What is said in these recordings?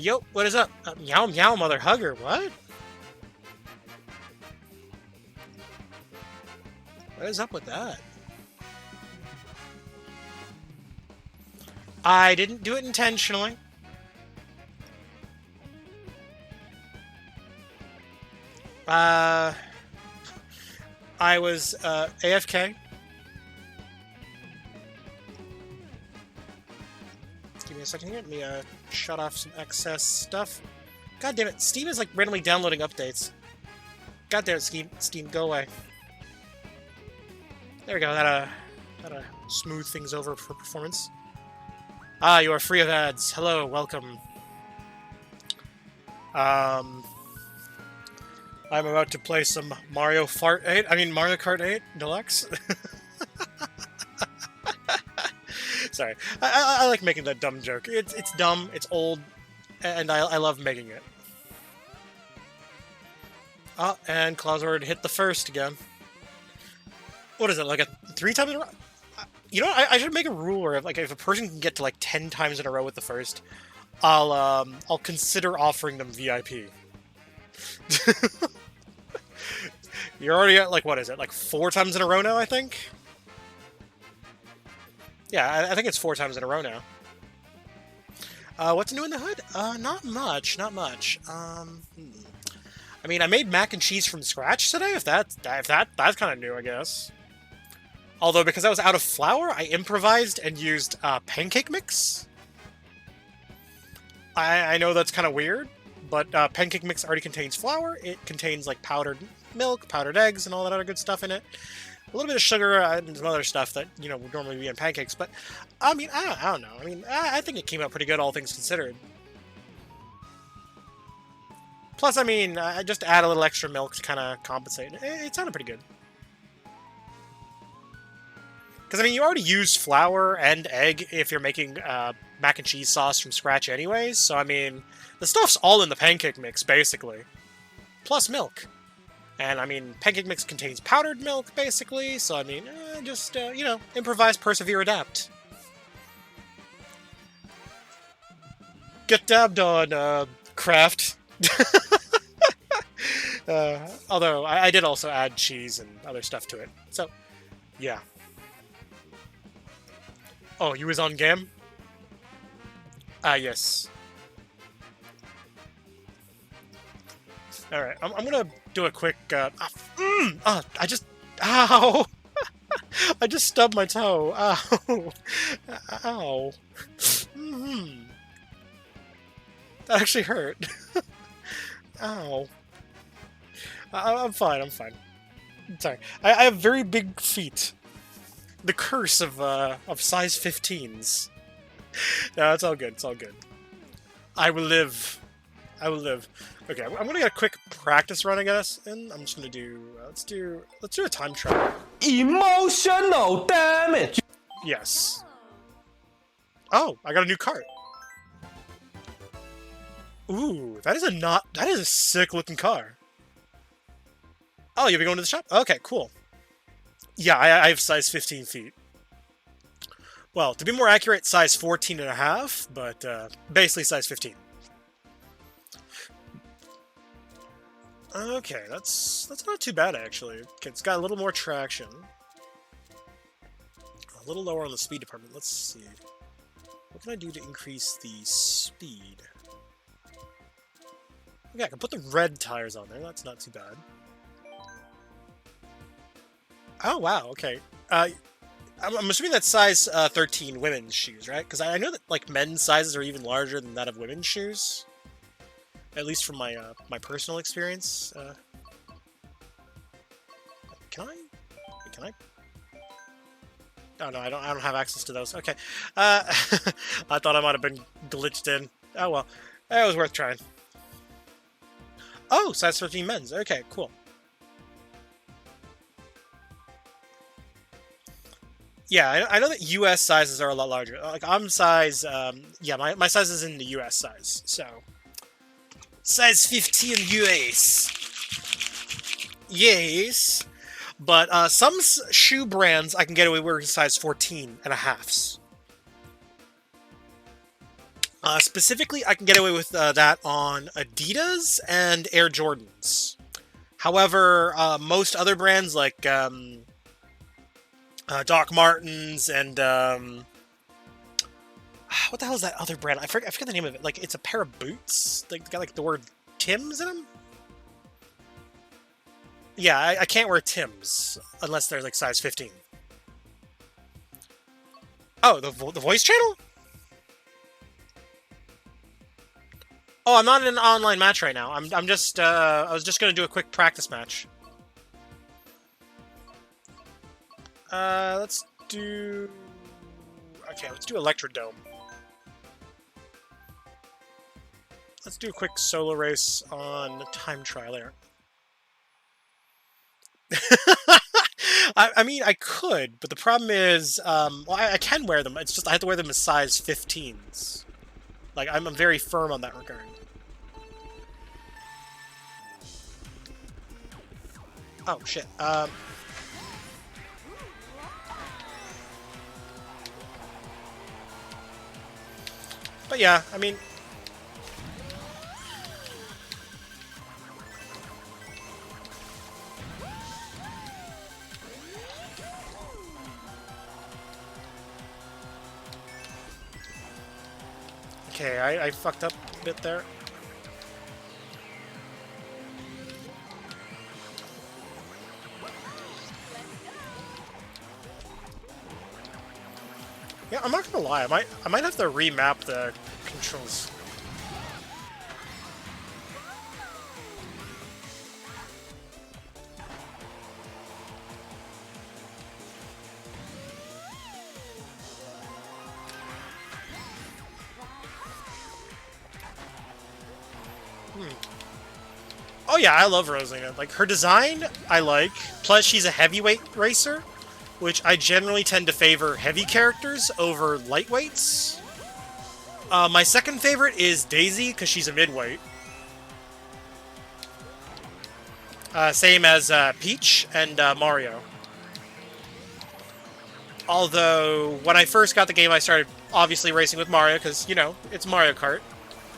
Yo, what is up? Meow meow, mother hugger. What? What is up with that? I didn't do it intentionally. Uh, I was AFK. Give me a second here. Let me shut off some excess stuff. God damn it, Steam is like randomly downloading updates. God damn it, Steam, go away. There we go. That smooth things over for performance. Ah, you are free of ads. Hello, welcome. Um, I'm about to play some Mario Fart 8. I mean Mario Kart 8 Deluxe. Sorry, I like making that dumb joke. It's dumb. It's old, and I love making it. Ah, and Clausord hit the first again. What is it, like a 3 times in a row? You know, I should make a rule where if a person can get to like 10 times in a row with the first, I'll consider offering them VIP. You're already at like what is it, like 4 times in a row now? I think. Yeah, I think it's 4 times in a row now. What's new in the hood? Not much, not much. I mean, I made mac and cheese from scratch today. If that's kind of new, I guess. Although, because I was out of flour, I improvised and used pancake mix. I know that's kind of weird, but pancake mix already contains flour. It contains like powdered milk, powdered eggs, and all that other good stuff in it. A little bit of sugar and some other stuff that would normally be in pancakes. But I mean, I don't know. I mean, I think it came out pretty good, all things considered. Plus, I mean, I just add a little extra milk to kind of compensate. It sounded pretty good. Because, I mean, you already use flour and egg if you're making mac and cheese sauce from scratch anyways, so, I mean, the stuff's all in the pancake mix, basically. Plus milk. And, I mean, pancake mix contains powdered milk, basically, so, I mean, just, improvise, persevere, adapt. Get dabbed on, craft. Although, I did also add cheese and other stuff to it, so, yeah. Oh, you was on game? Ah, yes. Alright, I'm gonna do a quick, I just... Ow! I just stubbed my toe. Ow. Ow. Mm-hmm. That actually hurt. Ow. I'm fine, I'm fine. Sorry. I have very big feet. The curse of size 15s. No, it's all good. It's all good. I will live. I will live. Okay, I'm gonna get a quick practice run, I guess, and I'm just gonna do. Let's do a time trial. Emotional damage. Yes. Oh, I got a new cart. Ooh, that is a sick looking car. Oh, you'll be going to the shop? Okay, cool. Yeah, I have size 15 feet. Well, to be more accurate, size 14 and a half, but basically size 15. Okay, that's not too bad, actually. Okay, it's got a little more traction. A little lower on the speed department. Let's see. What can I do to increase the speed? Okay, I can put the red tires on there. That's not too bad. Oh, wow, okay. I'm assuming that's size 13 women's shoes, right? Because I know that like men's sizes are even larger than that of women's shoes. At least from my my personal experience. Can I? Oh no, I don't have access to those. Okay. I thought I might have been glitched in. Oh well, it was worth trying. Oh, size 13 men's. Okay, cool. Yeah, I know that US sizes are a lot larger. Like, I'm size, yeah, my size is in the US size, so. Size 15 US. Yes. But, some shoe brands I can get away with size 14 and a halfs. Specifically, I can get away with that on Adidas and Air Jordans. However, most other brands like Doc Martens and what the hell is that other brand? I forget the name of it. Like, it's a pair of boots. Like, got like the word Tim's in them. Yeah, I can't wear Tim's unless they're like size 15. Oh, the voice channel? Oh, I'm not in an online match right now. I'm just I was just gonna do a quick practice match. Let's do. Okay, let's do Electrodome. Let's do a quick solo race on the time trial there. I mean, I could, but the problem is, well, I can wear them. It's just I have to wear them as size 15s. Like, I'm very firm on that regard. Oh, shit. But yeah, I mean... Okay, I fucked up a bit there. Yeah, I'm not gonna lie. I might have to remap the controls. Oh yeah, I love Rosalina. Like, her design, I like. Plus, she's a heavyweight racer, which I generally tend to favor heavy characters over lightweights. My second favorite is Daisy, because she's a midweight. Same as Peach and Mario. Although, when I first got the game, I started obviously racing with Mario, because, you know, it's Mario Kart.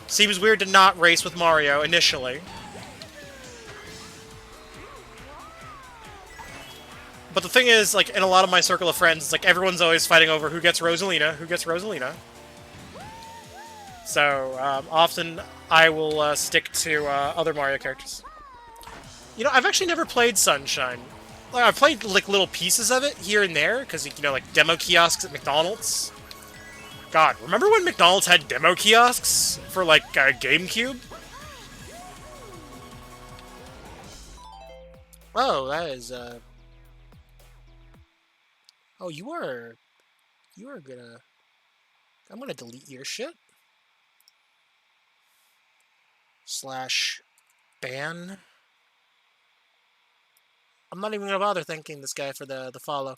Seems weird to not race with Mario initially. But the thing is, like, in a lot of my circle of friends, like, everyone's always fighting over who gets Rosalina, who gets Rosalina. So, often I will stick to other Mario characters. You know, I've actually never played Sunshine. Like, I've played, like, little pieces of it here and there, because, you know, like, demo kiosks at McDonald's. God, remember when McDonald's had demo kiosks for, like, GameCube? Oh, that is, Oh, you are gonna... I'm gonna delete your shit. Slash ban. I'm not even gonna bother thanking this guy for the follow.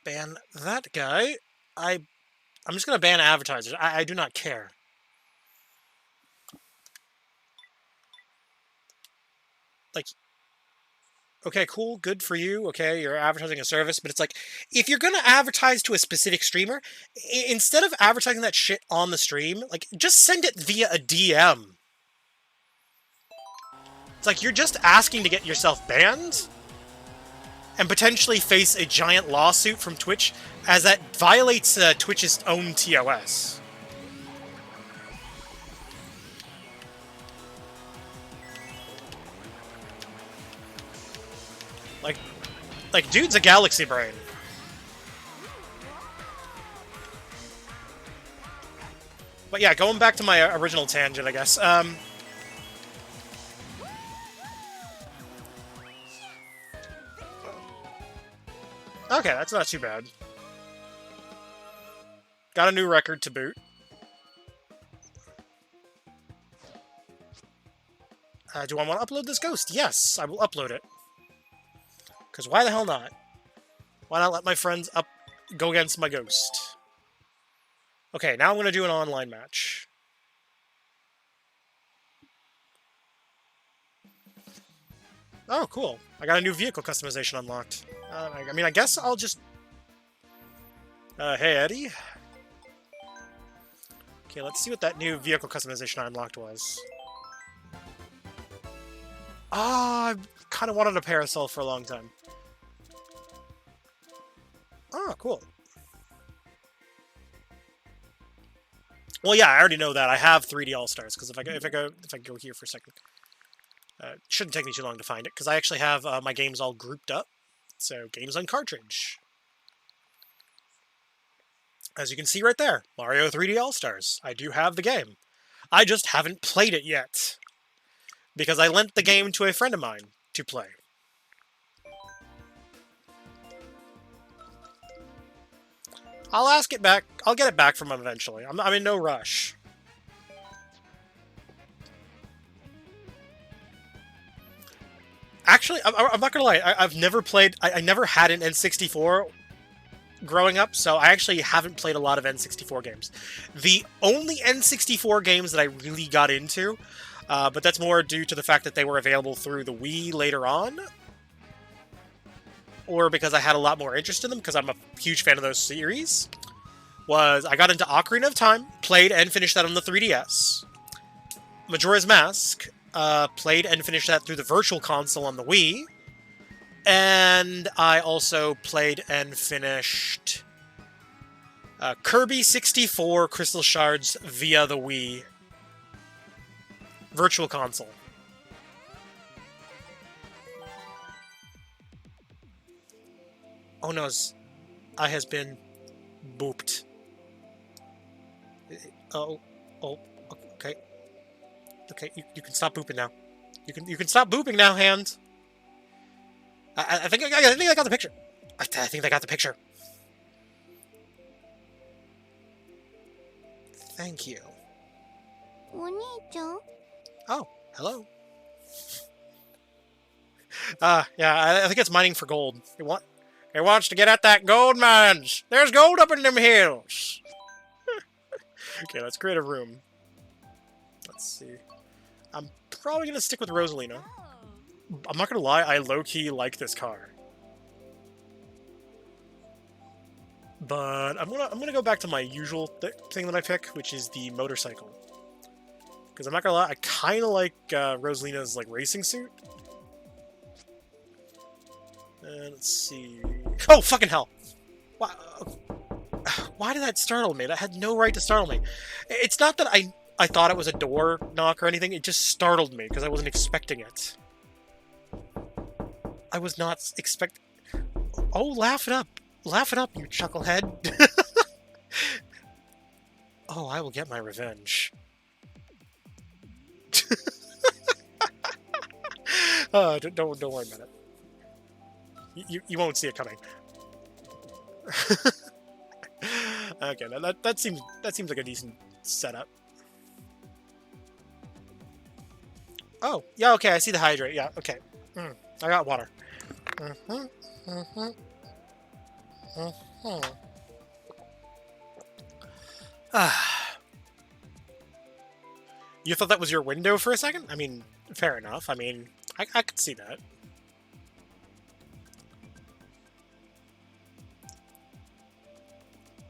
Ban that guy. I'm just gonna ban advertisers. I do not care. Like, okay, cool, good for you. Okay, you're advertising a service, but it's like, if you're gonna advertise to a specific streamer, instead of advertising that shit on the stream, like, just send it via a DM. It's like, you're just asking to get yourself banned and potentially face a giant lawsuit from Twitch, as that violates Twitch's own TOS. Like, dude's a galaxy brain. But yeah, going back to my original tangent, I guess. Okay, that's not too bad. Got a new record to boot. Do I want to upload this ghost? Yes, I will upload it. Because why the hell not? Why not let my friends go against my ghost? Okay, now I'm going to do an online match. Oh, cool. I got a new vehicle customization unlocked. I mean, I guess I'll just... hey, Eddie. Okay, let's see what that new vehicle customization I unlocked was. Ah, I kind of wanted a Parasol for a long time. Oh, cool. Well, yeah, I already know that. I have 3D All-Stars, because if I go here for a second... it shouldn't take me too long to find it, because I actually have my games all grouped up. So, games on cartridge. As you can see right there, Mario 3D All-Stars. I do have the game. I just haven't played it yet. Because I lent the game to a friend of mine to play. I'll ask it back. I'll get it back from him eventually. I'm in no rush. Actually, I'm not gonna lie. I've never played... I never had an N64 growing up, so I actually haven't played a lot of N64 games. The only N64 games that I really got into, but that's more due to the fact that they were available through the Wii later on, or because I had a lot more interest in them, because I'm a huge fan of those series, was I got into Ocarina of Time, played and finished that on the 3DS. Majora's Mask, played and finished that through the Virtual Console on the Wii. And I also played and finished Kirby 64 Crystal Shards via the Wii Virtual Console. Oh no, I has been booped. Oh, okay. Okay, you can stop booping now. You can stop booping now, hand. I think I got the picture. I think I got the picture. Thank you. Oh, hello. Yeah, I think it's mining for gold. It wants to get at that gold mines. There's gold up in them hills. Okay, let's create a room. Let's see. I'm probably gonna stick with Rosalina. I'm not gonna lie, I low-key like this car. But I'm gonna go back to my usual thing that I pick, which is the motorcycle. Because I'm not gonna lie, I kind of like Rosalina's like racing suit. And let's see. Oh fucking hell! Why did that startle me? That had no right to startle me. It's not that I thought it was a door knock or anything. It just startled me because I wasn't expecting it. I was not expect. Oh, laugh it up, you chucklehead! Oh, I will get my revenge. Don't worry about it. You won't see it coming. Okay, now that seems like a decent setup. Oh, yeah, okay, I see the hydrate. Yeah, okay. I got water. You thought that was your window for a second? I mean, fair enough. I mean, I could see that.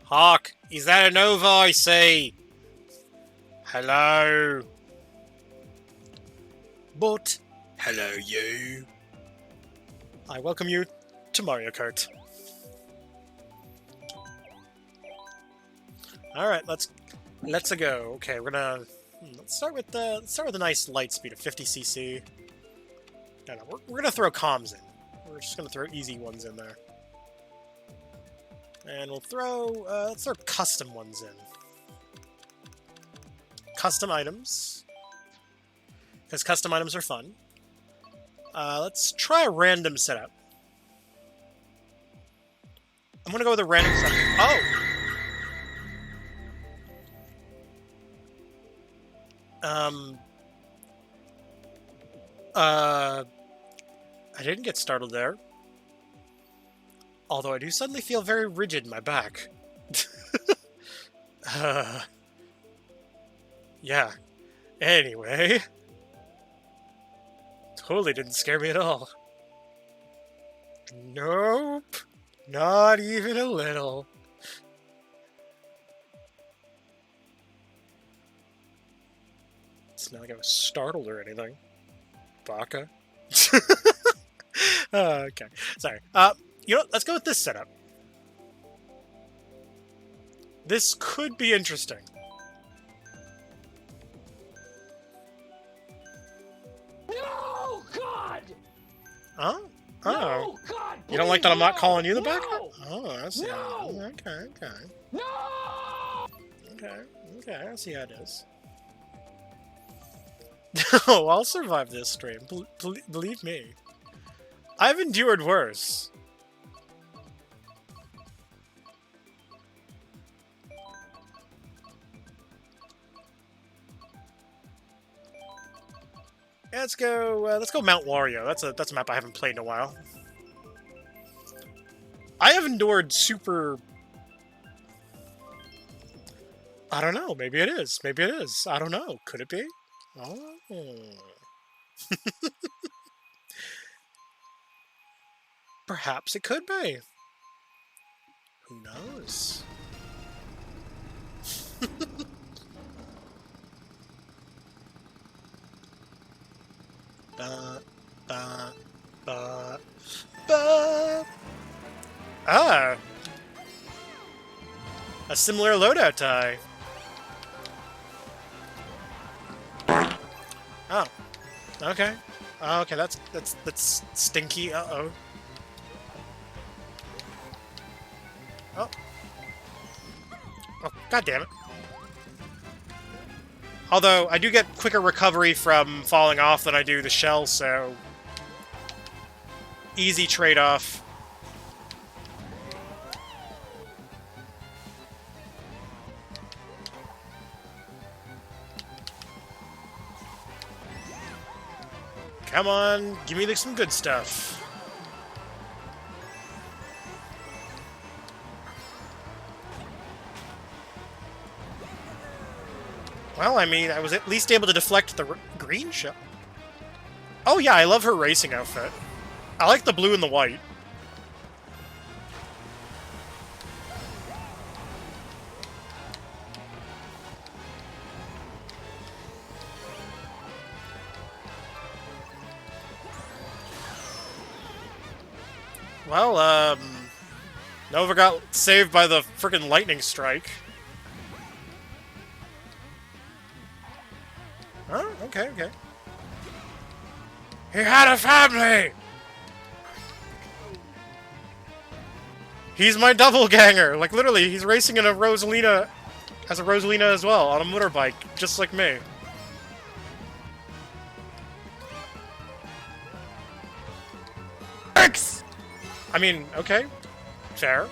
Hawk, is that a Nova I see? Hello? But, hello you. I welcome you to Mario Kart. Alright, let's go. Okay, we're gonna... Let's start with a nice light speed of 50cc. No, we're gonna throw comms in. We're just gonna throw easy ones in there. And we'll throw, let's throw custom ones in. Custom items. Because custom items are fun. Let's try a random setup. I'm gonna go with a random setup. Oh! I didn't get startled there. Although I do suddenly feel very rigid in my back. Yeah. Anyway. totally didn't scare me at all. Nope. Not even a little. It's not like I was startled or anything. Baka. Okay. Sorry. You know what? Let's go with this setup. This could be interesting. No, God! Huh? Oh. No, God! You don't like that I'm not calling you the no, backup? Oh, I see. No! Okay. No! Okay, I see how it is. No, I'll survive this stream. Believe me. I've endured worse. Yeah, let's go Mount Wario. That's a map I haven't played in a while. I have endured super... I don't know. Maybe it is. Maybe it is. I don't know. Could it be? Oh. Perhaps it could be. Who knows? Ba, ba, ba, ba. Ah! A similar loadout tie. Oh. Okay. Okay, that's stinky. Uh-oh. Oh. Oh, god damn it. Although, I do get quicker recovery from falling off than I do the shell, so... Easy trade-off. Come on, give me some good stuff. Well, I mean, I was at least able to deflect the green shell. Oh yeah, I love her racing outfit. I like the blue and the white. Well, Nova got saved by the frickin' lightning strike. Oh, okay. He had a family! He's my doppelganger! Like, literally, he's racing in a Rosalina... as a Rosalina as well, on a motorbike, just like me. X! I mean, okay. Fair.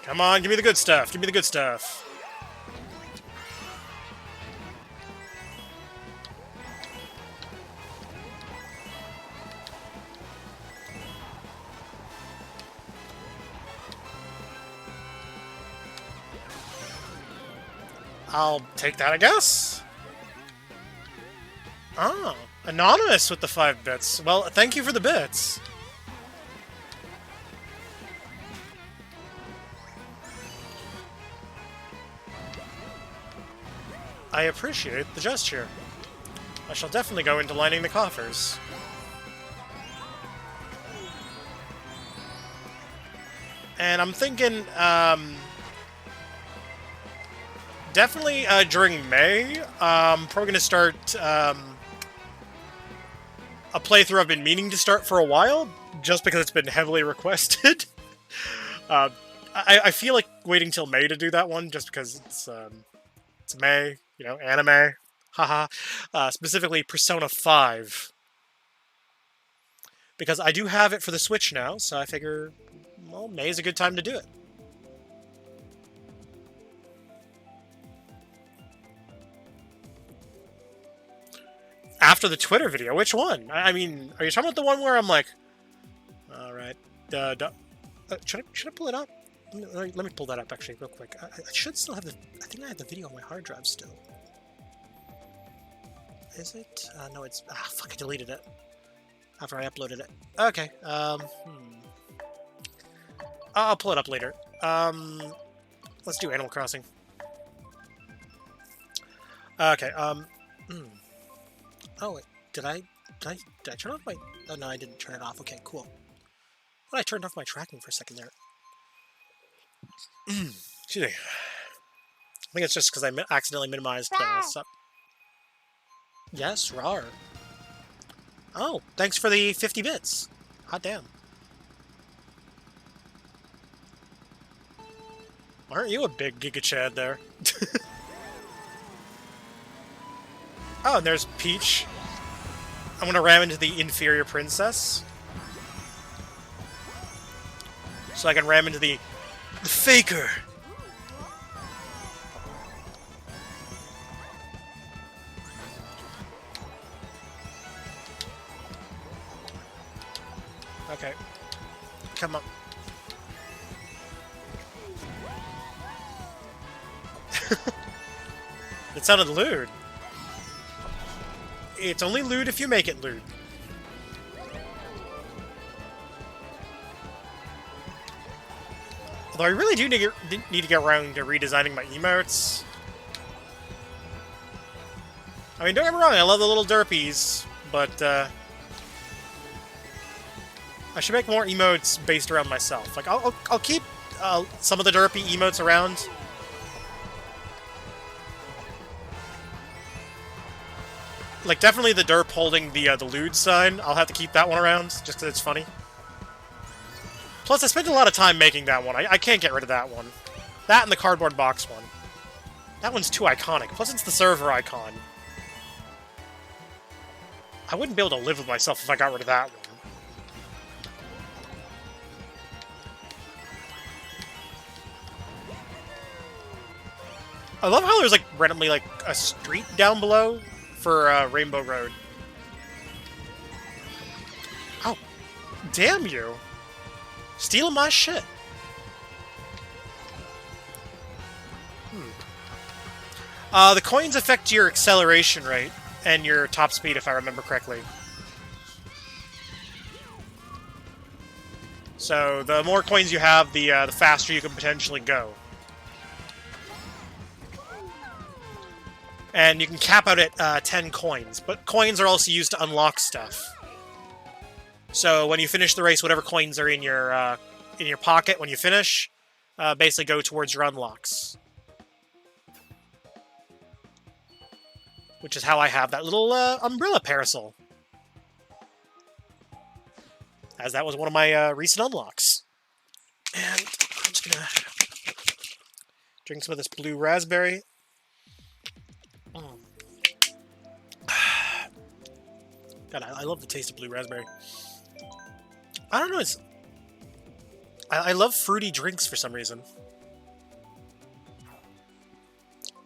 Come on, give me the good stuff. Give me the good stuff. I'll take that, I guess. Oh, anonymous with the 5 bits. Well, thank you for the bits. I appreciate the gesture. I shall definitely go into lining the coffers. And I'm thinking, definitely during May, probably going to start a playthrough I've been meaning to start for a while, just because it's been heavily requested. I feel like waiting till May to do that one, just because it's May, you know, anime, haha. Specifically Persona 5. Because I do have it for the Switch now, so I figure, well, May is a good time to do it. After the Twitter video, which one? I mean, are you talking about the one where I'm like, all right, should I pull it up? let me pull that up actually real quick. I should still have the. I think I have the video on my hard drive still. Is it? No, it's. Fuck! I deleted it after I uploaded it. Okay. I'll pull it up later. Let's do Animal Crossing. Okay. Oh wait, did I turn off my? Oh no, I didn't turn it off. Okay, cool. Well, I turned off my tracking for a second there. Excuse me. I think it's just because I accidentally minimized stuff. Yes, rawr. Oh, thanks for the 50 bits. Hot damn. Aren't you a big Giga Chad there? Oh, and there's Peach. I'm gonna ram into the inferior princess. So I can ram into the faker. Okay. Come on. It sounded lewd. It's only lewd if you make it lewd. Although I really do need to get around to redesigning my emotes. I mean, don't get me wrong, I love the little derpies, but I should make more emotes based around myself. Like, I'll keep some of the derpy emotes around. Like, definitely the derp holding the lewd sign. I'll have to keep that one around, just because it's funny. Plus, I spent a lot of time making that one. I can't get rid of that one. That and the cardboard box one. That one's too iconic. Plus, it's the server icon. I wouldn't be able to live with myself if I got rid of that one. I love how there's, like, randomly, like, a street down below for Rainbow Road. Oh, damn you. Stealing my shit. The coins affect your acceleration rate and your top speed, if I remember correctly. So, the more coins you have, the faster you can potentially go. And you can cap out at 10 coins, but coins are also used to unlock stuff. So when you finish the race, whatever coins are in your pocket when you finish, basically go towards your unlocks. Which is how I have that little umbrella parasol. As that was one of my recent unlocks. And I'm just gonna drink some of this blue raspberry. God, I love the taste of blue raspberry. I don't know, I love fruity drinks for some reason.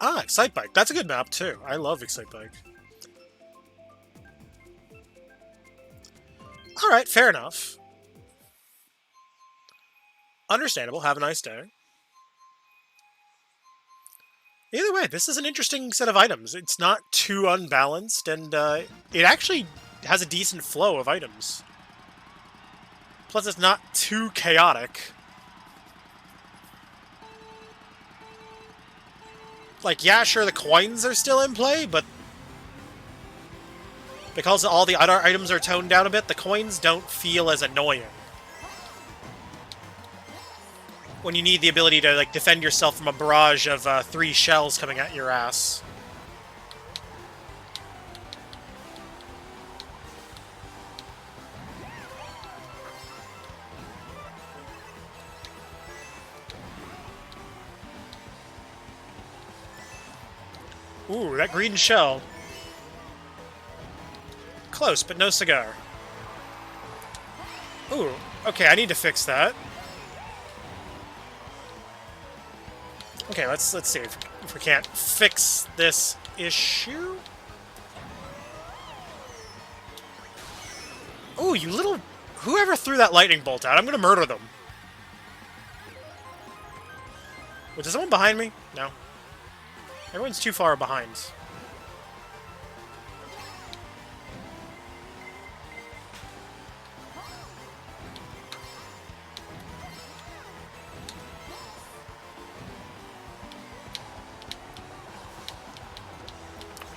Ah, Excitebike. That's a good map, too. I love Excitebike. Alright, fair enough. Understandable. Have a nice day. Either way, this is an interesting set of items. It's not too unbalanced, and it actually has a decent flow of items. Plus, it's not too chaotic. Like, yeah, sure, the coins are still in play, but because all the other items are toned down a bit, the coins don't feel as annoying. When you need the ability to, like, defend yourself from a barrage of 3 shells coming at your ass. Ooh, that green shell. Close, but no cigar. Ooh, okay, I need to fix that. Okay, let's see if we can't fix this issue. Ooh, you little... Whoever threw that lightning bolt out, I'm gonna murder them. Was there someone behind me? No. Everyone's too far behind.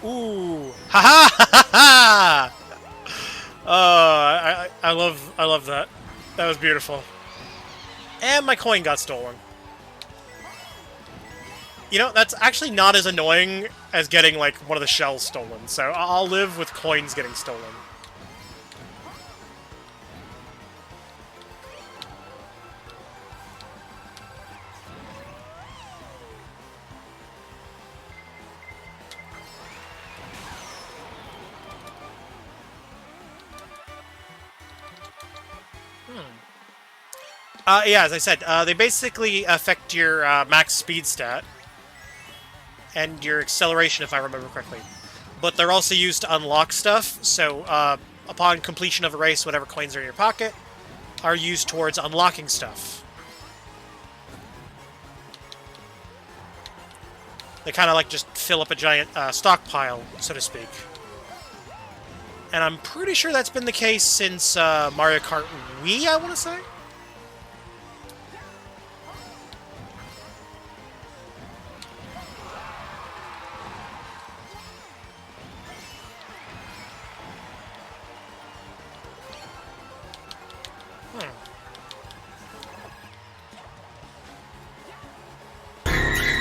Ooh. Ha ha ha ha! I love that. That was beautiful. And my coin got stolen. You know, that's actually not as annoying as getting, like, one of the shells stolen, so I'll live with coins getting stolen. Yeah, as I said, they basically affect your max speed stat and your acceleration, if I remember correctly. But they're also used to unlock stuff, so upon completion of a race, whatever coins are in your pocket are used towards unlocking stuff. They kind of like just fill up a giant stockpile, so to speak. And I'm pretty sure that's been the case since Mario Kart Wii, I want to say?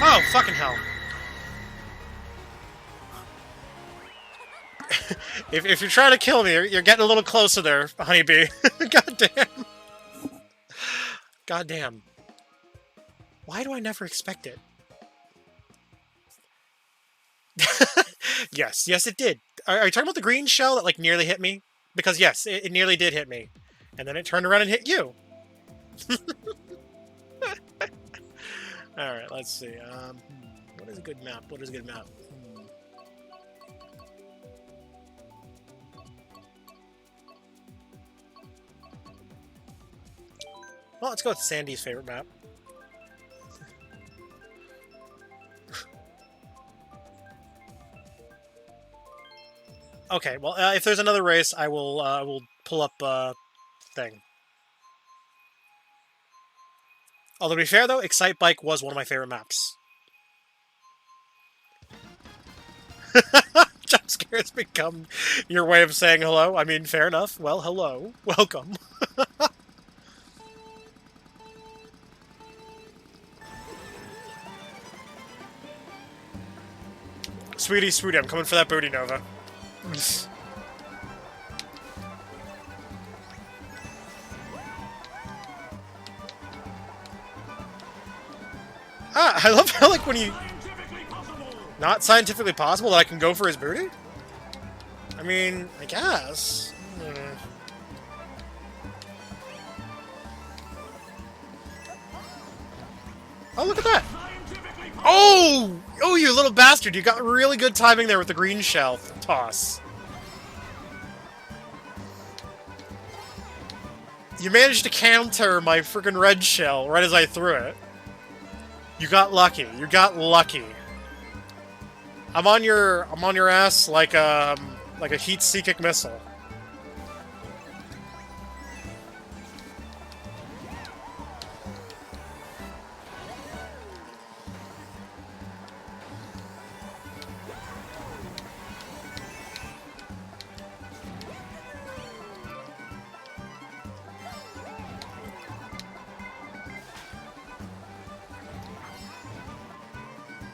Oh, fucking hell. if you're trying to kill me, you're getting a little closer there, honeybee. Goddamn. Goddamn. Why do I never expect it? Yes, it did. Are you talking about the green shell that, like, nearly hit me? Because, yes, it nearly did hit me. And then it turned around and hit you. Alright, let's see. What is a good map? What is a good map? Well, let's go with Sandy's favorite map. Okay, well, if there's another race, I will pull up thing. Although, to be fair, though, Excite Bike was one of my favorite maps. Jump scares become your way of saying hello. I mean, fair enough. Well, hello. Welcome. Sweetie, sweetie, I'm coming for that booty, Nova. I love how, like, when you... Not scientifically possible that I can go for his booty? I mean, I guess. Oh, look at that! Oh! Oh, you little bastard! You got really good timing there with the green shell toss. You managed to counter my freaking red shell right as I threw it. You got lucky. You got lucky. I'm on your ass like a heat-seeking missile.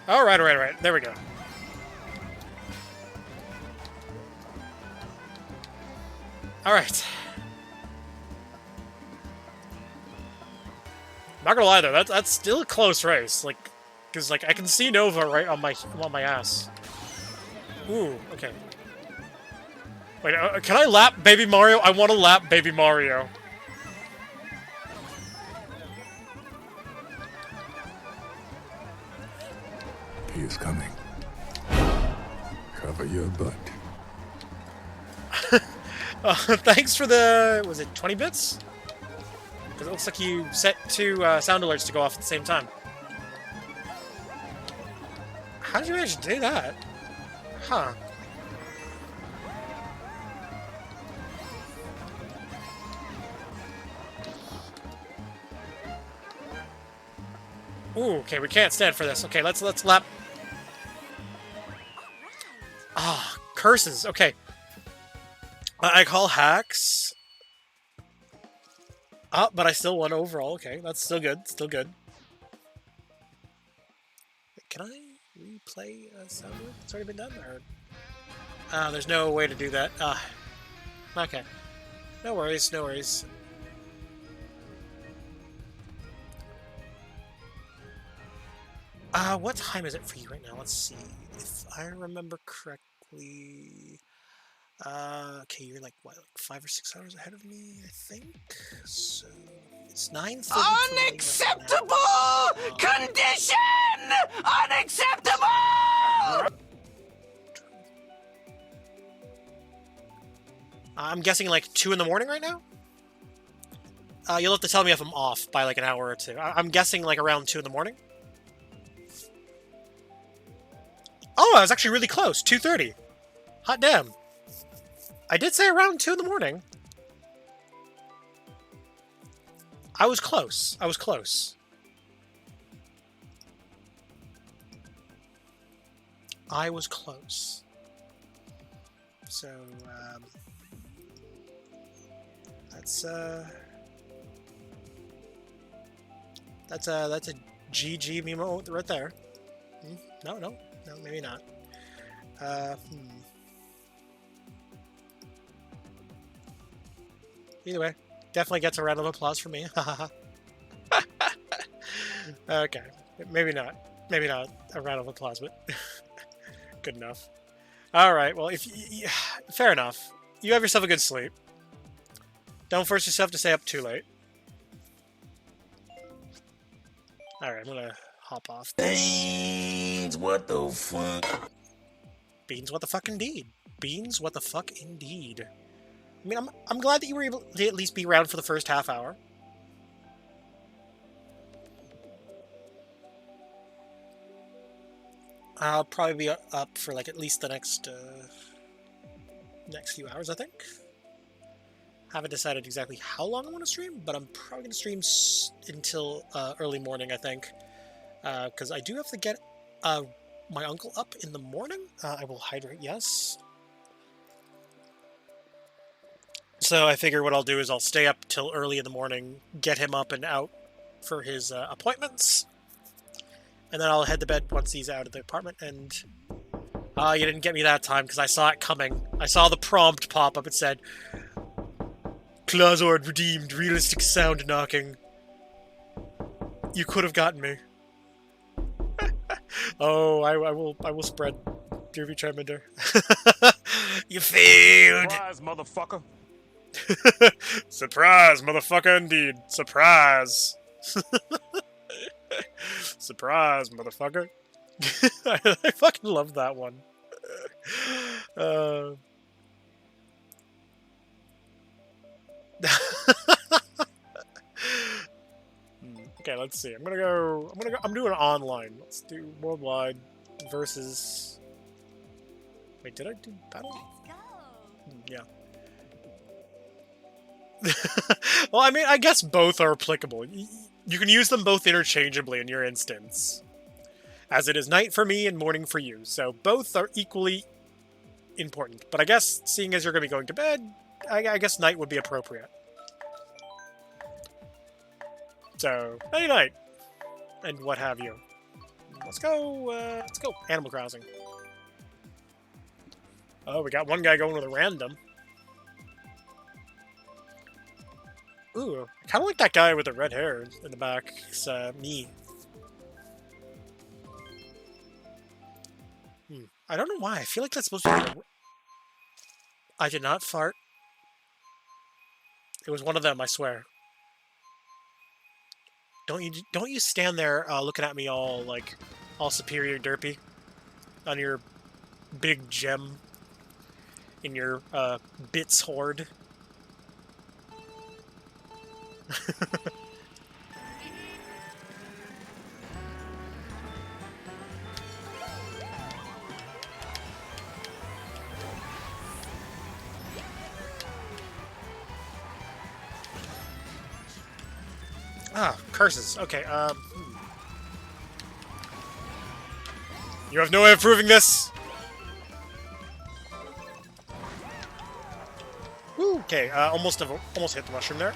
All right. There we go. All right. Not gonna lie though, that's still a close race. Like, because like I can see Nova right on my ass. Ooh, okay. Wait, can I lap Baby Mario? I want to lap Baby Mario. He is coming. Cover your butt. Thanks for the... was it 20 bits? Because it looks like you set two sound alerts to go off at the same time. How did you manage to do that? Huh. Ooh, okay, we can't stand for this. Okay, let's lap. Ah, curses. Okay. I call hacks. Ah, but I still won overall. Okay, that's still good. Still good. Can I replay a sound loop? It's already been done? Or... there's no way to do that. Okay. No worries, no worries. What time is it for you right now? Let's see. If I remember correctly... okay, you're like, what, like 5 or 6 hours ahead of me, I think? So, it's 9:30. Unacceptable condition! Unacceptable! I'm guessing like 2 in the morning right now? You'll have to tell me if I'm off by like an hour or two. I'm guessing like around 2 in the morning. Oh, I was actually really close. 2:30. Hot damn. I did say around 2 in the morning. I was close. I was close. I was close. So, that's a GG memo right there. No, maybe not. Either way, definitely gets a round of applause for me. Okay, maybe not a round of applause, but good enough. All right, well, fair enough. You have yourself a good sleep. Don't force yourself to stay up too late. All right, I'm gonna hop off. Beans, what the fuck? Beans, what the fuck indeed. Beans, what the fuck indeed. I mean, I'm glad that you were able to at least be around for the first half hour. I'll probably be up for like at least the next few hours, I think. Haven't decided exactly how long I want to stream, but I'm probably going to stream until early morning, I think. Because I do have to get my uncle up in the morning. I will hydrate, yes. So I figure what I'll do is I'll stay up till early in the morning, get him up and out for his appointments, and then I'll head to bed once he's out of the apartment. And you didn't get me that time because I saw it coming. I saw the prompt pop up. It said, "Clawzord redeemed. Realistic sound knocking." You could have gotten me. Oh, I will spread Derby Charmander. You failed. Surprise, motherfucker. Surprise, motherfucker, indeed. Surprise. Surprise, motherfucker. I fucking love that one. Okay, let's see. I'm doing online. Let's do worldwide versus... Wait, did I do battle? Yeah. Well, I mean, I guess both are applicable. You can use them both interchangeably in your instance. As it is night for me and morning for you, so both are equally important. But I guess, seeing as you're going to be going to bed, I guess night would be appropriate. So, night-night, and what have you. Let's go, Animal Crossing. Oh, we got one guy going with a random. Ooh, I kind of like that guy with the red hair in the back. It's me. I don't know why. I feel like that's supposed to be... I did not fart. It was one of them, I swear. Don't you stand there looking at me all superior derpy on your big gem in your bits hoard. Ah, curses. Okay, You have no way of proving this! Woo! Okay, almost hit the mushroom there.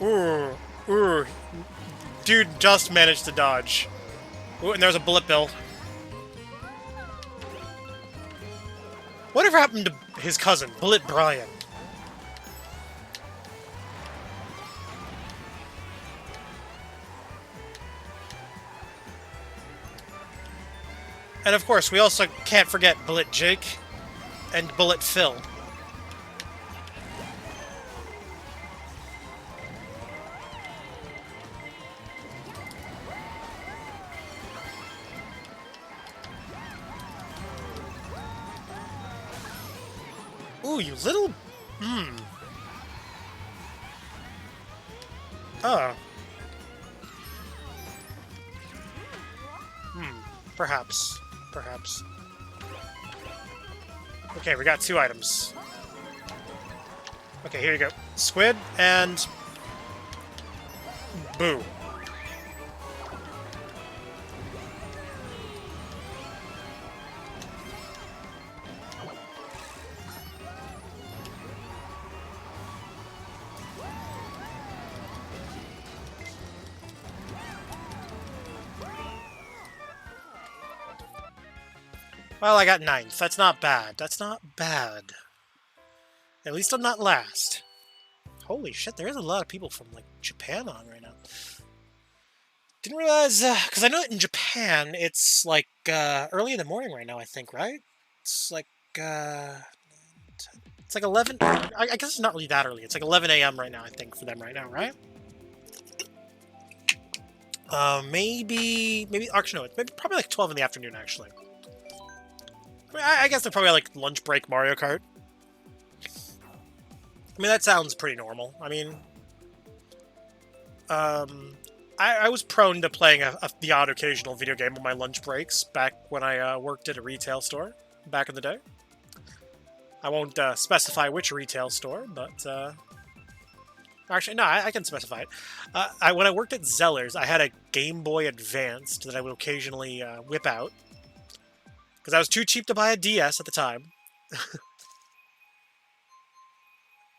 Ooh, ooh. Dude just managed to dodge. Ooh, and there's a bullet bill. Whatever happened to his cousin, Bullet Brian? And of course, we also can't forget Bullet Jake and Bullet Phil. Ooh, you little... Oh. Perhaps. Perhaps. Okay, we got 2 items. Okay, here you go. Squid and... Boo. Well, I got 9th. That's not bad. That's not bad. At least I'm not last. Holy shit, there is a lot of people from, like, Japan on right now. Didn't realize, because I know that in Japan, it's, like, early in the morning right now, I think, right? It's like 11... I guess it's not really that early. It's like 11 a.m. right now, I think, for them right now, right? Maybe, actually, no, it's probably like 12 in the afternoon, actually. I mean, I guess they're probably like lunch break Mario Kart. I mean, that sounds pretty normal. I mean, I was prone to playing the odd occasional video game on my lunch breaks back when I worked at a retail store back in the day. I won't specify which retail store, but actually, no, I can specify it. When I worked at Zeller's, I had a Game Boy Advanced that I would occasionally whip out. Because I was too cheap to buy a DS at the time.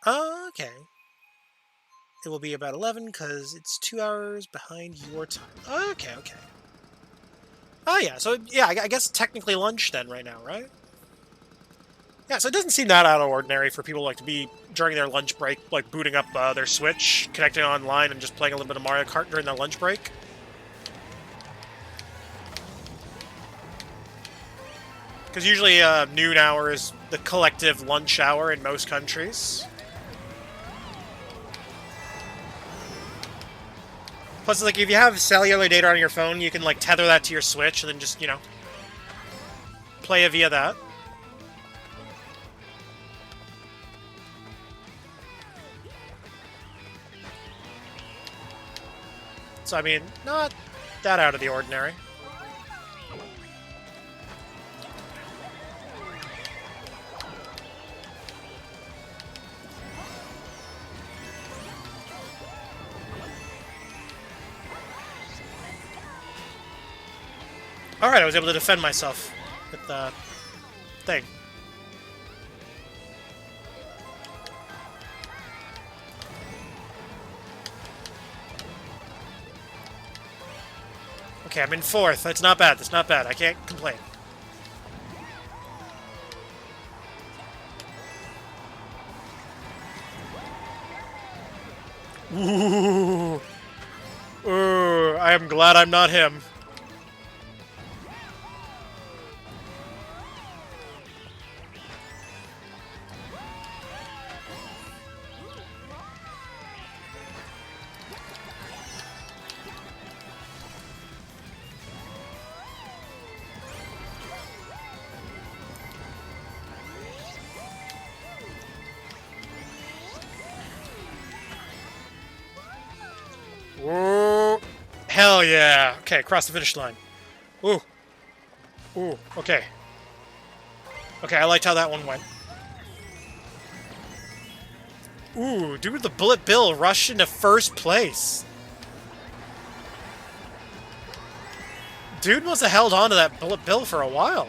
Okay. It will be about 11, because it's 2 hours behind your time. Okay, okay. Oh, yeah, so, yeah, I guess technically lunch then right now, right? Yeah, so it doesn't seem that out of ordinary for people, like, to be, during their lunch break, like, booting up their Switch, connecting online, and just playing a little bit of Mario Kart during their lunch break. Because usually noon hour is the collective lunch hour in most countries. Plus, like, if you have cellular data on your phone, you can, like, tether that to your Switch and then just, you know, play it via that. So, I mean, not that out of the ordinary. Alright, I was able to defend myself with the thing. Okay, I'm in 4th. That's not bad. That's not bad. I can't complain. Ooh. Ooh, I am glad I'm not him. Hell yeah. Okay, across the finish line. Ooh. Ooh, okay. Okay, I liked how that one went. Ooh, dude with the Bullet Bill rushed into first place. Dude must have held on to that Bullet Bill for a while.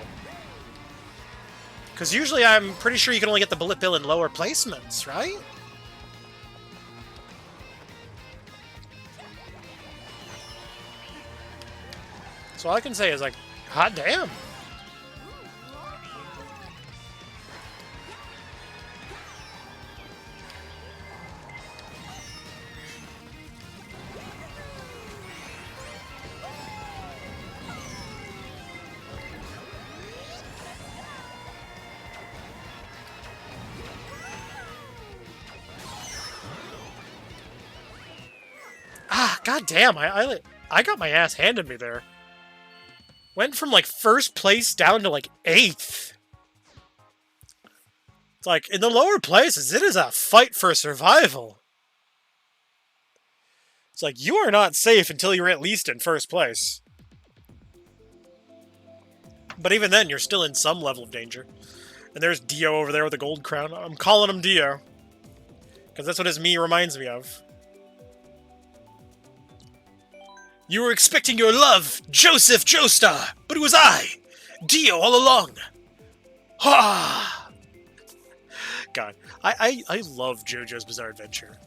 Because usually I'm pretty sure you can only get the Bullet Bill in lower placements, right? So all I can say is like, hot damn. God damn, I got my ass handed me there. Went from, like, first place down to, like, 8th. It's like, in the lower places, it is a fight for survival. It's like, you are not safe until you're at least in first place. But even then, you're still in some level of danger. And there's Dio over there with a gold crown. I'm calling him Dio. Because that's what his me reminds me of. You were expecting your love, Joseph Joestar, but it was I, Dio, all along. Ha! God, I love JoJo's Bizarre Adventure.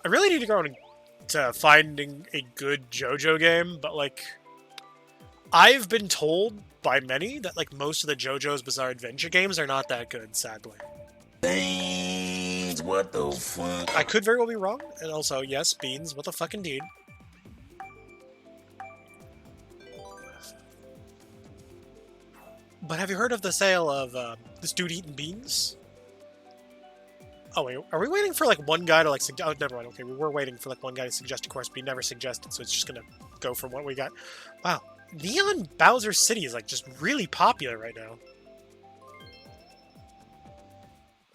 I really need to go to finding a good JoJo game, but like, I've been told by many that like most of the JoJo's Bizarre Adventure games are not that good, sadly. Beans, what the fuck? I could very well be wrong, and also, yes, Beans, what the fuck indeed. But have you heard of the sale of this dude eating beans? Oh wait, are we waiting for like one guy to like suggest? Oh, never mind. Okay, we were waiting for like one guy to suggest a course, but he never suggested, so it's just gonna go from what we got. Wow, Neon Bowser City is like just really popular right now.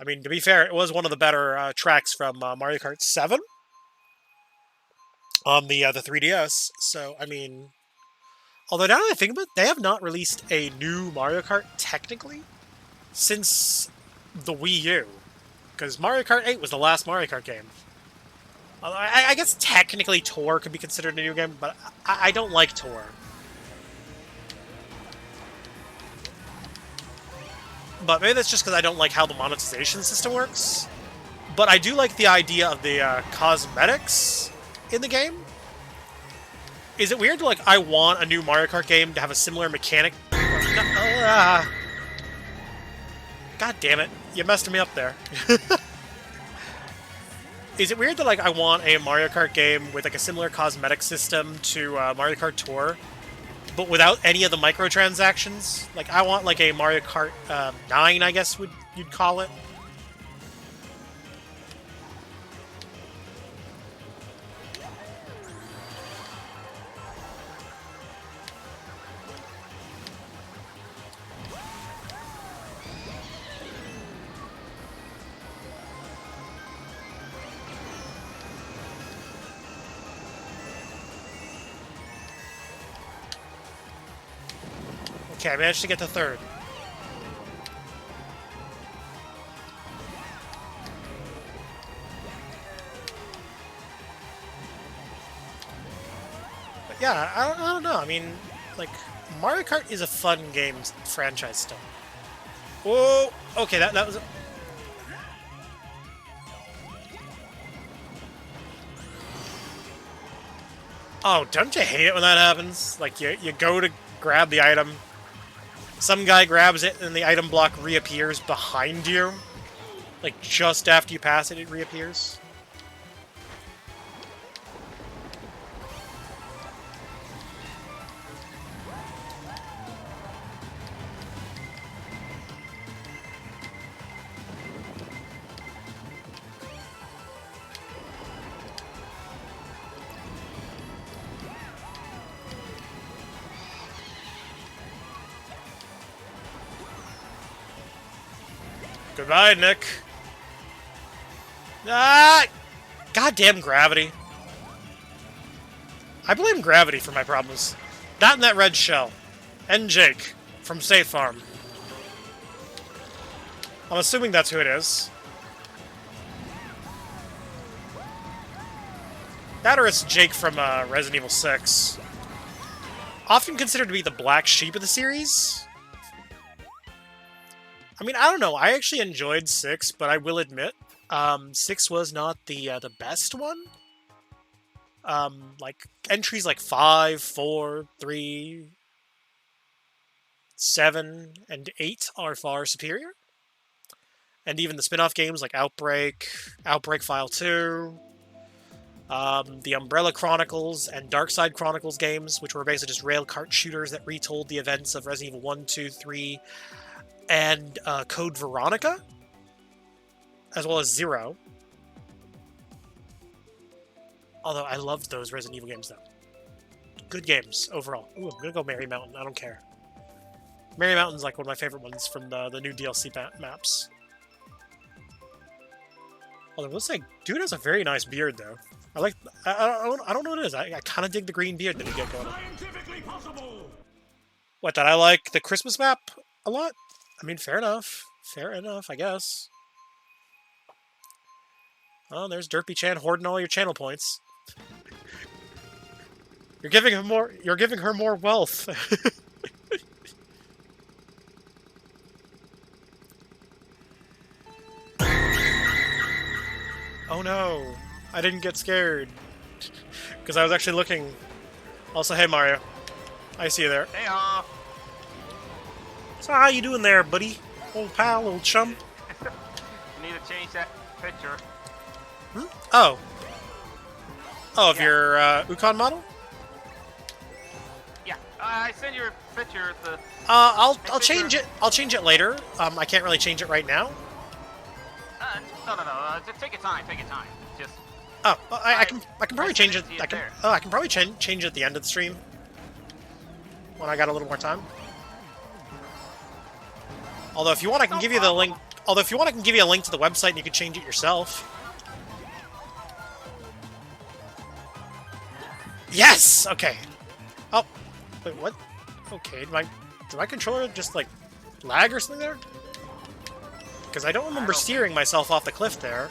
I mean, to be fair, it was one of the better tracks from Mario Kart 7 on the 3DS. So I mean. Although now that I think about it, they have not released a new Mario Kart, technically, since the Wii U. Because Mario Kart 8 was the last Mario Kart game. I guess technically Tour could be considered a new game, but I don't like Tour. But maybe that's just because I don't like how the monetization system works. But I do like the idea of the cosmetics in the game. Is it weird to, like, I want a new Mario Kart game to have a similar mechanic? God damn it. You messed me up there. Is it weird that, like, I want a Mario Kart game with, like, a similar cosmetic system to Mario Kart Tour, but without any of the microtransactions? Like, I want, like, a Mario Kart 9, I guess you'd call it. Okay, I managed to get to third. But yeah, I don't know. I mean, like, Mario Kart is a fun game franchise still. Whoa! Okay, that was... Oh, don't you hate it when that happens? Like, you go to grab the item, some guy grabs it, and the item block reappears behind you. Like, just after you pass it, it reappears. Goodbye, Nick. Ah! Goddamn gravity. I blame gravity for my problems. That and that red shell. And Jake from State Farm. I'm assuming that's who it is. That or it's Jake from Resident Evil 6. Often considered to be the black sheep of the series. I mean, I don't know. I actually enjoyed 6, but I will admit, 6 was not the best one. Like, entries like 5, 4, 3, 7, and 8 are far superior. And even the spin-off games like Outbreak, Outbreak File 2, the Umbrella Chronicles and Darkside Chronicles games, which were basically just railcart shooters that retold the events of Resident Evil 1, 2, 3, and Code Veronica, as well as 0. Although I loved those Resident Evil games, though. Good games, overall. Ooh, I'm gonna go Merry Mountain, I don't care. Merry Mountain's like one of my favorite ones from the new DLC maps. Although, let's say, dude has a very nice beard, though. I like. I don't know what it is. I kind of dig the green beard that he got going on. What? That I like the Christmas map a lot. I mean, fair enough. Fair enough, I guess. Oh, there's Derpy Chan hoarding all your channel points. You're giving him more. You're giving her more wealth. Oh no, I didn't get scared. Because I was actually looking. Also, hey Mario. I see you there. Hey, So how you doing there, buddy? Old pal, old chum? you need to change that picture. Hmm? Oh. Oh, of Yeah. your Ukon model? Yeah, I sent you a picture at the... I'll picture. change it. I'll change it later. I can't really change it right now. No. Just take your time. Take your time. Just... Oh, well, I can probably I change sent it. it to you I can. there. Oh, I can probably change it at the end of the stream when I got a little more time. Although, if you want, I can give you the link. Although, if you want, I can give you a link to the website and you can change it yourself. Yes. Okay. Oh, wait. What? Okay. Did my controller just like lag or something there? Because I don't remember steering myself off the cliff there.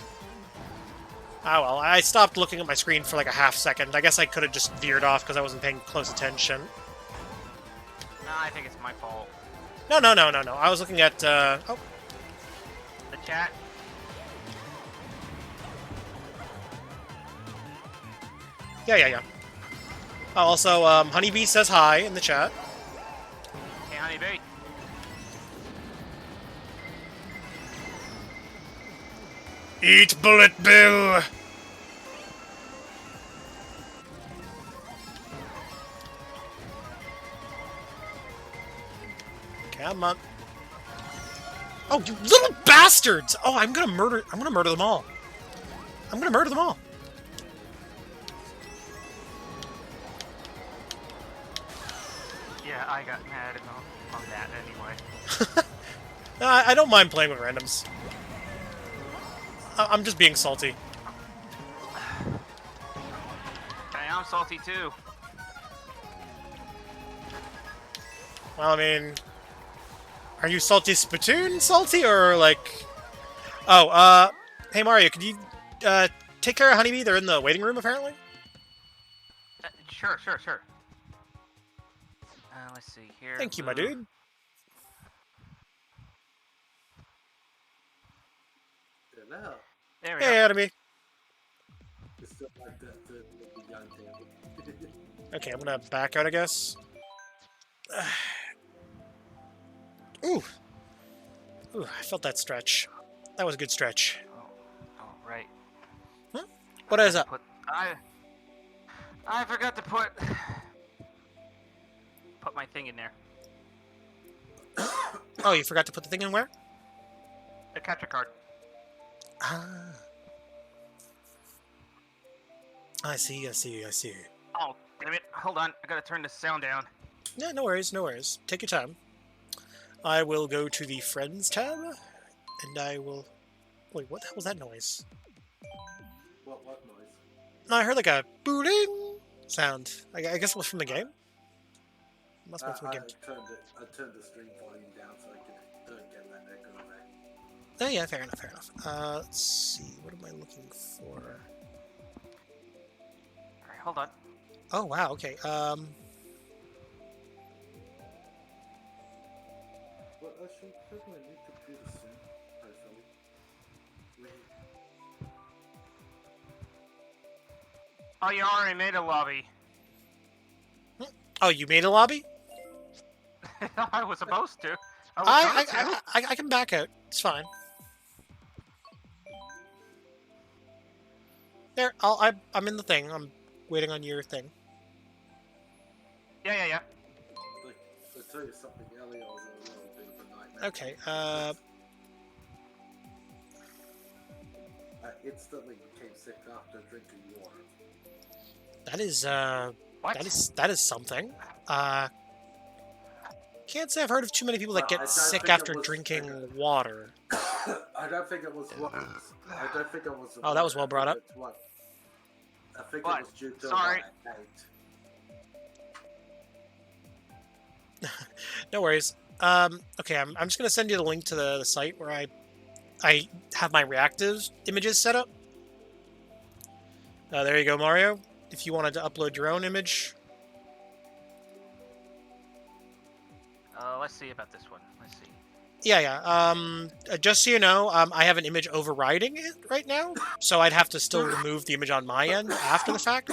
Oh well, I stopped looking at my screen for like a half second. I guess I could have just veered off because I wasn't paying close attention. No, I think it's my fault. No. I was looking at, oh, The chat. yeah. Oh, also, Honeybee says hi in the chat. Hey, honeybee. Eat Bullet Bill! Come on. Oh, you little bastards! Oh, I'm gonna murder them all. I'm gonna murder them all. Yeah, I got mad on that anyway. I don't mind playing with randoms. I'm just being salty. Hey, I'm salty too. Well, I mean... Are you salty Splatoon salty, or like... Oh, hey Mario, could you, take care of Honeybee? They're in the waiting room, apparently? Sure. Let's see here. Thank you, my dude. Now, There we Hey, go. Honeybee. it's still like that the young table. Okay, I'm gonna back out, I guess. Ooh. Ooh, I felt that stretch. That was a good stretch. Oh, right. What is that? I forgot to put my thing in there. Oh, you forgot to put the thing in where? The capture card. Ah. I see. Oh, damn it. Hold on. I gotta turn the sound down. Yeah, no worries. Take your time. I will go to the Friends tab, and I will... Wait, what the hell was that noise? What noise? No, I heard like a booting sound? I guess it was from the game? Must be from the I game. turned the stream volume down so I don't get that echo effect. Oh yeah, fair enough, fair enough. Let's see, what am I looking for? Alright, hold on. Oh wow, okay, Well, I should put my new computer soon, hopefully. Oh, you already made a lobby. oh, you made a lobby? I was supposed to. I was I, going to. I can back out, it's fine. There, I'm in the thing, I'm waiting on your thing. Yeah. Like, I'll tell you something, earlier was a little bit of a nightmare. Okay, I instantly became sick after drinking water. that is, What? that is something. Can't say I've heard of too many people that Well, I get don't sick think it after was- drinking water. I don't think it was what. I don't think it was. Oh, that was well brought up. What? I think What? it was due to Sorry. what I ate. No worries. Okay, I'm just gonna send you the link to the site where I have my reactive images set up. There you go, Mario. If you wanted to upload your own image. Let's see about this one. Let's see. Yeah. Just so you know, I have an image overriding it right now, so I'd have to still remove the image on my end after the fact.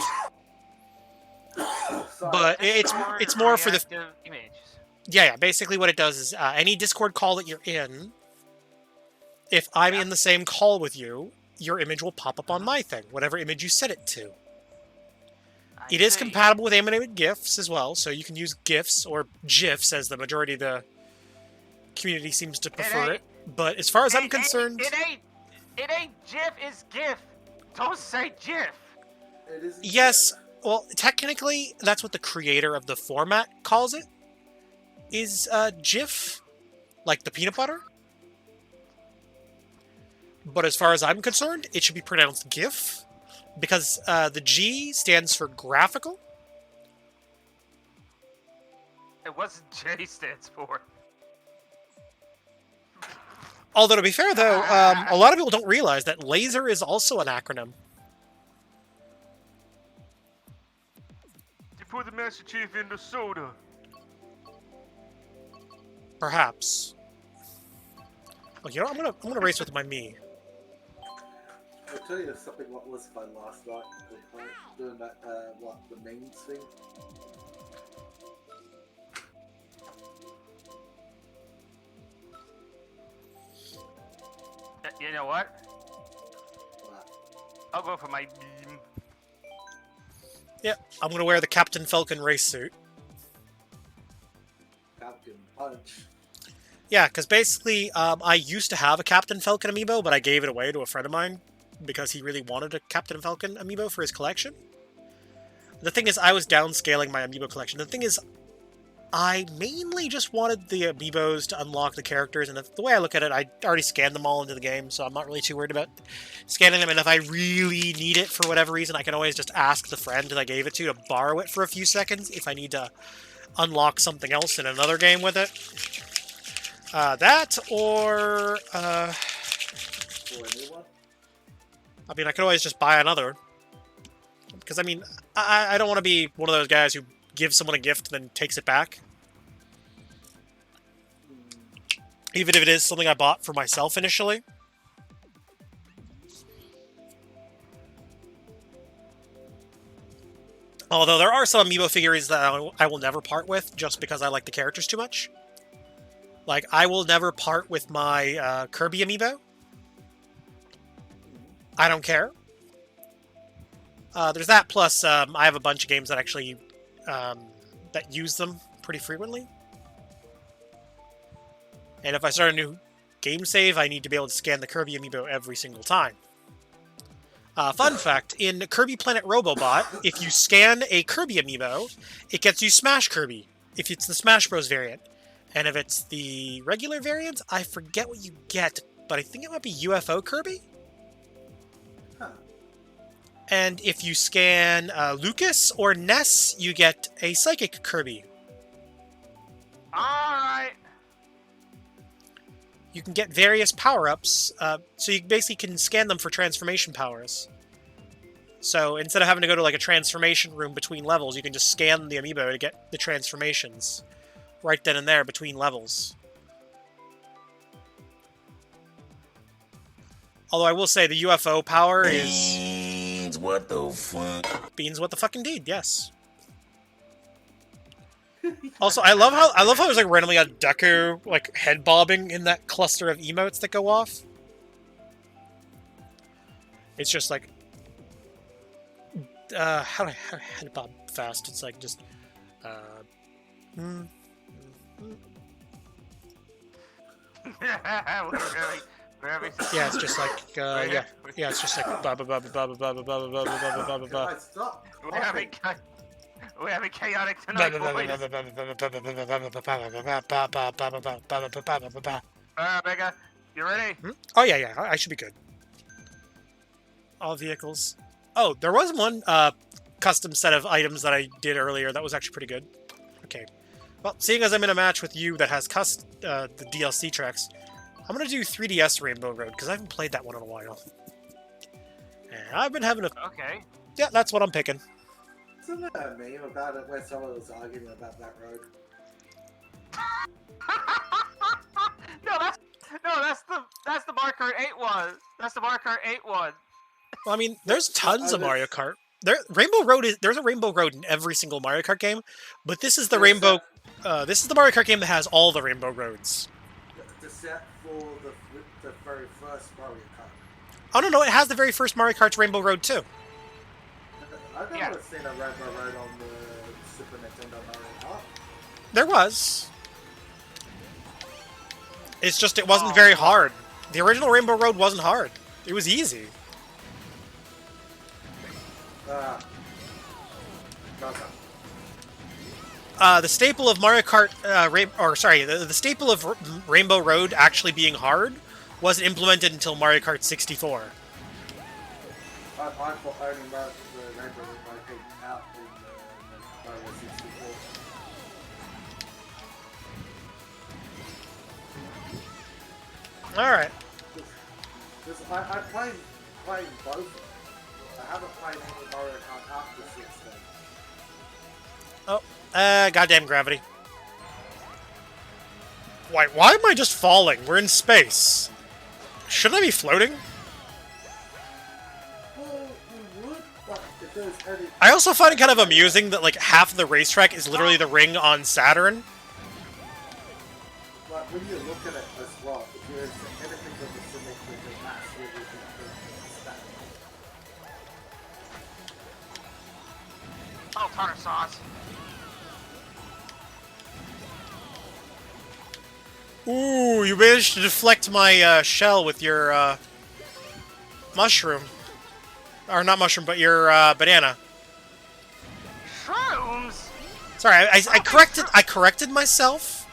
Sorry. But it's more for the reactive images. yeah. Basically, what it does is any Discord call that you're in, if I'm in the same call with you, your image will pop up on my thing, whatever image you set it to. It is compatible with animated GIFs as well, so you can use GIFs or GIFs as the majority of the community seems to prefer it. But as far as I'm concerned, It ain't GIF, it's GIF. Don't say GIF. It is. yes, well, technically, that's what the creator of the format calls it, is GIF, like the peanut butter. But as far as I'm concerned, it should be pronounced GIF, because the G stands for graphical. What's J stands for? Although, to be fair, though, a lot of people don't realize that laser is also an acronym. You put the Master Chief in the soda. Perhaps. Oh, you know, I'm gonna race with my me. I'll tell you something. What was fun last night? Doing that. What the mains thing. You know what? What? I'll go for my beam. Yeah, I'm gonna wear the Captain Falcon race suit. Captain Punch. Yeah, because basically, I used to have a Captain Falcon amiibo, but I gave it away to a friend of mine because he really wanted a Captain Falcon amiibo for his collection. The thing is, I was downscaling my amiibo collection. The thing is, I mainly just wanted the amiibos to unlock the characters, and the way I look at it, I already scanned them all into the game, so I'm not really too worried about scanning them, and if I really need it for whatever reason, I can always just ask the friend that I gave it to borrow it for a few seconds if I need to unlock something else in another game with it. That, or... For a new one. I mean, I could always just buy another. Because, I mean, I don't want to be one of those guys who gives someone a gift and then takes it back. Even if it is something I bought for myself initially. Although there are some amiibo figures that I will never part with just because I like the characters too much. Like, I will never part with my Kirby amiibo. I don't care. There's that, plus I have a bunch of games that actually that use them pretty frequently. And if I start a new game save, I need to be able to scan the Kirby amiibo every single time. Fun fact, in Kirby Planet Robobot, if you scan a Kirby amiibo, it gets you Smash Kirby, if it's the Smash Bros. Variant. And if it's the regular variant, I forget what you get, but I think it might be UFO Kirby? Huh. And if you scan Lucas or Ness, you get a Psychic Kirby. Alright. You can get various power-ups, so you basically can scan them for transformation powers. So instead of having to go to like a transformation room between levels, you can just scan the amiibo to get the transformations right then and there between levels. Although I will say the UFO power is... Beans, what the fuck? Beans what the fuck indeed, yes. Also, I love how there's like randomly a Deku like head bobbing in that cluster of emotes that go off. It's just like how do I head bob fast? It's like just Very yeah, it's just like yeah, it's just like ba ba ba ba ba ba ba ba ba ba ba ba ba. Guys, stop. We're having chaotic tonight, boys. Bigger, you ready? Oh yeah, I should be good. All vehicles. Oh, there was one custom set of items that I did earlier that was actually pretty good. Okay. Well, seeing as I'm in a match with you that has the DLC tracks, I'm gonna do 3DS Rainbow Road because I haven't played that one in a while. And I've been having a... Okay. Yeah, that's what I'm picking. Isn't there a meme about it where someone was arguing about that road? that's the Mario Kart 8 one. That's the Mario Kart 8 one. Well, I mean, there's tons of Mario Kart. Rainbow Road there's a Rainbow Road in every single Mario Kart game, but this is the Rainbow. This is the Mario Kart game that has all the Rainbow Roads. The set for the very first Mario Kart. Oh no, it has the very first Mario Kart's Rainbow Road too. I've never seen a Rainbow Road on the Super Nintendo Mario Kart. There was. It's just it wasn't very hard. The original Rainbow Road wasn't hard. It was easy. The staple of Mario Kart, the staple of Rainbow Road actually being hard wasn't implemented until Mario Kart 64. I thought only the Rainbow Road came out in Mario 64. Alright. Because I played both. I haven't played any Mario Kart after 16. Oh, goddamn gravity. Why am I just falling? We're in space. Shouldn't I be floating? Well, you would, but if there's any... I also find it kind of amusing that like half of the racetrack is literally the ring on Saturn. Like, when you look at it as well, if there's anything that is symmetric and mass, you would be Oh, tartar sauce. Ooh, you managed to deflect my shell with your mushroom. Or not mushroom, but your banana. Shrooms? Sorry, I corrected myself.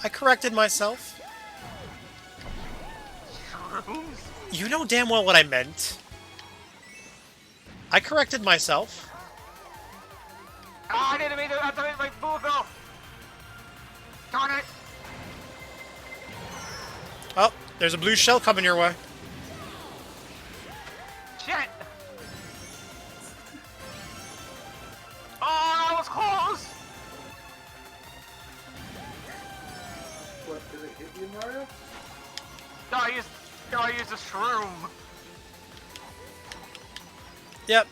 Shrooms? You know damn well what I meant. I corrected myself. Oh, I didn't mean to activate my boo bell. Darn it. Oh, there's a blue shell coming your way. Shit. Oh, that was close. What, did it hit you, Mario? No, I used a shroom. Yep.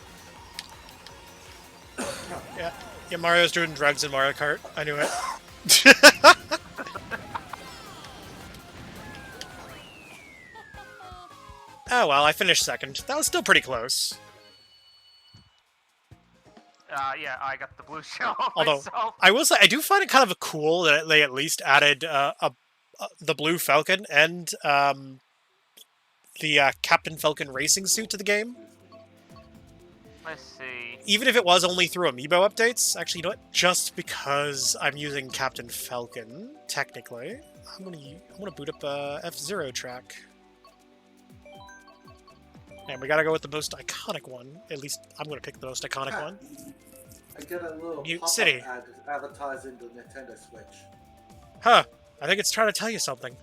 Yeah, Mario's doing drugs in Mario Kart. I knew it. Oh well, I finished second. That was still pretty close. Yeah, I got the blue shell Although, myself. I will say, I do find it kind of cool that they at least added the Blue Falcon and the Captain Falcon racing suit to the game. Let's see. Even if it was only through amiibo updates. Actually, you know what? Just because I'm using Captain Falcon, technically, I'm gonna boot up a F-Zero track. And we gotta go with the most iconic one. At least I'm gonna pick the most iconic one. I get a little Mute pop-up City. ad advertising the Nintendo Switch. Huh. I think it's trying to tell you something.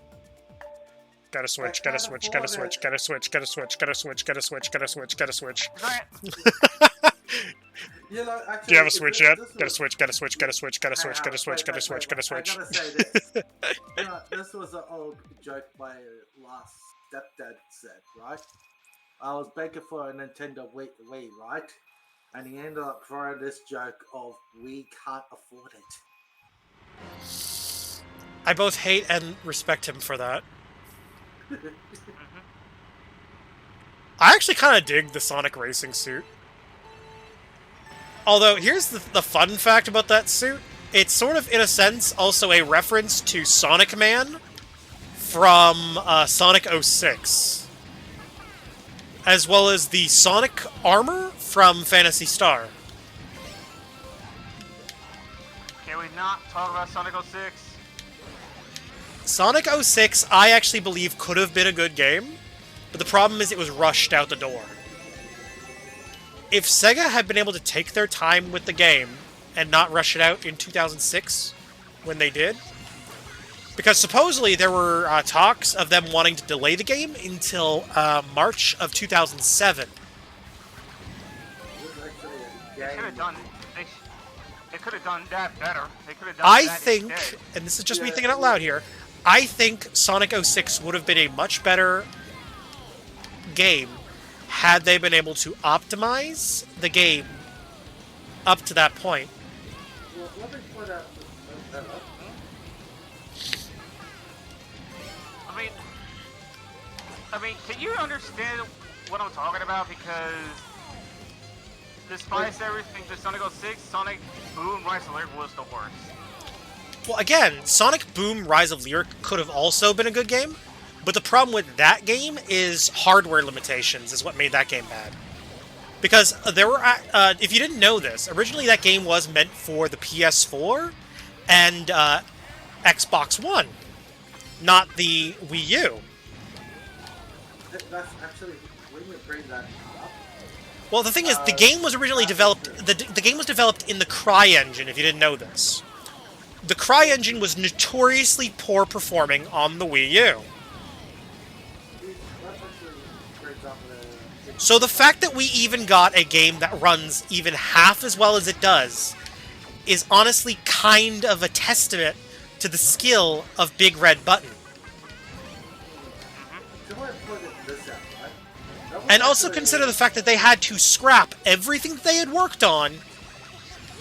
Gotta switch, gotta switch, gotta switch, gotta switch, gotta switch, gotta switch, gotta switch, gotta switch, gotta switch. You know, actually, Do you have a if switch this- yet? this was- Gotta switch, gotta switch, gotta switch, gotta switch, gotta switch, gotta switch, gotta switch. I gotta say this. You know, this was an old joke my last stepdad said, right? I was begging for a Nintendo Wii, right? And he ended up throwing this joke of we can't afford it. I both hate and respect him for that. I actually kind of dig the Sonic Racing suit. Although, here's the fun fact about that suit. It's sort of, in a sense, also a reference to Sonic Man from Sonic 06. As well as the Sonic armor from Phantasy Star. Can we not talk about Sonic 06? Sonic 06, I actually believe, could have been a good game, but the problem is it was rushed out the door. If Sega had been able to take their time with the game and not rush it out in 2006, when they did, because supposedly there were talks of them wanting to delay the game until March of 2007. This is actually a They could game. have done. They could have done that better. They could have done I that think, instead. and this is just me thinking out loud here, I think Sonic 06 would have been a much better game had they been able to optimize the game up to that point. Well, let me point out. I mean, can you understand what I'm talking about? Because despite everything to Sonic 06, Sonic Boom Rise of Lyric was the worst. Well, again, Sonic Boom Rise of Lyric could have also been a good game, but the problem with that game is hardware limitations is what made that game bad. Because there were, if you didn't know this, originally that game was meant for the PS4 and Xbox One, not the Wii U. That's actually when you bring that up. Well, the thing is, the game was originally developed. The game was developed in the CryEngine. If you didn't know this, the CryEngine was notoriously poor performing on the Wii U. That actually brings up the. So the fact that we even got a game that runs even half as well as it does is honestly kind of a testament to the skill of Big Red Button. So I pointed this out, right? That was And also actually- consider the fact that they had to scrap everything that they had worked on,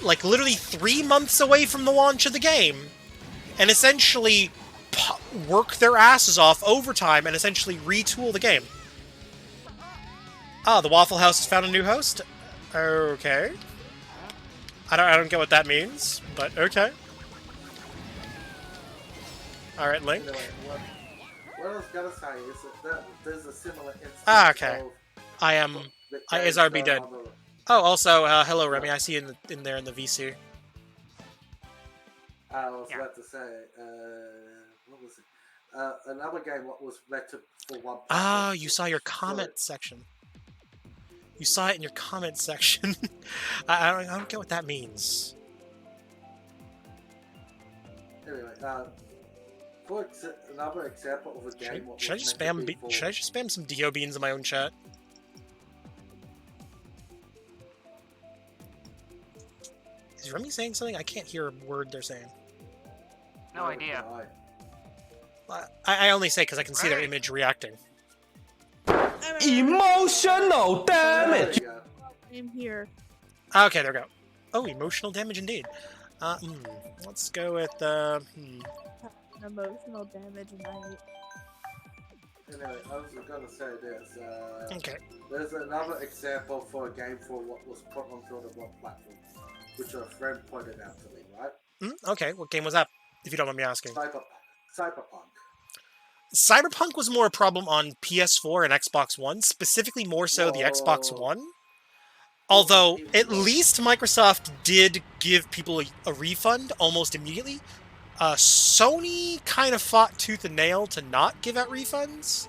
like literally 3 months away from the launch of the game, and essentially work their asses off overtime and essentially retool the game. Ah, the Waffle House has found a new host? Okay. I don't get what that means, but okay. Alright, Link. Anyway, what I was gonna say is that there's a similar instance. Ah, okay. of I am... the is games RB going dead? on the- Oh, also, hello, Remy. I see you in there in the VC. I was Yeah. about to say, what was it? Another game what was meant to for one. Oh, platform. you saw your So- comment section. You saw it in your comment section. I don't get what that means. Anyway, another example of a game. what Should I was just meant to spam? be for- Should I just spam some Dio beans in my own chat? Is Remy saying something? I can't hear a word they're saying. No idea. I only say because I can see their Right. image reacting. Emotional damage. There you go. I'm here. Okay, there we go. Oh, emotional damage indeed. Let's go with Emotional damage night. Anyway, I was gonna say this. Okay. There's another example for a game for what was put onto the one platform, which a friend pointed out to me, right? Okay, what game was that? If you don't mind me asking. Cyberpunk. Cyberpunk was more a problem on PS4 and Xbox One, specifically more so the Xbox Whoa. One. Although, at least Microsoft did give people a refund almost immediately. Sony kind of fought tooth and nail to not give out refunds.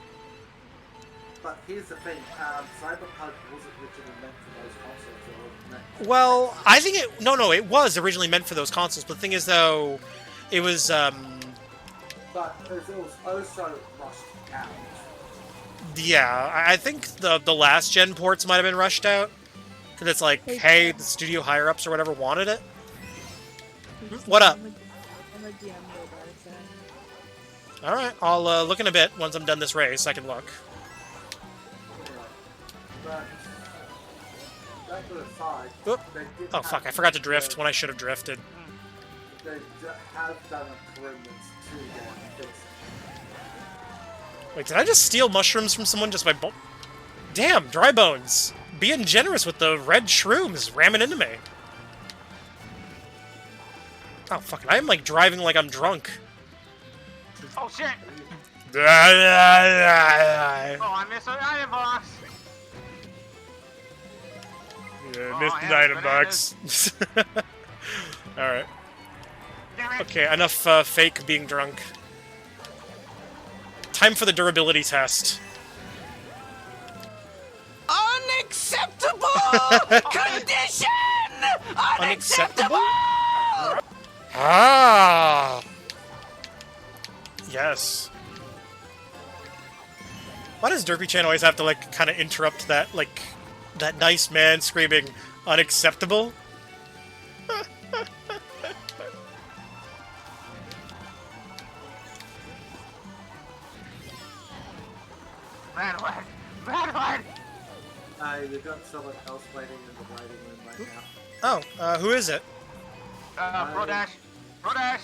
But here's the thing, Cyberpunk wasn't originally meant for those consoles. It was meant Well, I think it... No, it was originally meant for those consoles, but the thing is, though, it was, but it was also rushed out. yeah, I think the last gen ports might have been rushed out. Because it's like, hey, the studio higher-ups or whatever wanted it. What up? I'm a DM builder, so. Alright, I'll look in a bit. Once I'm done this race, I can look. But that to the side, Oop. they did Oh, have- fuck, I forgot to drift when I should have drifted. They have done improvements to their fix. Wait, did I just steal mushrooms from someone just by Damn, Dry Bones! Being generous with the red shrooms, ramming into me. Oh, fuck it, I am, like, driving like I'm drunk. Oh shit! Yeah, Oh, I missed an item box! missed I an have item box. Alright. Damn it! Okay, enough fake being drunk. Time for the durability test. Unacceptable condition! Unacceptable? Ah! Yes. Why does Derpy Chan always have to, like, kind of interrupt that, like, that nice man screaming, unacceptable? Bad one! Bad one! You got someone else waiting in the waiting room right now. Oh, who is it? Brodash! Brodash!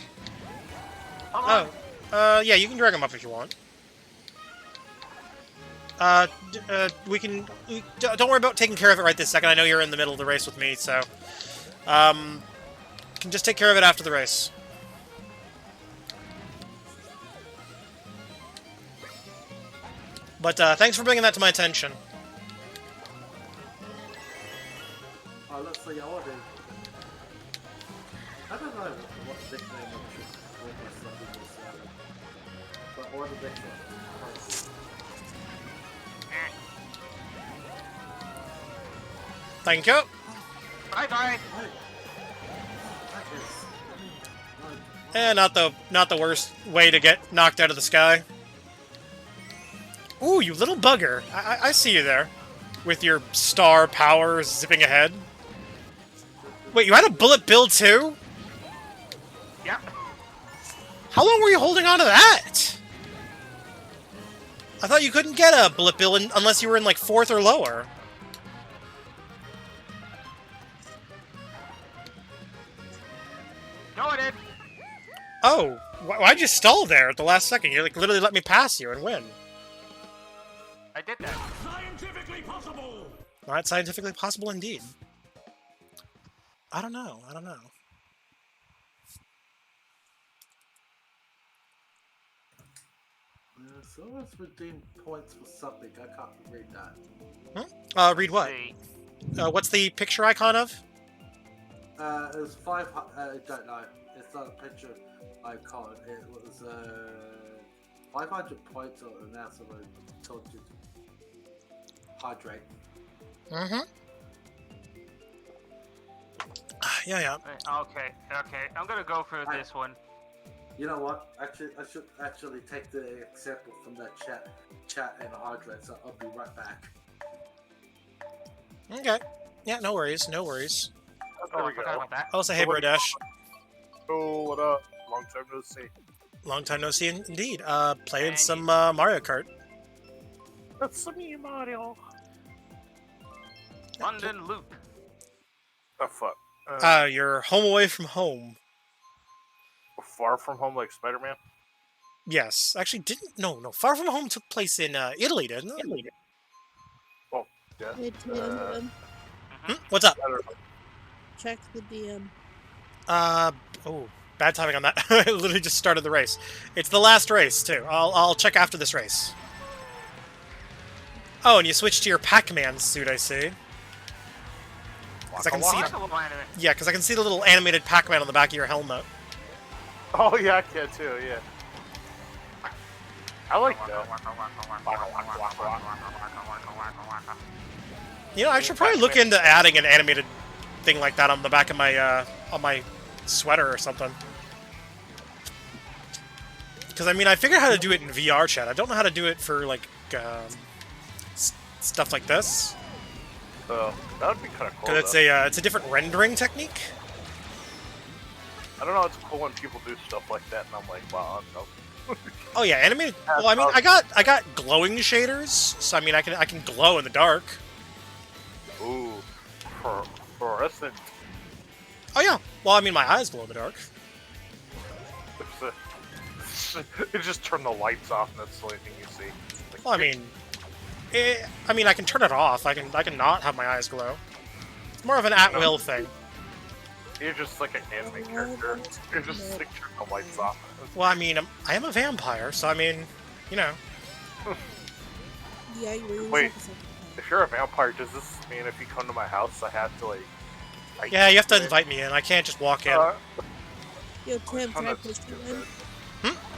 Hold Oh, on! yeah, you can drag him up if you want. Don't worry about taking care of it right this second. I know you're in the middle of the race with me, so... can just take care of it after the race. But, thanks for bringing that to my attention. Oh, looks like I ordered. I don't know what the nickname of it is, but order the next one. Thank you. Bye bye! Eh, not the worst way to get knocked out of the sky. Ooh, you little bugger. I see you there. With your star power zipping ahead. Wait, you had a bullet bill too? Yep. How long were you holding on to that? I thought you couldn't get a bullet bill unless you were in like 4th or lower. No, I did! Oh, why'd you stall there at the last second? You like literally let me pass you and win. I did that. Not scientifically possible indeed. I don't know. So let's redeem points for something. I can't read that. Read what? See. What's the picture icon of? It was 500. I don't know. It's not a picture icon. It was 500 points, and that's what I told you to hydrate. Mm-hmm. Yeah. Okay. I'm gonna go for this one. You know what? Actually, I should actually take the example from that chat and hydrate. So I'll be right back. Okay. Yeah, no worries. Oh, I forgot about that. I'll say, hey, Brodash. Oh, what up? Long time no see. Long time no see, indeed. Playing some Mario Kart. That's me, Mario. London Loop. Oh, fuck. You're home away from home. Far from home like Spider-Man? Yes. Actually, no. Far From Home took place in Italy, didn't it? Oh, yeah. Hey, DM, What's up? I don't know. check the DM. Oh, bad timing on that. I literally just started the race. It's the last race, too. I'll check after this race. Oh, and you switched to your Pac-Man suit, I see. Because I can see... That's a little anime. Yeah, because I can see the little animated Pac-Man on the back of your helmet. Oh, yeah, I can too, yeah. I like that. You know, I should probably look into adding an animated thing like that on the back of my on my sweater or something. Because I mean, I figured how to do it in VR chat. I don't know how to do it for like stuff like this. That would be kind of cool. Because it's a different rendering technique. I don't know. It's cool when people do stuff like that, and I'm like, wow, no. Oh yeah, animated. Well, I mean, I got glowing shaders, so I mean, I can glow in the dark. Ooh, fluorescent. Oh yeah. Well, I mean, my eyes glow in the dark. It just turn the lights off, and that's the only thing you see. Like, Well, I mean, I can turn it off. I can not have my eyes glow. It's more of an at-will thing. you're just like an anime character. You're just like turn the lights off. Well, I mean, I am a vampire, so I mean, you know. Yeah, you really Wait. If you're a vampire, does this mean if you come to my house, I have to like? Yeah, you have to invite me in. I can't just walk in. Yo, Tim, Oh, can I that's push you in? stupid.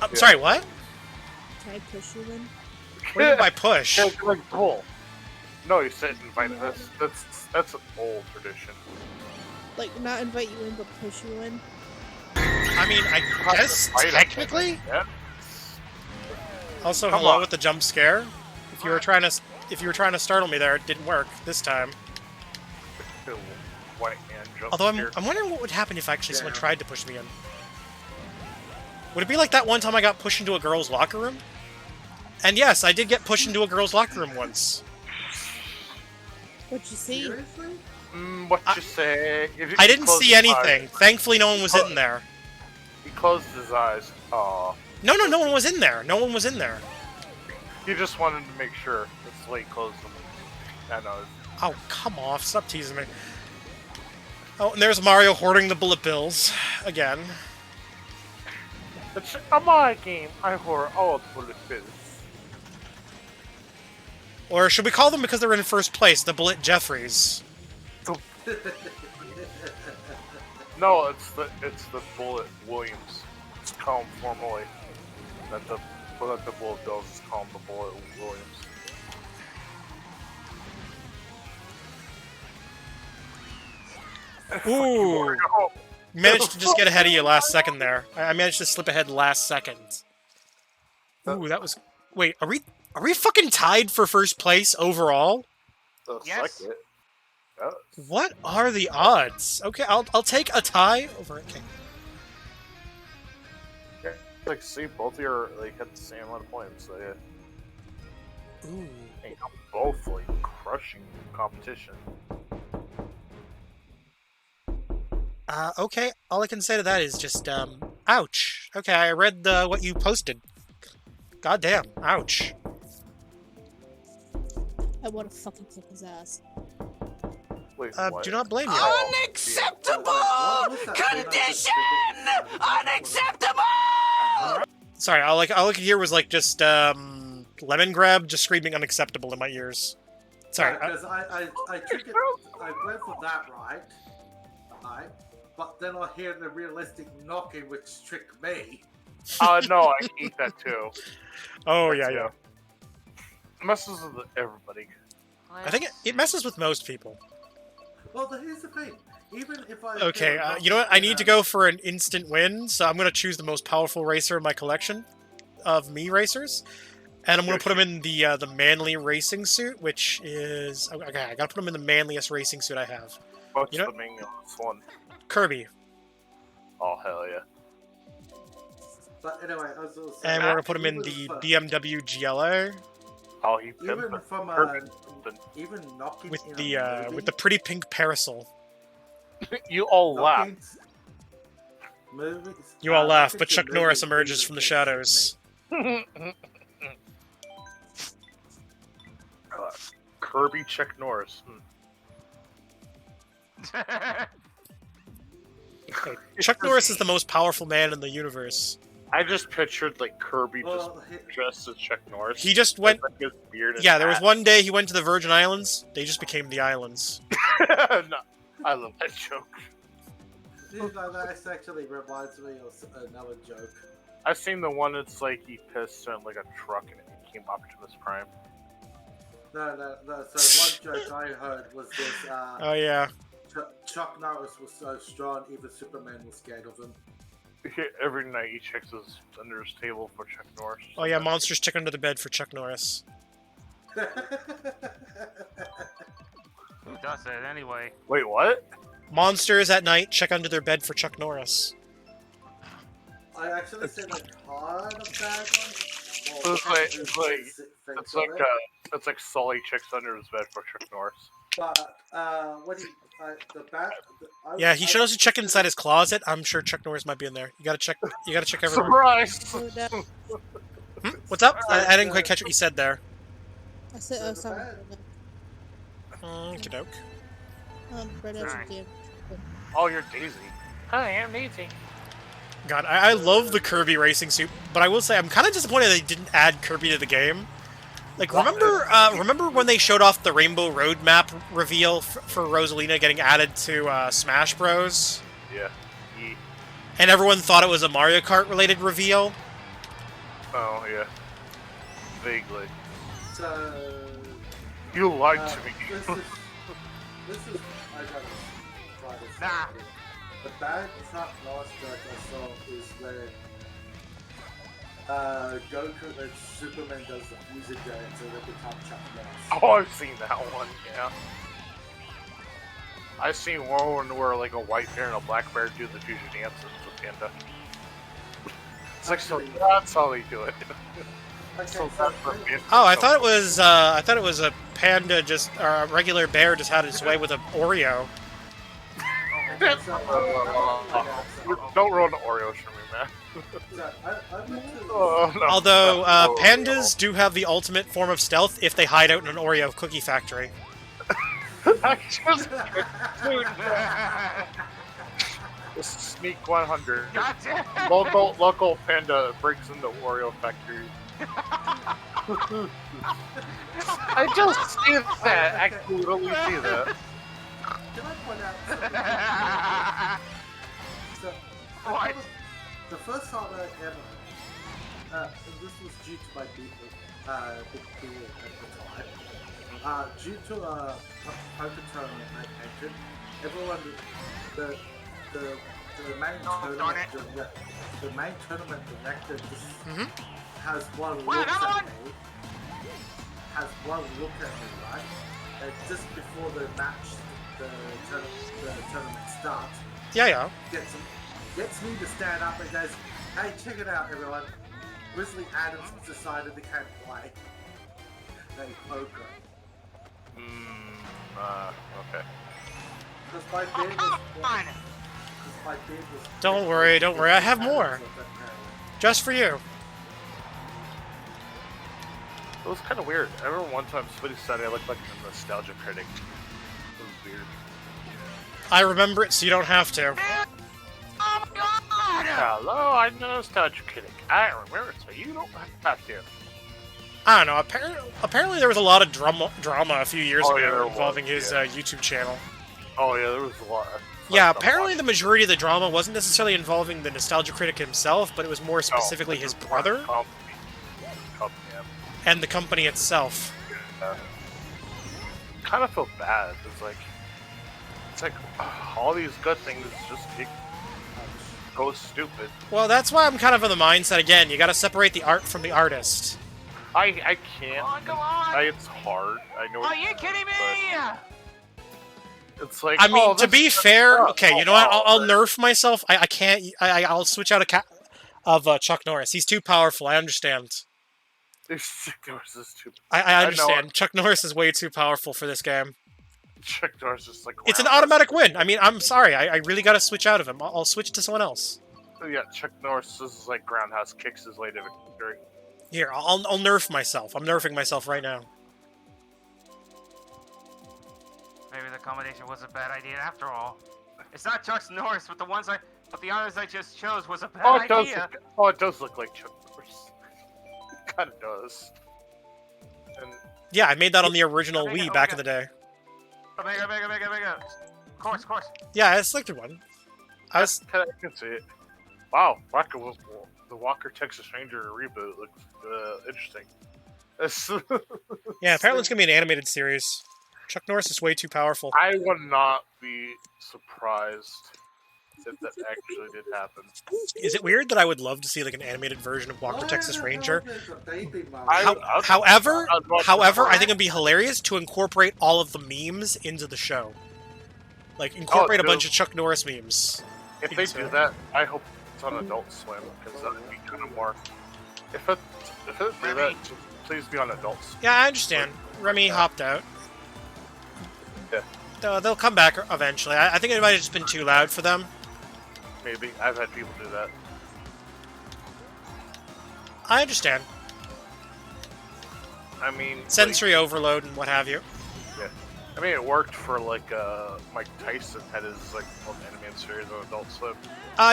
I'm sorry, what? Can I push you in? What do you mean by push? Yeah, it's like bull. No, you said invite. That's an old tradition. Like, not invite you in, but push you in? I mean, I guess Invite us. technically. Yeah. Also, Come hello on. with the jump scare. If you were trying to startle me there, it didn't work this time. White man jump Although scare. I'm wondering what would happen if actually someone Yeah. tried to push me in. Would it be like that one time I got pushed into a girl's locker room? And yes, I did get pushed into a girl's locker room once. What you see? Seriously? What you say? If you I didn't close see his eyes- anything. Thankfully, no one was in there. He closed his eyes. Aw. No, no one was in there. No one was in there. He just wanted to make sure. That's why he closed them. I know. Oh, come off. Stop teasing me. Oh, and there's Mario hoarding the bullet bills. Again. It's a my game. I whore all bullet bills. Or should we call them, because they're in first place, the Bullet Jeffries? No, it's the Bullet Williams. It's called formally. That the Bullet Bills is called the Bullet Williams. Ooh! Oh, Managed to just get ahead of you last second there. I managed to slip ahead last second. Ooh, that was... Wait, are we fucking tied for first place overall? looks Yes. like it. Yeah. What are the odds? Okay, I'll take a tie over a king. Yeah. Like, see, both of you are like had the same amount of points. So yeah, Ooh. and you're both like crushing competition. Okay, all I can say to that is just, ouch. Okay, I read what you posted. Goddamn, ouch. I want to fucking kick his ass. Wait, what? Do not blame you. Unacceptable What was that thing I condition! just did? Unacceptable! Sorry, all I could hear was like just, lemon grab just screaming unacceptable in my ears. Sorry. Because I took it, I went for that, right? Right? But then I hear the realistic knocking, which tricked me. No, I hate that too. Oh, yeah, yeah. It messes with everybody. I think it messes with most people. Well, here's the thing. Even if I Okay, get a you know what? I knock- need to go for an instant win, so I'm going to choose the most powerful racer in my collection of me racers. And I'm going to put him in the manly racing suit, which is... Okay, I got to put him in the manliest racing suit I have. What's You know- the main one? Kirby. Oh hell yeah! But anyway, I was also saying, And we're going to put him in even the for- BMW GLA Oh, he Even pimped from Kirby. even knocking with in the a movie, with the pretty pink parasol. You all laugh. knockings, movies, You all I laugh, think but the Chuck Norris movie emerges is from the okay for shadows. Kirby Chuck Norris. Hey, Chuck Norris is the most powerful man in the universe. I just pictured like Kirby me. just Well, dressed as Chuck Norris. He just went... With, like, his beard and Yeah, there was hat. one day he went to the Virgin Islands. They just became the islands. No, I love that joke. that actually reminds me of another joke. I've seen the one that's like he pissed in like a truck and it became Optimus Prime. No. So one joke I heard was this: Oh yeah. Chuck Norris was so strong, even Superman was scared of him. Every night he checks his under his table for Chuck Norris. Oh yeah, monsters check under the bed for Chuck Norris. Who does it anyway? Wait, what? Monsters at night check under their bed for Chuck Norris. I actually said a kind of bad one. So it's like Sully checks under his bed for Chuck Norris. But when he the bat. Yeah, he should also check inside his closet. I'm sure Chuck Norris might be in there. You gotta check. You gotta check everywhere. Surprise! So that, What's up? I didn't quite catch what you said there. I said, oh, sorry. Okey doke. Brother, Alright. again. Oh, you're Daisy. Hi, I'm Daisy. God, I love the Kirby racing suit, but I will say I'm kind of disappointed they didn't add Kirby to the game. Like, remember when they showed off the Rainbow Road map reveal for Rosalina getting added to Smash Bros? Yeah. Ye. And everyone thought it was a Mario Kart related reveal? Oh, yeah. Vaguely. So You lied to me. this is I gotta try this. Nah. The bad Chuck Norris joke I saw is where Goku and Superman does the fusion dance and they become Chuck Norris. Oh, I've seen that one, yeah. I've seen one where like a white bear and a black bear do the fusion dances with Panda. It's like, so that's how they do it. Okay, So so that's for Panda. Oh, I thought it was a panda just a regular bear just had its way with a Oreo. Don't ruin the Oreos for me, man. So I went to Oh, no. Although No. pandas do have the ultimate form of stealth if they hide out in an Oreo cookie factory. I just Sneak 100. Gotcha! Local panda breaks into Oreo factory. I just see that. I can totally see that. Can I point out something? So, What? the first time I ever, this was due to my big beard at the time. Due to a poker tournament I entered, everyone, the main tournament director, the main tournament director just has one Well, look come at on! me. Has one look at me, right? And just before the match, the tournament starts, Yeah. gets me to stand up and goes, "Hey, check it out, everyone! Grizzly Adams decided to can't play." They poker Okay. because my Oh, beard come was. on! Because my beard was. Don't worry, I have more. Just for you. It was kind of weird. I remember one time somebody said I looked like a nostalgia critic. It was weird. I remember it, so you don't have to. Oh my god! Hello, I'm a nostalgia critic. I remember it, so you don't have to. I don't know. Apparently there was a lot of drama a few years Oh, yeah, there ago was, involving his yeah. YouTube channel. Oh yeah, there was a lot. Yeah, apparently the majority of the drama wasn't necessarily involving the nostalgia critic himself, but it was more specifically his brother and the company itself. Kind of feel bad. It's like all these good things just go stupid. Well, that's why I'm kind of in the mindset again. You got to separate the art from the artist. I can't. Come on! It's hard. I know. Are you kidding me? It's like. I mean, oh, to be that's- fair, oh, okay, you know what? I'll nerf myself. I can't. I'll switch out of Chuck Norris. He's too powerful. I understand. Chuck Norris is too. I know. understand. Chuck Norris is way too powerful for this game. Chuck Norris is like. It's an wow. automatic win. I mean, I'm sorry. I really got to switch out of him. I'll switch to someone else. Yeah, Chuck Norris is like Groundhouse kicks his way to victory. Here, I'll nerf myself. I'm nerfing myself right now. Maybe the combination was a bad idea after all. It's not Chuck Norris, but the others I just chose was a bad idea. It does look like Chuck Norris. It kind of does. And Yeah, I made that on the original Okay, Wii back okay. in the day. Omega. Course. Yeah, I selected one. I was. I can see it. Wow, Waka was the Walker Texas Ranger reboot looks interesting. Yeah, apparently it's gonna be an animated series. Chuck Norris is way too powerful. I would not be surprised if that actually did happen. Is it weird that I would love to see like an animated version of Walker Why Texas the Ranger? hell there's a baby mouse? However, I'd watch I that. think it'd be hilarious to incorporate all of the memes into the show. Like incorporate a dude. bunch of Chuck Norris memes. If they do that, I hope it's on Adult Swim because that would be kind of more. If it do that, please be on Adult Swim. Yeah, I understand. Remy hopped out. Yeah. They'll come back eventually. I think it might have just been too loud for them. Maybe I've had people do that. I understand. I mean, Sensory overload and what have you. yeah. I mean, it worked for like Mike Tyson had his like own animated series on Adult Swim.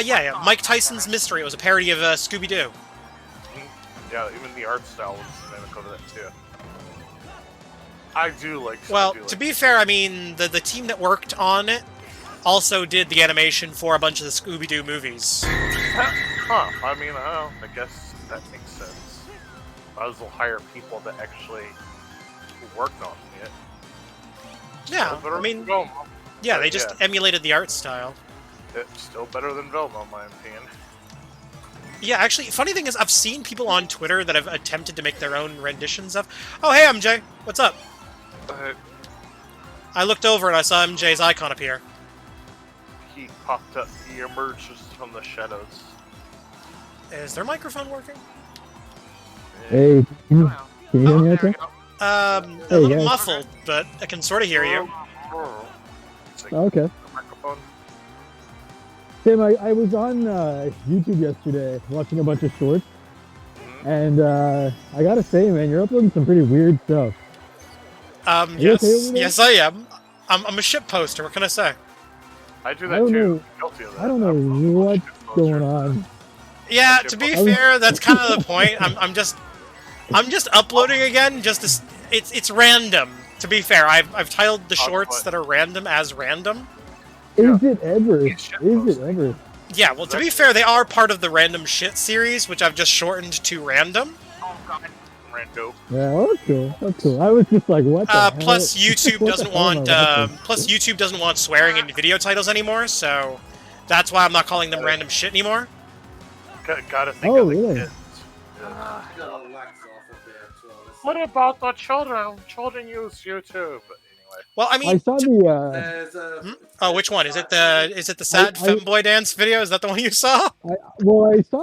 Yeah. Mike Tyson's Mystery. It was a parody of Scooby-Doo. Yeah, even the art style was identical to that too. I do like. Well, do to like be fair, I mean, the team that worked on it also did the animation for a bunch of the Scooby-Doo movies. Huh? I mean, I guess that makes sense. I was will hire people that actually worked on it. Yeah, Better I mean, than Velma. yeah, they just emulated the art style. It's still better than Velma, in my opinion. Yeah, actually, funny thing is, I've seen people on Twitter that have attempted to make their own renditions of... Oh, hey, MJ! What's up? I looked over and I saw MJ's icon appear. He popped up. He emerges from the shadows. Is their microphone working? Hey, can you hear me There we okay? go. A Hey, little guys. muffled, but I can sort of hear you. It's like Oh, okay. the microphone. Tim, I was on YouTube yesterday watching a bunch of shorts, and I gotta say, man, you're uploading some pretty weird stuff. you Yes, okay over there? yes, I am. I'm a shit poster. What can I say? I do I that don't too. know- Guilty of that. I don't know I'm what's a shit poster. going on. Yeah, to be I was- fair, that's kind of the point. I'm just uploading again. Just to, it's random. To be fair, I've titled the shorts that are random as random. Is it ever? It's shit Is it ever? Yeah, well, to be fair, they are part of the random shit series, which I've just shortened to random. Oh god. Rando. Yeah, well, that's cool. That's cool. I was just like, what the hell? Plus, YouTube What the doesn't hell am I want watching? plus YouTube doesn't want swearing in video titles anymore, so that's why I'm not calling them random shit anymore. Gotta think Oh, of the really? kids. Got a wax off of there as well. What about the children? Children use YouTube. But anyway. Well, I I mean, saw the. There's a. oh, which one is it? The sad I- femboy dance video? Is that the one you saw? I saw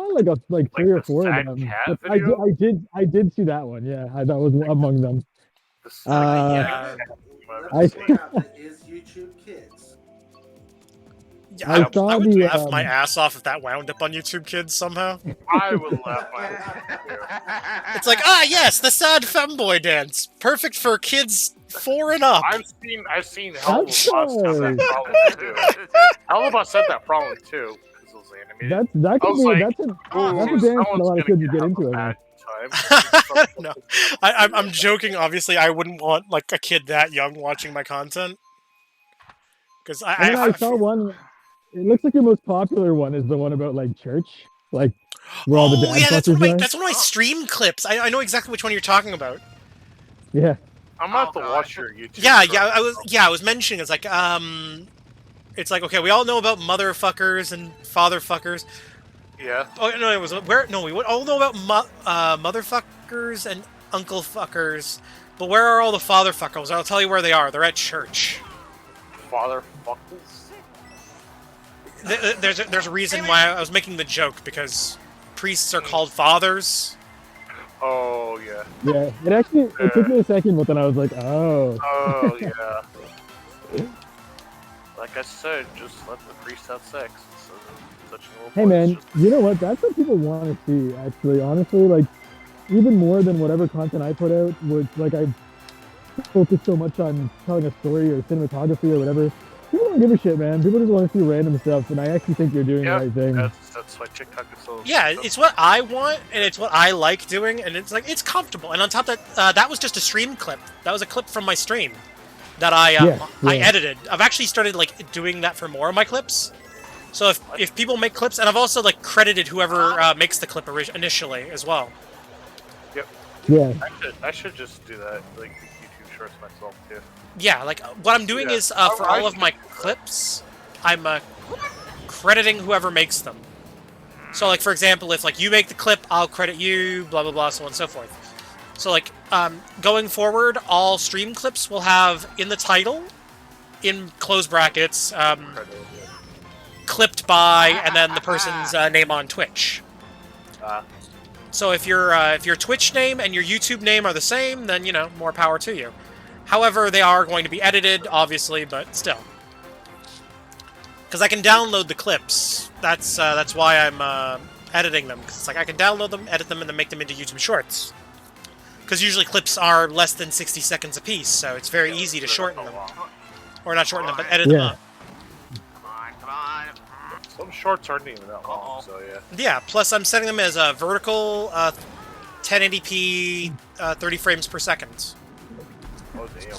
like three or the four sad of them. cat But video? I did see that one. Yeah, that was among them. This yeah. Let's point out that is YouTube Kids. Yeah, I I saw would the, laugh my ass off if that wound up on YouTube Kids somehow. I would laugh my ass off. It's like, yes, the sad femboy dance, perfect for kids 4 and up. I've seen Hellbus have that sorry. problem too. Hellbus had that problem too because it was animated. That I could was be like, that's a Ooh, that's a dance that a lot of someone's kids gonna get into. have a I bad think. time. I don't know. I'm joking. Obviously, I wouldn't want like a kid that young watching my content. Because And then I saw one. It looks like your most popular one is the one about like church, like where all the oh dance yeah, that's busters are. that's one of my stream clips. I know exactly which one you're talking about. Yeah. I'm gonna have Oh, to God. watch your YouTube. Yeah, channel. I was mentioning it's like okay, we all know about motherfuckers and fatherfuckers. Yeah. Oh no, it was we all know about motherfuckers and uncle fuckers, but where are all the fatherfuckers? I'll tell you where they are. They're at church. Father fuckers. There's a reason why I was making the joke because priests are called fathers. Oh yeah. Yeah. It took me a second, but then I was like, oh. Oh yeah. Like I said, just let the priest have sex. instead of touching little Hey boys. man, Just- you know what? That's what people want to see. Actually, honestly, like even more than whatever content I put out, which like I focus so much on telling a story or cinematography or whatever. People don't give a shit, man. People just want to see random stuff, and I actually think you're doing Yeah, the right thing. that's why TikTok is so. Yeah, it's what I want, and it's what I like doing, and it's like it's comfortable. And on top of that, that was just a stream clip. That was a clip from my stream that I Yeah, I yeah. edited. I've actually started like doing that for more of my clips. So if people make clips, and I've also like credited whoever makes the clip initially as well. Yeah. I should just do that, like the YouTube shorts myself too. Yeah, like what I'm doing Yeah. is for all of my clips, I'm crediting whoever makes them. So like for example, if like you make the clip, I'll credit you, blah blah blah, so on and so forth. So like going forward, all stream clips will have in the title, in close brackets, clipped by, and then the person's name on Twitch. So if your Twitch name and your YouTube name are the same, then you know, more power to you. However, they are going to be edited, obviously, but still. Because I can download the clips. That's why I'm editing them. Because it's like I can download them, edit them, and then make them into YouTube Shorts. Because usually clips are less than 60 seconds a piece, so it's very easy to shorten them. Or not shorten them, but edit them up. Come on. Some shorts aren't even that long, so yeah. Yeah, plus I'm setting them as a vertical 1080p 30 frames per second. Oh damn.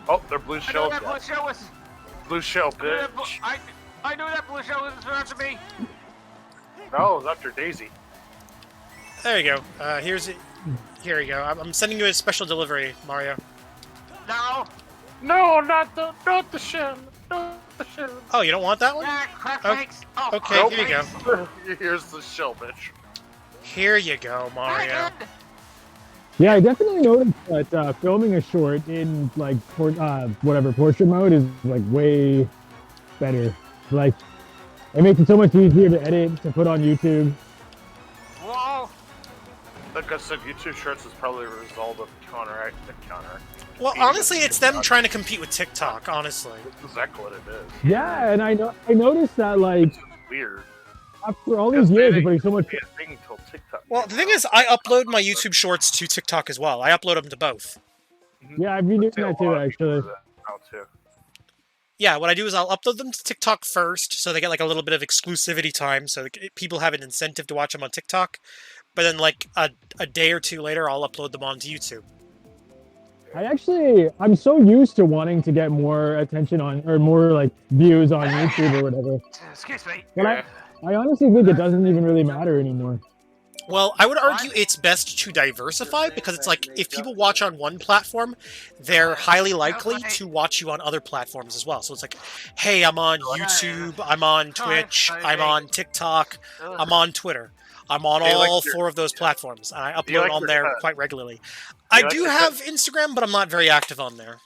Oh, they're blue I knew shell. that blue shell was. Blue shell, I knew that bitch. I knew that blue shell was after me. No, it was after Daisy. There you go. Here you go. I'm sending you a special delivery, Mario. No. No, not the shell. Not the shell. Oh, you don't want that one? Ah, crap Oh, cakes. Oh, okay, crap here you go. cakes. Here's the shell, bitch. Here you go, Mario. Dragon. Yeah, I definitely noticed that filming a short in like portrait mode is like way better. Like it makes it so much easier to edit, to put on YouTube. Whoa. Like I said, YouTube Shorts is probably a result of counter. Well, honestly, it's them trying to compete with TikTok, honestly. That's exactly what it is. Yeah, and I noticed that like It's weird. after all these years of putting so much. Be a thing till TikTok. Well, the thing is, I upload my YouTube Shorts to TikTok as well. I upload them to both. Yeah, I've been doing See a that too, lot of people actually. do that now, too. Yeah, what I do is I'll upload them to TikTok first, so they get like a little bit of exclusivity time, so people have an incentive to watch them on TikTok. But then like a day or two later, I'll upload them onto YouTube. I'm so used to wanting to get more attention on, or more like views on YouTube or whatever. Excuse me. But I honestly think it doesn't even really matter anymore. Well, I would argue it's best to diversify, because it's like, if people watch on one platform, they're highly likely to watch you on other platforms as well. So it's like, hey, I'm on YouTube, I'm on Twitch, I'm on TikTok, I'm on Twitter. I'm on all four of those platforms, and I upload on there quite regularly. I do have Instagram, but I'm not very active on there.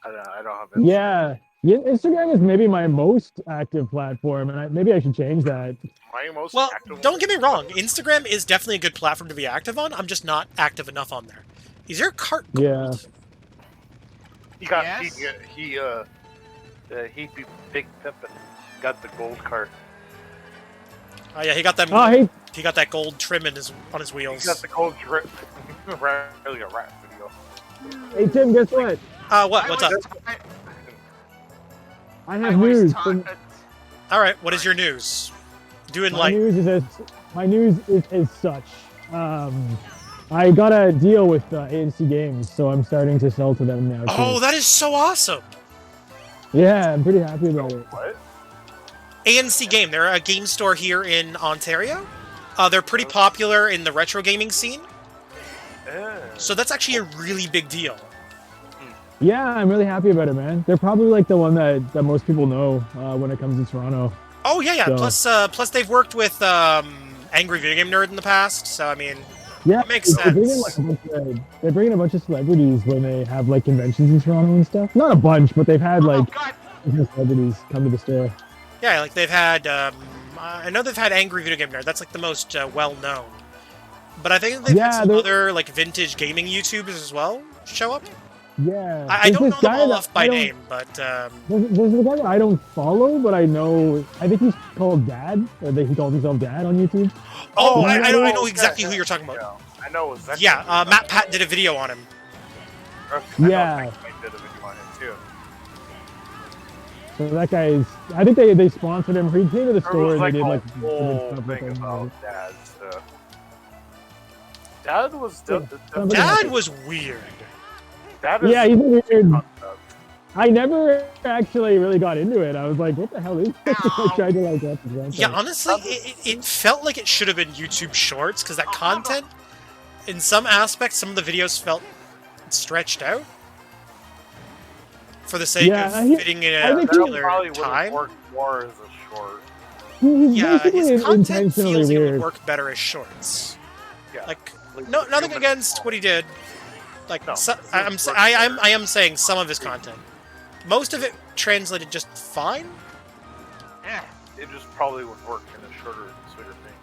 I don't have it. Yeah, Instagram is maybe my most active platform, and maybe I should change that. My most Well, active don't get me wrong. Instagram is definitely a good platform to be active on. I'm just not active enough on there. Is your cart gold? Yeah. He got Yes? he beat Big Pippin. Got the gold cart. Oh yeah, he got that. Oh, hey, He got that gold trim on his He wheels. got the gold drip. Really a rap video. hey Tim, guess what? What's up? I have news. All right, what is your news? Doing My like news is as such. I got a deal with ANC Games, so I'm starting to sell to them now. oh, Too. that is so awesome. Yeah, I'm pretty happy about it. What? ANC Game, they're a game store here in Ontario. They're pretty popular in the retro gaming scene, so that's actually a really big deal. Yeah, I'm really happy about it, man. They're probably like the one that most people know when it comes to Toronto. Oh yeah. So- Plus they've worked with Angry Video Game Nerd in the past, so I mean, Yeah, That makes they bring in, sense. they bring in a bunch of celebrities when they have like conventions in Toronto and stuff. Not a bunch, but they've had like celebrities come to the store. yeah, like they've had. I know they've had Angry Video Game Nerd. That's like the most well known. But I think they've had some other like vintage gaming YouTubers as well show up. Yeah, I don't know this them guy all that off by I don't- name, but There's a guy that I don't follow, but I know. I think he's called Dad, or that he calls himself Dad on YouTube. oh, Yeah, I know yeah, exactly who you're talking about. Yeah, I know exactly. Yeah, Matt Pat did a video on him. Yeah. I did a video on him too. So that guy is. I think they sponsored him. He came to the There store was and like they did a like whole stuff with thing him. about Dad's. Dad was. Yeah. Dad was weird. Dad is Yeah, he's a weird. concept. I never actually really got into it. I was like, what the hell is this? I tried to like watch the Yeah, honestly, it felt like it should have been YouTube Shorts because that content, in some aspects, some of the videos felt stretched out for the sake of fitting in I a think particular Probably would have time. worked more as a short. He's Yeah, basically his content intentionally feels like it would weird. work better as shorts. Yeah. Like, no, nothing against what he did. Like, No, I am saying some of his content. Most of it translated just fine. Yeah. It just probably would work in a shorter, sweeter thing.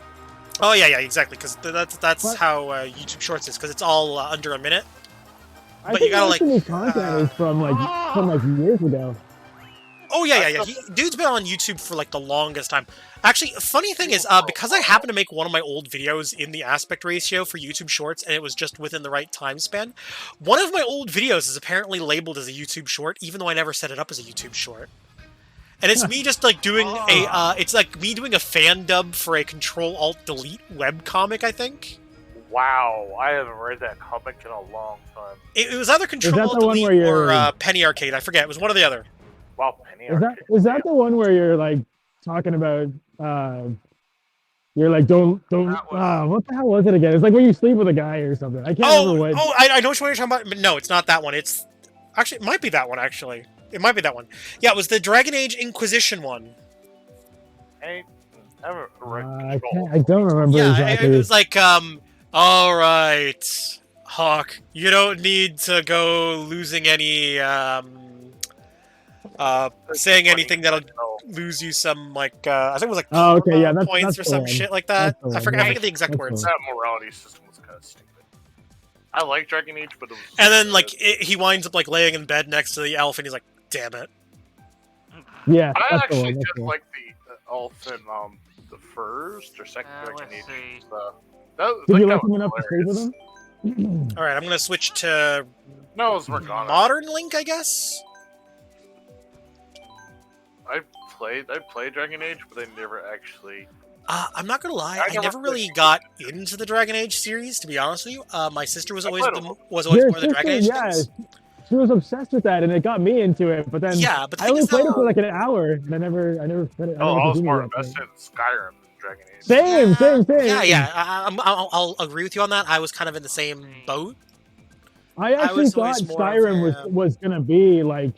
Oh yeah, exactly. Because that's What? how YouTube Shorts is. Because it's all under a minute. I But think you gotta, most of like, his content is from like years ago. Oh yeah. Dude's been on YouTube for like the longest time. Actually, funny thing is, because I happened to make one of my old videos in the aspect ratio for YouTube Shorts, and it was just within the right time span, one of my old videos is apparently labeled as a YouTube Short, even though I never set it up as a YouTube Short. And it's me just like doing it's like me doing a fan dub for a Control-Alt-Delete webcomic, I think. Wow, I haven't read that comic in a long time. It was either one Control-Alt-Delete where or you're- Penny Arcade, I forget. It was one or the other. Wow, Penny Is that Arcade. is that the one where you're like talking about? You're like don't. That was- What the hell was it again? It's like when you sleep with a guy or something. I can't remember what. I know which one you're talking about, but no, it's not that one. It's actually it might be that one. Actually, it might be that one. Yeah, it was the Dragon Age Inquisition one. I haven't read I Control. don't remember Yeah, exactly. it was like all right, Hawk, you don't need to go losing any saying anything that'll lose you some like I think it was like Oh, okay, yeah, that's- points that's or the some one. shit like that. That's the I one, forget yeah. I forget the exact That's words. the That morality system was kind of stupid. I like Dragon Age, but it was. And then like he winds up like laying in bed next to the elf, and he's like, "Damn it." Yeah, I that's the actually one. That's did the one. like the elf in the first or second Dragon let's Age. see. Did you that like him was enough to stay with hilarious. him? All right, I'm gonna switch to No, it was Morgana. Modern Link, I guess. I played Dragon Age, but I never actually. I'm not gonna lie, I I never never really played. got into the Dragon Age series. To be honest with you, my sister was I always played the, them. was always Your one of the Dragon Age sister, yeah, things. she was obsessed with that, and it got me into it. But then Yeah, but the I thing only is, played it though- for like an hour, and I never played it. Oh, I was continued more that invested thing. in Skyrim than Dragon Age. Same. Yeah. I'll agree with you on that. I was kind of in the same boat. I actually was thought always more of Skyrim a- was gonna be like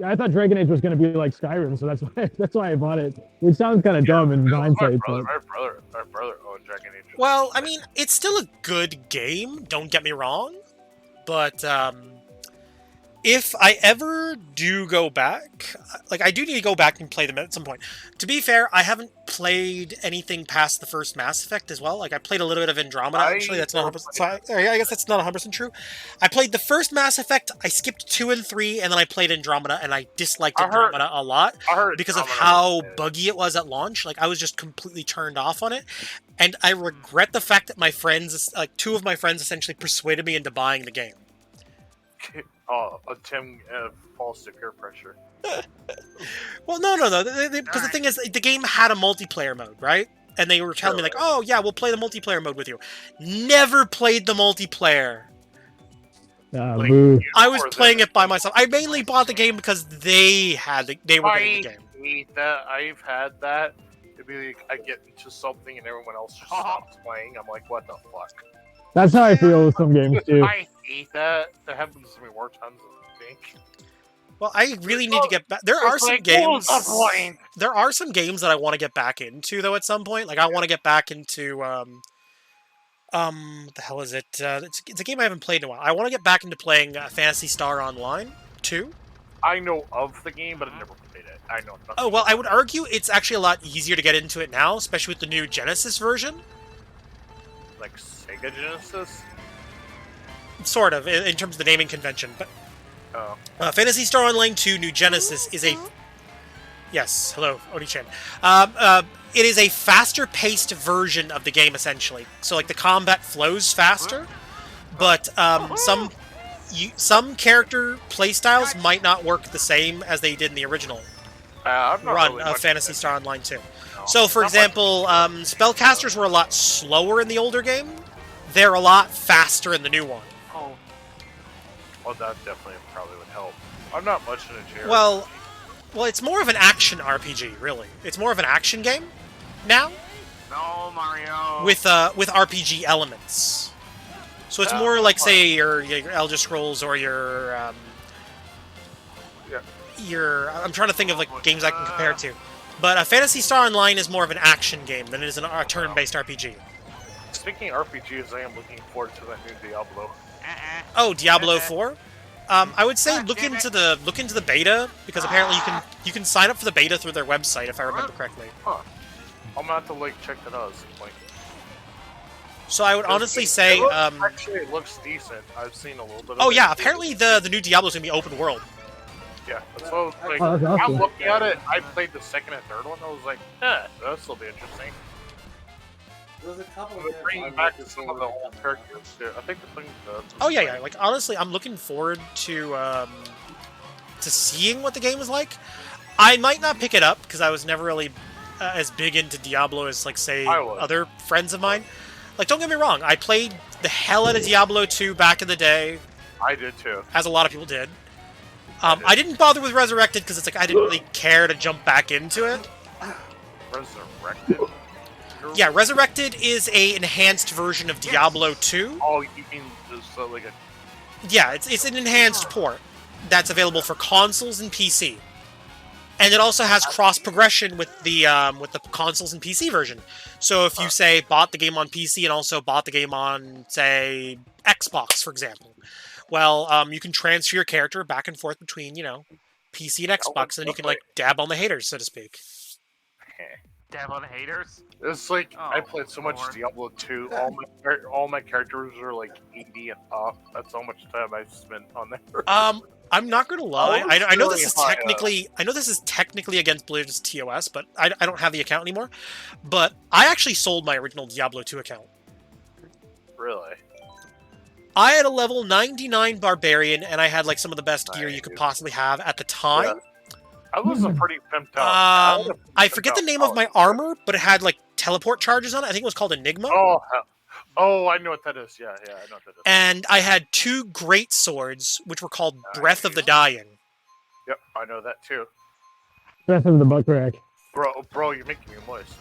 I thought Dragon Age was gonna be like Skyrim, so that's why I bought it. Which sounds kind of dumb in hindsight, but My brother owned Dragon Age. Well, I mean, it's still a good game. Don't get me wrong, but if I ever do go back, like I do need to go back and play them at some point. To be fair, I haven't played anything past the first Mass Effect as well. Like I played a little bit of Andromeda. Actually, that's not 100%. Sorry, I guess that's not 100% true. I played the first Mass Effect. I skipped 2 and 3, and then I played Andromeda, and I disliked I heard- Andromeda a lot I heard because of Andromeda how was good. buggy it was at launch. Like I was just completely turned off on it, and I regret the fact that my friends, like 2 of my friends, essentially persuaded me into buying the game. Tim falls to peer pressure. Well, no, because the thing is, the game had a multiplayer mode, right? And they were telling me like, "Oh yeah, we'll play the multiplayer mode with you." Never played the multiplayer. Like, boo. I was or playing the- it by myself. I mainly bought the game because they were getting the game. hate that. I've had that. It'd be like I get into something and everyone else just stops playing. I'm like, what the fuck? That's how I feel with some games too. I hate that. That happens to me more times than I think. Well, I really need to get back. There are It's some like, games. what's the point? There are some games that I want to get back into though. At some point, like I want to get back into what the hell is it? It's a game I haven't played in a while. I want to get back into playing Phantasy Star Online 2. I know of the game, but I've never played it. I know nothing. Oh well, I would argue it's actually a lot easier to get into it now, especially with the new Genesis version. Like Sega Genesis. Sort of, in terms of the naming convention, but Oh, Phantasy Star Online 2 New Genesis is a... Yes, hello, Oni-chan. It is a faster-paced version of the game, essentially. So, like, the combat flows faster, but some character playstyles might not work the same as they did in the original I've not run really of much Phantasy into Star Online 2. it. No, So, for not much. example, spellcasters were a lot slower in the older game. They're a lot faster in the new one. Oh, Well, that definitely probably would help. I'm not much in a JRPG. Well, it's more of an action RPG, really. It's more of an action game now No, Mario. with RPG elements. So it's more like, say, your Elder Scrolls or your I'm trying to think of like games I can compare it to. But Phantasy Star Online is more of an action game than it is a turn-based RPG. Speaking of RPGs, I am looking forward to that new Diablo. Oh, Diablo 4. I would say look into the beta because apparently you can sign up for the beta through their website if I remember correctly. Huh. I'm gonna have to like check that out at some point. So I would honestly say, actually, it looks decent. I've seen a little bit. Oh of yeah, it. apparently the new Diablo is gonna be open world. Yeah, so like, Oh, that's awesome. I'm looking at it. I played the second and third one. I was like, that'll still be interesting. There's a couple of They're games bringing I'm back looking some of the forward old to. characters too. I think they're bringing the. Oh yeah. Like honestly, I'm looking forward to seeing what the game is like. I might not pick it up because I was never really as big into Diablo as like say I was. other friends of mine. Like don't get me wrong, I played the hell out of Diablo 2 back in the day, I did too. as a lot of people did. I didn't bother with Resurrected because it's like I didn't really care to jump back into it. Resurrected. Yeah, Resurrected is a enhanced version of Diablo 2. Oh, you mean just like a? Yeah, it's an enhanced port that's available for consoles and PC, and it also has cross progression with the consoles and PC version. So if you say bought the game on PC and also bought the game on say Xbox, for example, well, you can transfer your character back and forth between PC and Xbox, and then you can like dab on the haters, so to speak. Dab on haters. It's like I Oh, played so much Lord. Diablo 2. All my characters are like 80 and up. That's how much time I spent on there. I'm not gonna lie. Oh, I know really this is high up. technically against Blizzard's TOS, but I don't have the account anymore. But I actually sold my original Diablo 2 account. Really? I had a level 99 barbarian, and I had like some of the best gear you could Nice. possibly have at the time. I was a pretty pimped out. I forget the name of my armor, but it had like teleport charges on it. I think it was called Enigma. Oh, hell. Oh, I know what that is. Yeah, I know what that is. And I had 2 great swords, which were called Breath of the Dying. Yep, I know that too. Breath of the butt crack. Bro, you're making me moist.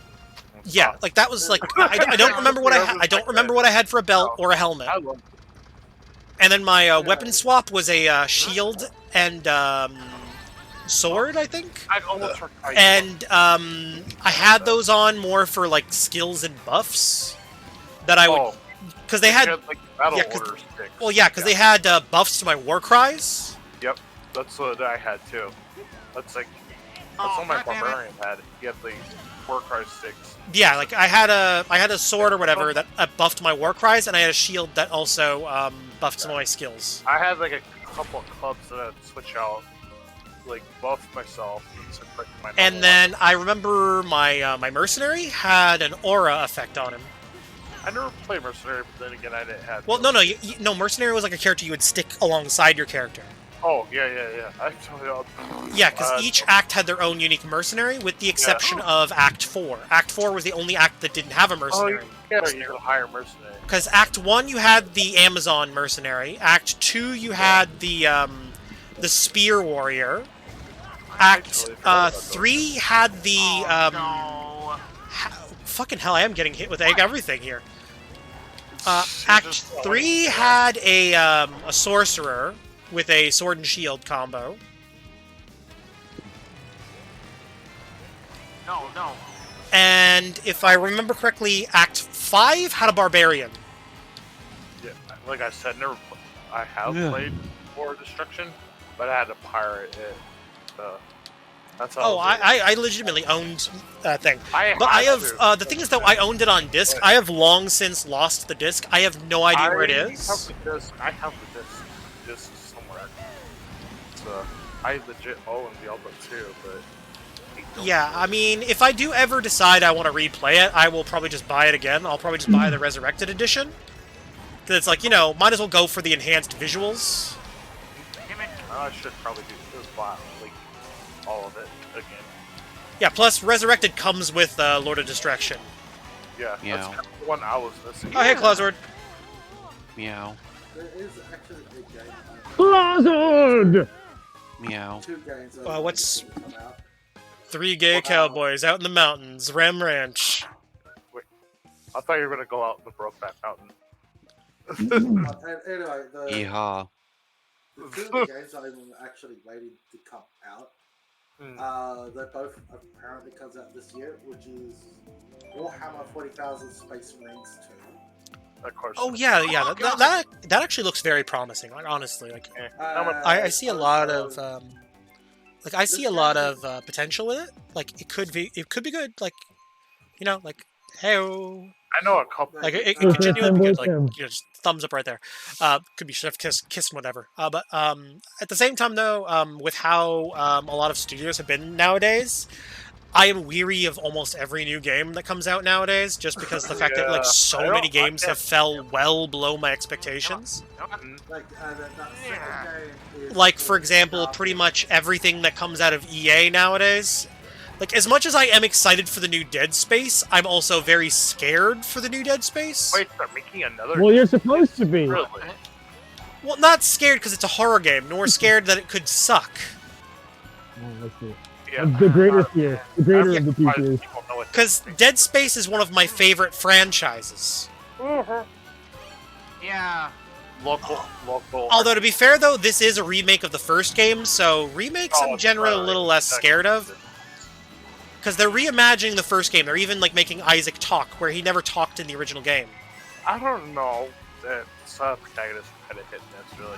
Yeah, like that was like I don't remember what I don't remember what I had for a belt or a helmet. I love. And then my weapon swap was a shield and sword, I think. I almost forgot. And I had those on more for like skills and buffs that I would, because they had like battle yeah, 'cause- order sticks. well, yeah, because they had buffs to my war cries. Yep, that's what I had too. That's like that's what my barbarian had. He had the war cry sticks. Yeah, like I had a sword or whatever that buffed my war cries, and I had a shield that also buffed some of my skills. I had like a couple of clubs that I'd switch out, like buff myself. To correct my And level then I remember my my mercenary had an aura effect on him. up. I never played mercenary, but then again, I didn't have. Well, no, mercenary was like a character you would stick alongside your character. Oh yeah. I totally. Yeah, because each act had their own unique mercenary, with the exception of Act 4. Act 4 was the only act that didn't have a Oh, mercenary. you can hire mercenary. Because Act 1, you had the Amazon mercenary. Act 2, you had the Spear Warrior. Act 3 had the... No. fucking hell, I am getting hit with everything here. Act 3 had a sorcerer with a sword and shield combo. No. And if I remember correctly, Act 5 had a barbarian. Yeah, like I said, I have played War of Destruction, but I had to pirate it. That's how. Oh, I legitimately owned that thing. But I have have, the thing is though, I owned it on disc. I have long since lost the disc. I have no idea where it is. I have the disc somewhere. So I legit own Diablo 2, but. Yeah, I mean, if I do ever decide I want to replay it, I will probably just buy it again. I'll probably just buy the Resurrected Edition. Because it's like, might as well go for the enhanced visuals. I should probably do like all of it again. Yeah, plus Resurrected comes with Lord of Destruction. Yeah, that's kind of the one I was missing. Oh, hey, Clausword. Meow. There is actually a game. Blizzard! Meow. 2 games. That what's- will come out. 3 gay Wow. cowboys out in the mountains, Ram Ranch. I thought you were gonna go out in the Brokeback Mountain. And anyway, Yeehaw. the 2 of the games I'm actually waiting to come out. Hmm. They both apparently comes out this year, which is Warhammer 40,000 Space Marines 2. Of course. Oh yeah, yeah. Oh, That actually looks very promising. Like honestly, like I see a lot of I see a lot of potential with it. Like it could be good. Like like hey, I know a couple. like it Sure, could genuinely be good. Like Sam. just thumbs up right there. Could be chef kiss whatever. But at the same time though, with how a lot of studios have been nowadays. I am weary of almost every new game that comes out nowadays, just because the fact that like Yeah, so I many don't- games I have fell well below my expectations. Like, that Yeah. second game is Like for example, pretty much everything that comes out of EA nowadays. Like as much as I am excited for the new Dead Space, I'm also very scared for the new Dead Space. Wait, they're making another. Well, you're supposed to be. Really? Well, not scared because it's a horror game, nor scared that it could suck. Oh, let's see. Yeah. The greater fear. The greater I'm of the two surprised fears. people know what Because Dead Space is one of my favorite franchises. Yeah. local. Although to be fair though, this is a remake of the first game, so remakes Oh, I'm generally a little less scared of. Because they're reimagining the first game. They're even like making Isaac talk, where he never talked in the original game. I don't know that some protagonist kind of hit this really.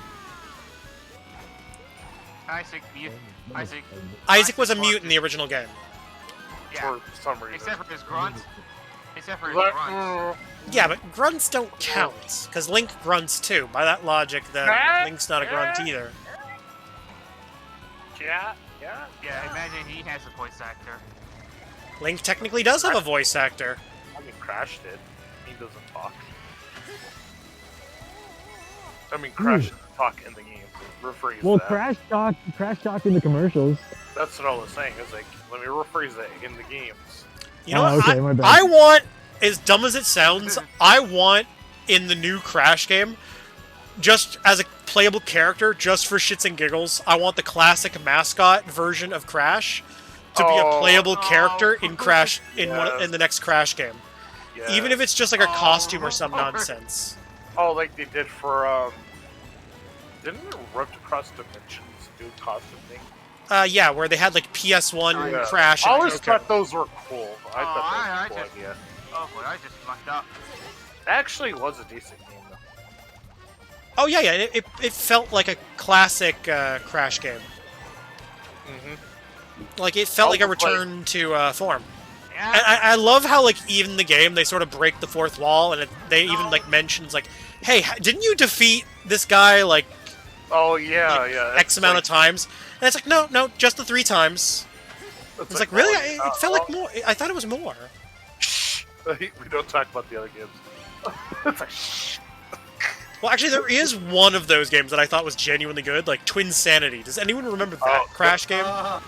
Isaac. Isaac was a mute in the original game. Yeah. For some reason. Except for his grunts. Except for his But, grunts. Yeah, but grunts don't count, because Link grunts too. By that logic, then Link's not a grunt either. yeah. Yeah, imagine he has a voice actor. Link technically does have a voice actor. I mean, Crash did. He doesn't talk. I mean, Crash doesn't talk in the game. Rephrase Well, that. Crash Talk in the commercials. That's what I was saying. Is like, let me rephrase that in the games. You know Oh, what? okay, my bad. I want, as dumb as it sounds, I want in the new Crash game, just as a playable character, just for shits and giggles, I want the classic mascot version of Crash to be a Oh. playable character in Crash in Yes. in the next Crash game, Yeah. even if it's just like a Oh, costume or some Lord. nonsense. Oh, like they did for didn't it Ripped Across Dimensions do a costume thing? Yeah, where they had like PS1 Oh, Yeah. Crash. I And always Coco. thought those were cool. I Oh, thought I that was a cool just- idea. Oh boy, I just fucked up. It actually was a decent game though. Oh yeah, it felt like a classic Crash game. Mm-hmm. Like it felt like a Oh, like- return to form. Yeah. And I love how like even the game they sort of break the fourth wall, and they even like mentions like, hey, didn't you defeat this guy like Oh yeah, yeah. X amount of times? And it's like no, just the 3 times. It's like really, it felt like more. I thought it was more. Shh. We don't talk about the other games. It's like shh. Well, actually, there is one of those games that I thought was genuinely good, like Twin Sanity. Does anyone remember that Oh, Crash game? Yeah.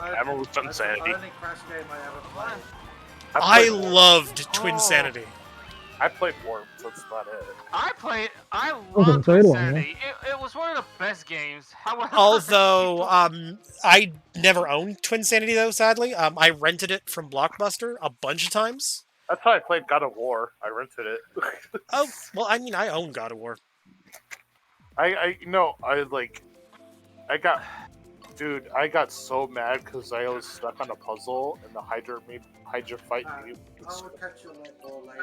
I remember Twin That's Sanity. the only Crash game I ever played. I played Worms. loved Twin Oh. Sanity. I played Worms. That's about it. I the love third Twin one, yeah. Sanity. It was one of the best games. However, Although, I never owned Twin Sanity though. Sadly, I rented it from Blockbuster a bunch of times. That's how I played God of War. I rented it. Oh, well, I mean, I own God of War. I got so mad because I was stuck on a puzzle and the Hydra fight me. I'll catch you later. I'm gonna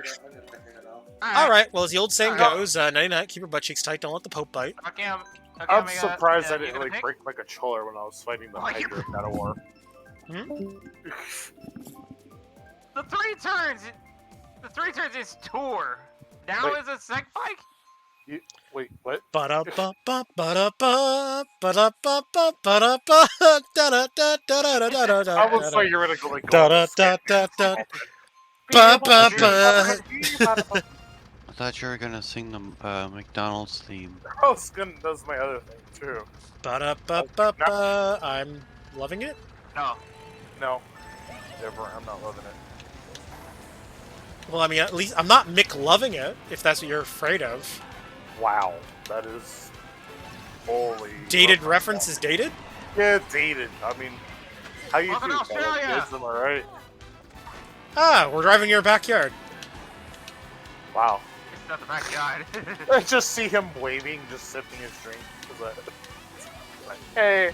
head off. All right. Well, as the old saying Alright. goes, nighty night, keep your butt cheeks tight, don't let the Pope bite. Okay, I'm surprised I didn't like like break my controller when I was fighting the Oh, you- Hydra in God of War. The 3 turns. The 3 turns is tour. Now Wait. is a sec bike. Wait, what? Ba-da-ba-ba, ba-da-ba, ba-da-ba-ba, ba-da-ba, da-da-da-da-da-da-da-da. I was like you were gonna go like Da-da-da-da-da. Ba-ba-ba. I thought you were gonna sing the McDonald's theme. I was gonna. That's my other thing too. Ba-da-ba-ba-ba. I'm loving it. No. No, never. I'm not loving it. Well, I mean, at least I'm not Mick loving it, if that's what you're afraid of. Wow, that is. Holy. Dated reference is dated? Yeah, dated. I mean, how you Welcome do, to Australia! Am I right? Ah, we're driving your backyard. Wow. It's not the backyard. I just see him waving, just sipping his drink. Like, hey.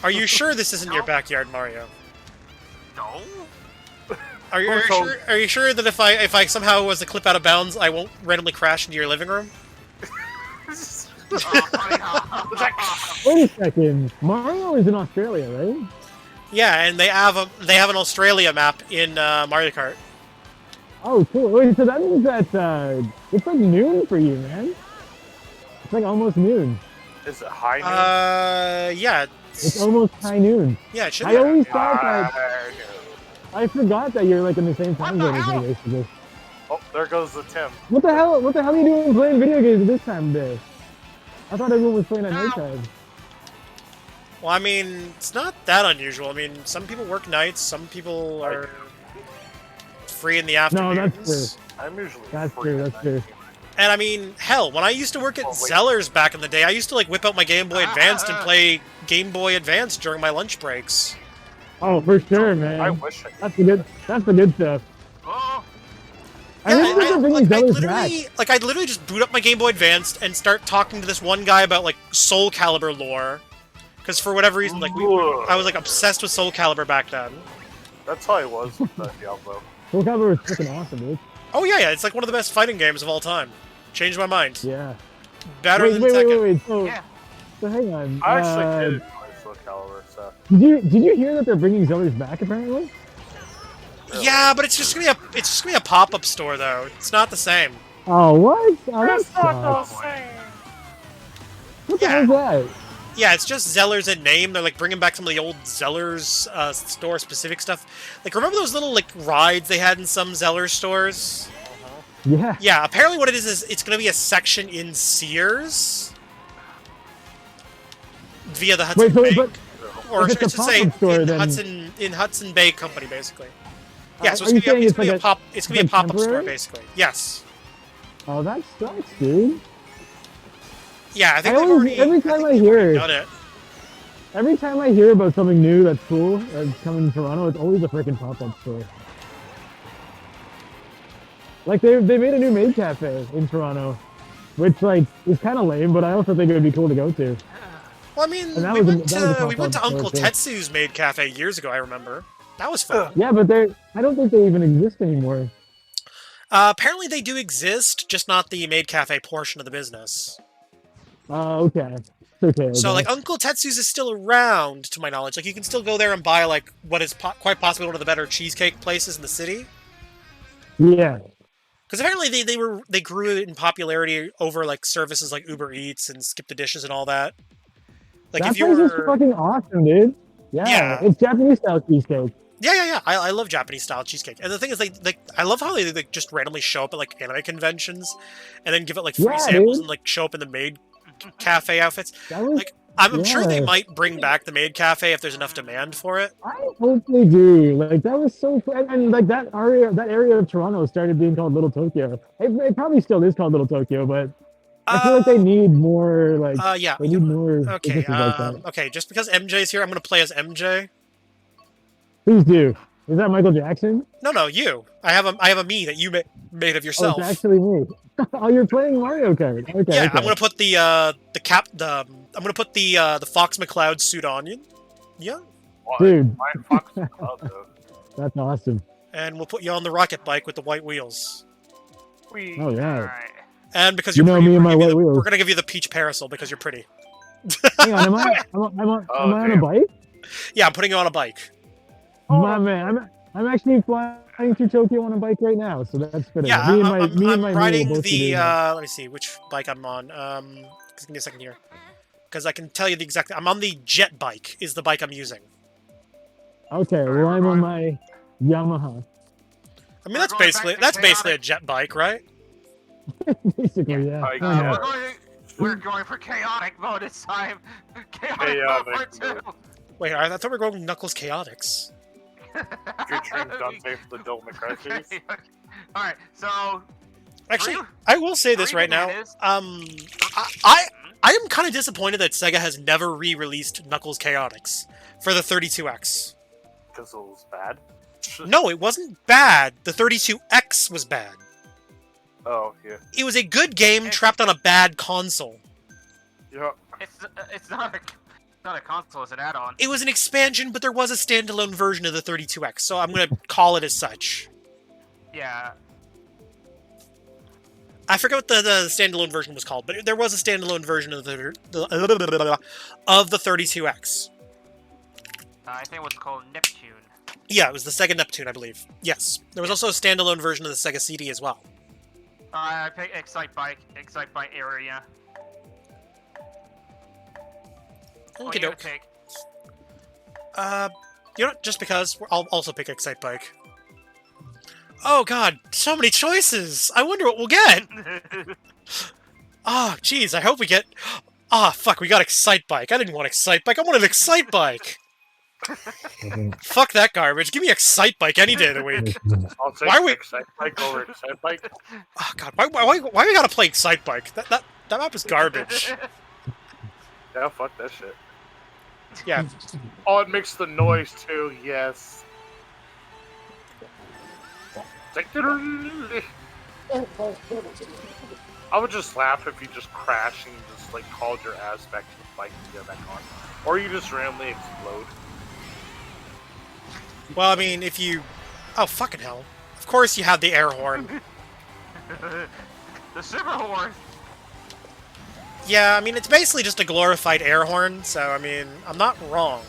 Are you sure this isn't your backyard, Mario? No. Are you sure that if I somehow was a clip out of bounds, I won't randomly crash into your living room? Wait a second. Mario is in Australia, right? Yeah, and they have an Australia map in Mario Kart. Oh, cool. Wait, so that means that it's like noon for you, man. It's like almost noon. Is it high noon? Yeah. It's almost high noon. Yeah, it should I be. always thought that. I forgot that you're like in the same time zone as me, basically. Oh, there goes the Tim. What the hell? What the hell are you doing playing video games at this time of day? I thought everyone was playing at nighttime. Well, I mean, it's not that unusual. I mean, some people work nights, some people are free in the afternoons. No, that's true. I'm usually That's free true. at That's true. And I mean, hell, when I used to work at Zellers back in the day, I used to like whip out my Game Boy Advanced and play Game Boy Advance during my lunch breaks. Oh, for sure, man. I wish I could. That's the good stuff. Oh. I think they're bringing Zellers back. I'd literally just boot up my Game Boy Advanced and start talking to this one guy about like Soul Calibur lore, because for whatever reason, like I was like obsessed with Soul Calibur back then. That's how I was with Diablo. Soul Calibur was freaking awesome, dude. Oh yeah, it's like one of the best fighting games of all time. Changed my mind. Yeah. Better than Tekken. Wait. So hang on. I actually did enjoy Soul Calibur, so. Did you hear that they're bringing Zellers back apparently? Yeah, but it's just gonna be a pop-up store though. It's not the same. Oh what? Oh, that It's not sucks. the same. What the hell is that? Yeah, it's just Zellers in name. They're like bringing back some of the old Zellers store-specific stuff. Like, remember those little like rides they had in some Zellers stores? Yeah. Yeah, apparently what it is it's going to be a section in Sears via the Hudson Bay, or I if it's should a say pop-up store, in then- Hudson Bay Company, basically. Yeah, so Are it's you going saying to be a pop. It's going to be a pop-up store, temporary? basically. Yes. Oh, that sucks, dude. Yeah, I think I they've always- already. every I time think I they've hear already it- done it. Every time I hear about something new that's cool that's coming to Toronto, it's always a freaking pop-up store. Like they made a new maid cafe in Toronto, which like is kind of lame, but I also think it would be cool to go to. Well, I mean, And that we was a- went that was a to we went to pop-up Uncle store, too. Tetsu's Maid Cafe years ago. I remember that was fun. Yeah, but I don't think they even exist anymore. Apparently, they do exist, just not the Maid Cafe portion of the business. Okay. It's okay. So, okay. like, Uncle Tetsu's is still around, to my knowledge. Like, you can still go there and buy, like, what is quite possibly one of the better cheesecake places in the city. Yeah. Because apparently they grew in popularity over, like, services like Uber Eats and Skip the Dishes and all that. Like, That if you place is were... fucking awesome, dude. Yeah. It's Japanese style cheesecake. Yeah. I love Japanese-style cheesecake. And the thing is, I love how they just randomly show up at, like, anime conventions and then give it, like, free Yeah, samples dude. and, like, show up in the Maid Cafe outfits. That was, Like, I'm sure they yeah. might bring back the Maid Cafe if there's enough demand for it. I hope they do. Like that was so cool. And like that area of Toronto started being called Little Tokyo. It probably still is called Little Tokyo, but I feel like they need more like Yeah. they need more Okay, businesses like that. okay, just because MJ's here, I'm gonna play as MJ. Please do. Is that Michael Jackson? No, you. I have a me that you made of Oh, yourself. it's actually me. Oh, you're playing Mario Kart. Okay. Yeah, okay. I'm gonna put I'm gonna put the Fox McCloud suit on you. Yeah. Dude. That's That's awesome. And we'll put you on the rocket bike with the white wheels. Oh yeah. And because You you're know pretty, me and my white we're wheels. gonna give you the peach parasol because you're pretty. Hang on, am I on a bike? Yeah, I'm putting you on a bike. My man, I'm actually flying through Tokyo on a bike right now, so that's good. Yeah, me and I'm my mate riding will both be the. doing that. Let me see which bike I'm on. Give me a second here, because I can tell you the exact. I'm on the jet bike. Is the bike I'm using. Okay, well I'm on my Yamaha. I mean that's basically a jet bike, right? Basically, yeah. Bike, Why not? We're going for chaotic mode this time. Chaotic mode part 2. Wait, I thought we were going Knuckles Chaotix. Featuring Dante for the Devil May Cry series. Alright, so Actually, Ryu- I will say this Ryu right now. man is- I am kind of disappointed that Sega has never re-released Knuckles Chaotix for the 32X. Because it was bad. No, it wasn't bad. The 32X was bad. Oh yeah. It was a good game trapped on a bad console. Yeah. It's not a console. It's an add-on. It was an expansion, but there was a standalone version of the 32X, so I'm gonna call it as such. Yeah. I forget what the standalone version was called, but there was a standalone version of the 32X. I think it was called Neptune. Yeah, it was the Sega Neptune, I believe. Yes. There was also a standalone version of the Sega CD as well. I picked Excite Bike area. Okie doke. You know what? Just because, I'll also pick Excite Bike. Oh god, so many choices! I wonder what we'll get! Oh, jeez, I hope we get... Ah, fuck, we got Excite Bike. I didn't want Excite Bike, I wanted Excite Bike! Fuck that garbage, give me Excite Bike any day of the week. I'll take Why are we... Excite Bike over Excite Bike. Oh god, why we gotta play Excite Bike? That map is garbage. Yeah, fuck that shit. Yeah. Oh, it makes the noise too, yes. I would just laugh if you just crash and just like called your ass back to the bike and get back on. Or you just randomly explode. Well, I mean, if you... Oh, fucking hell. Of course you have the air horn. The super horn! Yeah, I mean, it's basically just a glorified air horn, so, I mean, I'm not wrong.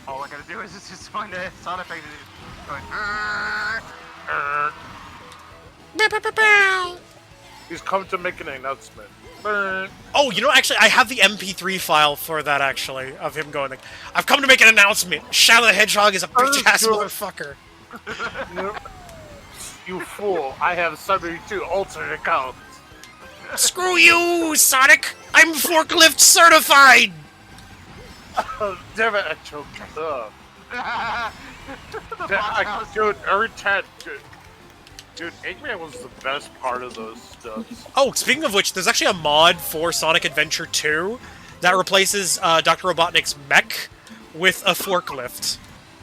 All I gotta do is just find a sound effect and just going... He's come to make an announcement. Oh, you know, actually, I have the MP3 file for that, actually, of him going like, I've come to make an announcement! Shadow the Hedgehog is a bitch-ass motherfucker! You fool, I have 72 alternate accounts. Screw you, Sonic! I'm forklift certified! Oh, damn it, I choked. Dude, every time... Dude, Eggman was the best part of those stuff. Oh, speaking of which, there's actually a mod for Sonic Adventure 2 that replaces Dr. Robotnik's mech with a forklift.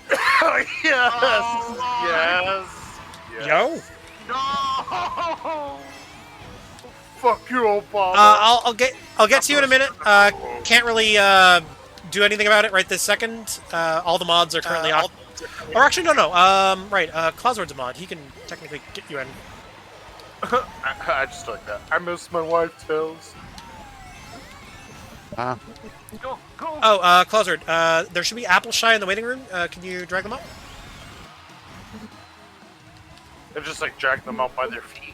Yes! Oh, Yes! Yo? No! Fuck you, Obama! I'll get to you in a minute. Can't really do anything about it right this second. All the mods are currently off. Or actually, no. Right, Cloudward's a mod. He can technically get you in. I just like that. I miss my wife, Tails. Go! Oh, Cloudward, there should be Appleshy in the waiting room. Can you drag them up? They're just like dragging them out by their feet.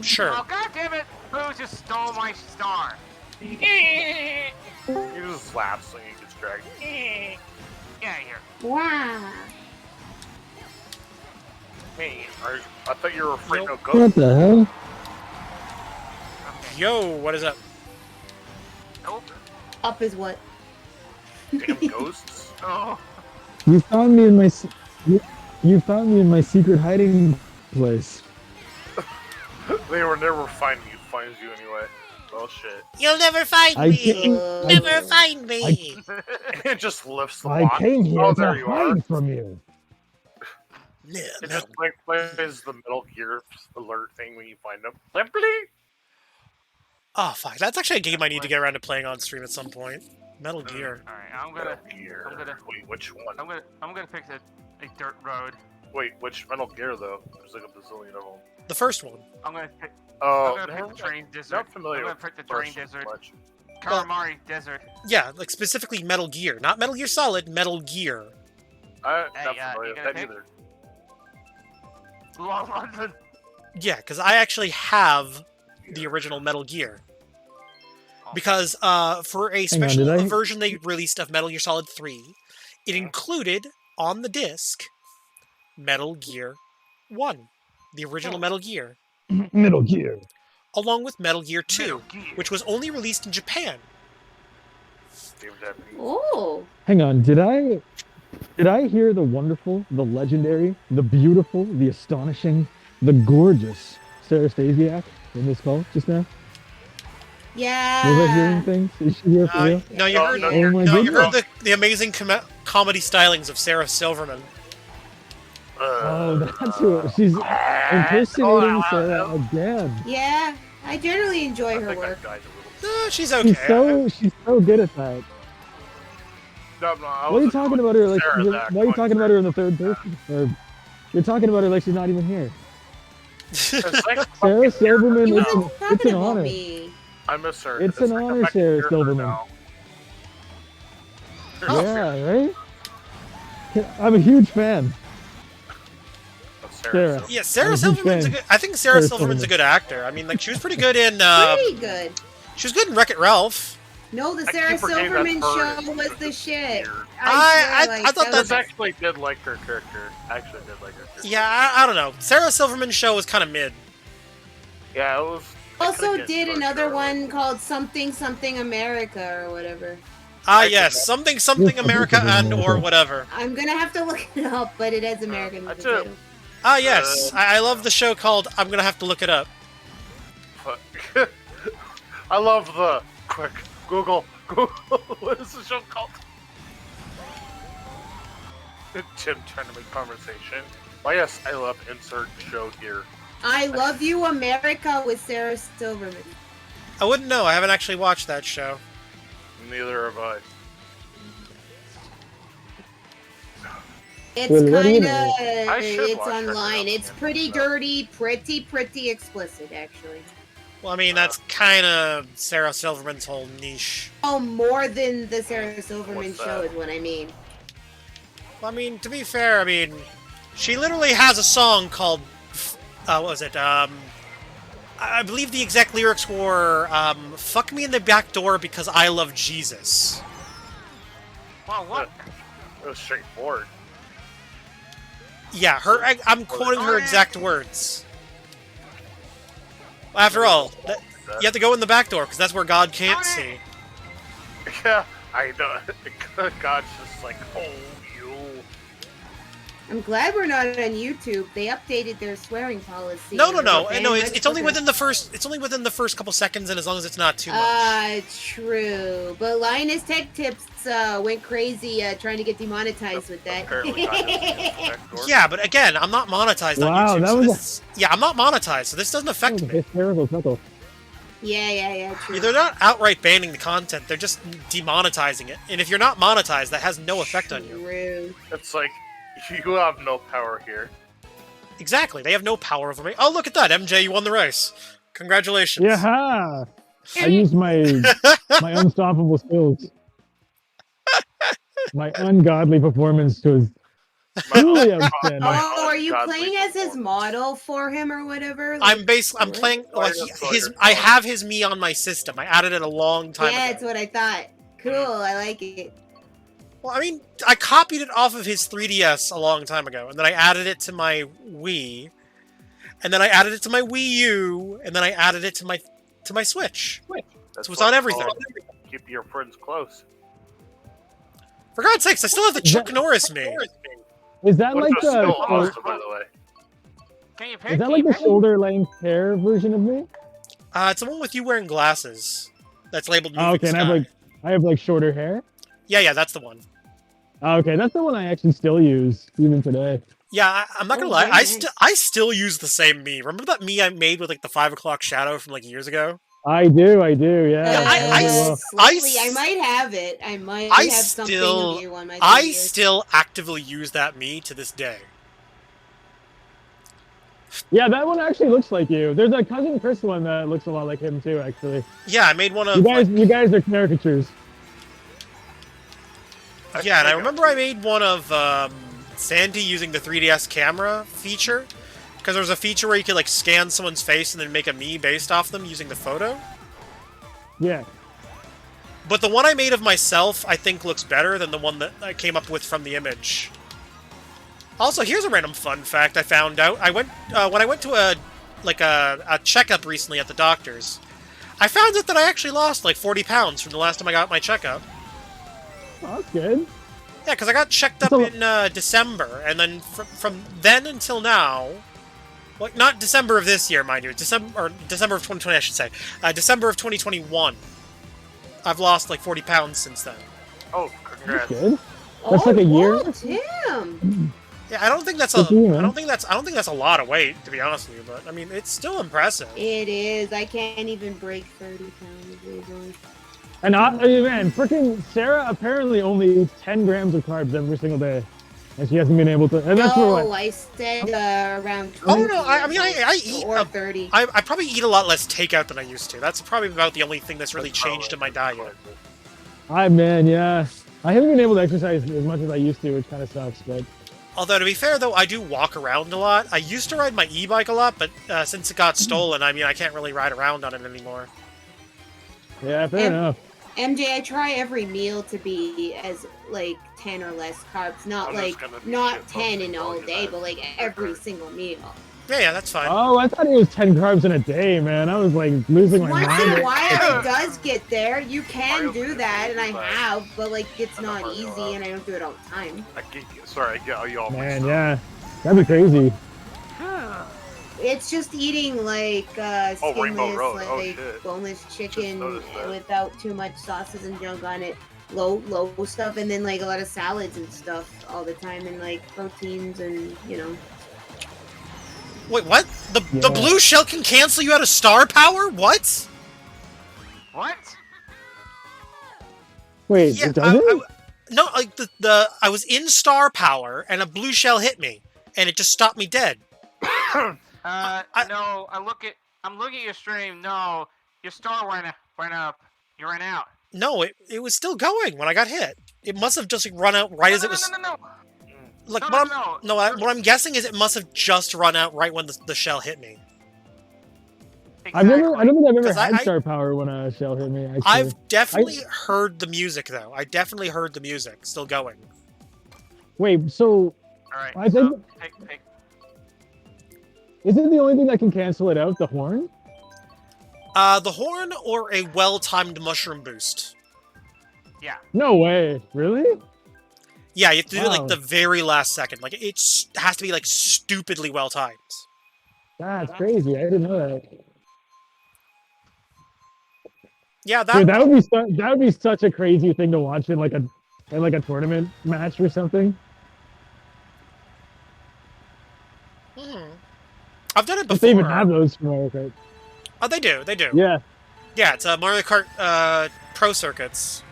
Sure. Oh, god damn it! Who just stole my star? He just laughs when he gets dragged. Get out of here. Wow. Hey, I thought you were afraid of What ghosts. the hell? Okay. Yo, what is up? Nope. Up is what? Damn ghosts. Oh. You found me in my you found me in my secret hiding place. They will never find you. Finds you anyway. Well, shit. You'll never find I came, Never find me! It just lifts the I lock. came here Oh, to there you are. hide from you. It just like plays the Metal Gear alert thing when you find them. Bleep. Oh, fuck. That's actually a game I need to get around to playing on stream at some point. Metal Gear. Alright, Metal Gear. Wait, which one? I'm gonna pick a dirt road. Wait, which Metal Gear though? There's like a bazillion of them. The first one. I'm gonna pick Oh, the Train Desert. not familiar I'm gonna with pick the the Train first Desert. much. Karamari Desert. Yeah, like specifically Metal Gear. Not Metal Gear Solid, Metal Gear. I'm Hey, not you familiar with gonna that pick? either. Long London. Yeah, because I actually have the original Metal Gear. Because for a Hang on, special did I- version they released of Metal Gear Solid 3, it included on the disc Metal Gear 1, the original Metal Gear, Metal Gear. along with Metal Gear 2, Metal Gear. which was only released in Japan. Damn Japanese. Oh. Hang on, did I hear the wonderful, the legendary, the beautiful, the astonishing, the gorgeous Sarah Stasiak in this call just now? Yeah. Was I hearing things? Is she here for real? No, you No, heard, no, Oh my no, you goodness. heard the amazing comedy stylings of Sarah Silverman. Oh, that's who. She's impersonating Sarah again. Yeah. I generally enjoy I her think I work. died a little. She's okay. She's so good at that. No, no, I Why are you wasn't talking going about her like Sarah why that are you quick. talking about her in the third person? Or you're talking about her like she's not even here. It's like Sarah Silverman, You it's wasn't an, it's talking an about honor. me. I miss her. It's an like honor, back to Sarah her Silverman. now. Yeah, right? I'm a huge fan. Of Sarah. Sarah. Yeah, I'm Sarah a huge Silverman's a fan. good. I think Sarah Sarah Silverman's a Silverman. good actor. I mean, like she was pretty good in. Pretty good. She was good in Wreck-It Ralph. No, the I Sarah keep forgetting Silverman that's her. show was the shit. Weird. I swear, thought that that's was- I actually did like her character. Actually did like her character. Yeah, I don't know. Sarah Silverman's show was kind of mid. Yeah, it was. I Also couldn't get did into another Charlotte. one called Something Something America or whatever. Ah, I yes, forgot. something, something Yes, America something and or America. whatever. I'm gonna have to look it up, but it has American in the that's it. title. Ah, yes, I love the show called. I'm gonna have to look it up. Fuck. I love the quick Google. What is the show called? Tim trying to make conversation. Why, yes, I love insert show here. I Love You America with Sarah Silverman. I wouldn't know. I haven't actually watched that show. Neither have I. It's Well, what do you kinda know? I should it's watch her online. now. It's pretty dirty, pretty explicit actually. Well, I mean, that's kind of Sarah Silverman's whole niche. Oh, more than the Sarah Silverman What's show that? is what I mean. Well, I mean, to be fair, I mean, she literally has a song called. What was it? I believe the exact lyrics were "Fuck me in the back door because I love Jesus." Well, what? It was straightforward. Yeah, I'm quoting her exact words. After all, you have to go in the back door because that's where God can't see. Yeah, I know. God's just like, oh, you. I'm glad we're not on YouTube. They updated their swearing policy. No. And It's only within the first. It's only within the first couple seconds, and as long as it's not too much. True. But Linus Tech Tips went crazy trying to get demonetized with that. Apparently not his back door. Yeah, but again, I'm not monetized on Wow, YouTube. that So was a- this, yeah, I'm not monetized, so this doesn't That affect was a me. hysterical chuckle. Yeah, true. Yeah, they're not outright banning the content; they're just demonetizing it. And if you're not monetized, that has no effect on you. True. It's like, you have no power here. Exactly, they have no power over me. Oh, look at that, MJ! You won the race. Congratulations. Yeah. I used my unstoppable skills. My ungodly performance was truly outstanding. Oh, are you Godly playing as his performance. model for him or whatever? I'm playing like I have his me on my system. I added it a long time Yeah, ago. that's what I thought. Cool, I like it. Well, I mean, I copied it off of his 3DS a long time ago, and then I added it to my Wii, and then I added it to my Wii U, and then I added it to my Switch. That's So it's what on everything. called Keep your friends close. For God's sakes, I still have the Chuck Norris me. Is that Which like was still the awesome, by the way. Can you pick? is that like the shoulder length hair version of me? It's the one with you wearing glasses. That's labeled Oh, Moving okay, and Sky. I have like shorter hair. Yeah, that's the one. Oh, okay, that's the one I actually still use even today. Yeah, I'm not gonna Oh, lie. very nice. I still use the same me. Remember that me I made with like the 5 o'clock shadow from like years ago? I do, yeah. Yeah, I- very well. Slightly, I might have it. I might I have something still- of you on my I 3DS. still actively use that me to this day. Yeah, that one actually looks like you. There's a cousin Chris one that looks a lot like him too, actually. Yeah, I made one of. You guys are caricatures. Yeah, and I remember I made one of Sandy using the 3DS camera feature. Because there was a feature where you could like scan someone's face and then make a me based off them using the photo. Yeah. But the one I made of myself, I think, looks better than the one that I came up with from the image. Also, here's a random fun fact I found out. I went when I went to a checkup recently at the doctor's. I found out that I actually lost like 40 pounds from the last time I got my checkup. Oh, that's good. Yeah, because I got checked up So- in December, and then from then until now, Well, not December of this year, mind you. December of 2020, I should say. December of 2021. I've lost like 40 pounds since then. Oh, congrats. Good. That's like a year. Oh, damn. Yeah, I don't think that's Good for you, man. I don't think that's a lot of weight, to be honest with you. But I mean, it's still impressive. It is. I can't even break 30 pounds easily. And man, freaking Sarah apparently only eats 10 grams of carbs every single day, and she hasn't been able to. And that's for No, what? I said around 20. Oh no, I mean I eat or 30. I probably eat a lot less takeout than I used to. That's probably about the only thing that's really changed in my diet. Man, yeah. I haven't been able to exercise as much as I used to, which kind of sucks. But Although, to be fair, though, I do walk around a lot. I used to ride my e-bike a lot, but since it got stolen, I mean, I can't really ride around on it anymore. yeah, fair enough. MJ, I try every meal to be as like 10 or less carbs, not I'm like just gonna be not shit 10 in posting all all day, that. but like every single meal. Yeah, that's fine. Oh, I thought it was 10 carbs in a day, man. I was like losing my Once mind. in a while, it does get there. You can Mario do Kart that, and I is like- have, but like it's I know not Mario easy, and I don't do it all the time. I get you all Man, mixed up. yeah, that'd be crazy. It's just eating like Oh, Rainbow skinless, Road. Oh, like shit. boneless chicken noticed that. without too much sauces and junk on it. Low stuff, and then like a lot of salads and stuff all the time, and like proteins and Wait, what? The Yeah. blue shell can cancel you out of star power? What? What? Wait, Yeah, it doesn't? no, like I was in star power, and a blue shell hit me, and it just stopped me dead. No, I'm looking at your stream. No, your star went up. You ran out. No, it was still going when I got hit. It must have just run out right as it was. No. Like No, what no, I'm, no. what I'm guessing is it must have just run out right when the shell hit me. I don't think I've ever 'Cause had I- star power when a shell hit me. Actually. I've definitely heard the music though. I definitely heard the music still going. Wait, so All right. I think- Pick. is it the only thing that can cancel it out? The horn? The horn or a well-timed mushroom boost. Yeah. No way, really? Yeah, you have to do it like Wow. the very last second. Like it has to be like stupidly well-timed. That's crazy. I didn't know that. Yeah, Dude, that would be such a crazy thing to watch in like a tournament match or something. I've done it If before. they even have those for Mario Kart. Oh, they do. They do. Yeah, Yeah, it's Mario Kart Pro Circuits.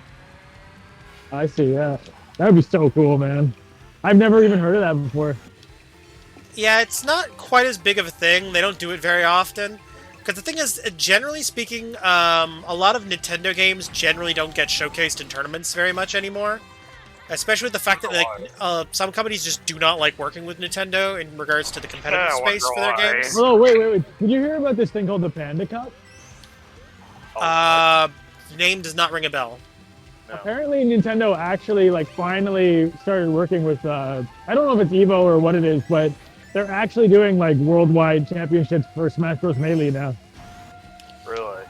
I see. Yeah, that would be so cool, man. I've never even heard of that before. Yeah, it's not quite as big of a thing. They don't do it very often. Because the thing is, generally speaking, a lot of Nintendo games generally don't get showcased in tournaments very much anymore. Especially with the fact that like some companies just do not like working with Nintendo in regards to the competitive Yeah, I space wonder for their why. games. Oh, wait. Did you hear about this thing called the Panda Cup? Name does not ring a bell. No. Apparently, Nintendo actually like finally started working with. I don't know if it's Evo or what it is, but they're actually doing like worldwide championships for Smash Bros. Melee now. Really?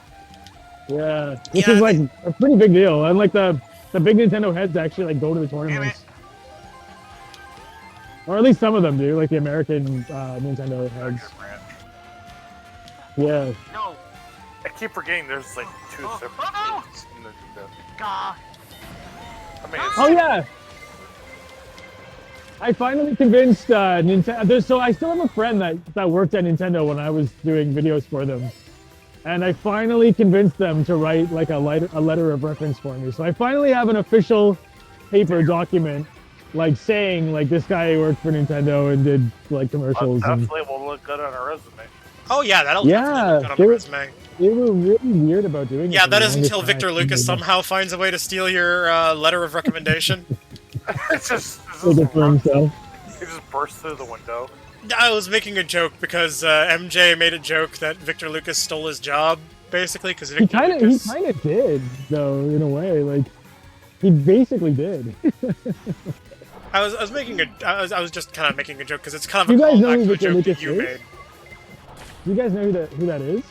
Yeah, which Yeah, is like a pretty big deal, and like the big Nintendo heads actually like go to the tournaments, or at least some of them do, like the American Nintendo heads. Yeah. No. I keep forgetting there's like two Oh, separate oh, no. teams in Nintendo. God. I mean, it's Oh yeah. I finally convinced Nintendo. So I still have a friend that worked at Nintendo when I was doing videos for them, and I finally convinced them to write like a letter of reference for me. So I finally have an official paper document, like saying like this guy worked for Nintendo and did like commercials. And definitely will look good on a resume. Oh yeah, that'll Yeah, definitely look good on they the were- resume. they were really weird about doing it. Yeah, for that the is longest until time. Victor Lucas somehow finds a way to steal your letter of recommendation. It's just Take it for himself. he just burst through the window. I was making a joke because MJ made a joke that Victor Lucas stole his job, basically, because He kind of did though, in a way. Like he basically did. I was making a. I was just kind of making a joke because it's kind of a You guys know callback who to a Victor joke that Lucas you is? made. You guys know who that is?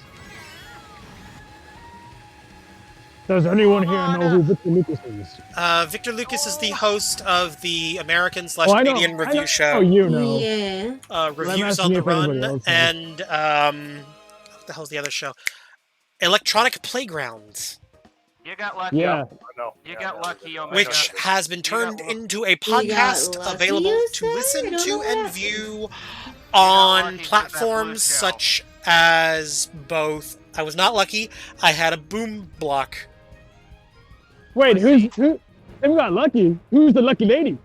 Does anyone here know who Victor Lucas is? Victor Lucas is the host of the American / Oh, I know. Canadian review Oh, show. you know. Yeah. Reviews asking on the if anybody Run, else knows. and what the hell's the other show? Electronic Playground, You got lucky. Yeah. I know. You got lucky, Omega. which has been turned got into a got podcast lucky, available you to say? I listen don't to know and that. view got on lucky with that platforms blue shell. such as both. I was not lucky. I had a boom block. Wait, who? Who got lucky? Who's the lucky lady?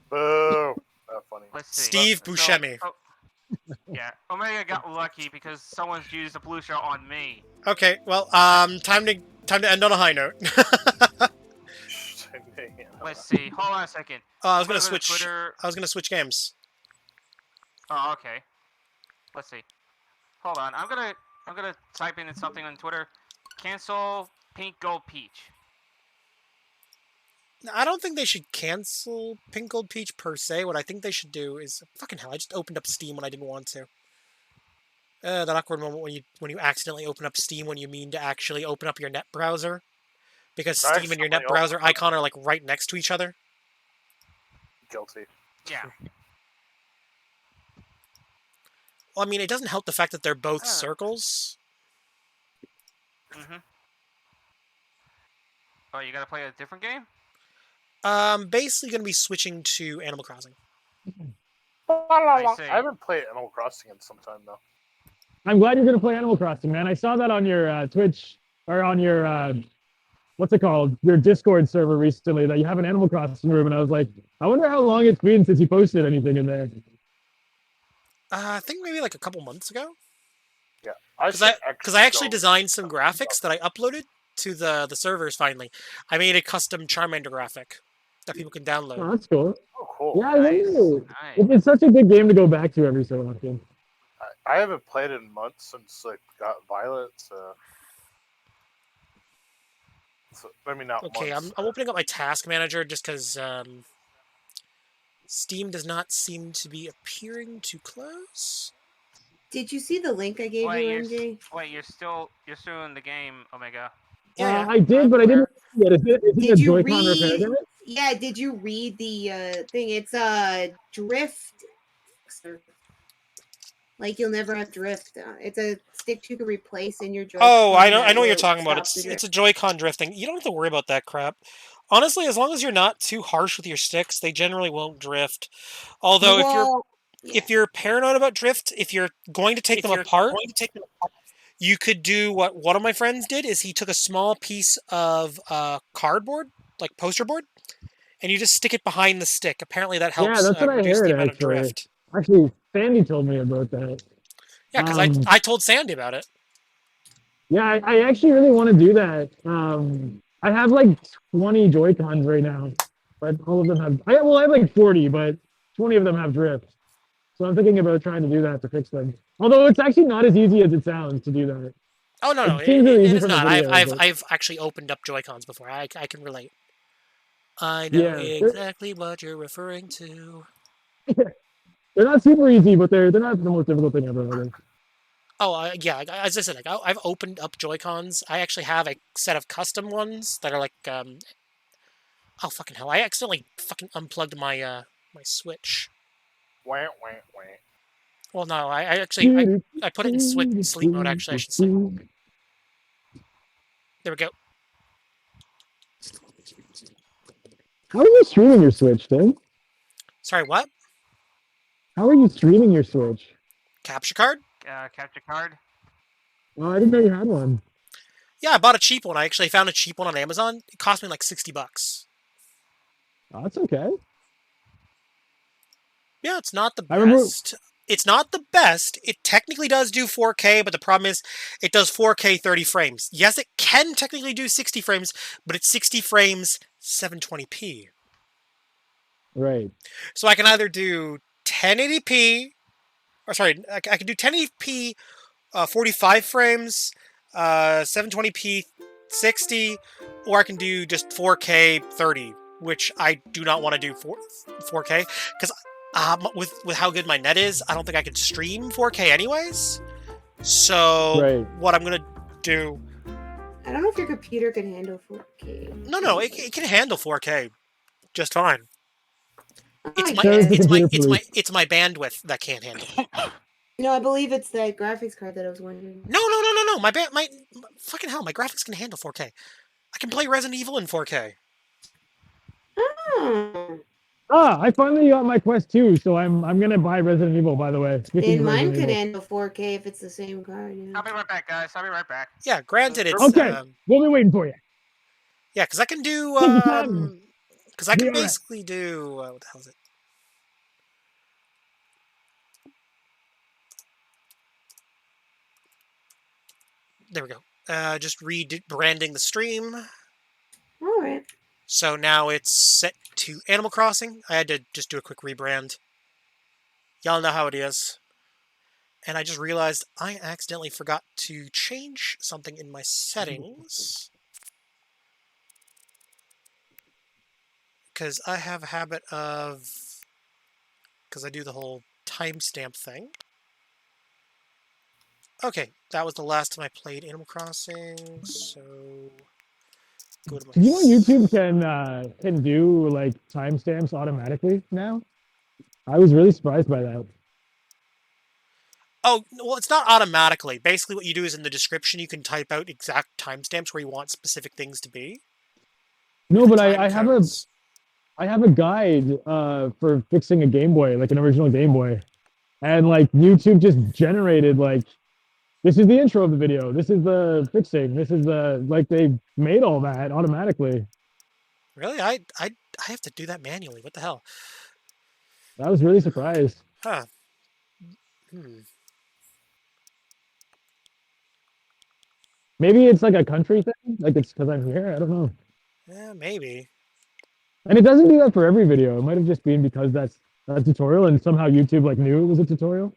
Boo. Not funny. Let's see. Steve Buscemi. Yeah, Omega got lucky because someone's used a blue shell on me. Okay, well, time to end on a high note. Let's see. Hold on a second. I was I'm gonna go to switch. Twitter. I was gonna switch games. Oh, okay. Let's see. Hold on. I'm gonna type in something on Twitter. Cancel Pink Gold Peach. I don't think they should cancel Pink Gold Peach per se. What I think they should do is fucking hell. I just opened up Steam when I didn't want to. That awkward moment when you accidentally open up Steam when you mean to actually open up your net browser, because I Steam and your net accidentally browser opened up- icon are like right next to each other. Guilty. Yeah. Well, I mean, it doesn't help the fact that they're both Oh. circles. Mhm. Oh, you gotta play a different game? Basically going to be switching to Animal Crossing. I see. haven't played Animal Crossing in some time though. I'm glad you're gonna play Animal Crossing, man. I saw that on your Twitch or on your what's it called? Your Discord server recently that you have an Animal Crossing room, and I was like, I wonder how long it's been since you posted anything in there. I think maybe like a couple months ago. Yeah, Because I actually designed some graphics that I uploaded to the servers finally. I made a custom Charmander graphic that people can download. Oh, that's cool. Oh, cool. Yeah, I know. Nice. It's such a good game to go back to every so often. I haven't played in months since like got Violet. So maybe not. Okay, months. I'm opening up my task manager just because Steam does not seem to be appearing to close. Did you see the link I gave you, MJ? Wait, you're still in the game, Omega. Yeah, I did, but I didn't. Yet. Is it a Did you Joy-Con repair read? guide? Yeah, did you read the thing? It's a drift. Like you'll never have drift. It's a stick you can replace in your Joy-Con. Oh, I know that what you're will talking about. stop the It's a drift. Joy-Con drifting. You don't have to worry about that crap. Honestly, as long as you're not too harsh with your sticks, they generally won't drift. Although Well, if you're paranoid about drift, if you're going to take them apart, you could do what one of my friends did. Is he took a small piece of cardboard, like poster board, and you just stick it behind the stick. Apparently, that helps Yeah, that's what I reduce the heard. amount of Actually, drift. Sandy told me about that. Yeah, because Um, I told Sandy about it. Yeah, I actually really want to do that. I have like 20 Joy-Cons right now, but all of them have. I have like 40, but 20 of them have drift. So I'm thinking about trying to do that to fix them. Although it's actually not as easy as it sounds to do that. Oh no, It seems really it easy is from the not. video, I've but- I've actually opened up Joy-Cons before. I can relate. I know Yeah, exactly what you're referring to. They're not super easy, but they're not the most difficult thing ever. Either. Oh, yeah. As I said, like I've opened up Joy-Cons. I actually have a set of custom ones that are like, oh fucking hell! I accidentally fucking unplugged my my Switch. Wah, wah, wah. Well, no, I actually I put it in sleep mode. Actually, I should say. There we go. How are you streaming your Switch, Tim? Sorry, what? How are you streaming your Switch? Capture card? Capture card. Oh, I didn't know you had one. Yeah, I bought a cheap one. I actually found a cheap one on Amazon. It cost me like $60. Oh, that's okay. Yeah, it's not the I remember- best. It's not the best. It technically does do 4K, but the problem is it does 4K 30 frames. Yes, it can technically do 60 frames, but it's 60 frames 720p. Right. So I can either do 1080p, or sorry, I can do 1080p 45 frames, 720p 60, or I can do just 4K 30, which I do not want to do 4K, because with how good my net is, I don't think I could stream 4K anyways. So Right. what I'm gonna do I don't know if your computer can handle 4K. No, it can handle 4K just fine. It's my There's the computer it's my bandwidth that can't handle it. No, I believe it's the graphics card that I was wondering. No. My fucking hell, my graphics can handle 4K. I can play Resident Evil in 4K. Oh. I finally got my Quest 2, so I'm gonna buy Resident Evil. By the way, Speaking And of mine Resident could Evil. handle 4K if it's the same card. Yeah. I'll be right back, guys. I'll be right back. Yeah, granted it's Okay, we'll be waiting for you. yeah, because I can do Take your time. because I Be can alright. basically do what the hell is it? There we go. Just rebranding the stream. All right. So now it's set to Animal Crossing. I had to just do a quick rebrand. Y'all know how it is. And I just realized I accidentally forgot to change something in my settings. Because I have a habit of... Because I do the whole timestamp thing. Okay, that was the last time I played Animal Crossing, so... Go to my... You know YouTube can do like timestamps automatically now? I was really surprised by that. Oh, well, it's not automatically. Basically, what you do is in the description, you can type out exact timestamps where you want specific things to be. No, And but time I have codes. I have a guide for fixing a Game Boy, like an original Game Boy. And like YouTube just generated like, this is the intro of the video, this is the fixing, this is the, like they made all that automatically. Really? I have to do that manually. What the hell? I was really surprised. Huh. Hmm. Maybe it's like a country thing, like it's because I'm here, I don't know. Yeah, maybe. And it doesn't do that for every video. It might have just been because that's a tutorial and somehow YouTube like knew it was a tutorial.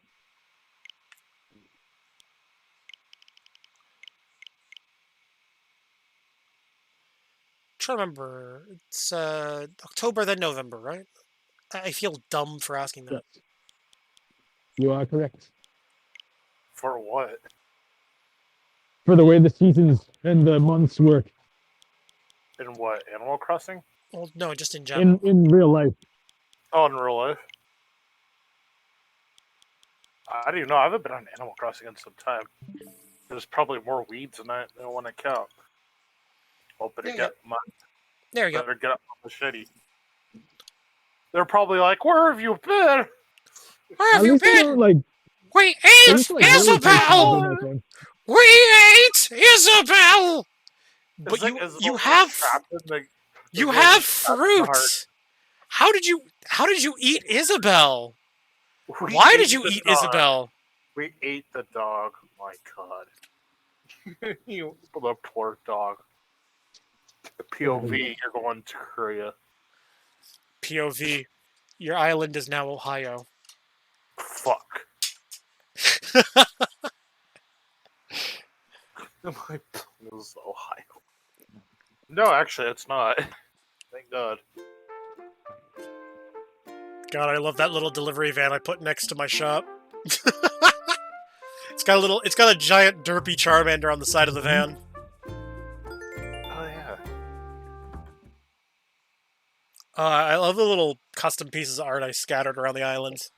Trying to remember. It's October, then November, right? I feel dumb for asking that. Yes. You are correct. For what? For the way the seasons and the months work In what? Animal Crossing? Well, no, just in general. in real life. Oh, in real life? I don't even know. I haven't been on Animal Crossing in some time. There's probably more weeds in that than I want to count. Well, better Yeah, get my There you go. better get up my machete. They're probably like, "Where have you been?" Where have At you least they been? don't, like, We they ate used to, like, really take time Isabel! to do that thing. We ate Isabel! But It's like you Isabel have trapped in the- you Isabel have trapped in the heart. fruit. How did you eat Isabel? We Why ate did you the eat dog. Isabel? We ate the dog. My God. You, the poor dog. POV, you're going to Korea. POV. Your island is now Ohio. Fuck. My planet is Ohio. No, actually, it's not. Thank God. God, I love that little delivery van I put next to my shop. It's got a giant derpy Charmander on the side of the van. Oh, yeah. I love the little custom pieces of art I scattered around the island.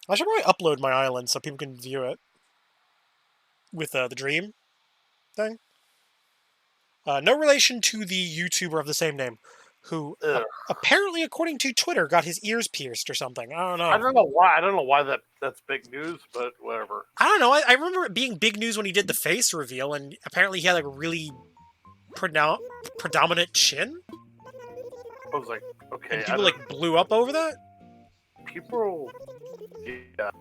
I should probably upload my island so people can view it. With the dream thing. No relation to the YouTuber of the same name, who Ugh. apparently, according to Twitter, got his ears pierced or something. I don't know. I don't know why. I don't know why that's big news, but whatever. I don't know. I remember it being big news when he did the face reveal, and apparently he had like a really predominant chin, I was like, okay. and I people don't- like blew up over that. people. Yeah.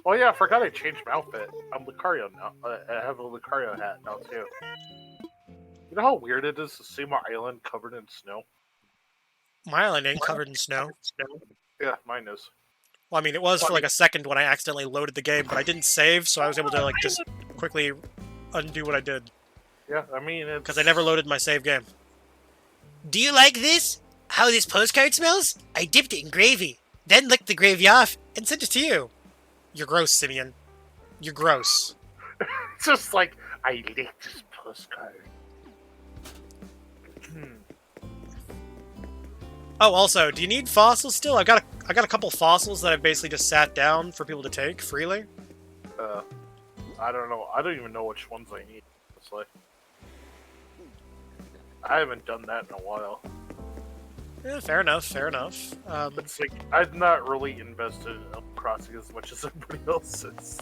Oh yeah, I forgot I changed my outfit. I'm Lucario now. I have a Lucario hat now too. You know how weird it is to see my island covered in snow? My island ain't covered in snow. Yeah, mine is. Well, I mean, it was for like a second when I accidentally loaded the game, but I didn't save, so I was able to like just quickly undo what I did Yeah, I mean it's because I never loaded my save game. Do you like this? How this postcard smells? I dipped it in gravy, then licked the gravy off and sent it to you. You're gross, Simeon. You're gross. It's just like, I like this postcard. Oh, also, do you need fossils still? I got a couple fossils that I've basically just sat down for people to take freely. I don't know. I don't even know which ones I need. It's like, I haven't done that in a while. Yeah, fair enough, fair enough. It's like, I'm not really invested in Animal Crossing as much as everybody else is.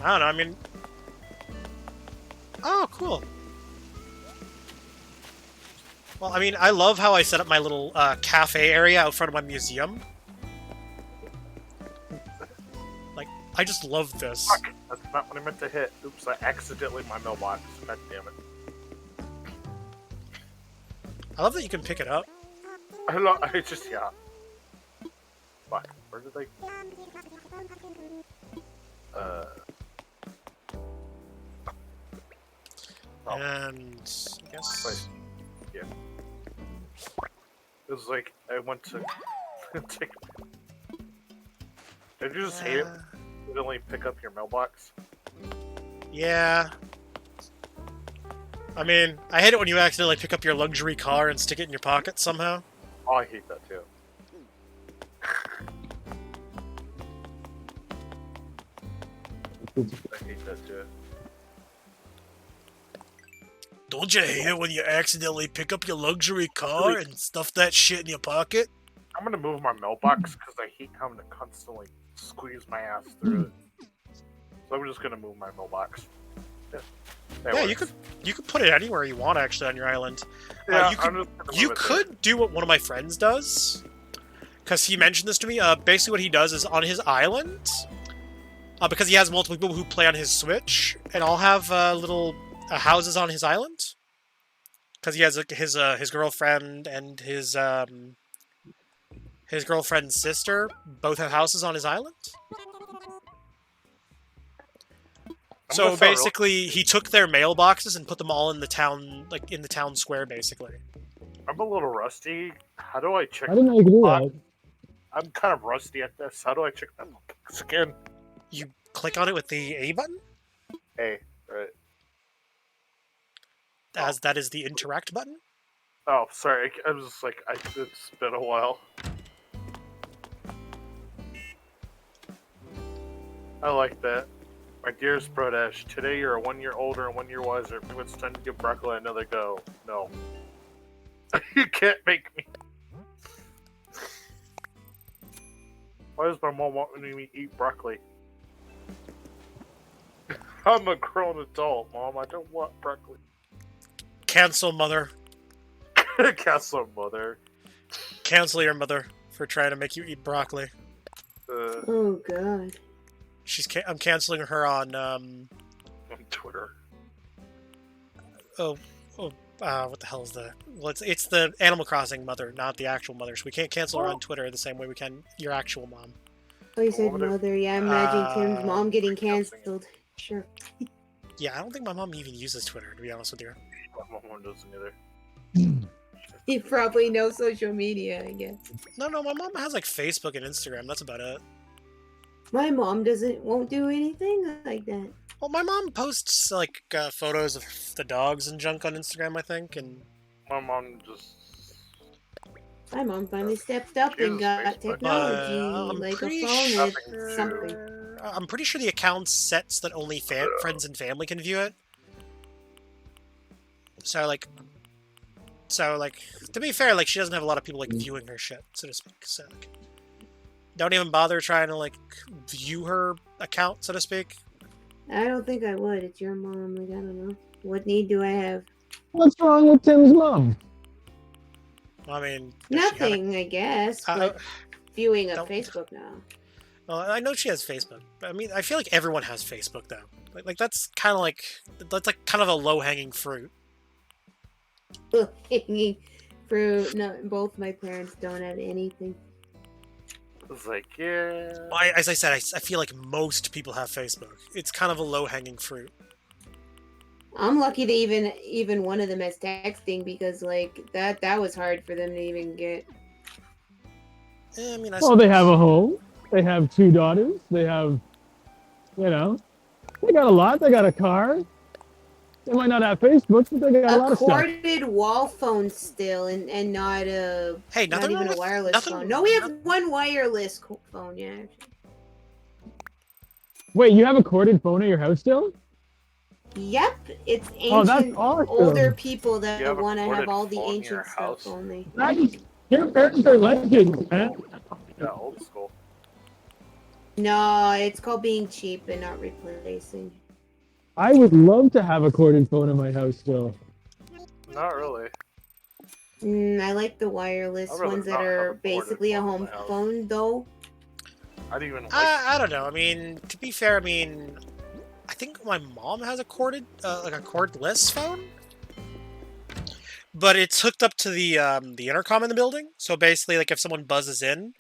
I don't know, I mean... Oh, cool. Well, I mean, I love how I set up my little cafe area out front of my museum. Like, I just love this. Fuck! That's not what I meant to hit. Oops, I accidentally my mailbox. God damn it. I love that you can pick it up. I just, yeah. Fuck, where did I... And... I guess... Yeah. It was like, I went to... take... Did you just hate it? You only pick up your mailbox? Yeah. I mean, I hate it when you accidentally pick up your luxury car and stick it in your pocket somehow. Oh, I hate that too. I hate that too. Don't you hate it when you accidentally pick up your luxury car and stuff that shit in your pocket? I'm gonna move my mailbox because I hate having to constantly squeeze my ass through it. So I'm just gonna move my mailbox. Yeah, Yeah, you could put it anywhere you want actually on your island. Yeah, you could do what one of my friends does, because he mentioned this to me. Basically, what he does is on his island, because he has multiple people who play on his Switch, and all have little houses on his island, because he has his girlfriend and his girlfriend's sister both have houses on his island. So basically, he took their mailboxes and put them all in the town, like in the town square, basically. I'm a little rusty. How do I check? I didn't know you could do that. I'm kind of rusty at this. How do I check that skin? You click on it with the A button, A, right? as that is the interact button. Oh, sorry. I was just like, it's been a while. I like that. My dearest Brodash, today you're 1 year older and 1 year wiser. It's time to give broccoli another go. No. You can't make me. Why does my mom want me to eat broccoli? I'm a grown adult, Mom. I don't want broccoli. Cancel mother. Cancel mother. Cancel your mother for trying to make you eat broccoli. Oh god. I'm canceling her on on Twitter. What the hell is that? Well, it's the Animal Crossing mother, not the actual mother. So we can't cancel her on Twitter the same way we can your actual mom. Oh, you said mother. Yeah, imagine Tim's mom getting cancelled. Sure. Yeah, I don't think my mom even uses Twitter, to be honest with you. My mom doesn't either. You probably know social media, I guess. No, my mom has like Facebook and Instagram. That's about it. My mom won't do anything like that. Well, my mom posts like photos of the dogs and junk on Instagram, I think, and my mom just. My mom finally stepped up and got technology, like a phone with something. I'm pretty sure the account sets that only friends and family can view it. So like, to be fair, like she doesn't have a lot of people like viewing her shit, so to speak. So like, don't even bother trying to like view her account, so to speak. I don't think I would. It's your mom. Like, I don't know. What need do I have? What's wrong with Tim's mom? I mean, nothing, I guess. But viewing of Facebook now. Well, I know she has Facebook, but I mean, I feel like everyone has Facebook though. Like that's kind of like a low-hanging fruit. Low-hanging fruit. No, both my parents don't have anything. It's like, yeah. Well, as I said, I feel like most people have Facebook. It's kind of a low-hanging fruit. I'm lucky that even one of them has texting, because like that was hard for them to even get. Yeah, I mean, they have a home. They have 2 daughters. They have, They got a lot. They got a car. They might not have Facebook, but they got a lot A of stuff. corded wall phone still, and not a Hey, not nothing even wrong a with wireless nothing. phone. No, we have one wireless phone. Yeah. Wait, you have a corded phone at your house still? Yep, it's Oh, that's ancient, awesome. older people You that have a want to have corded all the phone in your ancient house? stuff only. Nice. Your parents are legends, man. Yeah, old school. No, it's called being cheap and not replacing. I would love to have a corded phone in my house still. Not really. I like the wireless I'd rather ones that not have a are corded basically a phone in home my house. phone, though. I don't even like. I don't know. I mean, to be fair, I mean, I think my mom has a corded, like a cordless phone, but it's hooked up to the intercom in the building. So basically, like if someone buzzes in,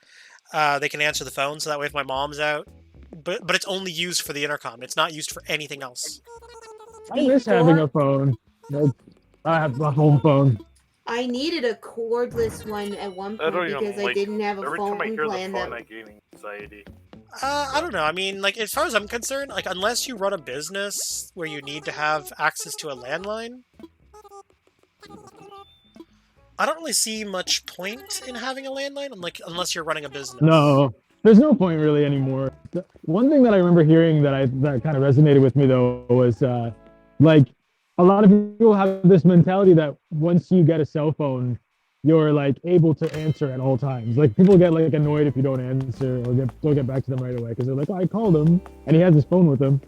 they can answer the phone. So that way, if my mom's out, but it's only used for the intercom. It's not used for anything else. I miss having a phone. Nope. I have a home phone. I needed a cordless one at one I point don't even because I like. didn't have a Every phone time I hear the plan phone, that. I gain anxiety. I don't know. I mean, like as far as I'm concerned, like unless you run a business where you need to have access to a landline, I don't really see much point in having a landline. Unless you're running a business. No, there's no point really anymore. One thing that I remember hearing that kind of resonated with me though was like a lot of people have this mentality that once you get a cell phone, you're like able to answer at all times. Like people get like annoyed if you don't answer or don't get back to them right away because they're like, oh, I called him and he has his phone with him.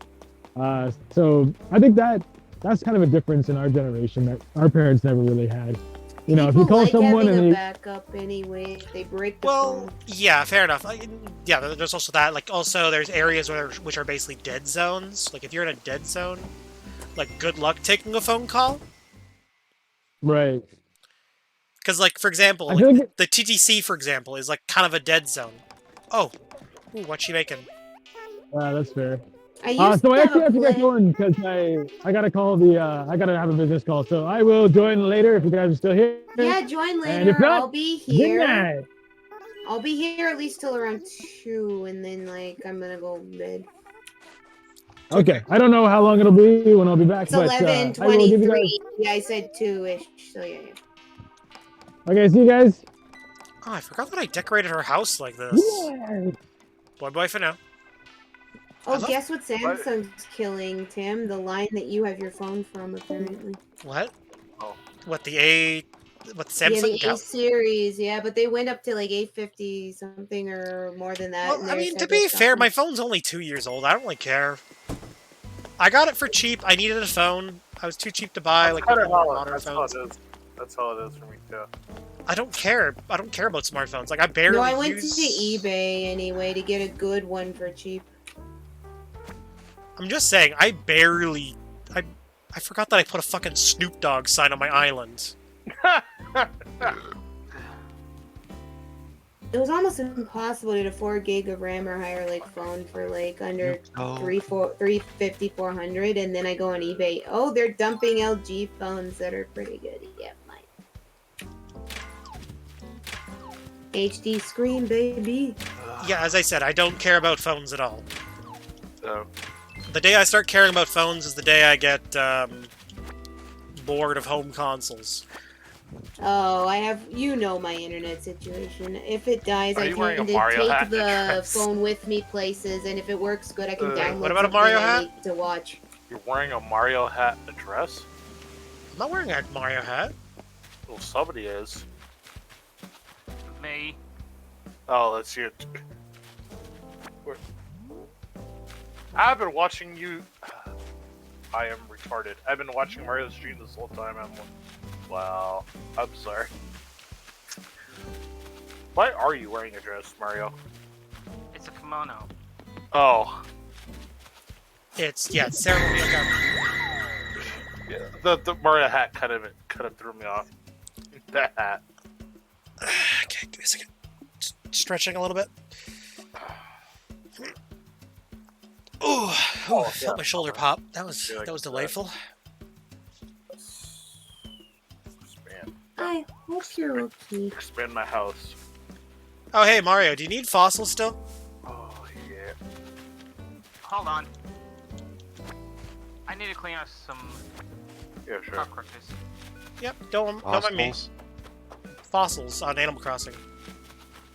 So I think that's kind of a difference in our generation that our parents never really had. You know, if you People call like someone having and a they, backup anyway, if they break the Well, phone. yeah, fair enough. Yeah, there's also that. Like, also there's areas which are basically dead zones. Like, if you're in a dead zone, like, good luck taking a phone call. right. Because, like, for example, I feel like the TTC, for example, is like kind of a dead zone. Oh, ooh, what's she making? That's fair. I used So I to actually have have a to get plan. going because I gotta call I gotta have a business call. So I will join later if you guys are still here. Yeah, join And if later. not, I'll be good here. night. I'll be here at least till around 2, and then like I'm gonna go to bed. Okay, I don't know how long it'll be when I'll be back, It's but I will give you guys. 11:23. Yeah, I said 2-ish. So yeah. Okay, see you guys. Oh, I forgot that I decorated her house like this. Yeah. Bye for now. I Oh, love- guess what Samsung's killing, Tim? The line that you have your phone from, apparently. What? Oh. What the Yeah, Samsung? the A series. Yeah, but they went up to like 850 something or more than that. Well, and I they're mean, to said be they're fair, stopping. my phone's only 2 years old. I don't really care. I got it for cheap. I needed a phone. I was too cheap to buy like That's more how modern it phones. is. That's how it is for me too. I don't care. I don't care about smartphones. Like I barely No, I went use. to eBay anyway to get a good one for cheap. I'm just saying, I barely. I forgot that I put a fucking Snoop Dogg sign on my island. It was almost impossible to get a 4 gig of RAM or higher like phone for like under Oh, 350, 400, and then I go on eBay. Oh, they're dumping LG phones that are pretty good. Yeah, mine. HD screen, baby. Yeah, as I said, I don't care about phones at all. So, The day I start caring about phones is the day I get bored of home consoles. Oh, I have, you know my internet situation. If it dies, Are I you wearing tend a to Mario take hat? the Yes. phone with me places, and if it works good, I can download what about a something Mario I hat? need to watch. you're wearing a Mario hat and a dress? I'm not wearing a Mario hat. Well, somebody is. Me. Oh, let's see it. I've been watching you. I am retarded. I've been watching Mario stream this whole time. Wow. I'm sorry. Why are you wearing a dress, Mario? It's a kimono. Oh. It's ceremonial garment. Yeah, the Mario hat kind of threw me off. That hat. Okay, give me a second. Stretching a little bit. Ooh, felt my shoulder pop. That was delightful. Expand. I hope you're okay. Expand my house. Oh, hey Mario, do you need fossils still? Oh yeah. Hold on. I need to clean up some Yeah, sure. cockroaches. Yep, don't mind me. Fossils. Fossils on Animal Crossing.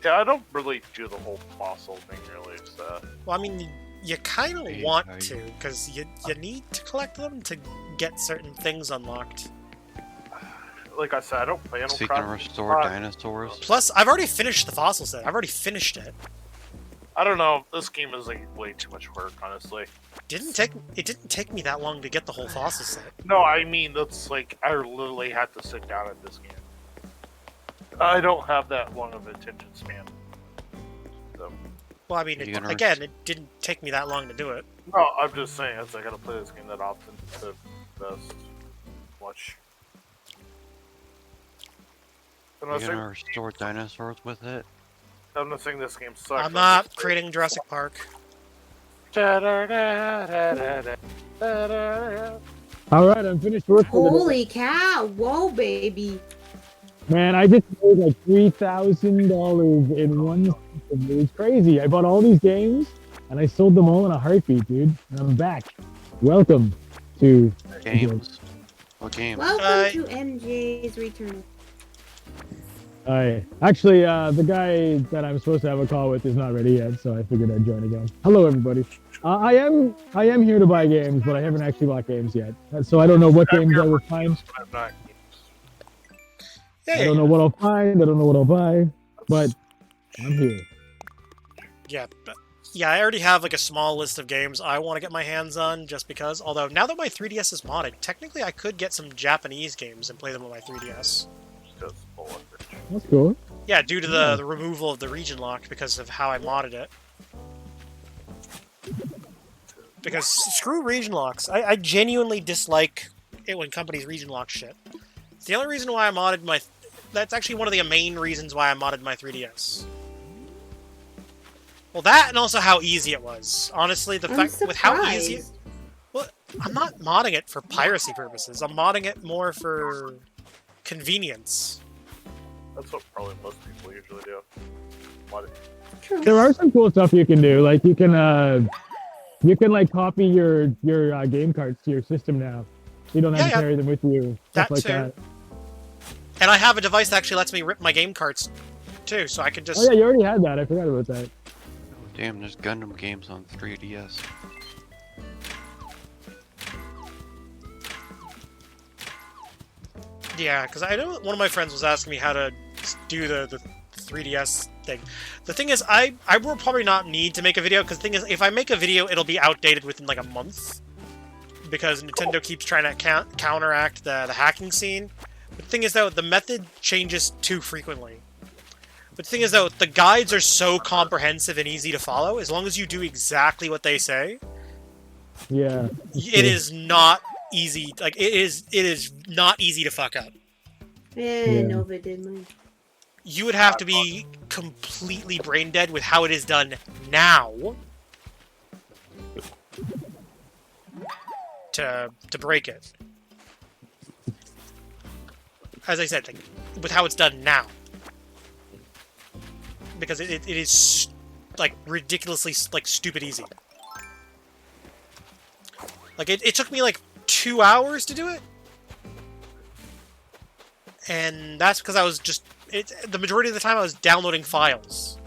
Yeah, I don't really do the whole fossil thing, really. So. Well, I mean, you kind of Yeah, want I- to, because you need to collect them to get certain things unlocked. Like I said, I don't play Animal So you can Crossing. restore dinosaurs. Plus, I've already finished the fossil set. I've already finished it. I don't know. This game is like way too much work, honestly. It didn't take me that long to get the whole fossil set. No, I mean that's like I literally had to sit down at this game. I don't have that long of an attention span. So. Well, I mean, You gonna again, it didn't take me that long to do it. No, I'm just saying, as I gotta play this game that often to best watch. I'm You're not, gonna saying, restore dinosaurs with it. I'm not saying this game sucks. I'm not creating Jurassic Park. All right, I'm finished work for the day. Holy cow! Whoa, baby. Man, I just made like $3,000 in one session. It was crazy. I bought all these games and I sold them all in a heartbeat, dude. And I'm back. Welcome to Games. What games? Welcome to MJ's Return. Hi. Actually, the guy that I'm supposed to have a call with is not ready yet, so I figured I'd join again. Hello, everybody. I am here to buy games, but I haven't actually bought games yet, so I don't know what games I will find. I'm not. Yeah, I don't know what I'll find. I don't know what I'll buy, but I'm here. Yeah, I already have like a small list of games I want to get my hands on, just because. Although now that my 3DS is modded, technically I could get some Japanese games and play them on my 3DS. That's cool. Yeah, due to the removal of the region lock because of how I modded it. Because screw region locks. I genuinely dislike it when companies region lock shit. It's the only reason why I modded my... That's actually one of the main reasons why I modded my 3DS. Well, that and also how easy it was. Honestly, the fact with how easy... Well, I'm not modding it for piracy purposes. I'm modding it more for convenience. That's what probably most people usually do. What? There are some cool stuff you can do. Like you can like copy your game cards to your system now. You don't have to carry them with you. Stuff like that. And I have a device that actually lets me rip my game carts too, so I can just... Oh yeah, you already had that. I forgot about that. Oh, damn, there's Gundam games on 3DS. Yeah, because I know one of my friends was asking me how to do the 3DS thing. The thing is, I will probably not need to make a video, because the thing is, if I make a video, it'll be outdated within like a month. Because Nintendo keeps trying to counteract the hacking scene. But the thing is, though, the method changes too frequently. But the thing is, though, the guides are so comprehensive and easy to follow, as long as you do exactly what they say. Yeah. It is not easy. Like, it is not easy to fuck up. Yeah, Nova did mine. You would have to be completely brain dead with how it is done now to break it. As I said, like, with how it's done now. Because it is, like, ridiculously, like, stupid easy. Like, it took me, like, 2 hours to do it. And that's because I was just... the majority of the time I was downloading files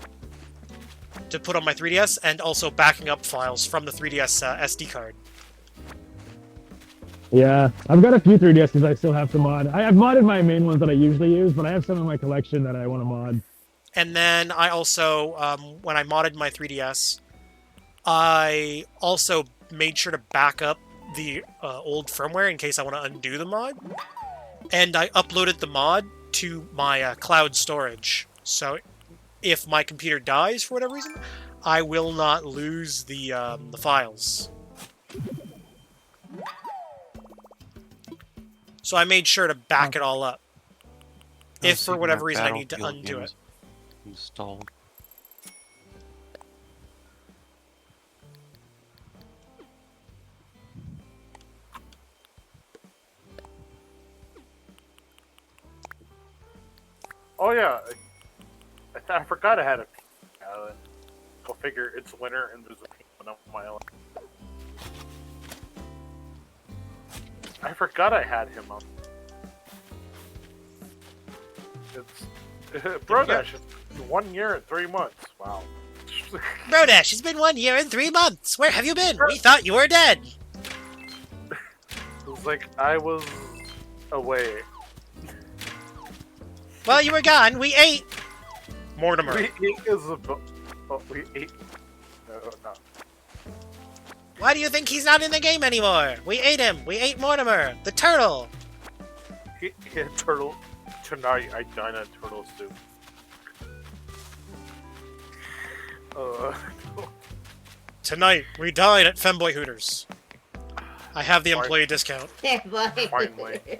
to put on my 3DS, and also backing up files from the 3DS SD card. Yeah, I've got a few 3DSs I still have to mod. I've modded my main ones that I usually use, but I have some in my collection that I want to mod. And then I also, when I modded my 3DS, I also made sure to back up the old firmware in case I want to undo the mod. And I uploaded the mod to my cloud storage. So if my computer dies for whatever reason, I will not lose the files. So I made sure to back it all up. If for whatever reason I need to undo it. Installed. Oh yeah, I forgot I had a. Go figure, it's winter and there's a pink one on my island. I forgot I had him on. It's Brodash. It's 1 year and 3 months. Wow. Brodash, it's been 1 year and 3 months. Where have you been? We thought you were dead. It was like I was away. While you were gone, we ate Mortimer. We ate Isabel. Oh, we ate. No. Why do you think he's not in the game anymore? We ate him. We ate Mortimer, the turtle. He had turtle. Tonight I dine on turtle soup. Tonight, we dine at Femboy Hooters. I have the employee discount. Yeah, boy. Finally.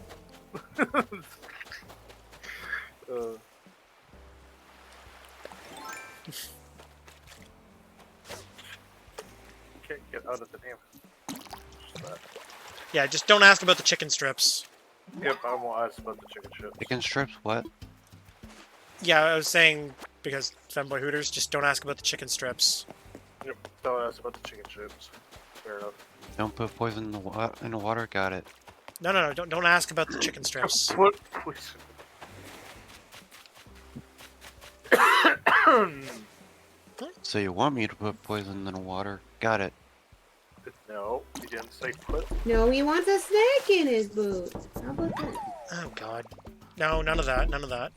Can't get out of the name. Yeah, just don't ask about the chicken strips. Yep, I won't ask about the chicken strips. Chicken strips? What? Yeah, I was saying because Femboy Hooters, just don't ask about the chicken strips. Yep, don't ask about the chicken strips. Fair enough. Don't put poison in the water. Got it. No, don't ask about the chicken strips. What? So you want me to put poison in the water? Got it. No, you didn't say put. No, he wants a snake in his boot. How about that? Oh god. No, none of that. None of that.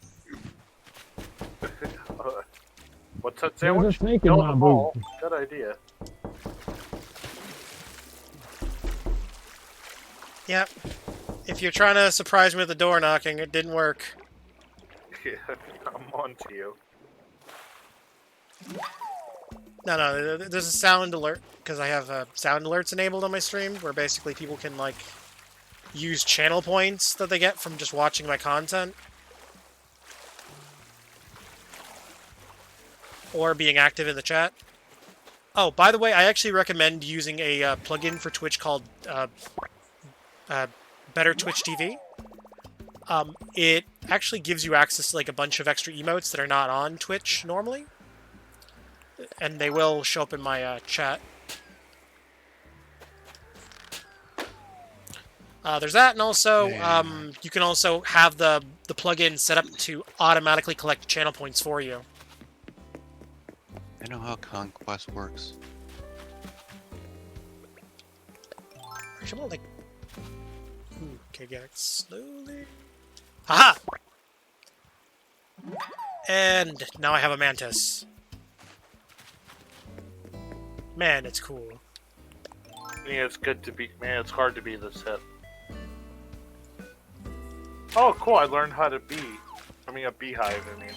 What's that There's a sandwich? snake in Kill my them boot. all. Good idea. Yeah. If you're trying to surprise me with the door knocking, it didn't work. Yeah, I'm on to you. No, there's a sound alert, because I have sound alerts enabled on my stream, where basically people can, like, use channel points that they get from just watching my content. Or being active in the chat. Oh, by the way, I actually recommend using a plugin for Twitch called Better Twitch TV. It actually gives you access to, like, a bunch of extra emotes that are not on Twitch normally. And they will show up in my chat. There's that, and also you can also have the plugin set up to automatically collect channel points for you. I know how Conquest works. Actually, like, okay, get it slowly. Haha! And now I have a mantis. Man, it's cool. Yeah, it's good to be. Man, it's hard to be this hip. Oh, cool! I learned how to be. I mean, a beehive. I mean.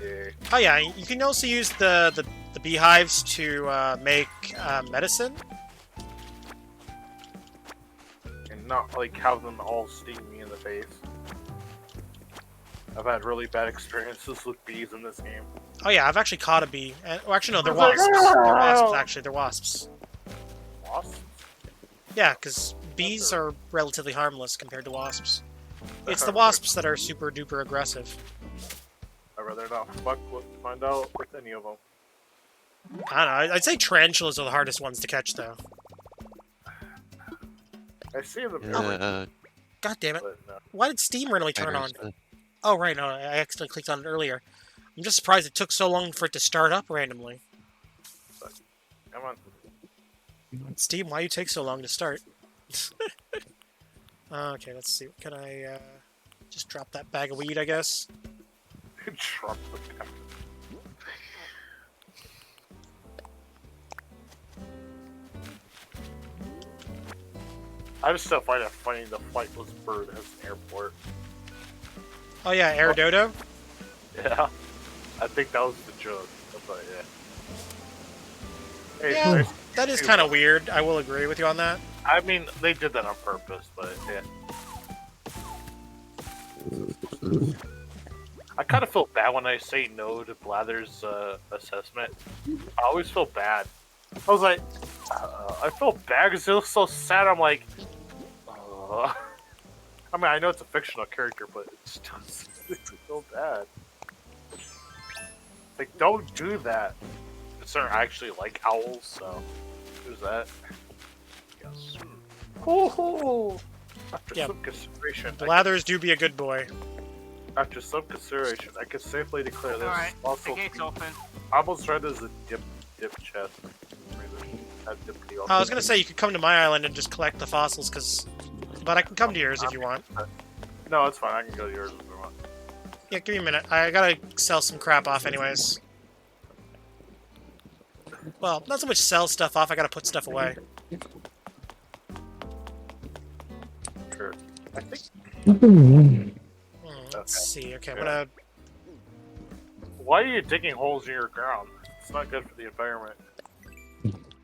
Yeah. Oh yeah, you can also use the beehives to make medicine. And not like have them all sting me in the face. I've had really bad experiences with bees in this game. Oh yeah, I've actually caught a bee. Well, actually, no, they're It's like, wasps. They're wasps, actually. They're wasps. Wasps? Yeah, because bees are relatively harmless compared to wasps. It's the wasps that are super duper aggressive. I'd rather not find out with any of them. I don't know. I'd say tarantulas are the hardest ones to catch, though. I see them. God damn it! But no. Why did Steam randomly turn on? Spiders, Oh right, no, I accidentally clicked on it earlier. I'm just surprised it took so long for it to start up randomly. Come on. Steam, why you take so long to start? Okay, let's see. Can I just drop that bag of weed, I guess? Drop the bag. I just still find it funny the flightless bird has an airport. Oh yeah, Air Dodo? Yeah. I think that was the joke. But yeah. Hey, Yeah, nice- that is kind of weird. I will agree with you on that. I mean, they did that on purpose, but yeah. I kind of feel bad when I say no to Blather's assessment. I always feel bad. I was like, I feel bad because it was so sad. I'm like, I mean, I know it's a fictional character, but it just makes me feel bad. Like, don't do that. Considering I actually like owls, so there's that. Yes. Oh, after Yeah. some consideration, Blathers do be a good boy. after some consideration, I can safely declare this Alright, the also gate's open. almost read as a dip chest. I was gonna say you could come to my island and just collect the fossils, but I can come to yours if you want. No, it's fine. I can go to yours if you want. Yeah, give me a minute. I gotta sell some crap off anyways. Well, not so much sell stuff off, I gotta put stuff away. Sure. I think. Let's see. Okay, I'm gonna... Why are you digging holes in your ground? It's not good for the environment.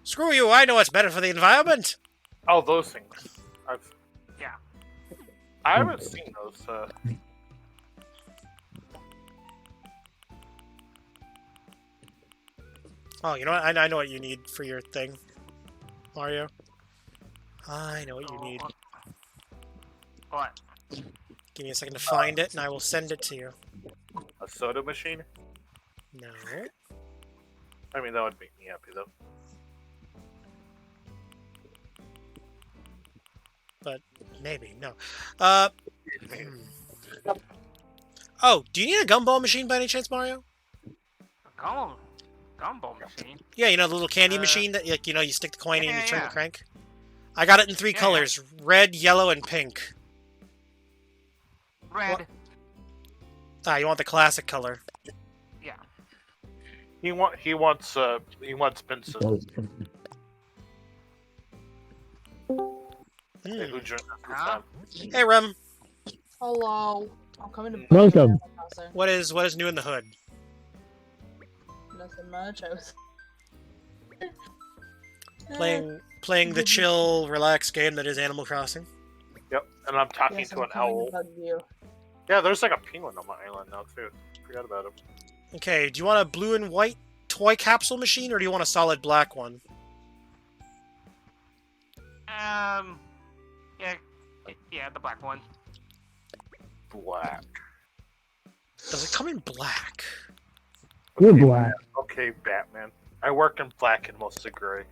Screw you, I know what's better for the environment! Oh, those things. Yeah. I haven't seen those. Oh, you know what? I know what you need for your thing, Mario. I know what you need. What? Give me a second to find it, and I will send it to you. A soda machine? No. I mean, that would make me happy though. But maybe, no. Oh, do you need a gumball machine by any chance, Mario? Gumball machine? Yeah, you know the little candy machine that, like, you know, you stick the coin in and you turn yeah. the crank? I got it in three colors, red, yellow, and pink. Red. Ah, you want the classic color. Yeah. He wants Benson. Hey, who joined us this time? Hey, Rem. Hello. I'm coming to Welcome. What is new in the hood? Nothing much. I was Playing the chill, relaxed game that is Animal Crossing. Yep, and I'm talking Yes, to I'm an coming owl. to bug you. Yeah, there's like a penguin on my island now too. Forgot about him. Okay, do you want a blue and white toy capsule machine, or do you want a solid black one? Yeah, the black one. Black. Does it come in black? Good black. Okay, Batman. I work in black and mostly gray.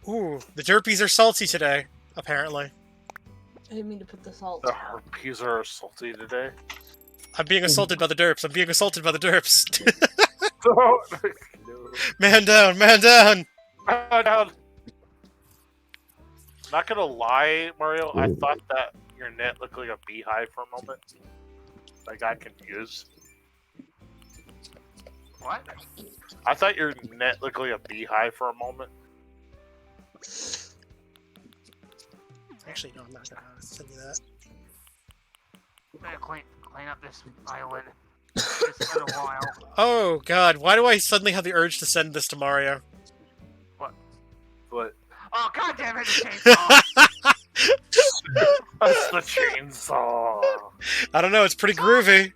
Ooh, the derpies are salty today, apparently. I didn't mean to put the salt. The herpes are salty today. I'm being assaulted by the derps. I'm being assaulted by the derps. No. Man down, man down! Down. Not gonna lie, Mario, I thought that your net looked like a beehive for a moment. I got confused. What? I thought your net looked like a beehive for a moment. Actually, no, I'm not gonna send you that. Better clean up this island. It's been a while. Oh god, why do I suddenly have the urge to send this to Mario? But Oh god damn it! The chainsaw. that's the chainsaw. I don't know, it's pretty groovy.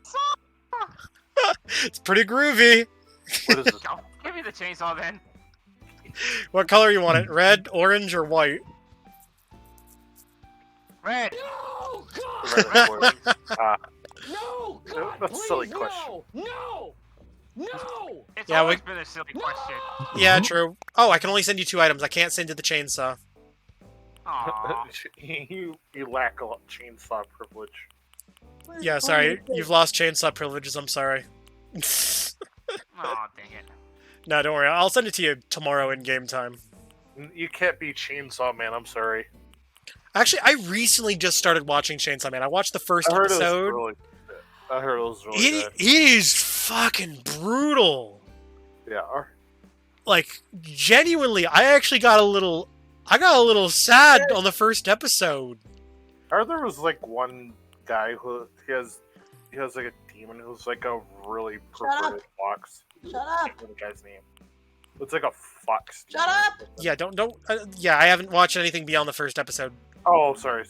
It's pretty groovy. What is this? Go, give me the chainsaw then. What color you want it? Red, orange, or white? Red. No, God! Red and orange. No, God, That's a please, silly no, question. no, no. It's Yeah, always been a silly question. Yeah, true. Oh, I can only send you 2 items. I can't send you the chainsaw. Aw. you lack a lot of chainsaw privilege. Yeah, sorry. You've lost chainsaw privileges. I'm sorry. Aw, dang it. No, don't worry. I'll send it to you tomorrow in game time. You can't be Chainsaw Man, I'm sorry. Actually, I recently just started watching Chainsaw Man. I watched the first I heard episode. it was really good. I heard it was really good. It is fucking brutal. Yeah. Like, genuinely, I actually got a little sad on the first episode. I heard there was like one guy who he has like a demon who's like a really perverted fox. Shut up! What's the guy's name? It's like a fox. Shut up! Yeah, don't. Yeah, I haven't watched anything beyond the first episode. Oh, sorry.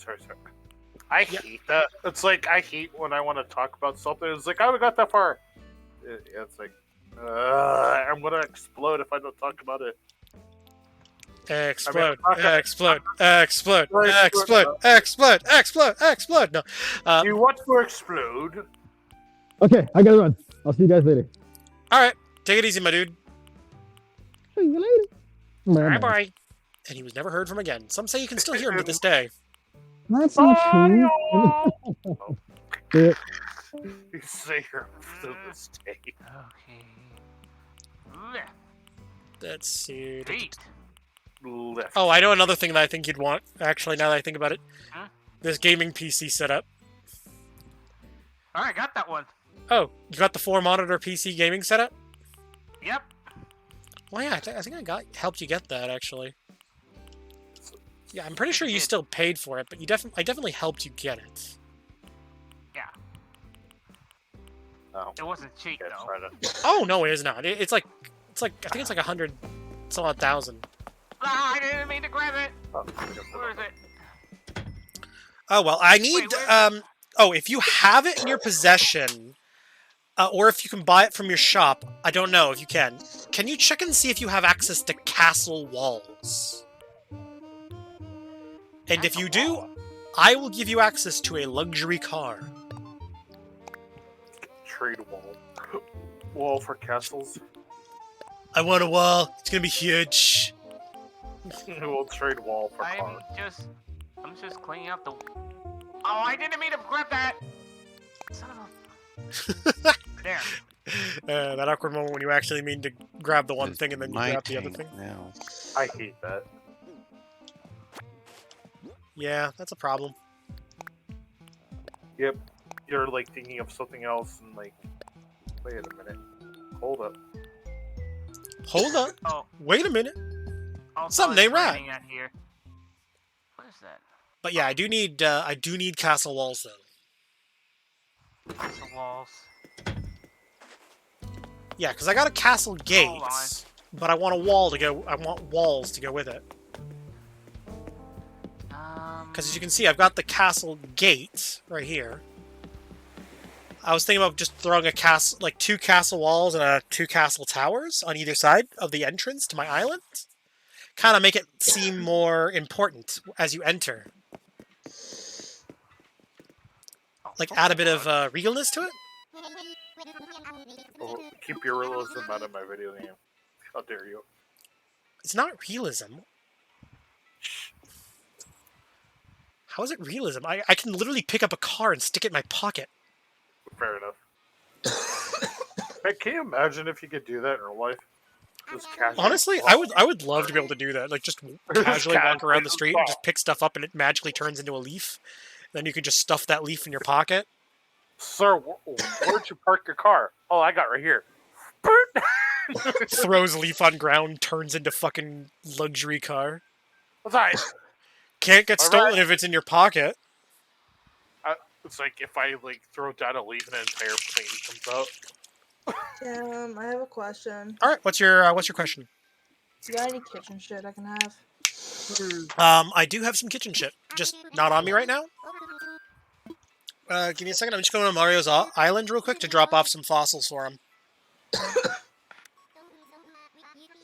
I hate that. It's like I hate when I want to talk about something. It's like I haven't got that far. It's like I'm gonna explode if I don't talk about it. Explode! I'm not gonna- Explode! Explode! Explode! Explode! Explode! Explode! No. You want to explode? Okay, I gotta run. I'll see you guys later. All right, take it easy, my dude. See you later. Bye bye. and he was never heard from again. Some say you can still hear him to this day. That's not true. Yeah. You say you're to this day. Okay. Left. Let's see. Feet. Left. Oh, I know another thing that I think you'd want, actually, now that I think about it. Huh? This gaming PC setup. Alright, got that one. Oh, you got the 4-monitor PC gaming setup? Yep. Well, yeah, I think I helped you get that, actually. Yeah, I'm pretty sure you did. still paid for it, but I definitely helped you get it. Yeah. Oh. It wasn't cheap, Okay, though. try to... Oh, no, it is not. It's like, I think it's like 100, some odd thousand. Ah, I didn't mean to grab it. Oh, Where is it? Oh, well, I need, where's oh, if you have it in your possession, or if you can buy it from your shop, I don't know if you can you check and see if you have access to castle walls? And if you do, I will give you access to a luxury car. Trade wall. Wall for castles. I want a wall. It's gonna be huge. We'll trade wall for car. I'm just cleaning up the... Oh, I didn't mean to grab that! Son of a... There. That awkward moment when you actually mean to grab the one It's thing and then you my grab the other tank thing. now. I hate that. Yeah, that's a problem. Yep. You're like thinking of something else and like, wait a minute. Hold up. Hold up. Oh, Wait a minute. also Something ain't it's right. raining out here. What is that? But yeah, I do need castle walls though. The walls. Yeah, because I got a castle gate, Hold on. but I want a wall to go. I want walls to go with it. Because as you can see, I've got the castle gate right here. I was thinking about just throwing a castle, like 2 castle walls and 2 castle towers on either side of the entrance to my island. Kind of make it seem more important as you enter. Like add a bit of regalness to it. Oh, keep your realism out of my video game. How dare you? It's not realism. How is it realism? I can literally pick up a car and stick it in my pocket. Fair enough. Hey, can you imagine if you could do that in real life? Just casually Honestly, I would love to be able to do that. Like just casually walk around the street and just pick stuff up and it magically turns into a leaf. Then you could just stuff that leaf in your pocket. Sir, where'd you park your car? Oh, I got right here. Throws leaf on ground, turns into fucking luxury car. What's that? Can't get stolen Alright. if it's in your pocket. It's like if I like throw down a leaf and an entire plane comes out. I have a question. All right, what's your question? You got any kitchen shit I can have? I do have some kitchen shit, just not on me right now. Give me a second. I'm just going to Mario's island real quick to drop off some fossils for him.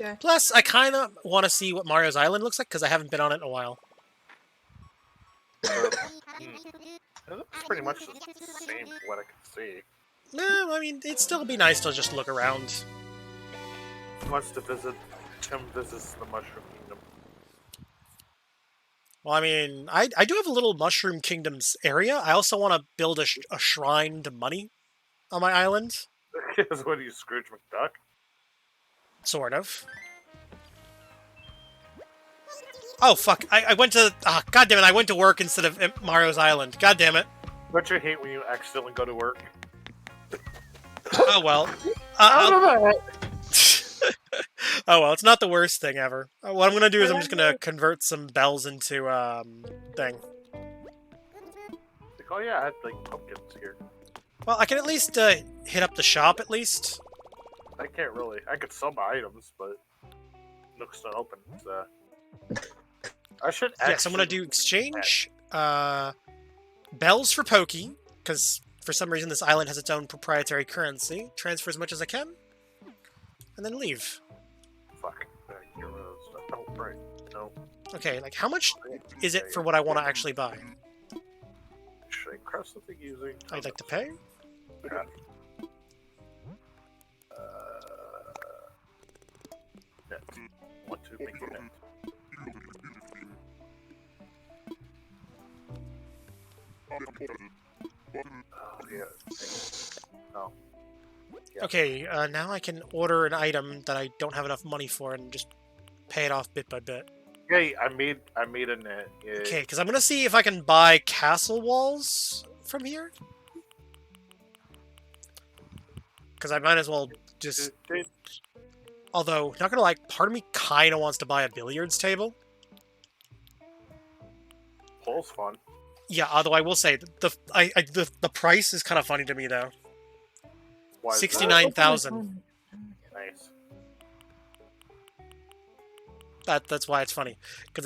Okay. Plus, I kind of want to see what Mario's island looks like because I haven't been on it in a while. It looks pretty much the same from what I can see. No, I mean, it'd still be nice to just look around. He wants to visit. Tim visits the Mushroom Kingdom. Well, I mean, I do have a little Mushroom Kingdoms area. I also want to build a shrine to money on my island. Is what you Scrooge McDuck? Sort of. Oh, fuck. I went to... God damn it, I went to work instead of Mario's Island. God damn it. Don't you hate when you accidentally go to work? Oh, well. I Oh, well, it's not the worst thing ever. What I'm going to do is I'm just going to convert some bells into, thing. Like, oh yeah, I had like pumpkins here. Well, I can at least, hit up the shop, at least. I can't really. I could sell my items, but Nook's not open. So. I should actually... Yes, I'm going to do exchange, bells for Pokey, because for some reason this island has its own proprietary currency. Transfer as much as I can, and then leave. Fuck. Get rid of stuff. Oh, right. No. Okay, like, how much is it for what I want to actually buy? Should I cross something using? I'd like to pay. Yeah. Net. Want to make it net. Oh, yeah. Oh. Yeah. Okay, now I can order an item that I don't have enough money for and just pay it off bit by bit. Hey, I made a net. Yeah. Okay, because I'm gonna see if I can buy castle walls from here. Because I might as well just... Although, not gonna lie, part of me kinda wants to buy a billiards table. Pole's fun. Yeah, although I will say, the price is kind of funny to me, though. Why is that? 69,000. Nice. That's why it's funny. Because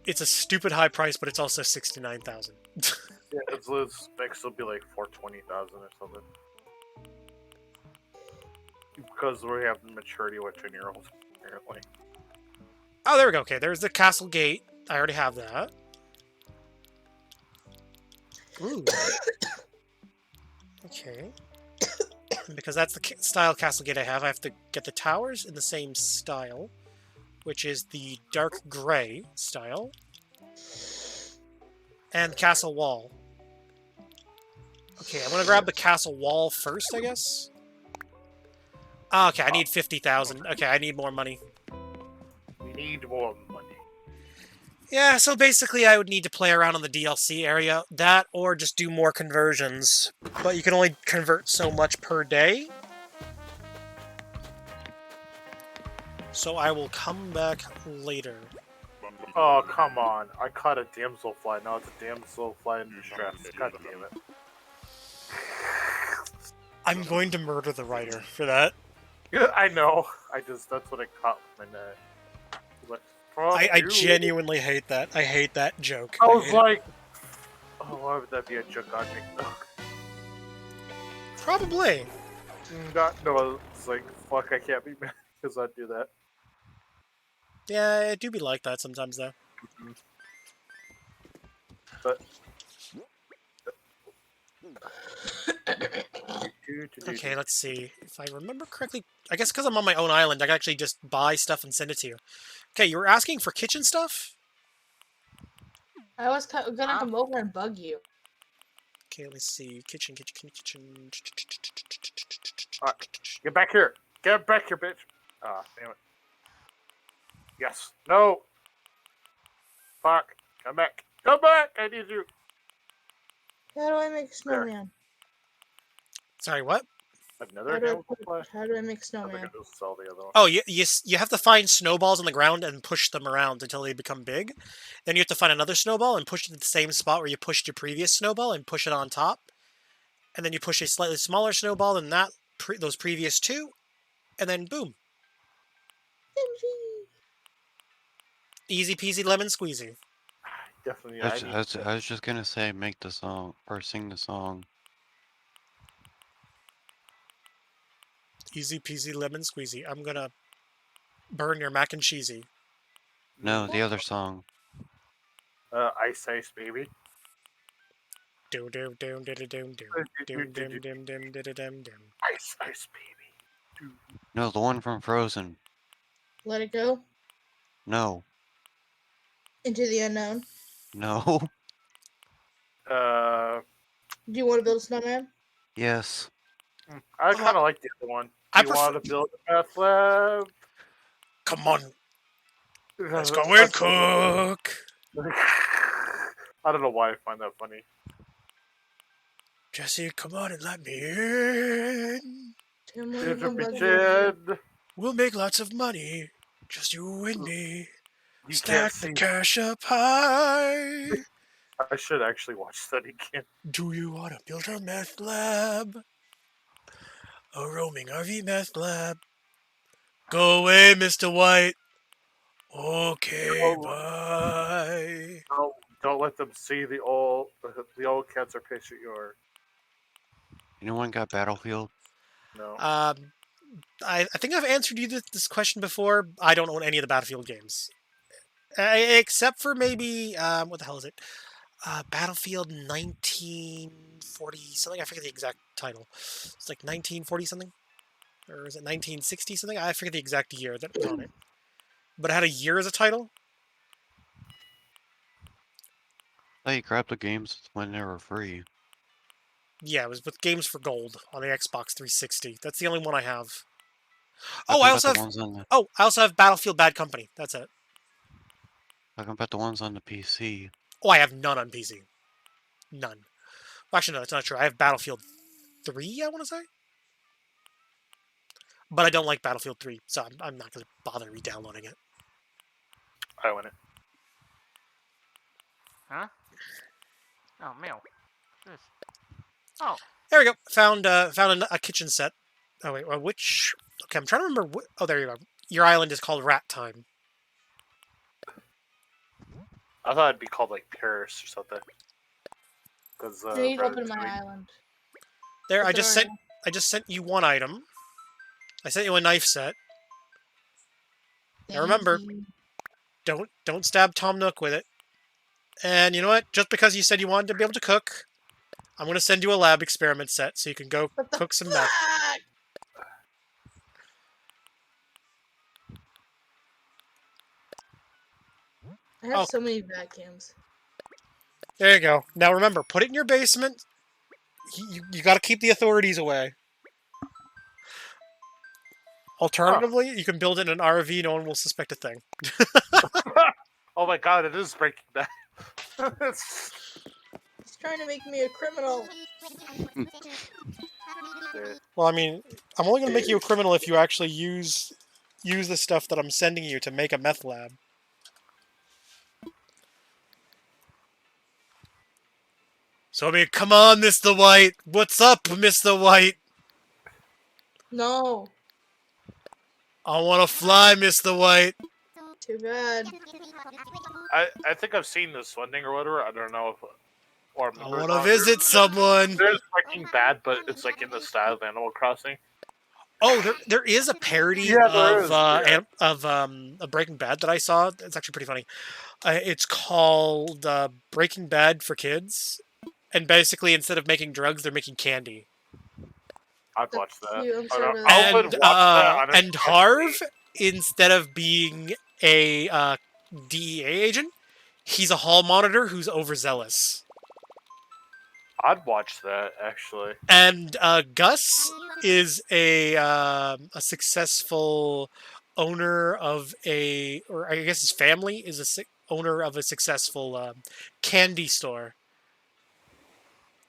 it's a stupid high price, but it's also 69,000. Yeah, its specs will be like 420,000 or something. Because we have the maturity of a 10-year-old, apparently. Oh, there we go. Okay, there's the castle gate. I already have that. Ooh. Okay. Because that's the style castle gate I have to get the towers in the same style, which is the dark gray style. And castle wall. Okay, I'm gonna grab the castle wall first, I guess. Oh, okay, I need 50,000. Okay, I need more money. We need more money. Yeah, so basically I would need to play around on the DLC area. That, or just do more conversions. But you can only convert so much per day. So I will come back later. Oh, come on. I caught a damselfly. Now it's a damselfly in distress. God damn it. I'm going to murder the writer for that. Yeah, I know. That's what I caught when I genuinely hate that. I hate that joke. I was hate it. like, oh, why would that be a joke on me? Probably. No, it's like, fuck, I can't be mad because I do that. Yeah, it do be like that sometimes, though. But... Okay, let's see. If I remember correctly, I guess because I'm on my own island, I can actually just buy stuff and send it to you. Okay, you were asking for kitchen stuff? I was gonna come over and bug you. Okay, let me see. Kitchen. Get back here! Get back here, bitch! Ah, damn it. Yes. No! Fuck. Come back. Come back! I need you! How do I make a snowman? Sorry, what? Another How do I make I think snowman? I just sell the other one. Oh, you have to find snowballs on the ground and push them around until they become big. Then you have to find another snowball and push it to the same spot where you pushed your previous snowball and push it on top. And then you push a slightly smaller snowball than that, those previous two, and then boom. Easy peasy lemon squeezy. Definitely. I was just gonna say, make the song, or sing the song. Easy peasy lemon squeezy. I'm gonna burn your mac and cheesy. No, the other song. Ice Ice Baby. Doom doom doom doom doom doom doom doom doom doom doom. Ice Ice Baby. No, the one from Frozen. Let it go No. into the unknown. No. Uh, Do you want to build a snowman? Yes. I kind of like the other one. I You want to build a meth lab? Come on, let's go and cook. I don't know why I find that funny. Jesse, come on and let me in. It's a pretend. We'll make lots of money. Just you and me. You Stack can't the see. cash up high. I should actually watch that again. Do you want to build a meth lab? A roaming RV meth lab. Go away, Mr. White. Okay, bye. Don't let them see the old cancer patient you are. Anyone got Battlefield? No. I think I've answered you this question before. I don't own any of the Battlefield games. Except for maybe, what the hell is it? Battlefield 1940 something. I forget the exact title. It's like 1940 something, or is it 1960 something? I forget the exact year that was on it. But it had a year as a title. thought you grabbed the games when they were free. Yeah, it was with Games for Gold on the Xbox 360. That's the only one I have. Talking Oh, I about also the have. ones on the, Oh, I also have Battlefield Bad Company. That's it. talking about the ones on the PC. Oh, I have none on PC. None. Well, actually, no, that's not true. I have Battlefield 3, I want to say. But I don't like Battlefield 3, so I'm not going to bother re-downloading it. I win it. Huh? Oh, mail. This. Oh, There we go. Found a kitchen set. Oh wait, well, which? Okay, I'm trying to remember. Oh, there you go. Your island is called Rat Time. I thought it'd be called like Paris or something. Because I need to open my island. There, I It's just already- sent you one item. I sent you a knife set. Now remember, Thank you. don't stab Tom Nook with it. And you know what? Just because you said you wanted to be able to cook, I'm gonna send you a lab experiment set so you can go What the cook some meth. fuck? I have Oh. so many vacuums. There you go. Now remember, put it in your basement. You got to keep the authorities away. Alternatively, you can build it in an RV. No one will suspect a thing. Oh my god, it is Breaking Bad. It's- He's trying to make me a criminal. Well, I mean, I'm only going to make you a criminal if you actually use the stuff that I'm sending you to make a meth lab. So, I mean, come on, Mr. White. What's up, Mr. White? No. I want to fly, Mr. White. Too bad. I think I've seen this one thing or whatever. I don't know if. Or I want to visit someone. There's Breaking Bad, but it's like in the style of Animal Crossing. Oh, there is a parody Yeah, there of is, yeah. of Breaking Bad that I saw. It's actually pretty funny. It's called Breaking Bad for Kids, and basically instead of making drugs, they're making candy. I'd watch that. cute, I'm I so don't- really- I would And watch that on a- and Harv, instead of being a DEA agent, he's a hall monitor who's overzealous. I'd watch that actually. And Gus is a successful owner of or I guess his family is a owner of a successful candy store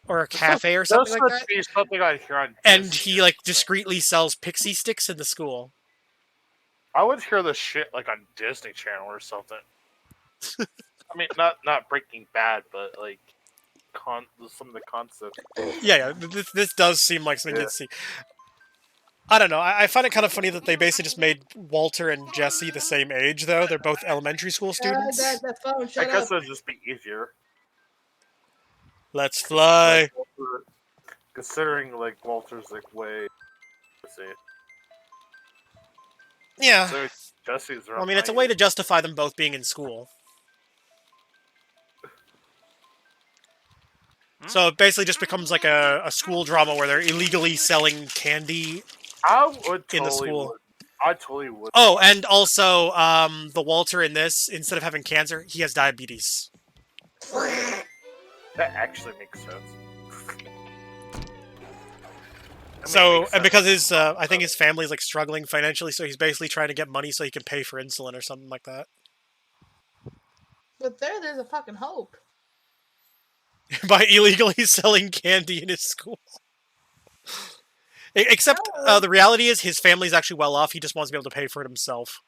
or a cafe or something That like would that. be something I'd hear on. And Disney. he like discreetly sells pixie sticks in the school. I would hear this shit like on Disney Channel or something. I mean, not Breaking Bad, but like some of the concepts. Yeah, this does seem like something you'd see. I don't know. I find it kind of funny that they basically just made Walter and Jesse the same age, though. They're both elementary school students. That phone, I shut guess up. it'd just be easier. Let's fly. Like, Walter, considering like Walter's like way. Let's see. Yeah. So Jesse's. Well, I mean, it's a way to justify them both being in school. So it basically just becomes like a school drama where they're illegally selling candy I would totally in the school. Would. I totally would. Oh, and also, the Walter in this, instead of having cancer, he has diabetes. That actually makes sense. So, and because his, I think his family's like struggling financially, so he's basically trying to get money so he can pay for insulin or something like that. But there's a fucking hope. By illegally selling candy in his school. Except, the reality is his family's actually well off. He just wants to be able to pay for it himself.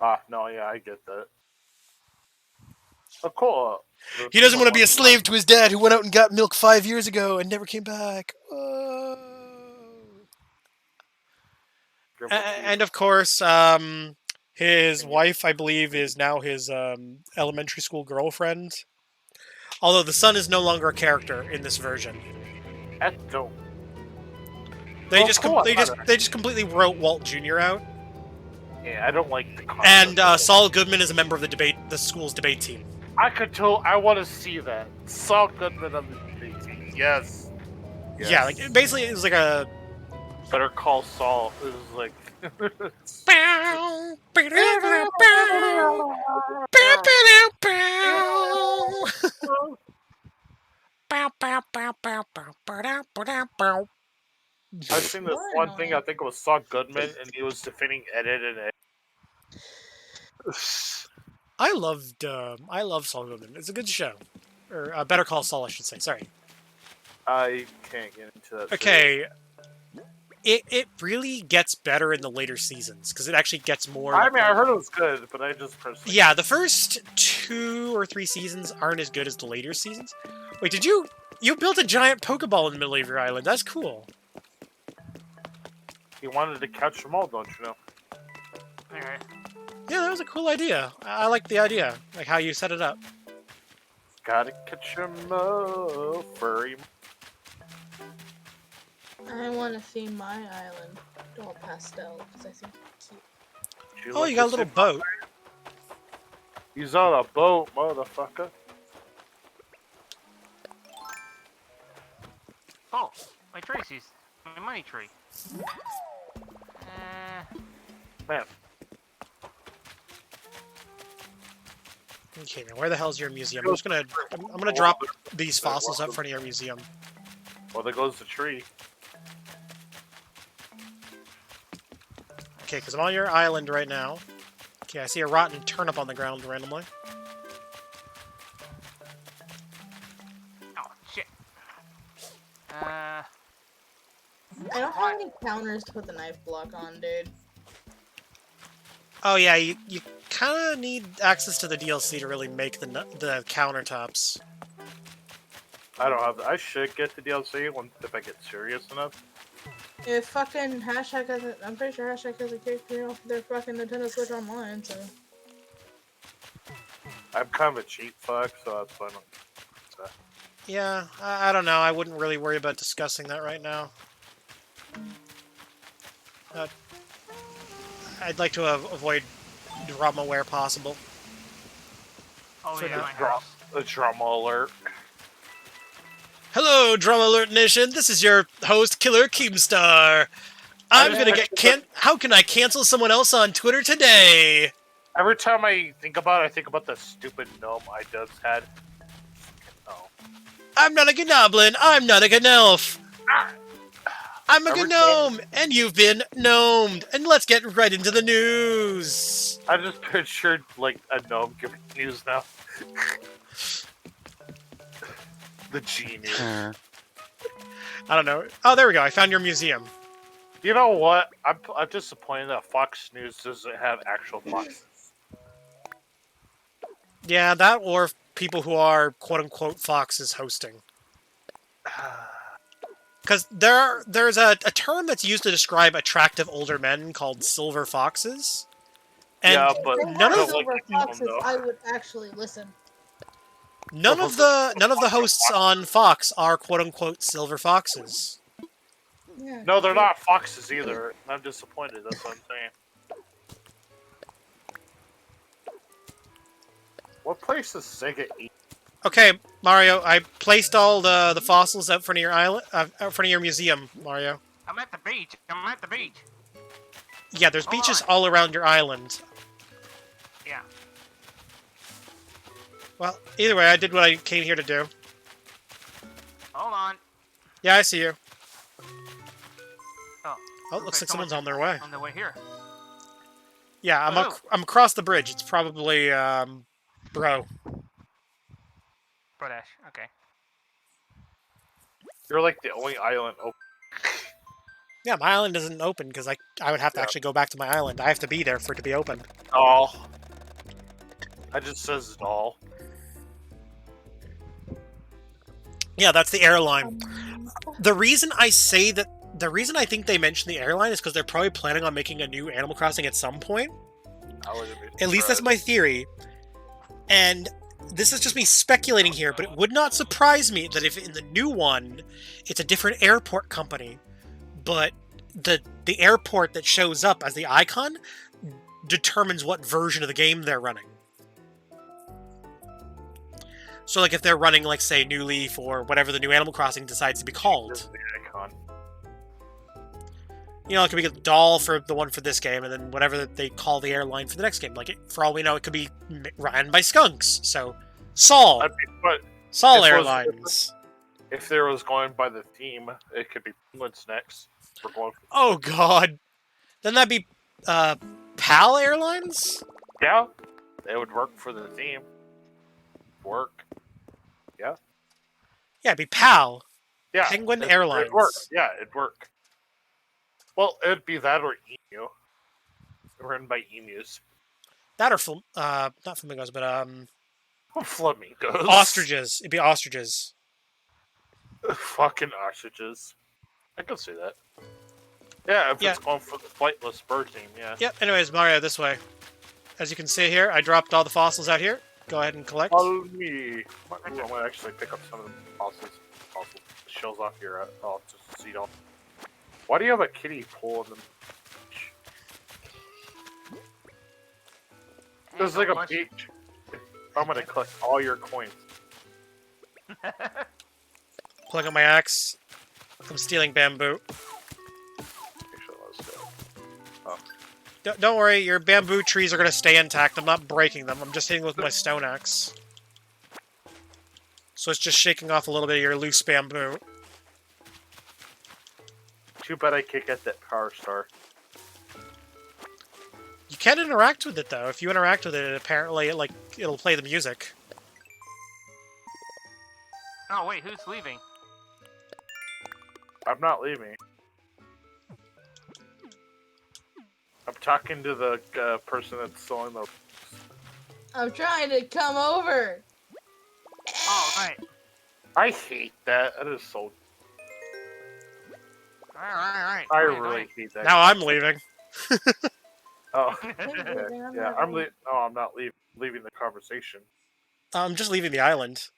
No, yeah, I get that. Oh, cool. He doesn't want to be a slave to his dad who went out and got milk 5 years ago and never came back. Whoa. And of course, his wife, I believe, is now his elementary school girlfriend. Although the son is no longer a character in this version. That's dope. They Oh, just cool, they I just thought they just completely wrote Walt Jr. out. Yeah, I don't like the concept. And Saul Goodman is a member of the school's debate team. I could tell. I want to see that. Saul Goodman on the debate team. Yes. Yeah, like basically it was like a. Better Call Saul. It was like. I've seen this one thing. I think it was Saul Goodman, and he was defending Edit and Ed. I love Saul Goodman. It's a good show. Or Better Call Saul, I should say. Sorry. I can't get into that. Okay. It really gets better in the later seasons because it actually gets more. I mean, I heard it was good, but I just personally. Yeah, the first 2 or 3 seasons aren't as good as the later seasons. Wait, did you built a giant Pokeball in the middle of your island? That's cool. He wanted to catch them all, don't you know? Alright. Yeah, that was a cool idea. I like the idea, like how you set it up. Gotta catch them all, furry. I want to theme my island all pastel because I think it's cute. Oh, you got a little boat. He's on a boat, motherfucker. Oh, my Tracy's. My money tree. Man. Okay, now where the hell's your museum? I'm gonna drop these fossils up front of your museum. Well, there goes the tree. Okay, because I'm on your island right now. Okay, I see a rotten turnip on the ground randomly. Oh, shit. I don't have any counters to put the knife block on, dude. Oh yeah, you kind of need access to the DLC to really make the countertops. I don't have. I should get the DLC if I get serious enough. If fucking Hashtag has a, I'm pretty sure Hashtag has a character off their fucking Nintendo Switch Online, so. I'm kind of a cheap fuck, so that's fine. Yeah, I don't know. I wouldn't really worry about discussing that right now. I'd like to avoid drama where possible. Oh, For yeah, now. my house. A drama alert. Hello, Drama Alert Nation. This is your host, Killer Keemstar. I'm gonna get How can I cancel someone else on Twitter today? Every time I think about it, I think about the stupid gnome iDubbbz had. Oh. I'm not a Gnoblin. I'm not a Gnelf. I'm a Every Gnome, and you've been gnomed. And let's get right into the news. I just pictured like a gnome giving news now. The genius. I don't know. Oh, there we go. I found your museum. You know what? I'm disappointed that Fox News doesn't have actual foxes. Yeah, that or people who are quote-unquote foxes hosting. Because there's a term that's used to describe attractive older men called silver foxes. And yeah, but none of Silver Foxes, I would actually listen. None of the hosts on Fox are quote-unquote silver foxes. Yeah. No, they're not foxes either. I'm disappointed. That's what I'm saying. What place does Sega eat? Okay, Mario, I placed all the fossils out front of your island, out front of your museum, Mario. I'm at the beach. I'm at the beach. Yeah, there's beaches all around your island. Yeah. Well, either way, I did what I came here to do. Hold on. Yeah, I see you. Oh. Oh, looks like someone's on their way. On their way here. Yeah, I'm across the bridge. It's probably Bro. Brodash. Okay. You're like the only island open. Yeah, my island isn't open because I would have to actually go back to my island. I have to be there for it to be open. Oh. I just says doll. Yeah, that's the airline. The reason I think they mentioned the airline is because they're probably planning on making a new Animal Crossing at some point. At least that's my theory. And this is just me speculating here, but it would not surprise me that if in the new one, it's a different airport company, but the airport that shows up as the icon determines what version of the game they're running. So, like, if they're running, like, say, New Leaf or whatever the new Animal Crossing decides to be called. The icon. You know, it could be a doll for the one for this game, and then whatever they call the airline for the next game. Like, for all we know, it could be ran by skunks. So, Saul. But Saul if it was- Airlines. if there was going by the theme, it could be Penguins next. We're going for Oh, God. Then that'd be, PAL Airlines? yeah, it would work for the theme. Work. Yeah, it'd be PAL. Yeah. Penguin It'd Airlines. work. Yeah, it'd work. Well, it'd be that or emu. Run by emus. That or, not flamingos, but, Flamingos. ostriches. It'd be ostriches. Fucking ostriches. I can see that. Yeah, if Yeah. it's going for the flightless bird team, yeah. Yep, anyways, Mario, this way. As you can see here, I dropped all the fossils out here. Go ahead and collect. Follow me. I'm gonna actually pick up some of the fossils. Shells off your just so you don't. Why do you have a kiddie pool in the? There's like a beach. I'm gonna collect all your coins. Plug up my axe. I'm stealing bamboo. Actually, let's go. Don't worry, your bamboo trees are going to stay intact. I'm not breaking them. I'm just hitting with my stone axe. So it's just shaking off a little bit of your loose bamboo. Too bad I can't get that power star. You can interact with it, though. If you interact with it, apparently, it'll play the music. Oh wait, who's leaving? I'm not leaving. I'm talking to the person that's selling the. I'm trying to come over. Oh right. I hate that. That is so. Alright. I really hate that. Now I'm leaving. Oh. I'm Yeah, I'm leaving. No, I'm not leaving the conversation. I'm just leaving the island.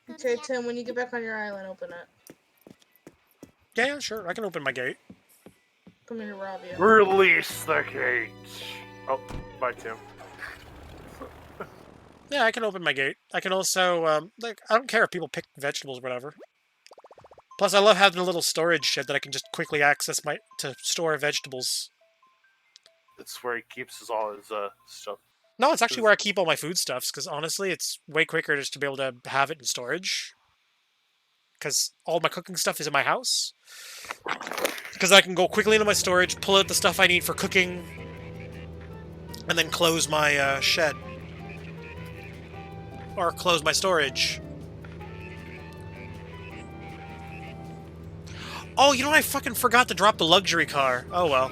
Okay, Tim, when you get back on your island, open it. Yeah, sure. I can open my gate. Come here to rob you. Release the gate. Oh, bye, Tim. Yeah, I can open my gate. I can also, I don't care if people pick vegetables or whatever. Plus, I love having a little storage shed that I can just quickly access to store vegetables. It's where he keeps all his stuff. No, it's actually where I keep all my foodstuffs, because honestly, it's way quicker just to be able to have it in storage. Because all my cooking stuff is in my house. Because I can go quickly into my storage, pull out the stuff I need for cooking, and then close my shed. Or close my storage. Oh, you know what? I fucking forgot to drop the luxury car. Oh well.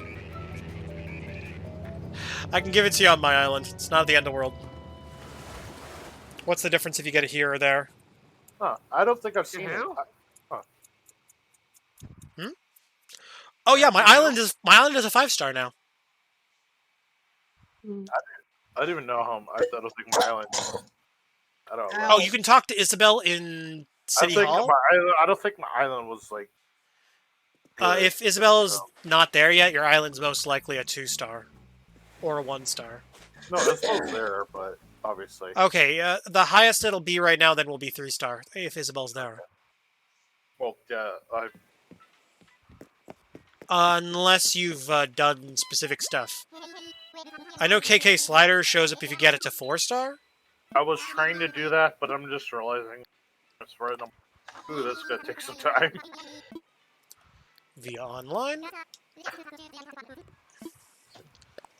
I can give it to you on my island. It's not the end of the world. What's the difference if you get it here or there? Huh, I don't think I've seen it. Oh yeah, my island is a 5-star now. I don't even know how. I don't think my island. I don't know. Oh, you can talk to Isabel in City Hall? I don't think my island was like. If Isabel's not there yet, your island's most likely a 2-star. Or a 1-star. No, that's still there, but obviously. Okay, the highest it'll be right now then will be 3-star, if Isabel's there. Well, yeah, Unless you've done specific stuff. I know KK Slider shows up if you get it to 4-star. I was trying to do that, but I'm just realizing it's right. Ooh, that's gonna take some time. Via online.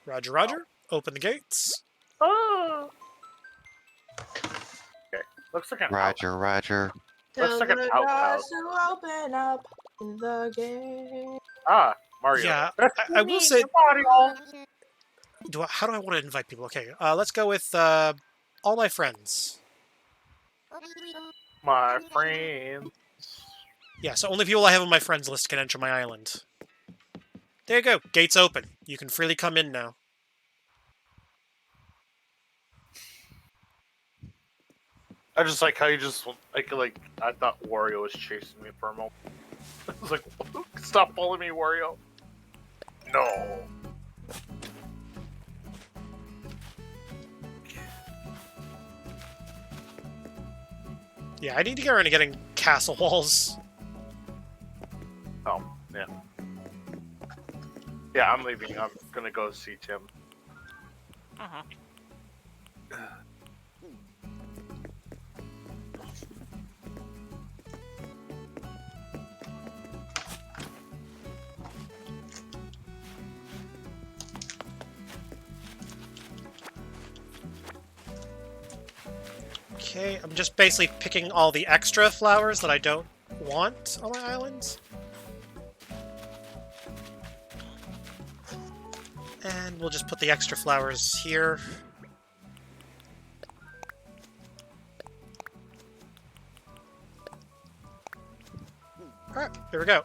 Roger, roger. Open the gates. Oh. Okay, looks like an Roger, Roger. Looks like an Tell the outhouse. doors to open up the gate. Ah, Mario. Yeah, That's I will me, say. Mario. How do I want to invite people? Okay, let's go with all my friends. My friends. Yeah, so only people I have on my friends list can enter my island. There you go. Gates open. You can freely come in now. I just like how you just like I thought Wario was chasing me for a moment. I was like, stop following me, Wario. No. Yeah, I need to get around to getting castle walls. Oh Yeah. Yeah, I'm leaving. I'm gonna go see Tim. Uh-huh. Okay, I'm just basically picking all the extra flowers that I don't want on my island. And we'll just put the extra flowers here. Alright, here we go.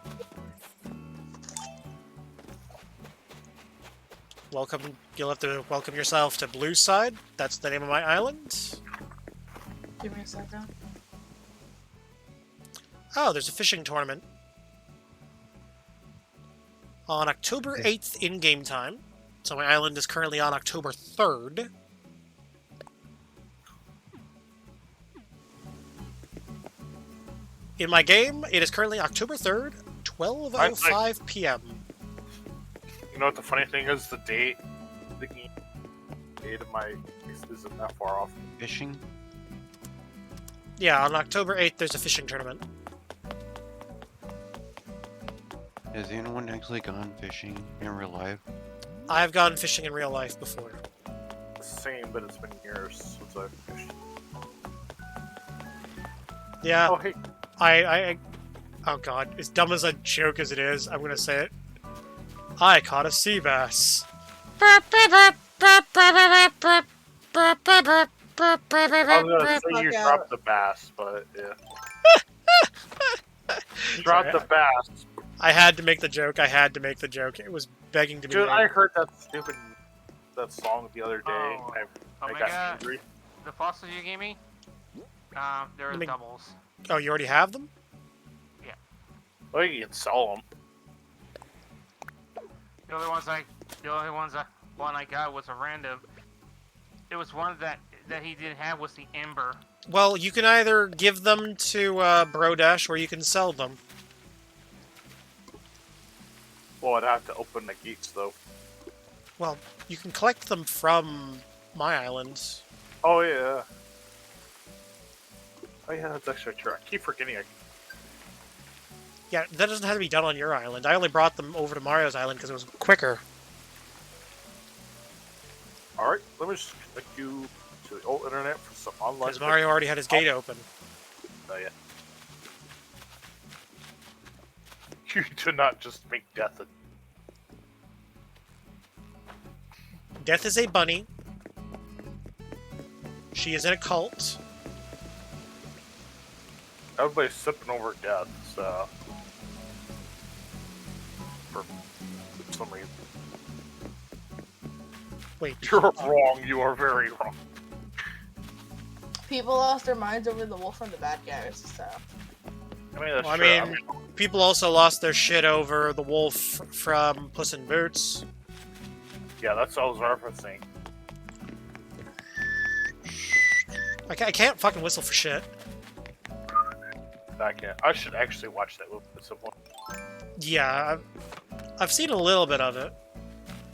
Welcome, you'll have to welcome yourself to Blue Side. That's the name of my island. Give me a second. Oh, there's a fishing tournament. On October 8th in-game time. So my island is currently on October 3rd. In my game, it is currently October 3rd, 12:05 p.m. You know what the funny thing is? The date of my isn't that far off. Fishing? Yeah, on October 8th, there's a fishing tournament. Has anyone actually gone fishing in real life? I've gone fishing in real life before. Same, but it's been years since I've fished. Yeah, Oh, hey. oh god, as dumb as a joke as it is, I'm gonna say it. I caught a sea bass. I was gonna say you dropped the bass, but yeah. Dropped the bass. I had to make the joke. I had to make the joke. It was begging to be Dude, made. I heard that song the other day. Oh, I Omega, got angry. the fossils you gave me, they're Let me- doubles. Oh, you already have them? Well, you can sell them. The only one I got was a random. It was one that he didn't have was the Ember. Well, you can either give them to Brodash or you can sell them. Well, I'd have to open the gates, though. Well, you can collect them from my island. Oh, yeah. Oh, yeah, that's actually true. I keep forgetting. Yeah, that doesn't have to be done on your island. I only brought them over to Mario's island because it was quicker. Alright, let me just connect you to the old internet for some online... Because Mario already had his gate open. Oh, yeah. You do not just make death a... Death is a bunny. She is in a cult. Everybody's sipping over death, so... For some reason. Wait. You're wrong. You are very wrong. People lost their minds over the wolf and the bad guys, so. I mean, that's Well, I true. mean, people also lost their shit over the wolf from Puss in Boots. Yeah, that's what I was referencing. I can't fucking whistle for shit. I should actually watch that movie at some point. Yeah, I've seen a little bit of it.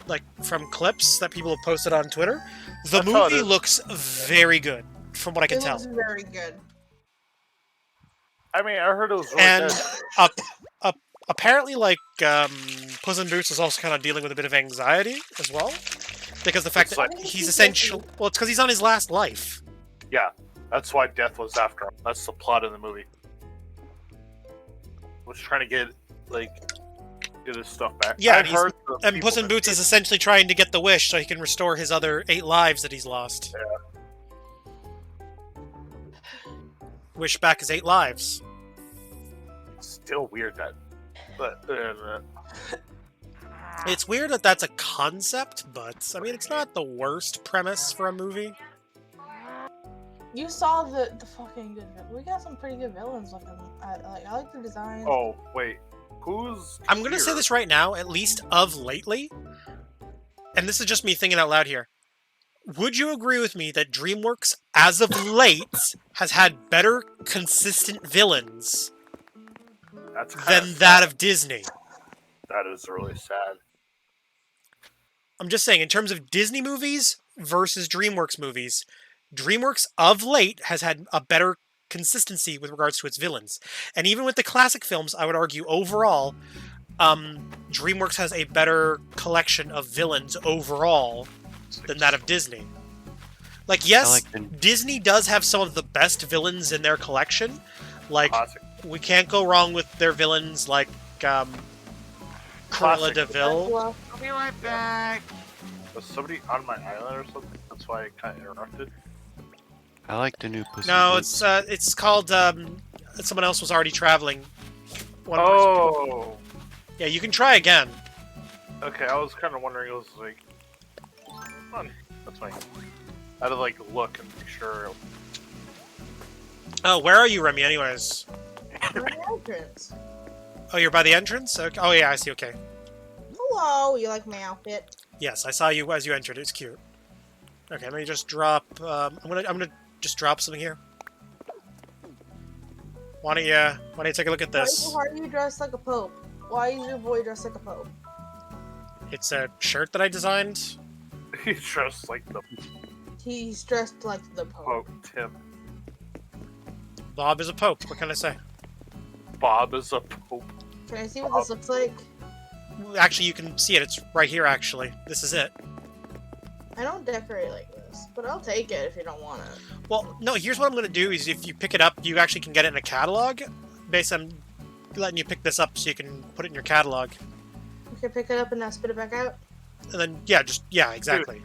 Like, from clips that people have posted on Twitter. The That's how it movie is. looks very good, from what I can It tell. looks very good. I mean, I heard it was really And good. apparently, like, Puss in Boots is also kind of dealing with a bit of anxiety as well. Because the fact It's that like- he's essential... Well, it's because he's on his last life. Yeah, that's why death was after him. That's the plot of the movie. Was trying to get his stuff back. Yeah, I and, heard the and people Puss in that- Boots is essentially trying to get the wish so he can restore his other 8 lives that he's lost. Wish back his 8 lives. Still weird that, but It's weird that that's a concept, but I mean, it's not the worst premise for a movie. You saw the fucking good. We got some pretty good villains looking. I like the design. oh wait, who's? I'm gonna say here? this right now, at least of lately, and this is just me thinking out loud here. Would you agree with me that DreamWorks, as of late, has had better consistent villains That's than that of Disney? That is really sad. I'm just saying, in terms of Disney movies versus DreamWorks movies, DreamWorks of late has had a better consistency with regards to its villains. And even with the classic films, I would argue overall, DreamWorks has a better collection of villains overall than that of Disney. Like, yes, Disney does have some of the best villains in their collection. Like, we can't go wrong with their villains like Cruella de Vil. I'll be right back. Was somebody on my island or something? That's why I kind of interrupted. I like the new Pussy No, Boots. it's called someone else was already traveling. One Oh. person. Yeah, you can try again. Okay, I was kind of wondering. It was like, fun. That's fine. I had to like look and make sure. Oh, where are you, Remy? Anyways. Entrance. Oh, you're by the entrance. Okay. Oh yeah, I see. Okay. Hello, you like my outfit? Yes, I saw you as you entered. It's cute. Okay, let me just drop. I'm gonna just drop something here. Why don't you take a look at this? Why are you dressed like a pope? Why is your boy dressed like a pope? It's a shirt that I designed. He's dressed like the He's dressed like the pope. Pope Tim. Bob is a pope. What can I say? Bob is a pope. Can I see what this looks like? Actually, you can see it. It's right here. Actually, this is it. I don't decorate like this, but I'll take it if you don't want it. Well, no. Here's what I'm gonna do: is if you pick it up, you actually can get it in a catalog. Basically, I'm letting you pick this up so you can put it in your catalog. You can pick it up and now spit it back out. And then exactly.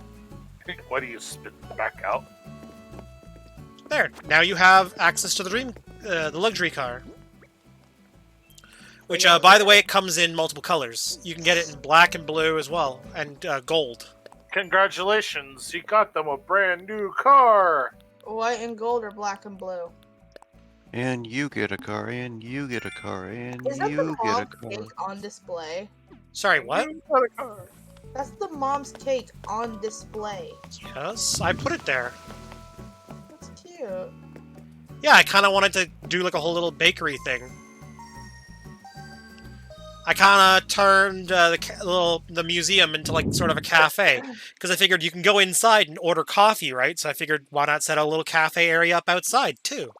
Why do you spit back out? There. Now you have access to the luxury car. Which, by the way, it comes in multiple colors. You can get it in black and blue as well, and gold. Congratulations, you got them a brand new car! White and gold or black and blue? And you get a car, and you get a car, and Is that you the get a mom's car. cake on display? Sorry, what? That's the mom's cake on display. Yes, I put it there. That's cute. Yeah, I kind of wanted to do like a whole little bakery thing. I kind of turned the museum into like sort of a cafe because I figured you can go inside and order coffee, right? So I figured why not set a little cafe area up outside too?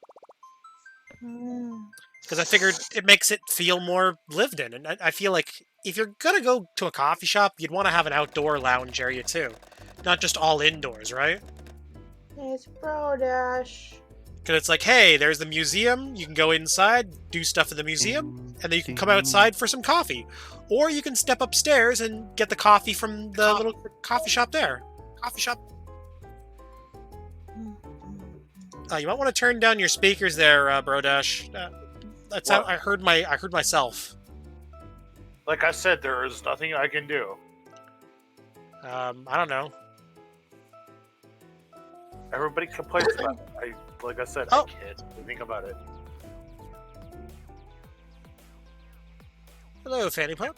Because I figured it makes it feel more lived in, and I feel like if you're gonna go to a coffee shop, you'd want to have an outdoor lounge area too, not just all indoors, right? It's Bro Dash. Because it's like, hey, there's the museum. You can go inside, do stuff in the museum, and then you can come outside for some coffee. Or you can step upstairs and get the coffee from the little coffee shop there. Coffee shop. You might want to turn down your speakers there, Brodash. That's how I heard myself. Like I said, there is nothing I can do. I don't know. Everybody complains about it. Like I said, Oh. I can't do anything about it. Hello, Fanny Pup.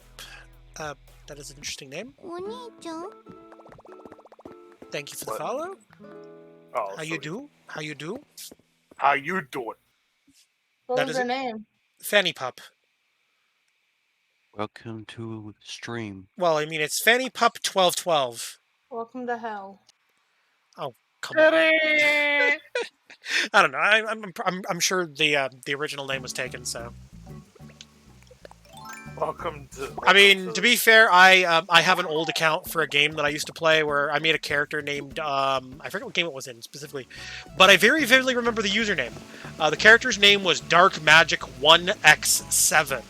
That is an interesting name. Thank you for the What? follow. Oh, How you do? How you do? How you doing? What That was is her it. name? Fanny Pup. Welcome to stream. Well, I mean, it's Fanny Pup 1212. Welcome to hell. Oh, come on. I don't know. I'm sure the original name was taken. So Welcome to. I mean, to be fair, I have an old account for a game that I used to play where I made a character named I forget what game it was in specifically, but I very vividly remember the username. The character's name was Dark Magic 1x7.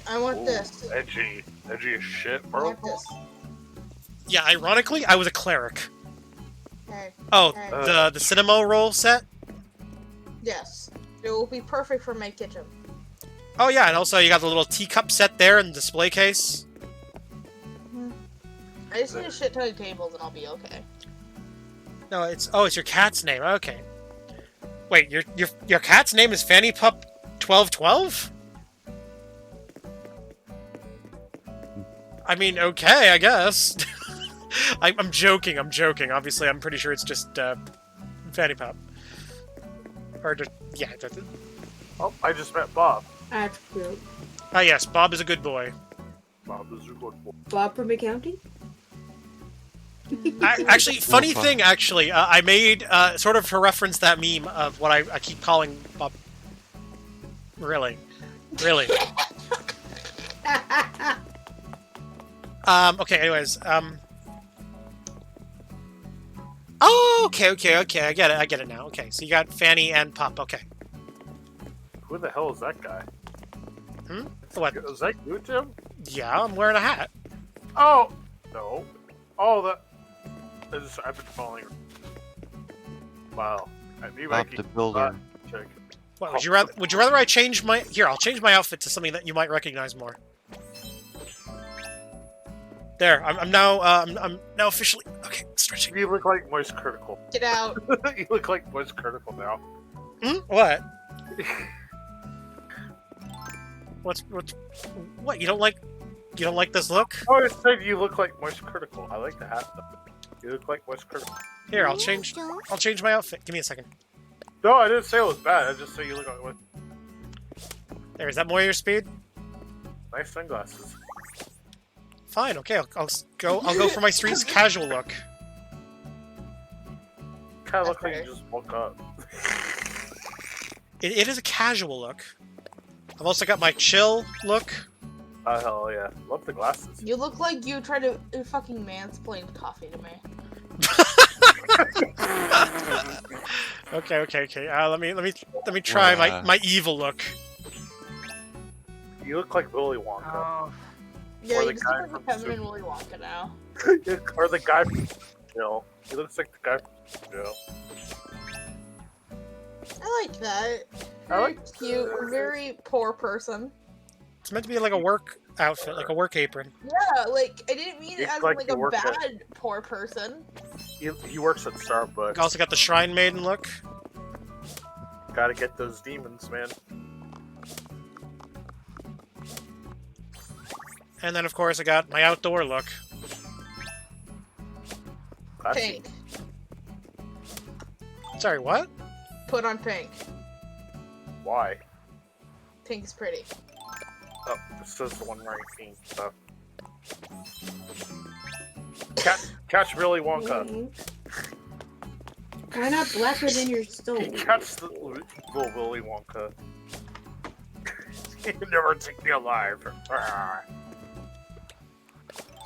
I want Ooh, this. edgy as shit, I bro. want this. Yeah, ironically, I was a cleric. Okay. Oh, Okay. the cinema roll set. Yes. It will be perfect for my kitchen. Oh yeah, and also you got the little teacup set there and display case. I just need a shit ton of tables and I'll be okay. No, it's your cat's name. Okay. Wait, your cat's name is Fanny Pup 1212? I mean, okay, I guess. I'm joking. Obviously, I'm pretty sure it's just Fanny Pup. Or just yeah. Oh, I just met Bob. That's cute. Ah, yes, Bob is a good boy. Bob is a good boy. Bob from accounting? Actually, funny Bob. thing, actually, I made sort of to reference that meme of what I keep calling Bob. Really, really. Okay. Anyways, Oh, okay. I get it now. Okay, so you got Fanny and Pop. Okay. Who the hell is that guy? What? Is that you, Tim? Yeah, I'm wearing a hat. Oh no! Oh, I've been following. Wow. Bob the Builder. Check. What, would you rather I change my... Here, I'll change my outfit to something that you might recognize more. There, I'm now officially... Okay, stretching. You look like Moist Critical. Get out. You look like Moist Critical now. What? What, you don't like this look? Oh, I said you look like Moist Critical. I like the hat though. You look like Moist Critical. Here, I'll change my outfit. Give me a second. No, I didn't say it was bad. I just said you look like There, is that more your speed? nice sunglasses. Fine, okay, I'll go for my streets casual look. Kind of look That's like you just woke up. It is a casual look. I've also got my chill look. Oh hell yeah! Love the glasses. You look like you tried to fucking mansplain coffee to me. Okay. Let me try my evil look. You look like Willy Wonka. Oh, Yeah, Or you the just guy look like from a feminine Willy Wonka now. Or the guy from Jill. He looks like the guy from Jill. I like that. I like Cute, very poor person. It's meant to be like a work outfit, like a work apron. Yeah, like I didn't mean it It's as like like you a work at- bad poor person. He works at Starbucks. I also got the Shrine Maiden look. Gotta get those demons, man. And then, of course, I got my outdoor look. Classy. Pink. Sorry, what? Put on pink. Why? Pink is pretty. Oh, this is the one wearing pink stuff. Catch Willy Wonka. Why not blacker than your stove? Catch the little Willy Wonka. You never take me alive.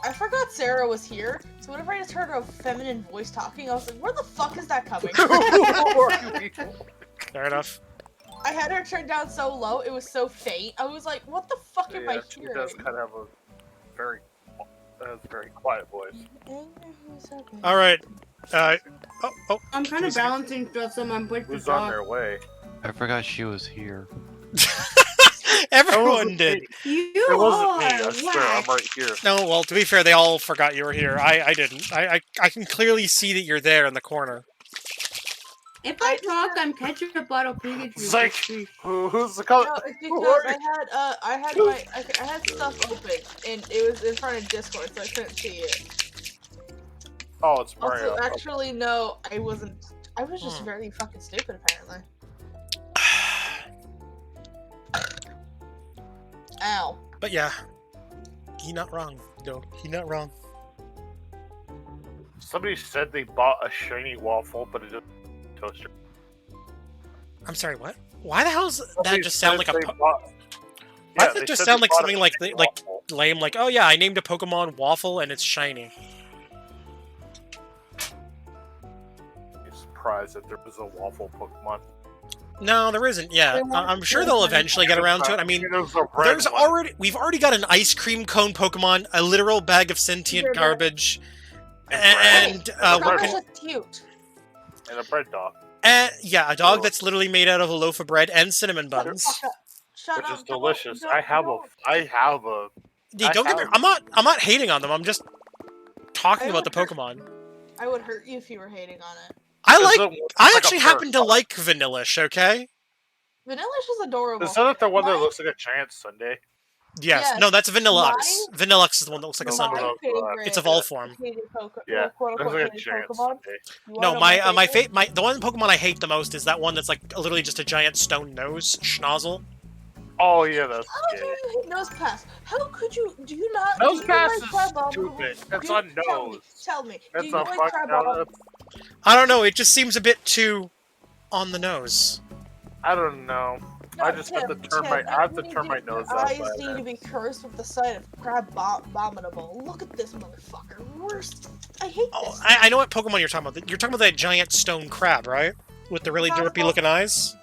I forgot Sarah was here, so whenever I just heard a feminine voice talking, I was like, where the fuck is that coming from? Fair enough. I had her turned down so low, it was so faint. I was like, what the fuck am I Yeah, she hearing? does kind of have a very quiet voice. All right. I'm kind of balancing stuff, so I'm putting Who's on their way? I forgot she was here. Everyone did. You It wasn't are me. I swear, I'm whack. right here. No, well, to be fair, they all forgot you were here. I didn't. I can clearly see that you're there in the corner. If I talk, I'm catching a bottle Pikachu. Psych! Who's the No, color? it's because I had stuff open and it was in front of Discord, so I couldn't see it. Oh, it's Mario. Also, actually, no, I wasn't. I was just very fucking stupid, apparently. Ow. But yeah, he not wrong. No, he not wrong. Somebody said they bought a shiny waffle, but it just toaster. I'm sorry, what? Why the hell's that Somebody just sound said like a... they Po- bought- Why Yeah, does they it just said sound they like bought a something like shiny like waffle. lame? Like, oh yeah, I named a Pokemon Waffle and it's shiny. I'm surprised that there was a waffle Pokemon. No, there isn't yet. I'm sure they'll eventually get around to it. I mean, There's a red one. we've already got an ice cream cone Pokemon, a literal bag of sentient Sure, garbage, And and Crumbers look cute. and a bread dog, yeah, a dog that's literally made out of a loaf of bread and cinnamon buns. Shut which up. is delicious. I have a. Dude, don't get me. I'm not hating on them. I'm just talking I about the would- Pokemon. I would hurt you if you were hating on it. I Is like. it- I like a actually happen to fur. like Vanillish. Okay. Vanillish is adorable. Is that the one that Mine- looks like a giant sundae? Yes. Yes. No, that's Vanillux. Mine- Vanillux is the one that looks like a No, sundae. no, favorite It's a Volform. hated Yeah, quote looks unquote like a hated giant Pokemon. sundae. You wanna No, know my favorite? the one Pokemon I hate the most is that one that's like literally just a giant stone nose, Schnozzle. Oh yeah, that's How gay. do you hate Nose Pass? How could you? Do you not? Nose do you Pass like is Crab Abominable? stupid. That's Do you- on tell me, nose. Tell me. That's do you a like fuck. Crab No, Abominable? I don't know. It just seems a bit too on the nose. I don't know. No, I just have to turn my. I have to turn my nose Your up. eyes need to be cursed with the sight of Crab Abominable. Look at this motherfucker. Worst. I hate Oh, this. I know what Pokemon you're talking about. You're talking about that giant stone crab, right? With the really Crab derpy looking eyes.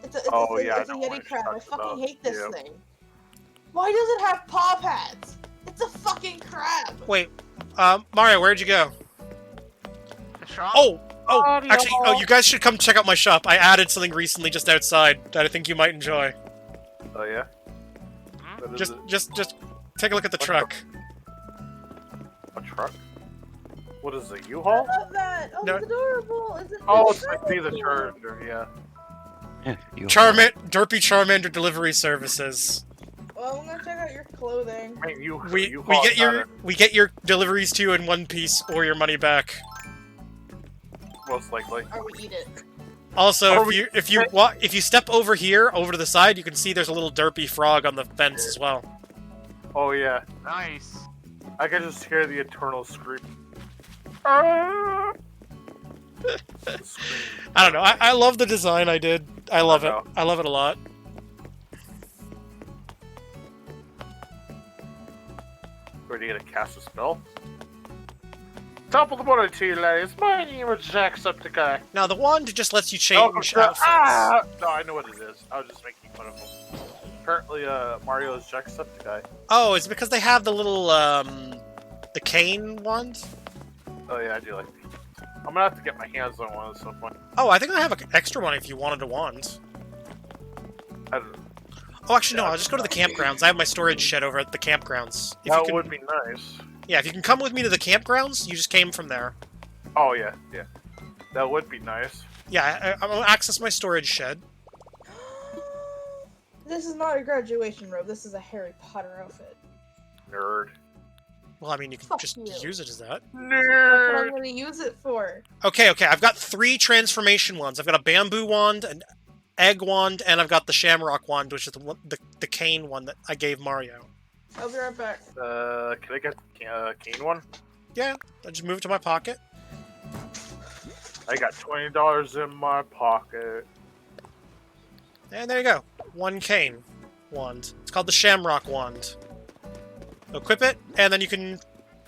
It's a Oh, yeah, I it's a know what Yeti you're crab. I talking fucking about. hate this Yep. thing. Why does it have paw pads? It's a fucking crab. Wait, Mario, where'd you go? The shop? Oh, Mario. actually, you guys should come check out my shop. I added something recently just outside that I think you might enjoy. Oh yeah. Hmm? What is Just it? take a look at the What truck. A truck? What is it? I U-Haul? love that. Oh, No. it's adorable. Is it? Oh, it's it's like be the Charger. Yeah. Yeah, you Derpy Charmander delivery services. Well, I'm gonna check out your clothing. I mean, We U-Haul get your deliveries to you in one piece or your money back. most likely. Or we eat it. Also, Or if you step over here over to the side, you can see there's a little derpy frog on the fence as well. Oh yeah. Nice. I can just hear the eternal scream. Ah! The scream. I don't know. I love the design I did. I love it. know. I love it a lot. Where do you get to cast a spell? Top of the morning to you, ladies. My name is Jacksepticeye. Now the wand just lets you Oh, change outfits. no, I know what it is. I was just making fun of him. Apparently, Mario is Jacksepticeye. Oh, it's because they have the little the cane wand. Oh yeah, I do like these. I'm gonna have to get my hands on one at some point. Oh, I think I have an extra one if you wanted a wand. I don't, Oh, actually, no. Yeah, I'll just go to the campgrounds. I have my storage shed over at the campgrounds. If you that can, would be nice. yeah, if you can come with me to the campgrounds, you just came from there. Oh yeah, yeah. That would be nice. Yeah, I'm gonna access my storage shed. This is not a graduation robe. This is a Harry Potter outfit. Nerd. Well, I mean, you can Fuck just you. use it as that. That's what I'm Nerd. gonna use it for. Okay, I've got 3 transformation wands. I've got a bamboo wand, an egg wand, and I've got the shamrock wand, which is the cane one that I gave Mario. I'll be right back. Can I get the cane one? Yeah, I just move it to my pocket. I got $20 in my pocket. And there you go. 1 cane wand. It's called the Shamrock Wand. Equip it, and then you can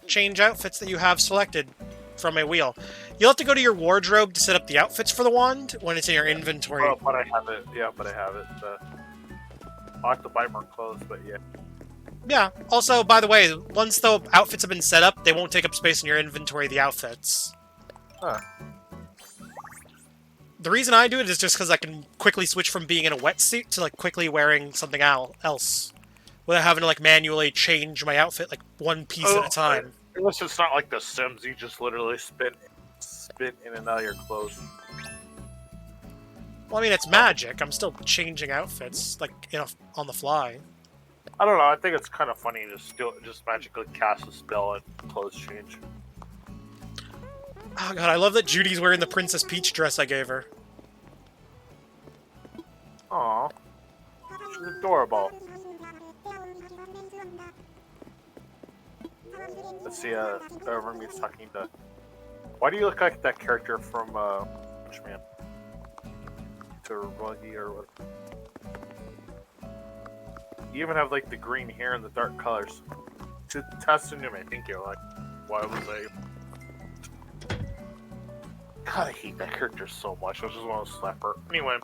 change outfits that you have selected from a wheel. You'll have to go to your wardrobe to set up the outfits for the wand when it's in your inventory. Oh, but I have it. Yeah, but I have it. I'll have to buy more clothes, but yeah. Yeah. Also, by the way, once the outfits have been set up, they won't take up space in your inventory, the outfits. Huh. The reason I do it is just because I can quickly switch from being in a wetsuit to, like, quickly wearing something else. Without having to, like, manually change my outfit, like, one piece at a time. Unless it's not like The Sims, you just literally spit in and out of your clothes. Well, I mean, it's magic. I'm still changing outfits, like, on the fly. I don't know. I think it's kind of funny to just magically cast a spell and clothes change. Oh god, I love that Judy's wearing the Princess Peach dress I gave her. Aw, she's adorable. Let's see. Remy's talking to. Why do you look like that character from Bushman? To Ruggy or what? You even have like the green hair and the dark colors. To Tatsunumi, I think you're like. Why was I? God, I hate that character so much. I just want to slap her. Anyway.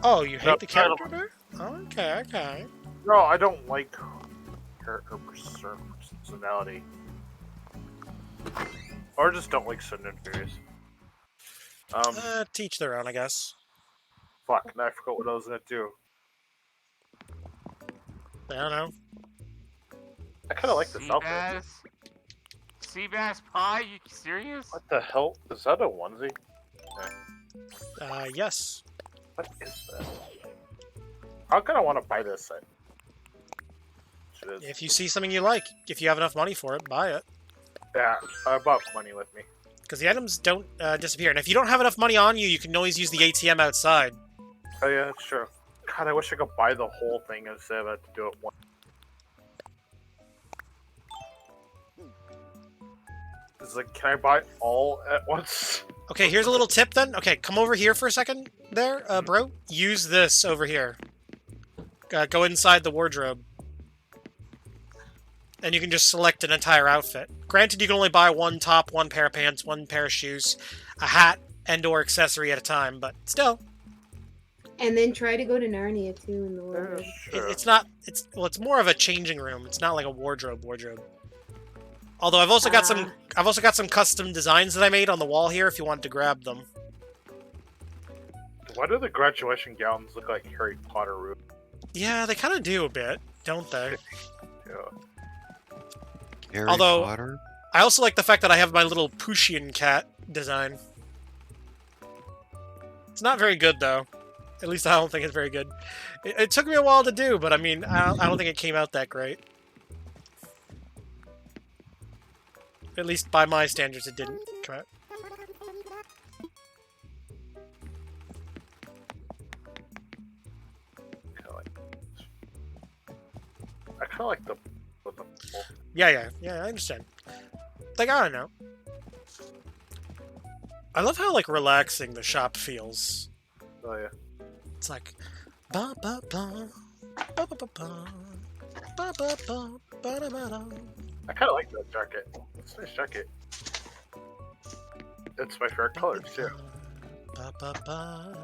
Oh, you hate No, the I don't- character? Okay. No, I don't like her personality. Or just don't like Sudden Furious. Teach their own, I guess. Fuck, now I forgot what I was gonna do. I don't know. I kinda like this outfit. Seabass pie? You serious? What the hell? Is that a onesie? Yes. What is that? How can I want to buy this set? Shit is. If you see something you like, if you have enough money for it, buy it. Yeah, I bought money with me. Because the items don't disappear. And if you don't have enough money on you, you can always use the ATM outside. Oh yeah, that's true. God, I wish I could buy the whole thing instead of having to do it once. It's like, can I buy all at once? Okay, here's a little tip then. Okay, come over here for a second there, bro. Use this over here. Go inside the wardrobe. And you can just select an entire outfit. Granted, you can only buy one top, one pair of pants, one pair of shoes, a hat, and/or accessory at a time, but still. And then try to go to Narnia too in the wardrobe. It's not. It's more of a changing room. It's not like a wardrobe. Although I've also got some custom designs that I made on the wall here. If you want to grab them. Why do the graduation gowns look like Harry Potter roof? Yeah, they kind of do a bit, don't they? Yeah. Harry Although, Potter? I also like the fact that I have my little Pushian cat design. It's not very good, though. At least I don't think it's very good. It took me a while to do, but I mean, I don't think it came out that great. At least by my standards, it didn't come out. I kind of like the Yeah, I understand. Like, I don't know. I love how, like, relaxing the shop feels. Oh, yeah. It's like... Ba ba ba... Ba ba ba ba... Ba ba ba... Ba da ba da... I kind of like that jacket. It's a nice jacket. It's my favorite color, too. Ba ba ba...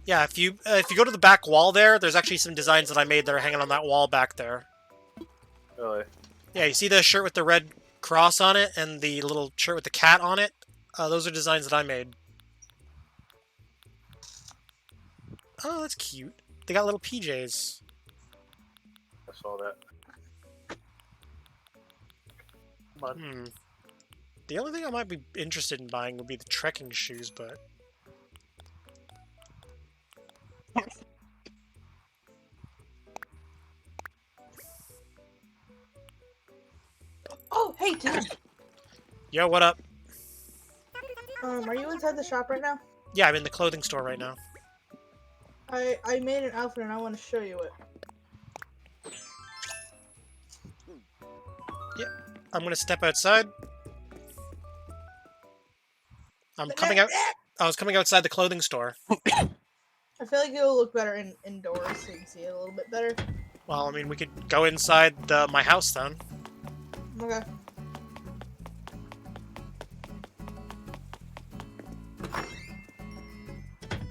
Yeah, if you go to the back wall there's actually some designs that I made that are hanging on that wall back there. Really? Yeah, you see the shirt with the red cross on it and the little shirt with the cat on it? Those are designs that I made. Oh, that's cute. They got little PJs. I saw that. Come on. The only thing I might be interested in buying would be the trekking shoes, but... Oh, hey, Tim. Yo, what up? Are you inside the shop right now? Yeah, I'm in the clothing store right now. I made an outfit and I want to show you it. Yeah, I'm gonna step outside. I'm coming out. I was coming outside the clothing store. I feel like it'll look better indoors so you can see it a little bit better. Well, I mean, we could go inside my house then. Okay.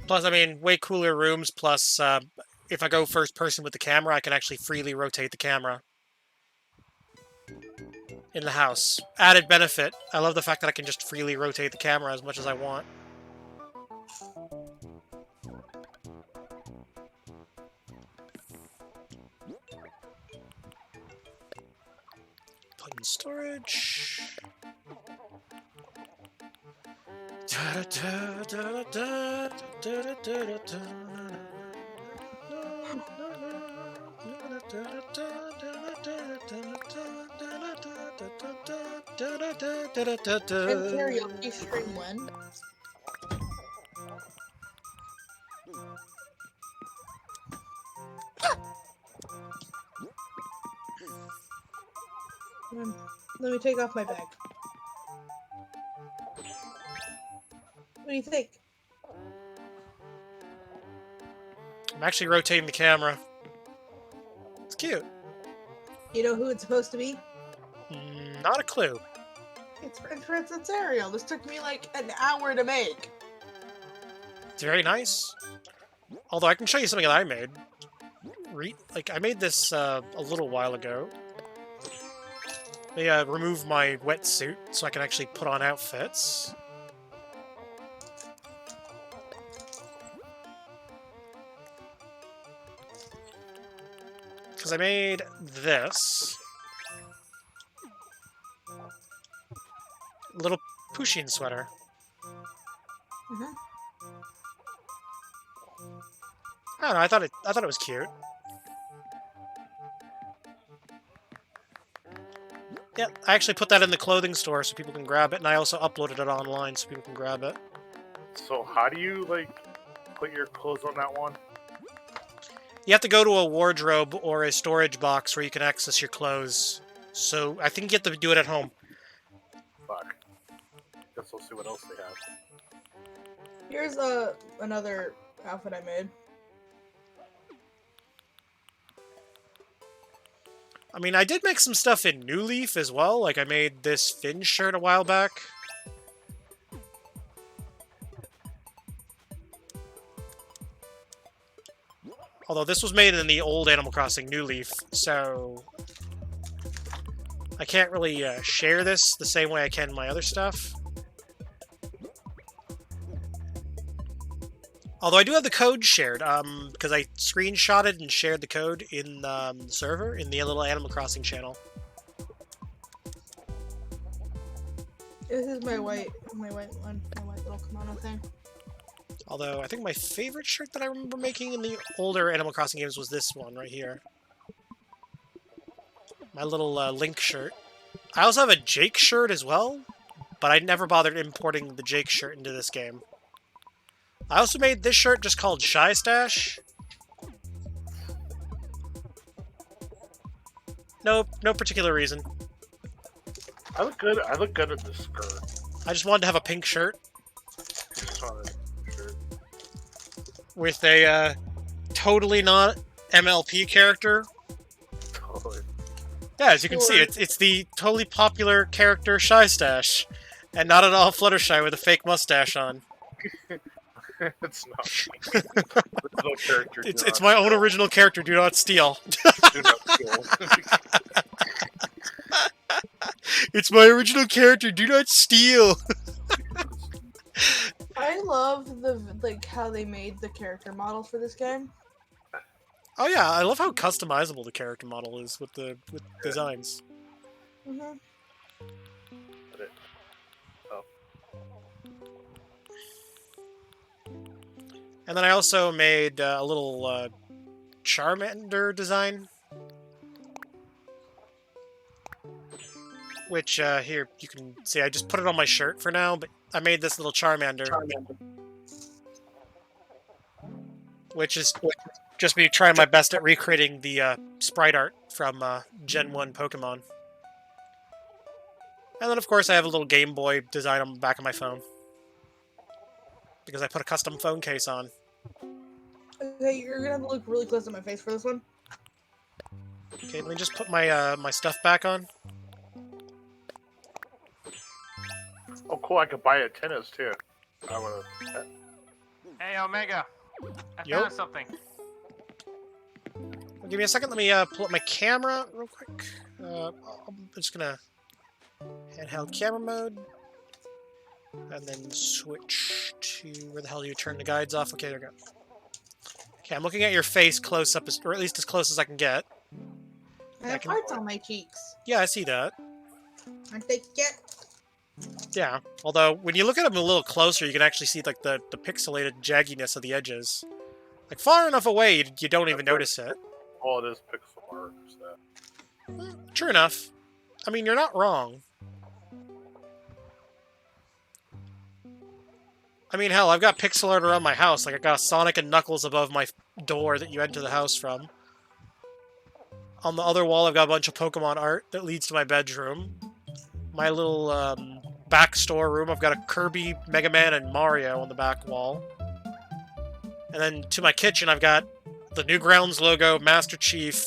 Plus, I mean, way cooler rooms. Plus, if I go first person with the camera, I can actually freely rotate the camera in the house. Added benefit. I love the fact that I can just freely rotate the camera as much as I want. Put in storage. And karaoke string one. Let me take off my bag. What do you think? I'm actually rotating the camera. It's cute. You know who it's supposed to be? Not a clue. It's Princess Ariel. This took me like an hour to make. It's very nice. Although I can show you something that I made. Like, I made this a little while ago. They remove my wetsuit so I can actually put on outfits. Because I made this. Little Pushin sweater. Mm-hmm. I don't know, I thought it was cute. Yeah, I actually put that in the clothing store so people can grab it, and I also uploaded it online so people can grab it. So how do you, like, put your clothes on that one? You have to go to a wardrobe or a storage box where you can access your clothes. So I think you have to do it at home. Fuck. Guess we'll see what else they have. Here's another outfit I made. I mean, I did make some stuff in New Leaf as well. Like, I made this Finn shirt a while back. Although this was made in the old Animal Crossing New Leaf, so I can't really share this the same way I can my other stuff. Although I do have the code shared, because I screenshotted and shared the code in the server, in the little Animal Crossing channel. This is my white one, my white little kimono thing. Although, I think my favorite shirt that I remember making in the older Animal Crossing games was this one right here. My little Link shirt. I also have a Jake shirt as well, but I never bothered importing the Jake shirt into this game. I also made this shirt just called Shy Stash. No particular reason. I look good. I look good in this skirt. I just wanted to have a pink shirt Just on a shirt. with a totally not MLP character. Totally. Yeah, as you can see, it's the totally popular character Shy Stash, and not at all Fluttershy with a fake mustache on. It's not. There's no character. It's my own original character. Do not steal. Do not steal. It's my original character. Do not steal. I love the how they made the character models for this game. Oh yeah, I love how customizable the character model is with designs. Mhm. And then I also made a little Charmander design. Which, here, you can see, I just put it on my shirt for now, but I made this little Charmander. Which is just me trying my best at recreating the sprite art from Gen 1 Pokemon. And then, of course, I have a little Game Boy design on the back of my phone. Because I put a custom phone case on. Okay, you're gonna have to look really close at my face for this one. Okay, let me just put my my stuff back on. Oh, cool! I could buy a tennis too. I wanna. Hey, Omega. I Yo. found something. Well, give me a second. Let me pull up my camera real quick. I'm just gonna handheld camera mode, and then switch to where the hell do you turn the guides off? Okay, there we go. Okay, I'm looking at your face close up, or at least as close as I can get. I have can- hearts on my cheeks. Yeah, I see that. Aren't they cute? Yeah, although when you look at them a little closer, you can actually see like the pixelated jagginess of the edges. Like far enough away, you don't even notice it. Oh, it is pixel art. So. True enough. I mean, you're not wrong. I mean, hell, I've got pixel art around my house. Like, I got Sonic and Knuckles above my door that you enter the house from. On the other wall, I've got a bunch of Pokemon art that leads to my bedroom. My little back store room, I've got a Kirby, Mega Man, and Mario on the back wall. And then to my kitchen, I've got the Newgrounds logo, Master Chief,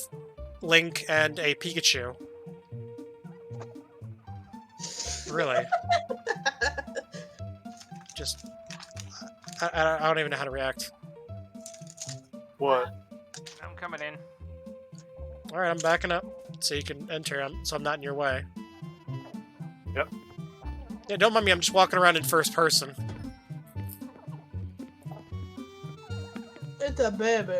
Link, and a Pikachu. Really. Just... I don't even know how to react. What? I'm coming in. Alright, I'm backing up so you can enter, so I'm not in your way. Yep. Yeah, don't mind me, I'm just walking around in first person. It's a baby.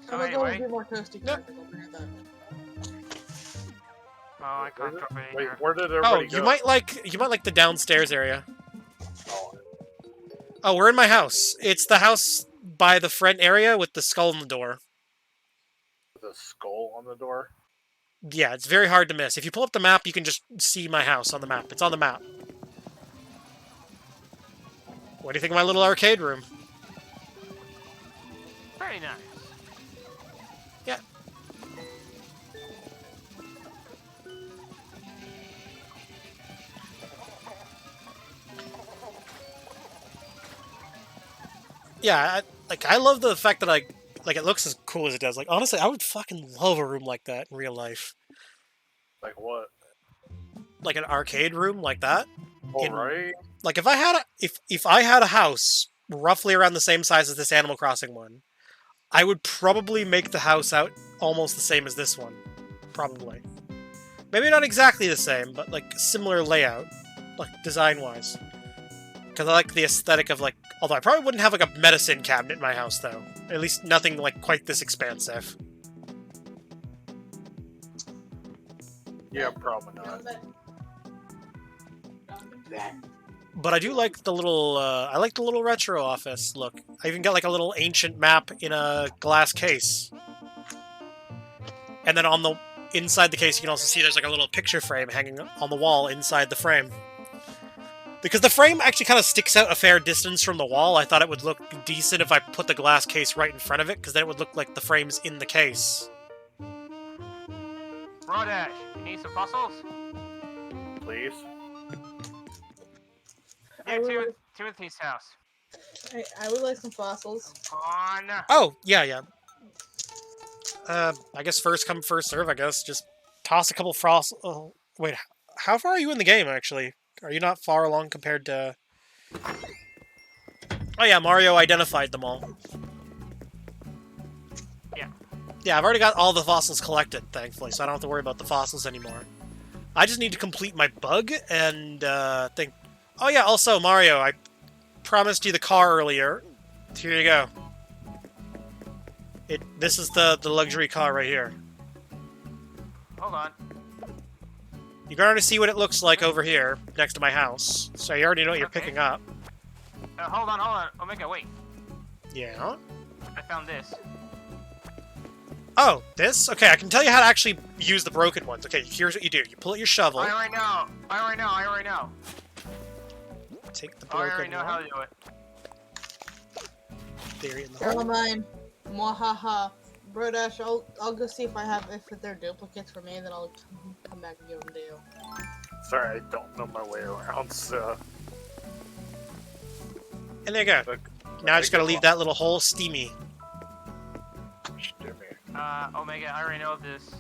So I'm gonna go with anyway. a more toasty characters. I'll bring it back. Oh, I can't drop it in Wait, here. where did Oh, everybody go? you might like the downstairs area. Oh, Oh, we're in my house. It's the house by the front area with the skull on the door. the skull on the door. Yeah, it's very hard to miss. If you pull up the map, you can just see my house on the map. It's on the map. What do you think of my little arcade room? Very nice. Yeah. Yeah, I love the fact that it looks as cool as it does. Like, honestly, I would fucking love a room like that in real life. Like what? Like an arcade room like that. Alright. Like if I had a house roughly around the same size as this Animal Crossing one, I would probably make the house out almost the same as this one. Probably. Maybe not exactly the same, but like similar layout, like design-wise. Because I like the aesthetic of like, although I probably wouldn't have like a medicine cabinet in my house though. At least nothing like quite this expansive. Yeah, probably not. But I do like the little, I like the little retro office look. I even got like a little ancient map in a glass case. And then on the inside the case, you can also see there's like a little picture frame hanging on the wall inside the frame. Because the frame actually kind of sticks out a fair distance from the wall, I thought it would look decent if I put the glass case right in front of it, because then it would look like the frame's in the case. Rodash, you need some fossils? Please. I Yeah, would, Timothy's house. I would like some fossils. On. Oh, yeah. I guess first come, first serve, I guess. Just toss a couple frost... Oh, wait, how far are you in the game, actually? Are you not far along compared to... Oh yeah, Mario identified them all. Yeah. Yeah, I've already got all the fossils collected, thankfully, so I don't have to worry about the fossils anymore. I just need to complete my bug and think... Oh yeah, also, Mario, I promised you the car earlier. Here you go. This is the luxury car right here. Hold on. You can already see what it looks like over here, next to my house. So you already know what you're picking up. Hold on. Omega, wait. Yeah? I found this. Oh, this? Okay, I can tell you how to actually use the broken ones. Okay, here's what you do. You pull out your shovel. I already know. Take the I already broken know one. how to do it. Bury it in the All hole. mine. Mwahaha. Brodash, I'll go see if they're duplicates for me, and then I'll come back and give them to you. Sorry, I don't know my way around, so... And there you go. Now I just gotta leave that little hole steamy. Omega, I already know this.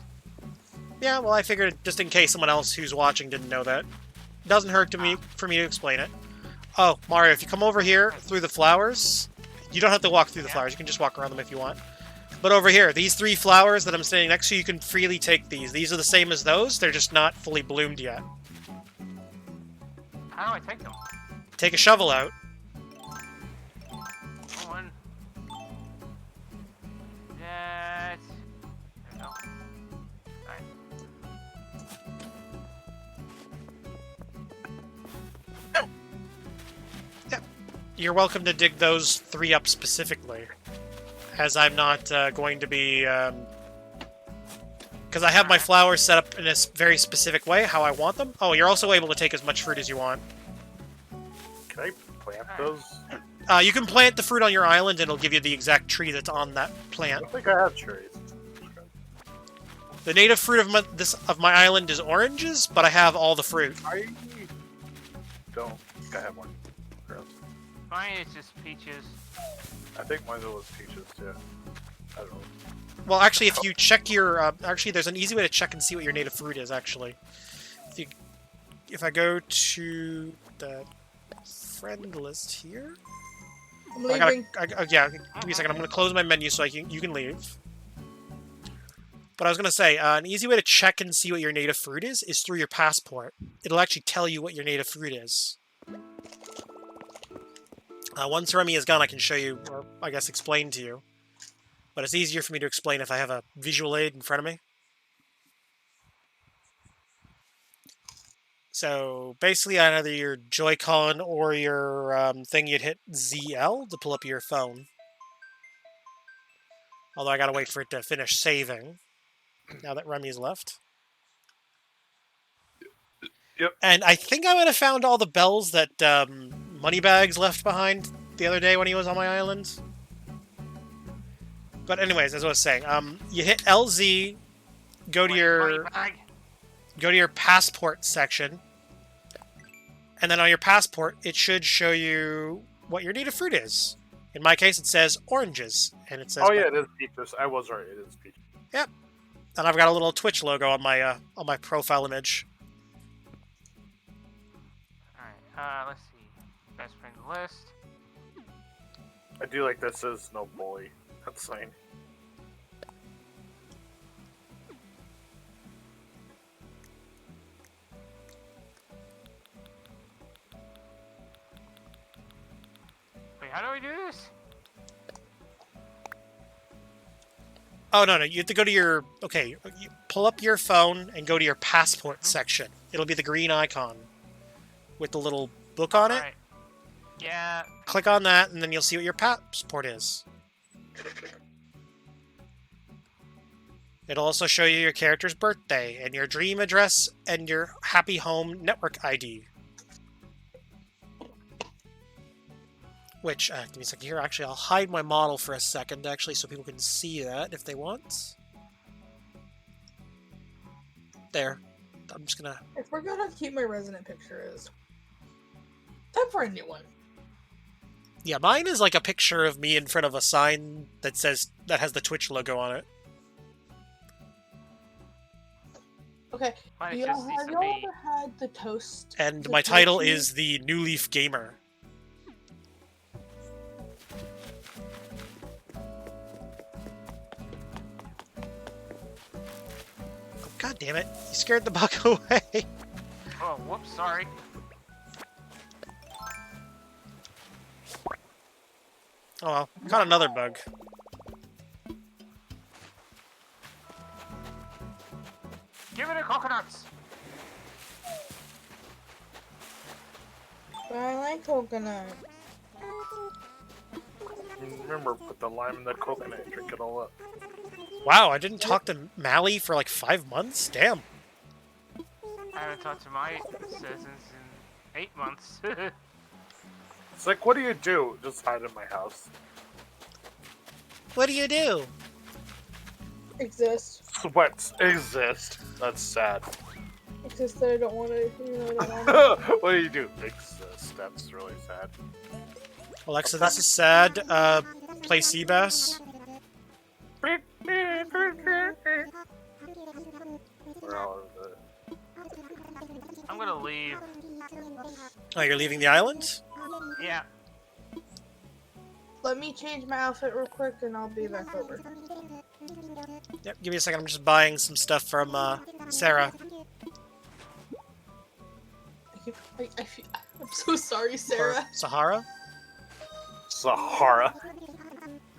Yeah, well, I figured just in case someone else who's watching didn't know that. Doesn't hurt for me to explain it. Oh, Mario, if you come over here through the flowers, you don't have to walk through the flowers. You can just walk around them if you want. But over here, these 3 flowers that I'm standing next to, you can freely take these. These are the same as those. They're just not fully bloomed yet. How do I take them? Take a shovel out. One. That. There we go. Alright. You're welcome to dig those 3 up specifically. As I'm not going to be... Because I have my flowers set up in a very specific way, how I want them. Oh, you're also able to take as much fruit as you want. Can I plant those? You can plant the fruit on your island, and it'll give you the exact tree that's on that plant. I think I have trees. The native fruit of my island is oranges, but I have all the fruit. I don't think I have one. Gross. Mine is just peaches. I think mine was peaches too. I don't know. Well, actually, if you check your... actually, there's an easy way to check and see what your native fruit is, actually. If I go to the friend list here... I'm leaving. Yeah, give me a second. I'm going to close my menu so you can leave. But I was going to say, an easy way to check and see what your native fruit is through your passport. It'll actually tell you what your native fruit is. Once Remy is gone, I can show you, or I guess explain to you. But it's easier for me to explain if I have a visual aid in front of me. So basically, on either your Joy-Con or your thing, you'd hit ZL to pull up your phone. Although I gotta wait for it to finish saving. Now that Remy's left. Yep. And I think I might have found all the bells that Moneybags left behind the other day when he was on my island. But anyways, as I was saying, you hit LZ, go to your passport section, and then on your passport, it should show you what your native fruit is. In my case, it says oranges, and it says. Oh yeah, it is peaches. I was right. It is peaches. Yep. And I've got a little Twitch logo on my profile image. Alright, let's see. Best friend list. I do like this is no bully. That's fine. Wait, how do we do this? Oh, no, you have to go to your... Okay, you pull up your phone and go to your passport section. It'll be the green icon with the little book on it. Alright. Yeah. Click on that, and then you'll see what your passport is. It'll also show you your character's birthday, and your dream address, and your Happy Home network ID. Which, give me a second here. Actually, I'll hide my model for a second, actually, so people can see that if they want. There. I'm just gonna... I forgot how cute my resident picture is. Time for a new one. Yeah, mine is like a picture of me in front of a sign that has the Twitch logo on it. Okay, Mine have just needs to y'all be- ever had the toast? And the my title toast is the New Leaf Gamer. Oh, God damn it. You scared the bug away. Oh, whoops, sorry. Oh well. Caught another bug. Give it a coconuts! I like coconut. Remember, put the lime in the coconut and drink it all up. Wow, I didn't talk to Mally for like 5 months? Damn. I haven't talked to my citizens in 8 months. It's like, what do you do? Just hide in my house. What do you do? Exist. What exist? That's sad. Exist that I don't want to. You know, I don't want What do you do? Exist. That's really sad. Alexa, this is sad. Play Seabass. Where all of it? I'm gonna leave. Oh, you're leaving the island? Yeah. Let me change my outfit real quick and I'll be back over. Yep, give me a second. I'm just buying some stuff from Sarah. I'm so sorry, Or Sarah. Sahara? Sahara.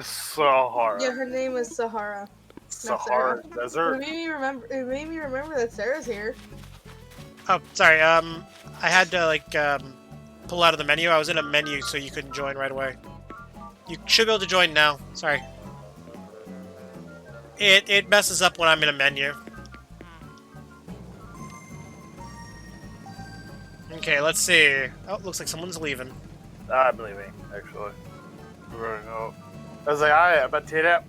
Sahara. Yeah, her name is Sahara. Sahara It Desert. made me remember. It made me remember that Sarah's here. Oh, sorry. I had to like pull out of the menu. I was in a menu, so you couldn't join right away. You should be able to join now. Sorry. It messes up when I'm in a menu. Okay, let's see. Oh, looks like someone's leaving. I'm leaving, actually. We're running out. I was like, I'm about to hit it.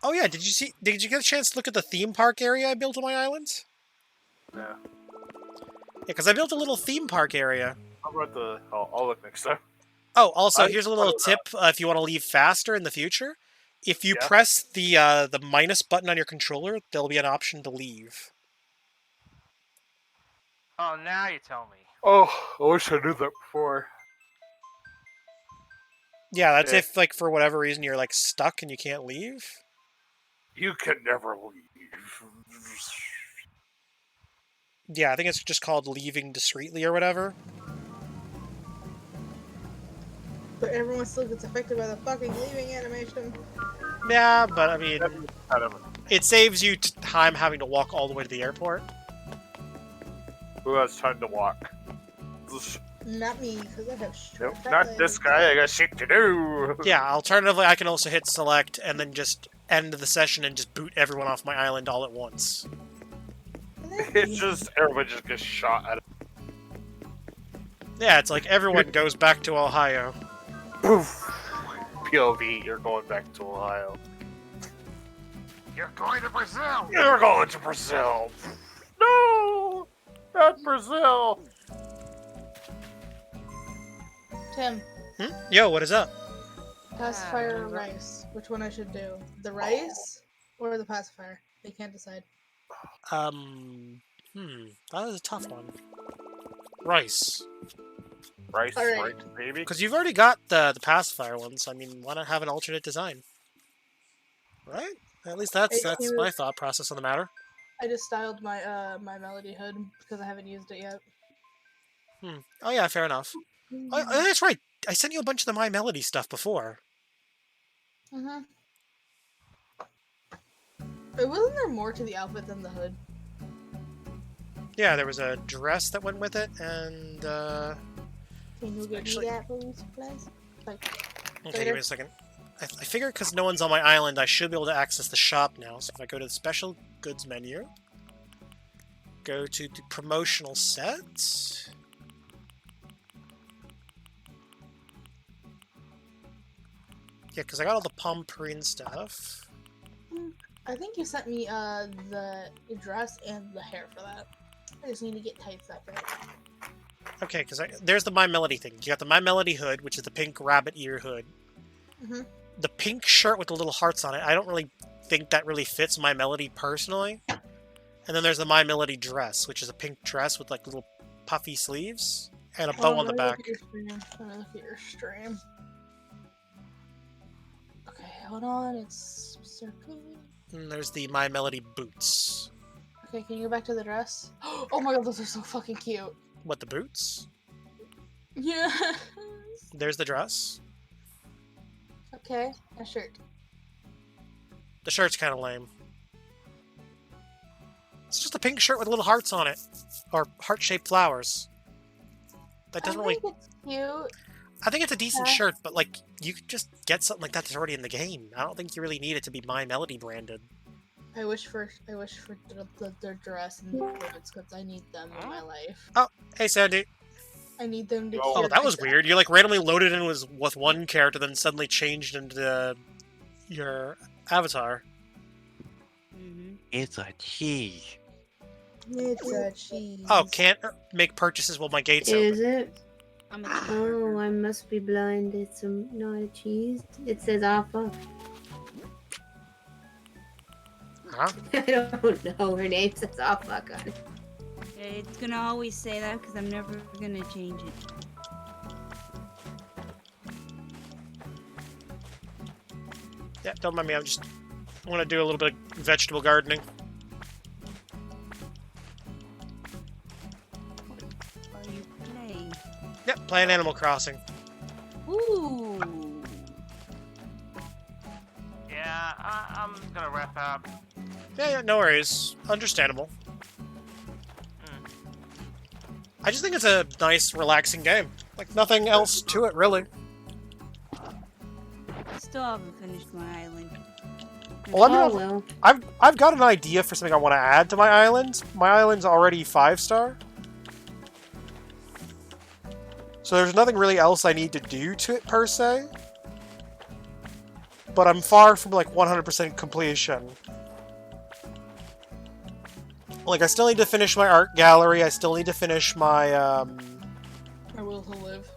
Oh yeah, did you get a chance to look at the theme park area I built on my island? Yeah. Yeah, because I built a little theme park area. How about the... I'll look next time. Oh, also, I here's a little thought tip if you want to leave faster in the future. If you Yeah. press the minus button on your controller, there'll be an option to leave. Oh, now you tell me. Oh, I wish I knew that before. Yeah, that's Yeah. if, like, for whatever reason you're, like, stuck and you can't leave. You can never leave. Yeah, I think it's just called leaving discreetly or whatever. But everyone still gets affected by the fucking leaving animation. Yeah, but, I mean, Kind of. it saves you time having to walk all the way to the airport. Who has time to walk? Not me, because I have short Nope, not this guy. I got shit to do. Yeah, alternatively, I can also hit select and then just end the session and just boot everyone off my island all at once. It's just everybody just gets shot at. Yeah, it's like everyone goes back to Ohio. Poof. POV, you're going back to Ohio. You're going to Brazil. You're going to Brazil. No, not Brazil. Tim, Yo, what is up? pacifier or rice? Which one I should do? The rice or the pacifier? They can't decide. That is a tough one. Rice. Rice, All right. right, baby. Because you've already got the pacifier ones. I mean, why not have an alternate design? Right? At least that's my thought process on the matter. I just styled my my melody hood because I haven't used it yet. Oh yeah, fair enough. Oh, that's right. I sent you a bunch of the My Melody stuff before. Wasn't there more to the outfit than the hood? Yeah, there was a dress that went with it, and Can you get Actually- me that, please? Like, okay, give me a second. I figure because no one's on my island, I should be able to access the shop now. So if I go to the special goods menu, go to the promotional set. Yeah, because I got all the Pomperine stuff. I think you sent me the dress and the hair for that. I just need to get tights that fit. Okay, because there's the My Melody thing. You got the My Melody hood, which is the pink rabbit ear hood. Mhm. The pink shirt with the little hearts on it, I don't really think that really fits My Melody personally. And then there's the My Melody dress, which is a pink dress with like little puffy sleeves and a bow on the back. Let me look at your stream. Okay, hold on. It's circling. And there's the My Melody boots. Okay, can you go back to the dress? Oh my god, those are so fucking cute. What, the boots? Yeah. There's the dress. Okay, a shirt. The shirt's kind of lame. It's just a pink shirt with little hearts on it. Or heart-shaped flowers. That doesn't really... think it's cute. I think it's a decent Yeah. shirt, but like, you could just get something like that that's already in the game. I don't think you really need it to be My Melody branded. I wish for the dress and the boots because I need them in my life. Hey, Sandy. I need them to. Oh, Oh, cure that was myself. weird. You like randomly loaded in with one character, then suddenly changed into your avatar. It's a cheese. It's a cheese. Oh, can't make purchases while my gate's Is open. it? Oh, I must be blind. It's not a cheese. It says Alpha. Huh? I don't know. Her name says Alpha on it. It's gonna always say that because I'm never gonna change it. Yeah, don't mind me. I want to do a little bit of vegetable gardening. Are you playing? Yep, playing Animal Crossing. Ooh. Yeah, I'm gonna wrap up. Yeah, no worries. Understandable. I just think it's a nice, relaxing game. Like, nothing else to it, really. Still haven't finished my island. Well, I mean, Oh well. I've got an idea for something I want to add to my island. My island's already 5-star. So there's nothing really else I need to do to it, per se. But I'm far from, like, 100% completion. Like, I still need to finish my art gallery, I still need to finish my, My will to live.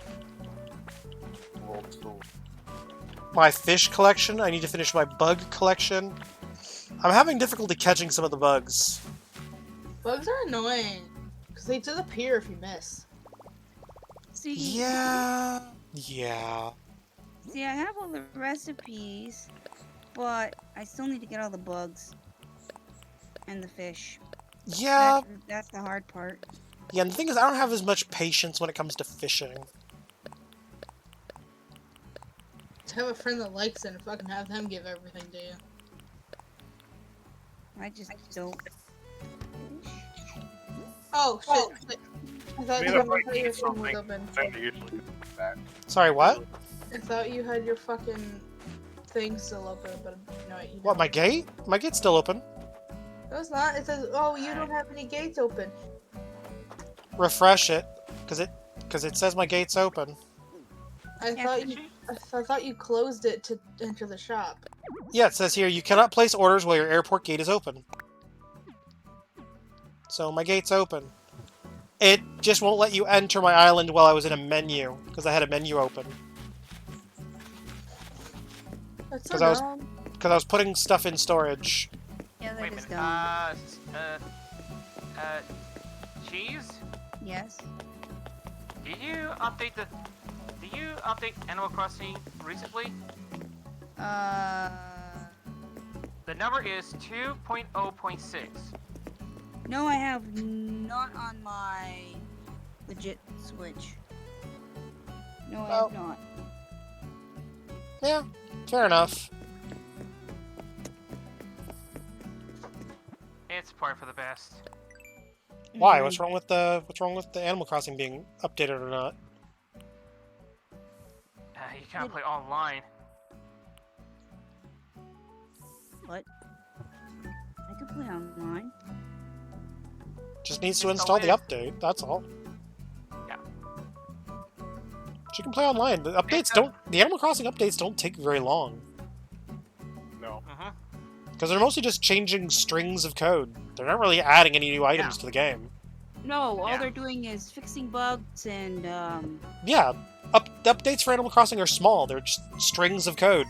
my fish collection. I need to finish my bug collection. I'm having difficulty catching some of the bugs. Bugs are annoying because they disappear if you miss. See, Yeah. see, I have all the recipes, but I still need to get all the bugs and the fish. Yeah. That's the hard part. Yeah, and the thing is, I don't have as much patience when it comes to fishing. To have a friend that likes it and fucking have them give everything to you. I just don't. Oh shit! I thought Made you up like had your thing something. open. Sandy usually comes back. Sorry, what? I thought you had your fucking thing still open, but no, you What, don't. my gate? My gate's still open. No, it's not. It says, "Oh, you don't have any gates open." Refresh it, because it Because it says my gate's open. I thought you closed it to enter the shop. Yeah, it says here, you cannot place orders while your airport gate is open. So my gate's open. It just won't let you enter my island while I was in a menu, because I had a menu open. That's Because so I was putting stuff in storage. Yeah, Wait that a is minute. dumb. Cheese? Yes. Did you update Animal Crossing recently? The number is 2.0.6. No, I have not on my legit Switch. No, I have not. Yeah, fair enough. It's par for the best. Why? What's wrong with the Animal Crossing being updated or not? You can't play online. What? I can play online. Just needs to install the update, that's all. Yeah. She can play online. The Animal Crossing updates don't take very long. No. Because they're mostly just changing strings of code. They're not really adding any new items to the game. No, all they're doing is fixing bugs and Yeah, the updates for Animal Crossing are small. They're just strings of code.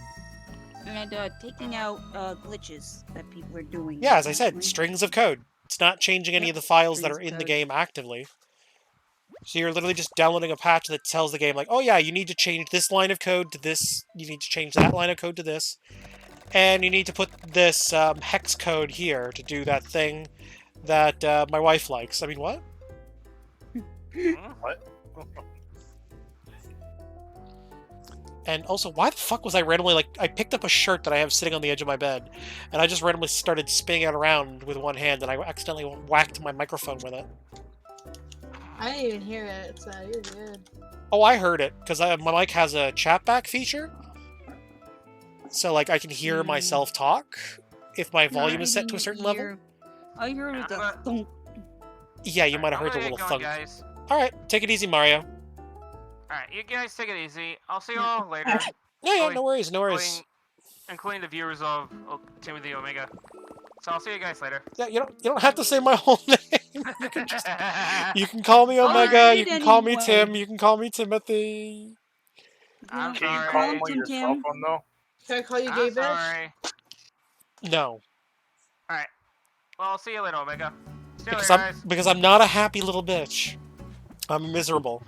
taking out glitches that people are doing. Yeah, as I said, strings of code. It's not changing any of the files that are in the game actively. So you're literally just downloading a patch that tells the game, like, oh yeah, you need to change this line of code to this, you need to change that line of code to this, and you need to put this hex code here to do that thing that my wife likes. I mean, what? What? And also, why the fuck was I randomly, like, I picked up a shirt that I have sitting on the edge of my bed, and I just randomly started spinning it around with one hand, and I accidentally whacked my microphone with it. I didn't even hear it, so you're good. Oh, I heard it, because my mic has a chatback feature. So, like, I can hear myself talk if my volume is set to a certain level. I heard it a thunk. Yeah, you might have heard the I'm little gonna get thunk. going, guys. Alright, take it easy, Mario. Alright, you guys take it easy. I'll see you all later. Yeah, no worries, no worries. Including the viewers of Timothy Omega. So I'll see you guys later. Yeah, you don't have to say my whole name. You can call me Omega, you can call me Tim, you can call me Timothy. I'm Can you sorry. call him on your cell phone, though? Can I call you I'm gay bitch? sorry. No. Alright. Well, I'll see you later, Omega. See you later, guys. Because I'm not a happy little bitch. I'm miserable.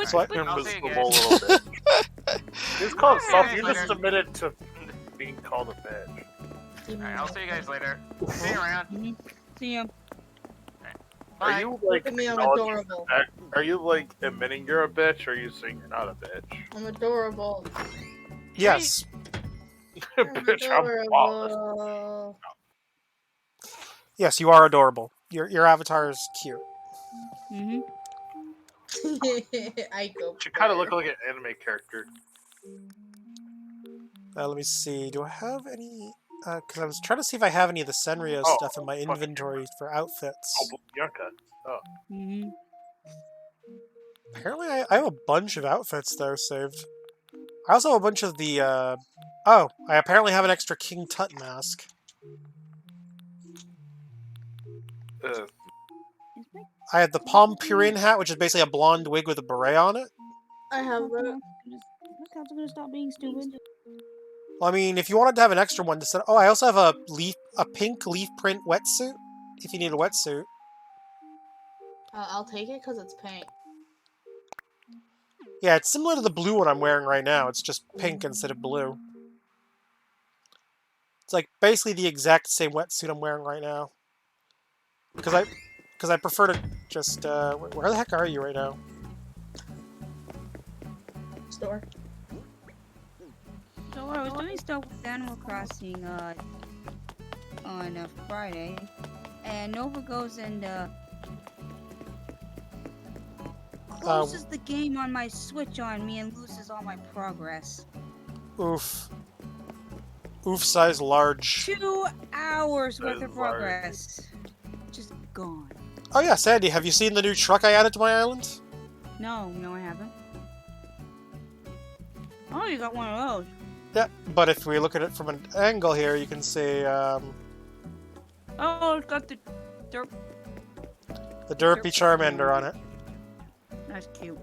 So You're I'll see you miserable guys. little bit. Just call it self. You Later. just admitted to being called a bitch. Alright, I'll see you guys later. See you around. See ya. Are Bye. you like Look at me, I'm acknowledging adorable. that? Are you like admitting you're a bitch, or are you saying you're not a bitch? I'm adorable. Yes. Bitch, I'm flawless. Adorable. Yes, you are adorable. Your avatar is cute. Mm-hmm. I go. You kind of look like an anime character. Let me see. Do I have any? Because I was trying to see if I have any of the Senryo Oh, stuff in my fucking inventory for outfits. Oh, Bianca. Oh. Mm-hmm. Apparently, I have a bunch of outfits there saved. I also have a bunch of the. Oh, I apparently have an extra King Tut mask. I have the Palm Purine hat, which is basically a blonde wig with a beret on it. I have that. I'm gonna stop being stupid. Well, I mean, if you wanted to have an extra one to set. Oh, I also have a pink leaf print wetsuit. If you need a wetsuit. I'll take it because it's pink. Yeah, it's similar to the blue one I'm wearing right now. It's just pink instead of blue. It's like basically the exact same wetsuit I'm wearing right now. Because I prefer to just where the heck are you right now? Store. So I was doing stuff with Animal Crossing on Friday, and Nova goes and closes the game on my Switch on me and loses all my progress. Oof. Oof size large. 2 hours worth That of is large. progress. Just gone. Oh yeah, Sandy, have you seen the new truck I added to my island? No, I haven't. Oh, you got one of those. Yeah, but if we look at it from an angle here, you can see Oh, it's got the derp. the Derpy Charmander on it. That's cute.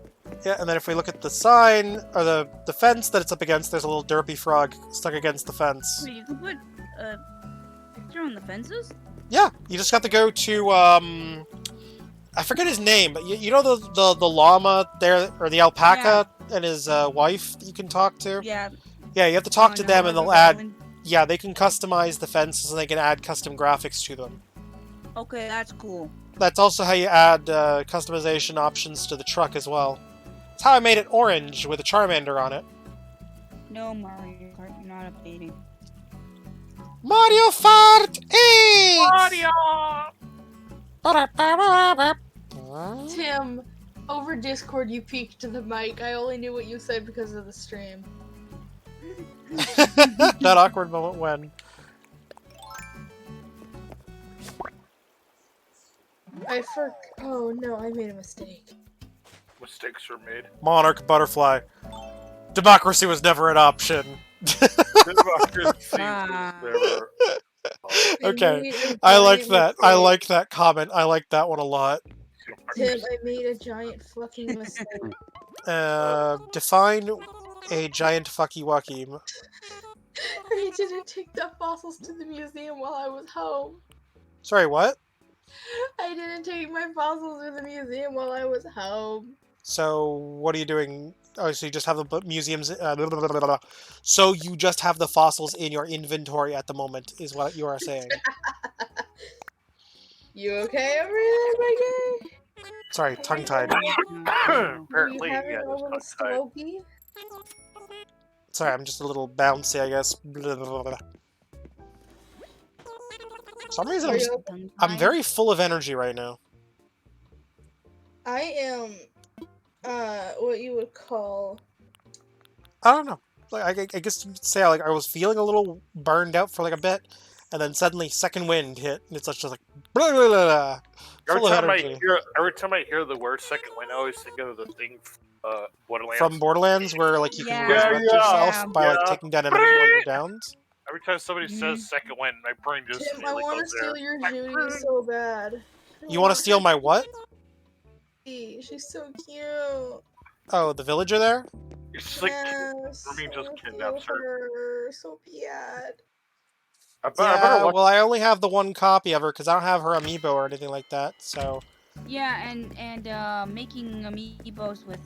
Yeah, and then if we look at the sign, or the fence that it's up against, there's a little Derpy frog stuck against the fence. Wait, you can put a picture on the fences? Yeah, you just have to go to, I forget his name, but you know the llama there, or the alpaca and his wife that you can talk to? Yeah. Yeah, you have to talk Oh, to no, them and they'll Rhode add, Island. yeah, they can customize the fences and they can add custom graphics to them. Okay, that's cool. That's also how you add customization options to the truck as well. That's how I made it orange with a Charmander on it. No, Mario Kart, you're not updating. Mario Fart 8! Mario! Tim, over Discord you peeked to the mic. I only knew what you said because of the stream. That awkward moment when... Oh no, I made a mistake. Mistakes were made. Monarch Butterfly. Democracy was never an option. Democracy Ah. was never. Okay, I like that. I like that comment. I like that one a lot. Tim, I made a giant fucking mistake. Define a giant fucky wucky. I didn't take the fossils to the museum while I was home. Sorry, what? I didn't take my fossils to the museum while I was home. So, what are you doing? Oh, so you just have the museums... So you just have the fossils in your inventory at the moment, is what you are saying. You okay over there, my guy? Sorry, tongue-tied. Apparently, you having yeah, a little tongue-tied. stogie? Sorry, I'm just a little bouncy, I guess. For some reason, Are you I'm very full of energy right now. I am, what you would call... I don't know. Like, I guess you could say like I was feeling a little burned out for like a bit, and then suddenly second wind hit, and it's just like blah, blah, blah, blah, full of energy. Every time I hear the word second wind, I always think of the thing Borderlands. From Borderlands, where like you can Yeah. resurrect Yeah, yourself by like yeah. taking down enemies while you're down. Every time somebody says second wind, my brain just Tim, I immediately want to goes there. steal your Judy so bad. You want to steal my what? She's so cute. Oh, the villager there? It's like Yes, Remy just I kidnaps feel her. So bad. I better Yeah, watch. well, I only have the one copy of her because I don't have her amiibo or anything like that. So Yeah, and making amiibos with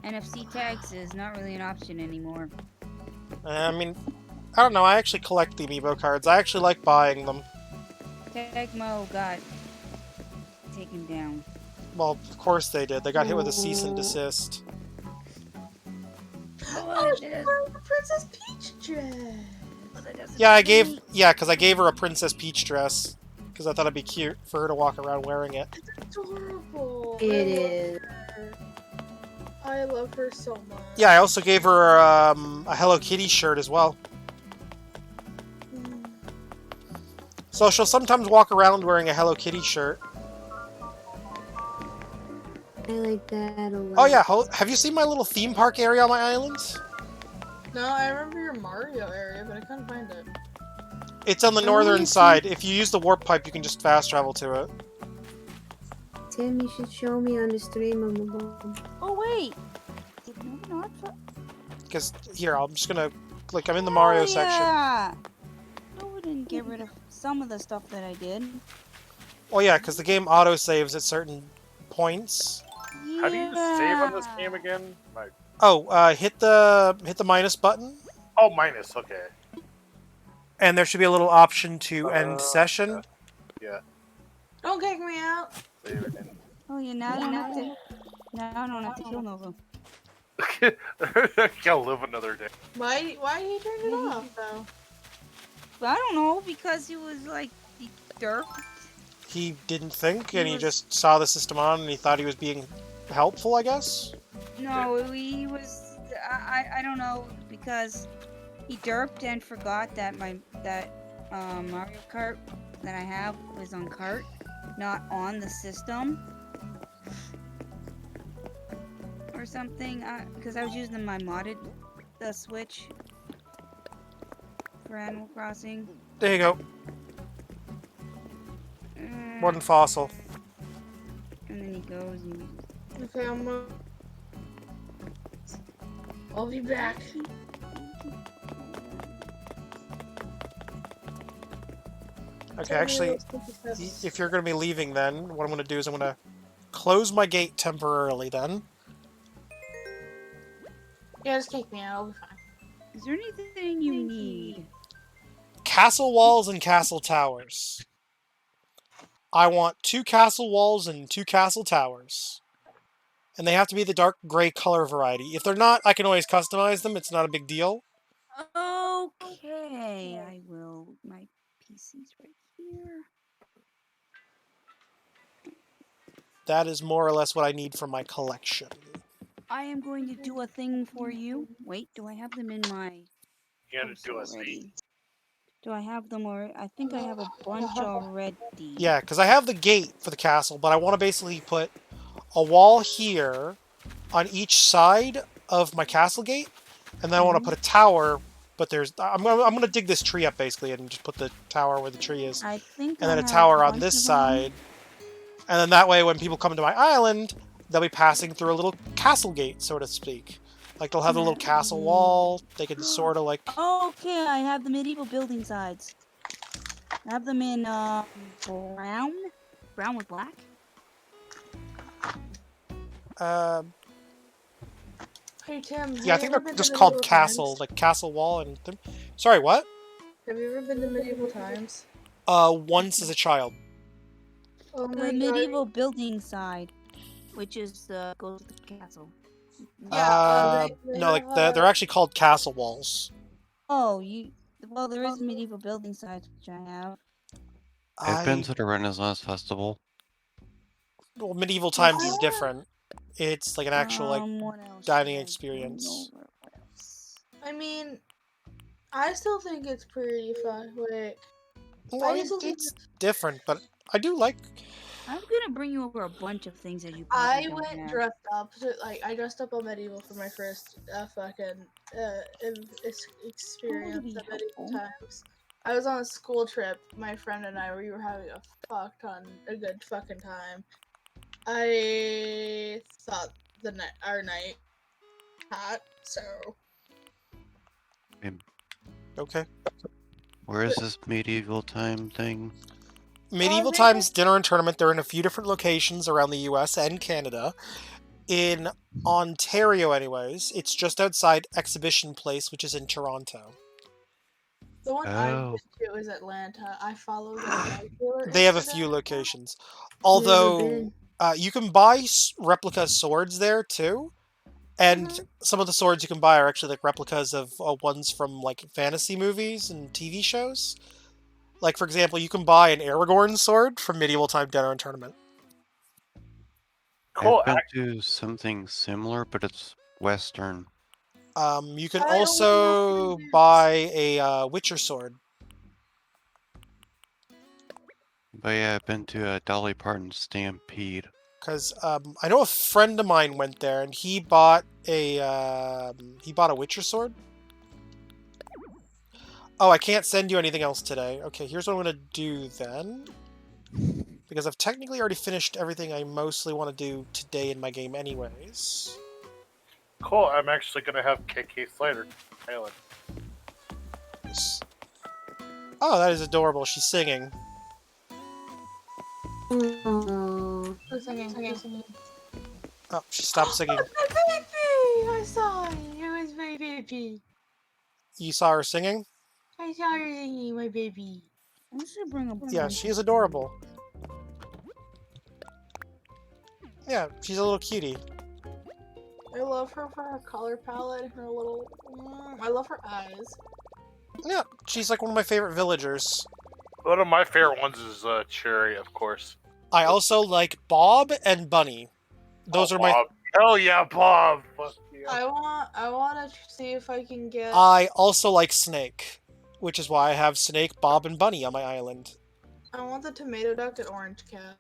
NFC tags is not really an option anymore. I mean, I don't know. I actually collect the amiibo cards. I actually like buying them. Tagmo got taken down. Well, of course they did. They got hit with a cease and desist. Oh, she's wearing a Princess Peach dress. Yeah, because I gave her a Princess Peach dress because I thought it'd be cute for her to walk around wearing it. It's adorable. It is. I love her so much. Yeah, I also gave her a Hello Kitty shirt as well. So she'll sometimes walk around wearing a Hello Kitty shirt. I like that a lot. Oh yeah, have you seen my little theme park area on my island? No, I remember your Mario area, but I couldn't find it. It's on the I northern wanna see- side. If you use the warp pipe, you can just fast travel to it. Tim, you should show me on the stream on the bottom. Oh wait! Did no not Because here, I'm just gonna like I'm in the Mario section. Yeah. No, we didn't get rid of some of the stuff that I did. Oh yeah, because the game auto saves at certain points. How do you save on this game again? Oh, hit the minus button, Oh, minus. Okay. and there should be a little option to end session. Yeah. Don't kick me out. Save it in. Oh yeah, now I don't have to. Now I don't have to kill Nova. I'll live another day. Why did he turn it off though? But I don't know because he was like dirt. He didn't think, and he just saw the system on, and he thought he was being helpful, I guess. No, he was. I don't know because he derped and forgot that Mario Kart that I have was on cart, not on the system. or something, because I was using my modded Switch for Animal Crossing. There you go. Mm, One fossil. And then he goes and... Okay, I'll be back. Okay, actually, if you're going to be leaving then, what I'm going to do is I'm going to close my gate temporarily then. Yeah, just take me out. I'll be fine. Is there anything you need? Castle walls and castle towers. I want 2 castle walls and 2 castle towers. And they have to be the dark gray color variety. If they're not, I can always customize them. It's not a big deal. Okay, I will. My PC's right here. That is more or less what I need for my collection. I am going to do a thing for you. Wait, do I have them in my... You gotta do a already? thing. Do I have them already? I think I have a bunch already. Yeah, because I have the gate for the castle, but I want to basically put a wall here on each side of my castle gate, and then I want to put a tower. But I'm gonna dig this tree up basically and just put the tower where the tree is, I think and then I a have tower on bunch this of them. side, and then that way when people come to my island, they'll be passing through a little castle gate, so to speak. Like they'll have a little castle wall. They can sort of like. Okay, I have the medieval building sides. I have them in brown with black. Hey Tim. Yeah, I think they're just called castle, like castle wall and. Sorry, what? Have you ever been to medieval times? Once as a child. Oh The my God. medieval building side, which is goes with the castle. No, like they're actually called castle walls. Oh, well, there is medieval building sides which I have. I've been to the Renaissance Festival. Well, medieval times is different. It's like an actual What else dining should I experience. bring over? What else? I mean, I still think it's pretty fun. Wait. Well, I still think it's different, but I do like. I'm gonna bring you over a bunch of things that you. I probably don't went have. dressed up. I dressed up on medieval for my first experience be at medieval helpful. times. I was on a school trip. My friend and I, we were having a good fucking time. I thought our night hot, so Okay. Where is this medieval time thing? Medieval times dinner and tournament. They're in a few different locations around the U.S. and Canada. In Ontario, anyways, it's just outside Exhibition Place, which is in Toronto. the one I Oh. went to was Atlanta. I followed them. They have a few locations. Although you can buy replica swords there too, and some of the swords you can buy are actually like replicas of ones from like fantasy movies and TV shows. Like for example, you can buy an Aragorn sword from Medieval Time Dinner and Tournament. Cool. I've been to something similar, but it's Western. You can I only also know buy a Witcher sword. But yeah, I've been to Dolly Parton Stampede. Because I know a friend of mine went there and he bought a Witcher sword. Oh, I can't send you anything else today. Okay, here's what I'm gonna do then. Because I've technically already finished everything I mostly want to do today in my game anyways. Cool. I'm actually gonna have KK Slater Island. Oh, that is adorable. She's singing. Singing. Oh, she stopped singing. My baby! I saw it. It was my baby. You saw her singing? I saw her singing, my baby. I should bring a. Yeah, she is adorable. Yeah, she's a little cutie. I love her for her color palette and her little. I love her eyes. Yeah, she's like one of my favorite villagers. One of my favorite ones is Cherry, of course. I also like Bob and Bunny. Those are my. Bob. Hell yeah, Bob! Fuck yeah. I want to see if I can get. I also like Snake, which is why I have Snake, Bob, and Bunny on my island. I want the tomato duck and orange cat.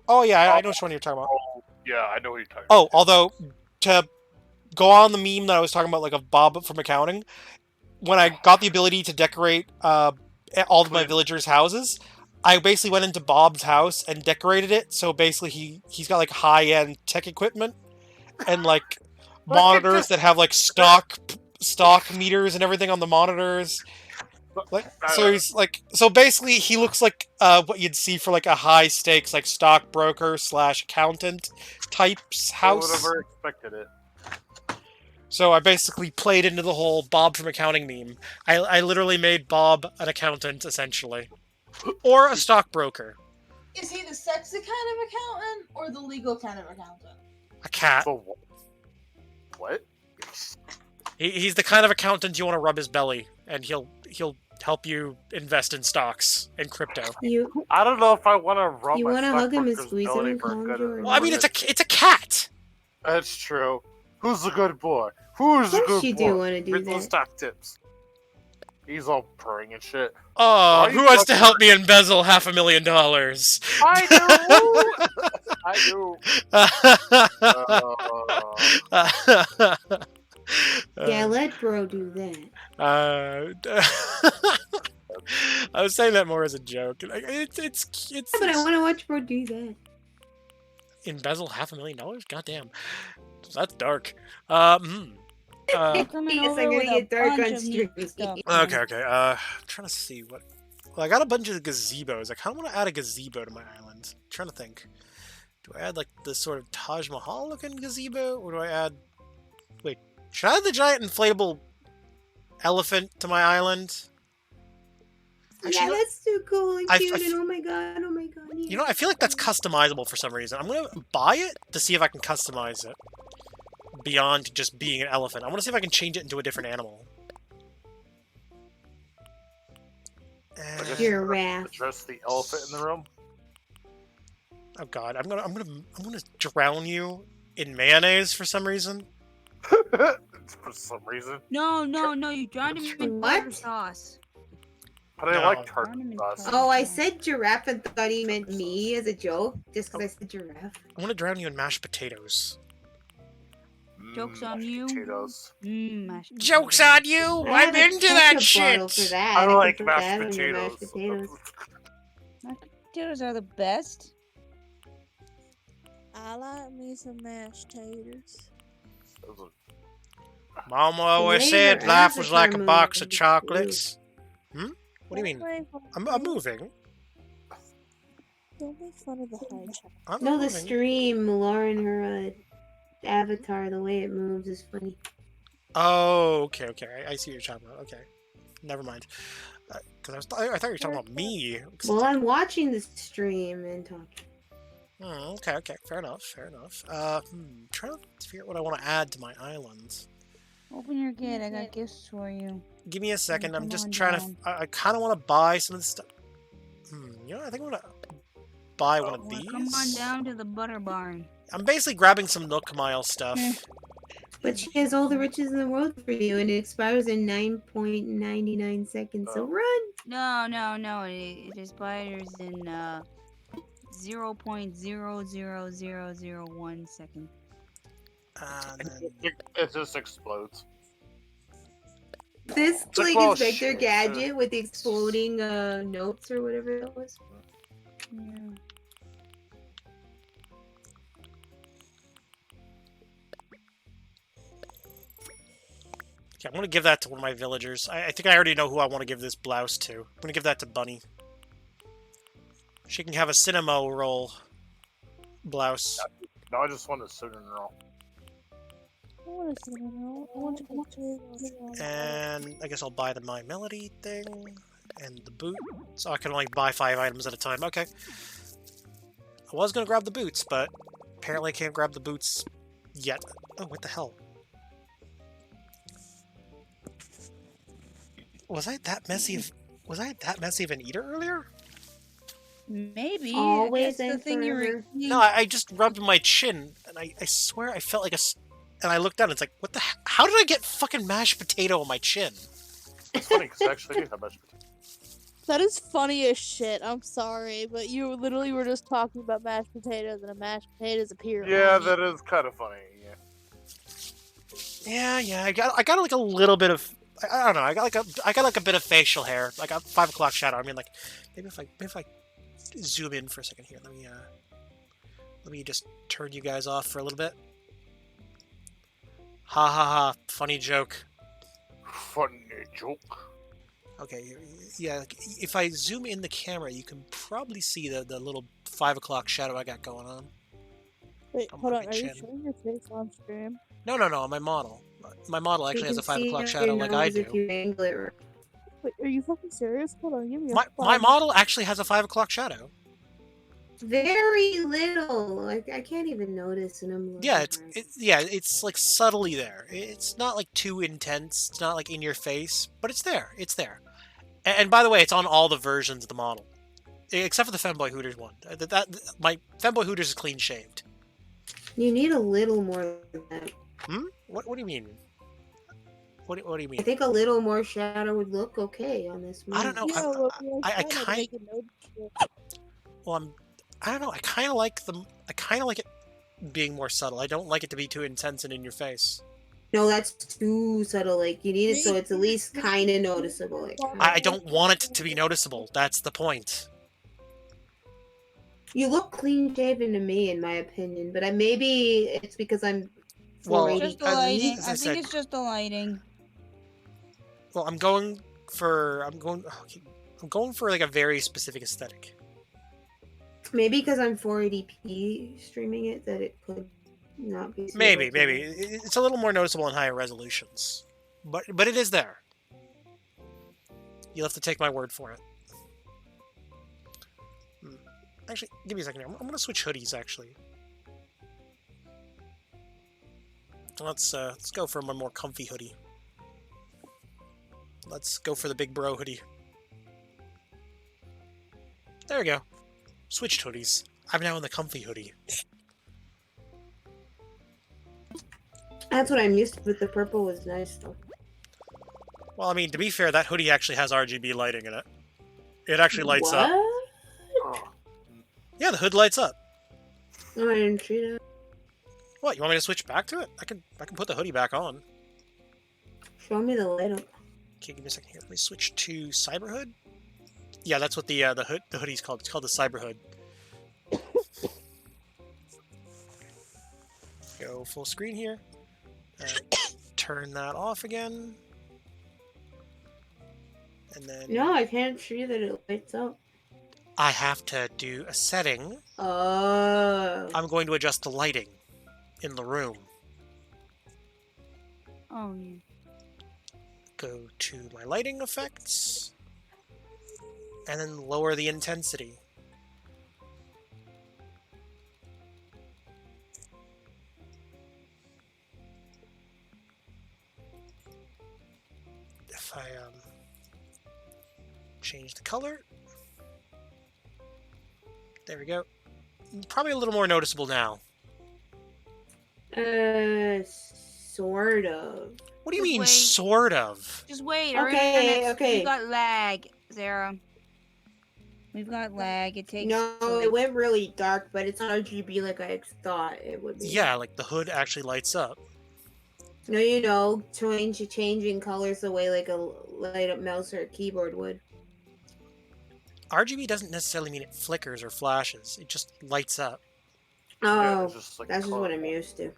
Oh yeah, I know which one you're talking about. Oh, yeah, I know what you're talking Oh, although to go on the meme that I was talking about, like of Bob from accounting, when I got the ability to decorate all of my villagers' houses, I basically went into Bob's house and decorated it. So basically, he's got like high-end tech equipment and like monitors that have like stock meters and everything on the monitors. Like, so he's like, so basically he looks like what you'd see for like a high stakes like stockbroker / accountant type's house. I would have never expected it. So I basically played into the whole Bob from accounting meme. I literally made Bob an accountant essentially, or a stockbroker. Is he the sexy kind of accountant or the legal kind of accountant? A cat. What? He's the kind of accountant you want to rub his belly, and he'll help you invest in stocks and crypto. I don't know if I want to rub You my want to hug him and stockbroker's squeeze him belly and for a calm good you? Well, I mean, it's a cat. That's true. Who's a good boy? Who's a Of course good you boy? do wanna do With that. those stock tips. He's all purring and shit. Oh, Why who you wants to rubbing help me embezzle $500,000? I do. Yeah, let bro do that. I was saying that more as a joke. Like, it's Yeah, but I want to watch bro do that. embezzle $500,000. Goddamn, that's dark. Coming Yes, over I'm gonna with a get dark bunch on of new stream. stuff. Okay. I'm trying to see what. Well, I got a bunch of gazebos. I kind of want to add a gazebo to my island. I'm trying to think. Do I add like this sort of Taj Mahal looking gazebo, or do I add? Wait, should I add the giant inflatable elephant to my island? Yeah, that's too cool and I- cute, I- and oh my god. Yeah. You know, I feel like that's customizable for some reason. I'm gonna buy it to see if I can customize it beyond just being an elephant. I want to see if I can change it into a different animal. Giraffe. Address the elephant in the room. Oh god, I'm gonna drown you in mayonnaise for some reason. For some reason. No, you drowned him in What? butter sauce. But I like tartar sauce. Oh, I said giraffe and thought he meant me as a joke, just because I said giraffe. I want to drown you in mashed potatoes. Joke's on you. Potatoes. Mashed Joke's on you! I have I'm a into that ketchup bottle shit! For that. I can like put mashed that on your mashed potatoes. potatoes. Mashed potatoes are the best. I like me some mashed taters. Mama always Later, said life was Avatar like a box of movie. chocolates. What do you mean? Don't I'm moving. make fun of the hedgehog. I'm No, the moving. stream, Lauren, her avatar, the way it moves is funny. Oh, okay. I see what you're talking about. Okay, never mind. Because I thought you were talking about me. Well, I'm watching the stream and talking. Okay. Fair enough. Trying to figure out what I want to add to my islands. Open your gate. I got gifts for you. Give me a second. I'm Come just on trying down. to. I kind of want to buy some of the stuff. You know, I think I'm gonna buy one of Well, these. come on down to the butter barn. I'm basically grabbing some Nook Mile stuff. But she has all the riches in the world for you, and it expires in 9.99 seconds. So run! No. It expires in 0.00001 second. It just explodes. This It's like, like well, Inspector shit, Gadget with the exploding notes or whatever that was. Yeah. Okay, I'm gonna give that to one of my villagers. I think I already know who I want to give this blouse to. I'm gonna give that to Bunny. She can have a cinema roll blouse. No, I just want a cinnamon roll. I want to know. I want to go to And I guess I'll buy the My Melody thing and the boot. So I can only buy 5 items at a time. Okay. I was gonna grab the boots, but apparently I can't grab the boots yet. Oh, what the hell? Was I that messy of an eater earlier? Maybe. Always That's the and thing you were. forever. No, I just rubbed my chin, and I swear I felt like and I looked down, and it's like, what the how did I get fucking mashed potato on my chin? It's funny, because I actually do have mashed potatoes. That is funny as shit. I'm sorry, but you literally were just talking about mashed potatoes, and a mashed potatoes appeared. Yeah, on you. that is kind of funny, yeah. Yeah. I got like a little bit of. I don't know. I got like a bit of facial hair. Like a 5 o'clock shadow. I mean, like maybe if I zoom in for a second here. Let me just turn you guys off for a little bit. Ha ha ha! Funny joke. Funny joke. Okay, yeah. Like, if I zoom in the camera, you can probably see the little 5 o'clock shadow I got going on. Wait, on hold my on. Are you chin. showing your face on stream? No, my model. My model actually has a 5 o'clock shadow like I If do. you angle it right. Wait, are you fucking serious? Hold on, give me a My phone. model actually has a 5 o'clock shadow. Very little. Like I can't even notice, and I'm looking Yeah, hard. it's like subtly there. It's not like too intense. It's not like in your face, but it's there. It's there. And by the way, it's on all the versions of the model, except for the Femboy Hooters one. My Femboy Hooters is clean shaved. You need a little more than that. What do you mean? What do you mean? I think a little more shadow would look okay on this movie. I don't know. Yeah, look, I shadow to kind. make it noticeable. Well, I don't know. I kind of like them. I kind of like it being more subtle. I don't like it to be too intense and in your face. No, that's too subtle. Like you need it so it's at least kind of noticeable. Like, I don't want it to be noticeable. That's the point. you look clean shaven to me, in my opinion, but maybe it's because I'm Well, 480. Just the lighting. as I I think said- it's just the lighting. Well, I'm going for like a very specific aesthetic. Maybe because I'm 480p streaming it, that it could not be. Maybe suitable to me. it's a little more noticeable in higher resolutions, but it is there. You'll have to take my word for it. Actually, give me a second here. I'm gonna switch hoodies. Actually, let's go for a more comfy hoodie. Let's go for the big bro hoodie. There we go. Switched hoodies. I'm now in the comfy hoodie. That's what I'm used to. But the purple was nice though. Well, I mean, to be fair, that hoodie actually has RGB lighting in it. It actually lights up. Oh, Yeah, the hood lights up. No, I didn't see that. What? You want me to switch back to it? I can put the hoodie back on. Show me the light up. Okay, give me a second here. Let me switch to Cyber Hood. Yeah, that's what the hoodie's called. It's called the Cyber Hood. Go full screen here. Turn that off again. And then No, I can't see that it lights up. I have to do a setting. Oh. I'm going to adjust the lighting in the room. Oh yeah. Go to my lighting effects. And then lower the intensity. If I change the color. There we go. Probably a little more noticeable now. Sort of. What do you Just mean, wait. sort of? Just wait. Our Okay, internet's- okay. We've got lag, Sarah. We've got lag. It takes. No, it went really dark, but it's not RGB like I thought it would be. Yeah, like the hood actually lights up. No, changing colors the way like a light up mouse or a keyboard would. RGB doesn't necessarily mean it flickers or flashes. It just lights up. Yeah, Oh, it's just like that's just what color. I'm used to.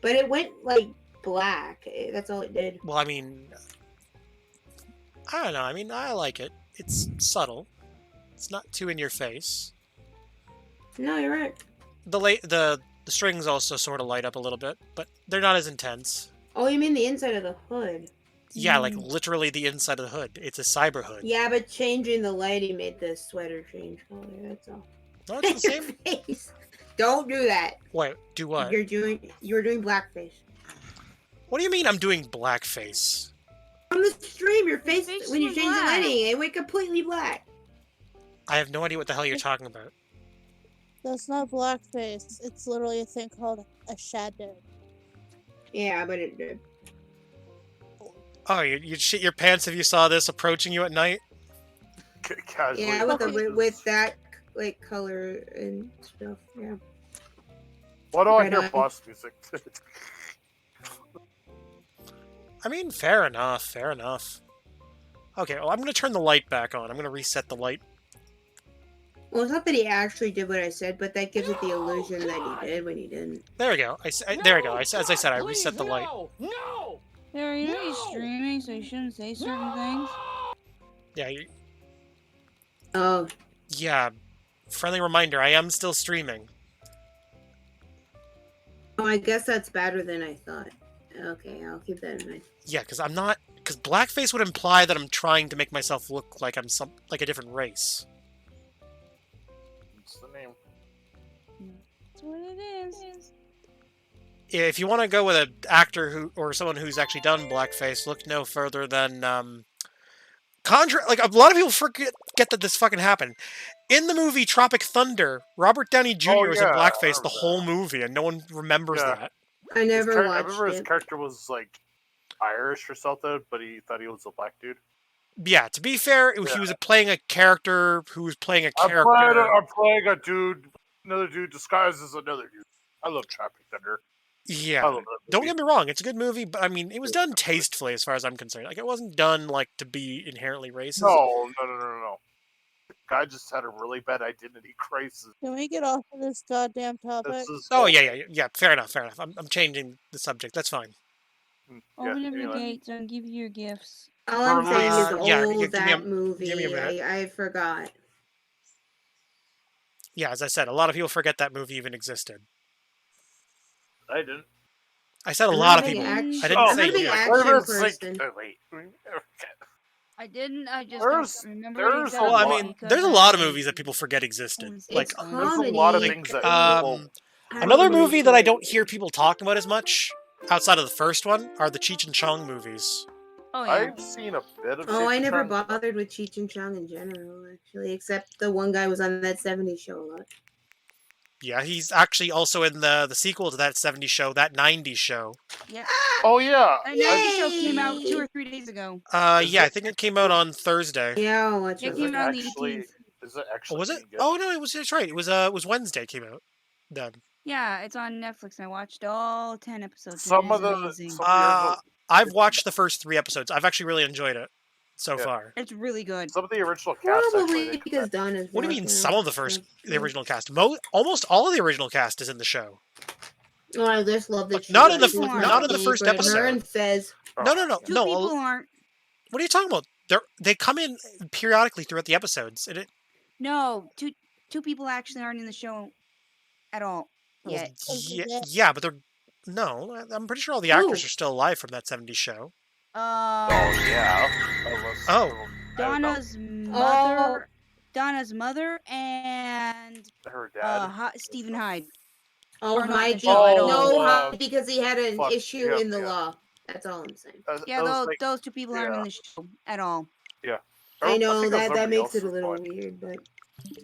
But it went like black. That's all it did. Well, I mean, I don't know. I mean, I like it. It's subtle. It's not too in your face. No, you're right. The strings also sort of light up a little bit, but they're not as intense. Oh, you mean the inside of the hood? Yeah, like literally the inside of the hood. It's a cyber hood. Yeah, but changing the lighting made the sweater change color. That's all. No, it's the same. Face. Don't do that. Wait, do what? You're doing blackface. What do you mean I'm doing blackface? On the stream, your face face when you was change the black. lighting, it went completely black. I have no idea what the hell you're talking about. That's not blackface. It's literally a thing called a shadow. Yeah, but it did. Oh, you'd shit your pants if you saw this approaching you at night? Casually. Yeah, with that like color and stuff. Yeah. Why do I Right hear on. boss music? I mean, fair enough, fair enough. Okay, well, I'm gonna turn the light back on. I'm gonna reset the light. Well, it's not that he actually did what I said, but that gives it the illusion that he did when he didn't. There we go. There we go. As I said, I reset the light. No! Sarah, you know he's streaming, so you shouldn't say certain things. Yeah, Oh, yeah. Friendly reminder, I am still streaming. oh, I guess that's better than I thought. Okay, I'll keep that in mind. Yeah, because I'm not. Because blackface would imply that I'm trying to make myself look like I'm like a different race. What's the name? That's what it is. If you want to go with an actor or someone who's actually done blackface, look no further than Conjure. Like, a lot of people forget that this fucking happened. In the movie Tropic Thunder, Robert Downey Jr. was in yeah, I blackface the remember whole movie, and no one remembers Yeah. that. I never I watched remember his it. character was like Irish or something, but he thought he was a black dude. Yeah, to be fair, he was playing a character who was playing a I'm character. playing a dude, another dude disguised as another dude. I love Tropic Thunder. I Yeah. love that Don't movie. get me wrong, it's a good movie, but I mean, it was done tastefully as far as I'm concerned. Like, it wasn't done, like, to be inherently racist. No. The guy just had a really bad identity crisis. Can we get off of this goddamn topic? This is Oh, yeah. Fair enough. I'm changing the subject. That's fine. Open up your anyway. gates and give you your gifts. All I'm saying is, yeah, oh, give me a- that movie. give me a minute. I forgot. Yeah, as I said, a lot of people forget that movie even existed. I didn't. I said a I'm lot not of a big people. action- I didn't I'm say not a big you. action Wait a minute, it's person. wait. I didn't. I just There's- don't remember there's exactly Well, I lot- mean, because there's a I lot of was- movies that people forget existed. It's Like, There's a lot of comedy. things that people. another movie that I don't hear people talking about as much, outside of the first one, are the Cheech and Chong movies. Oh yeah. I've seen a bit of. Oh, I Cheech never and Chong. bothered with Cheech and Chong in general, actually, except the one guy was on that 70s show a lot. Yeah, he's actually also in the sequel to that 70s show, that 90s show. Yeah. Oh yeah. That 90s show came out 2 or 3 days ago. Yeah, I think it came out on Thursday. Yeah, I'll watch It it. came out on the Actually, 18th. is it Oh, actually? was it? any good? Oh no, that's right. It was Wednesday it came out. Then. Yeah, it's on Netflix. I watched all 10 episodes. Some and of it's the. amazing. Some of the original, I've watched the first 3 episodes. I've actually really enjoyed it so Yeah. far. It's really good. some of the original cast actually. Probably they because come back. Don is. What do you mean? watching Some it. of the original cast. Almost all of the original cast is in the show. Oh, I just love that. But she not got in the two fir- of not my in the first favorite. episode. Her and Fez. No. Two No. people aren't. What are you talking about? They come in periodically throughout the episodes. And No, two people actually aren't in the show at all yet. yeah, but they're no. I'm pretty sure all the actors are still alive from that 70s show. Oh yeah. Unless- Oh. I don't know. Donna's mother, and Her dad. Stephen Hyde. Oh, Or not Hyde. the show at all. No, Oh, Hyde, because he had an fuck, issue yeah, in the yeah. law. That's all I'm saying. Yeah, I was those two people aren't in the show at all. Yeah. I know think that somebody makes it else a little is fine. weird, but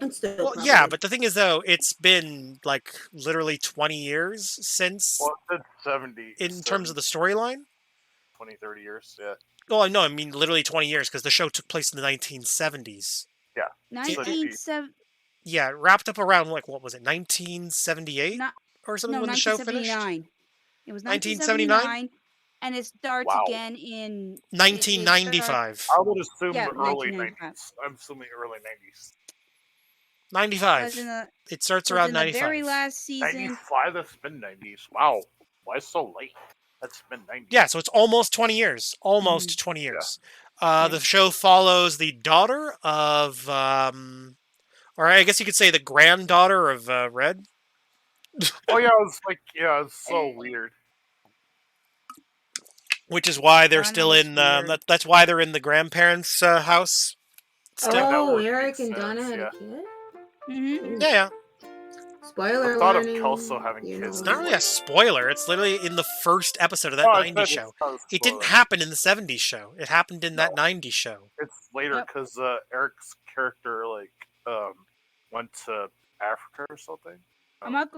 I'm still. Well, probably- yeah, but the thing is, though, it's been like literally 20 years since, Well, it's 70. in terms of the storyline. 20, 30 years. Yeah. Oh, no, I mean literally 20 years because the show took place in the 1970s. Yeah. 1970. Yeah, it wrapped up around like what was it, 1978 Not, or something no, when the show finished. 1979. It was 1979? 1979, and it starts Wow. again in 1995. I would assume Yeah, early 1995. 90s. I'm assuming early 90s. 95. was in the, It starts was around in the 95. very last season. 95? That's been 90s. Wow. Why so late? That's been 90s. Yeah, so it's almost 20 years. Almost Mm-hmm. 20 years. The show follows the daughter of, or I guess you could say the granddaughter of Red. Oh, yeah, it's like, yeah, it's so weird. Which is why they're Donna still was in. weird. That's why they're in the grandparents' house. Still. Oh, would Eric make and Donna sense, had yeah. a kid. Mm-hmm. Yeah. Spoiler The thought of warning, Kelso having you kids It's know. not really a spoiler. It's literally in the first episode of that Oh, I 90s said show. it's not a It didn't spoiler. happen in the 70s show. It happened in that 90s show. It's later Yep. because Eric's character, like, went to Africa or something. I'm not.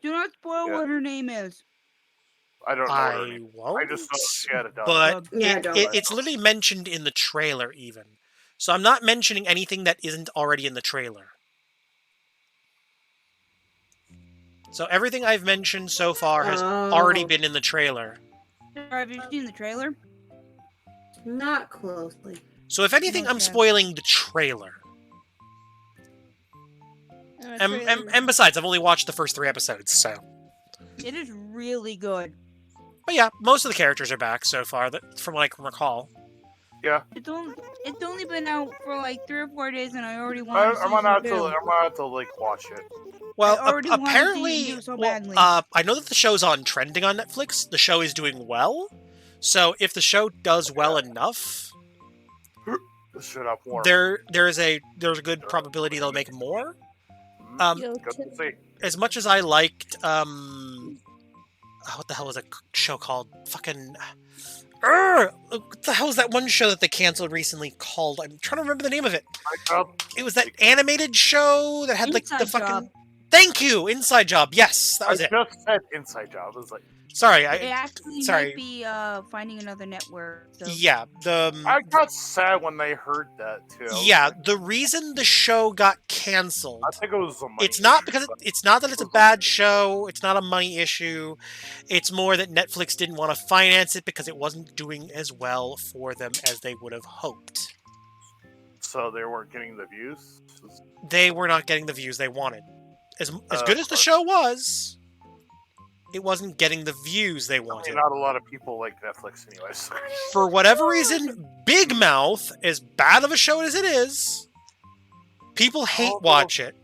Do not spoil Yeah. what her name is. I don't know. her I name. won't. I just know she had a daughter. But Yeah, don't. it's literally mentioned in the trailer, even. So I'm not mentioning anything that isn't already in the trailer. So everything I've mentioned so far has already been in the trailer. Have you seen the trailer? Not closely. So if anything, I'm spoiling the trailer. And besides, I've only watched the first 3 episodes, so. It is really good. But yeah, most of the characters are back so far, from what I can recall. Yeah. It's only been out for like 3 or 4 days, and I already want to I'm gonna have to like watch it. Well, I already wanted apparently, season 2 so badly. I know that the show's on trending on Netflix. The show is doing well. So if the show does well enough, Shut up, Warren. there's a good probability they'll make more. Good to see. As much as I liked, what the hell was that show called? Fucking, what the hell was that one show that they canceled recently called? I'm trying to remember the name of it. It was that animated show that had like the Inside fucking. Job. Thank you, Inside Job. Yes, that was it. I just said Inside Job. I was like, sorry, It actually sorry. might be finding another network. So. Yeah, I got sad when they heard that too. Yeah, the reason the show got canceled. I think it was a money It's not issue, because but- it's not that it's a bad show. It's not a money issue. It's more that Netflix didn't want to finance it because it wasn't doing as well for them as they would have hoped. So they weren't getting the views. They were not getting the views they wanted. As good as the show was, it wasn't getting the views they I mean, wanted. not a lot of people like Netflix, anyways. For whatever reason, Big Mouth, as bad of a show as it is, people hate watch it.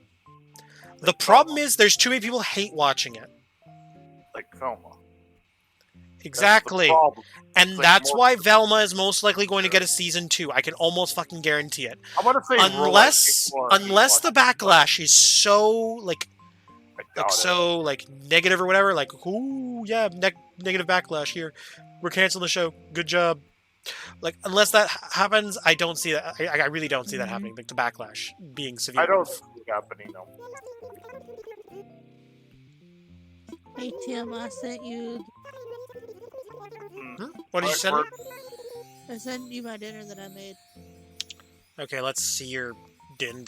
The problem is there's too many people hate watching it. Like Velma. Exactly. problem. And It's like that's more- why Velma is most likely going to get a season 2. I can almost fucking guarantee it. I'm gonna say Unless Roll Like unless the backlash is so like negative or whatever, like ooh yeah, negative backlash here. We're canceling the show. Good job. Like unless that happens, I don't see that. I really don't see that happening. Like the backlash being severe. I don't see it happening. No. Hey Tim, I sent you. What did you send? I sent you my dinner that I made. Okay, let's see your din.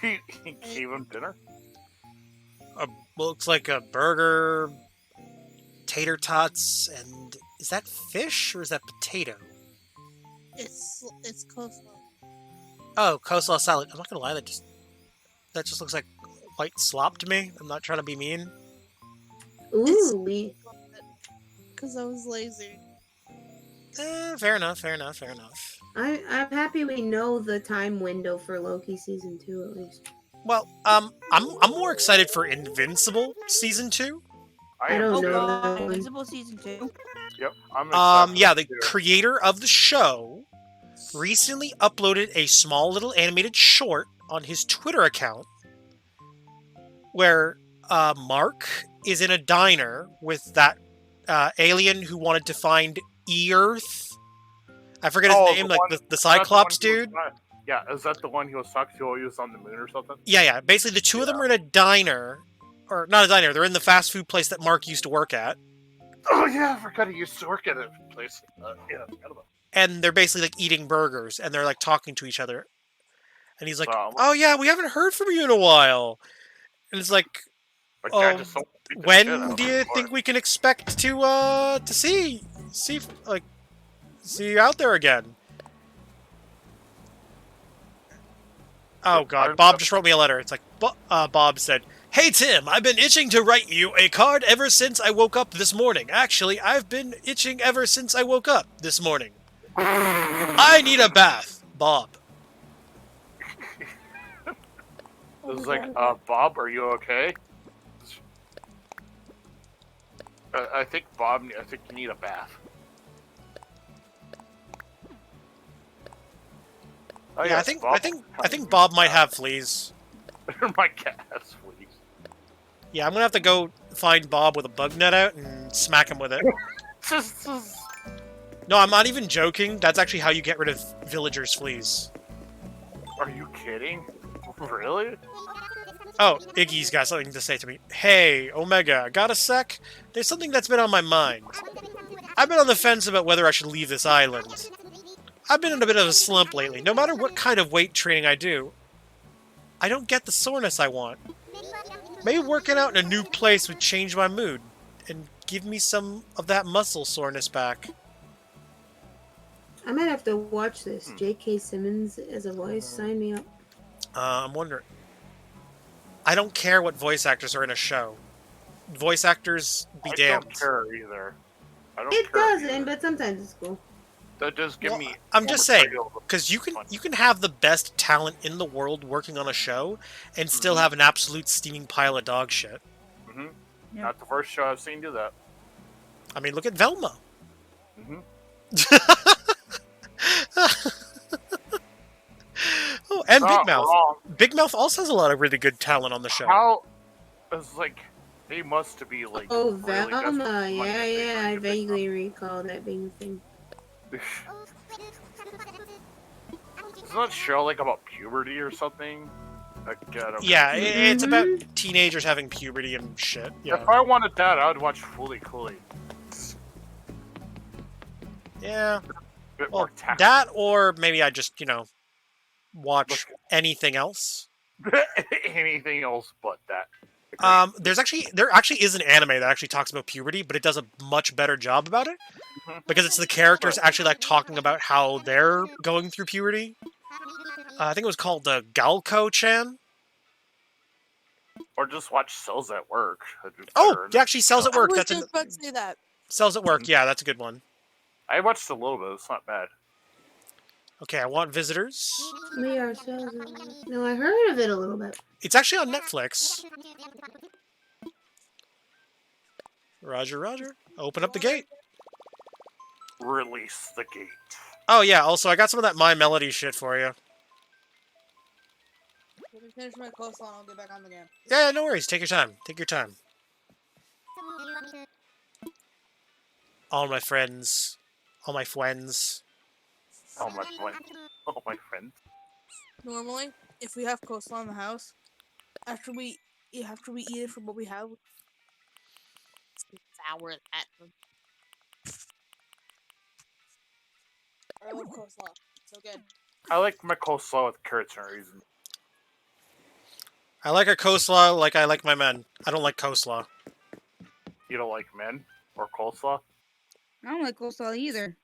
He gave him dinner. Looks like a burger, tater tots, and is that fish or is that potato? It's coleslaw. Oh, coleslaw salad. I'm not gonna lie, that just looks like white slop to me. I'm not trying to be mean. Ooh. Because I was lazy. Fair enough. I'm happy we know the time window for Loki season 2 at least. Well, I'm more excited for Invincible season 2. I don't know. Invincible season 2. Yep. I'm Yeah, the creator of the show recently uploaded a small little animated short on his Twitter account where Mark is in a diner with that alien who wanted to find E-Earth. I forget his name, like the Cyclops dude. Yeah, is that the one he was talking to while he was on the moon or something? Yeah. Basically, the two of them are in a diner, or not a diner. They're in the fast food place that Mark used to work at. Oh yeah, I forgot he used to work at a place. Yeah, I forgot about And they're basically like eating burgers, and they're like talking to each other. And he's like, "Oh yeah, we haven't heard from you in a while." And it's like, I just don't think this shit when out do you before. think we can expect to see you out there again? Oh god, Bob just wrote me a letter. It's like, Bob said, "Hey Tim, I've been itching to write you a card ever since I woke up this morning. Actually, I've been itching ever since I woke up this morning. I need a bath, Bob." It was like, Bob, are you okay? I think you need a bath. Oh, Yeah, yes, I think Bob might have fleas. My cat has fleas. Yeah, I'm gonna have to go find Bob with a bug net out and smack him with it. No, I'm not even joking. That's actually how you get rid of villagers' fleas. Are you kidding? Really? Oh, Iggy's got something to say to me. Hey, Omega, got a sec? There's something that's been on my mind. I've been on the fence about whether I should leave this island. I've been in a bit of a slump lately. No matter what kind of weight training I do, I don't get the soreness I want. Maybe working out in a new place would change my mood and give me some of that muscle soreness back. I might have to watch this. J.K. Simmons as a voice. Sign me up. I'm wondering. I don't care what voice actors are in a show. Voice actors be damned. I don't care either. I don't It care doesn't, either. but sometimes it's cool. That does give me. I'm more just saying, material. because you can have the best talent in the world working on a show and still have an absolute steaming pile of dog shit. Mm-hmm. Not the first show I've seen do that. I mean, look at Velma. Mm-hmm. Oh, and Big Not Mouth. wrong. Big Mouth also has a lot of really good talent on the show. How? It's like they must be like. Oh, really desperate Velma. for money Yeah, if they yeah. I bring it back vaguely recall that being a thing. up. Isn't that show like about puberty or something? Yeah, it's about teenagers having puberty and shit. Yeah. If I wanted that, I would watch Fooly Cooly. Yeah. Bit Well, more tact. that or maybe I just, watch anything else. Anything else but that. There actually is an anime that actually talks about puberty, but it does a much better job about it because it's the characters actually like talking about how they're going through puberty. I think it was called the Galco-chan. Or just watch Cells at Work. Oh, yeah, actually, Cells at Work. I was That's just about to say that. Cells at Work. Yeah, that's a good one. I watched a little bit. It's not bad. Okay, I want Visitors. We ourselves. No, I heard of it a little bit. It's actually on Netflix. Roger, Roger. Open up the gate. Release the gate. Oh, yeah, also, I got some of that My Melody shit for you. Let me finish my coleslaw and I'll get back on the game. Yeah, no worries. Take your time. Take your time. All my friends. All my friends. Oh my friend. Oh my friend. Normally, if we have coleslaw in the house, after we eat it from what we have, sour that. I love coleslaw. So good. I like my coleslaw with carrots and raisins. I like a coleslaw like I like my men. I don't like coleslaw. You don't like men or coleslaw? I don't like coleslaw either.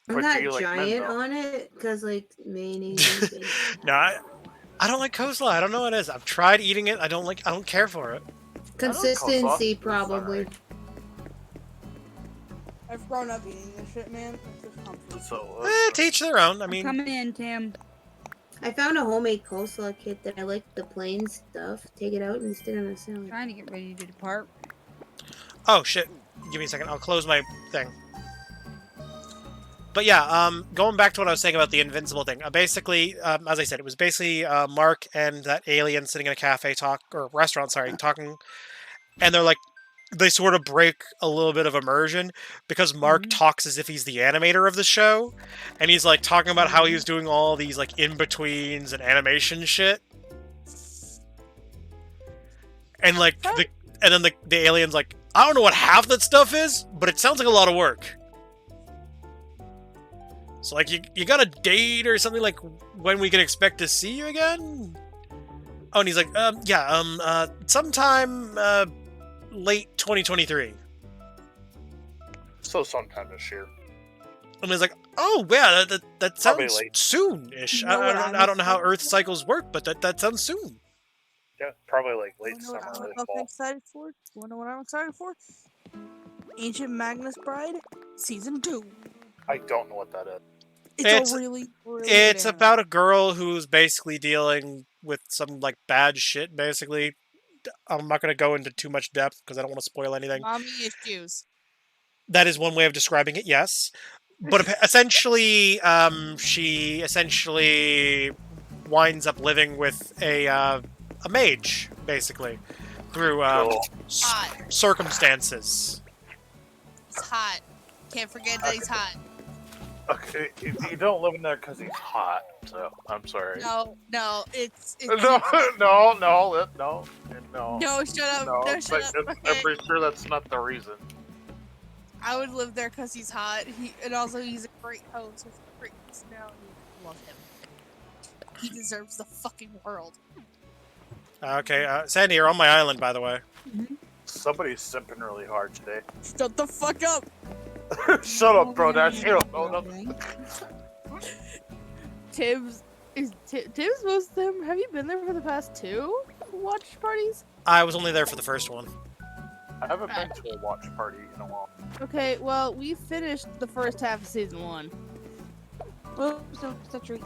I'm But not do you like men, giant though? on it because like mayonnaise. and No, I don't like coleslaw. I don't know what it is. I've tried eating it. I don't care for it. Consistency, coleslaw. probably. I've grown up eating this shit, man. It's just comfort. So, To each their own. I mean, Coming in, Tim. I found a homemade coleslaw kit that I like the plain stuff. Take it out and stick it on a salad. Trying to get ready to depart. oh shit. Give me a second. I'll close my thing. But yeah, going back to what I was saying about the invincible thing. Basically, as I said, it was basically Mark and that alien sitting in a cafe or restaurant, talking, and they're like, they sort of break a little bit of immersion because Mark talks as if he's the animator of the show, and he's like talking about how he was doing all these like in-betweens and animation shit. And like then the alien's like, I don't know what half that stuff is, but it sounds like a lot of work. So like you got a date or something, like when we can expect to see you again? Oh, and he's like, sometime late 2023. So sometime this year. And he's like, oh yeah, that Probably sounds late. soon-ish. You know what I don't know how Earth cycles work, but that sounds soon. Yeah, probably like late You know what summer, I'm early fucking fall. excited for? You wanna know what I'm excited for? Ancient Magnus Bride, Season 2. I don't know what that is. It's a really, really good It's anime. about a girl who's basically dealing with some like bad shit. Basically, I'm not gonna go into too much depth because I don't want to spoil anything. Mommy issues. That is one way of describing it, yes. But essentially, she essentially winds up living with a mage, basically, through Cool. Hot. circumstances. He's hot. Can't forget that he's hot. Okay, you don't live in there because he's hot, so I'm sorry. No, it's No, no, no, no. No, shut up. No, No, shut up. I'm Okay. pretty sure that's not the reason. I would live there because he's hot. And also he's a great host with a great personality. Love him. He deserves the fucking world. Okay, Sandy, you're on my island, by the way. Somebody's simping really hard today. Shut the fuck up. Shut up, bro. That's you don't know nothing. Tibbs most of them. Have you been there for the past 2 watch parties? I was only there for the first one. I haven't been to a watch party in a while. Okay, well, we finished the first half of season 1. Oh, so such a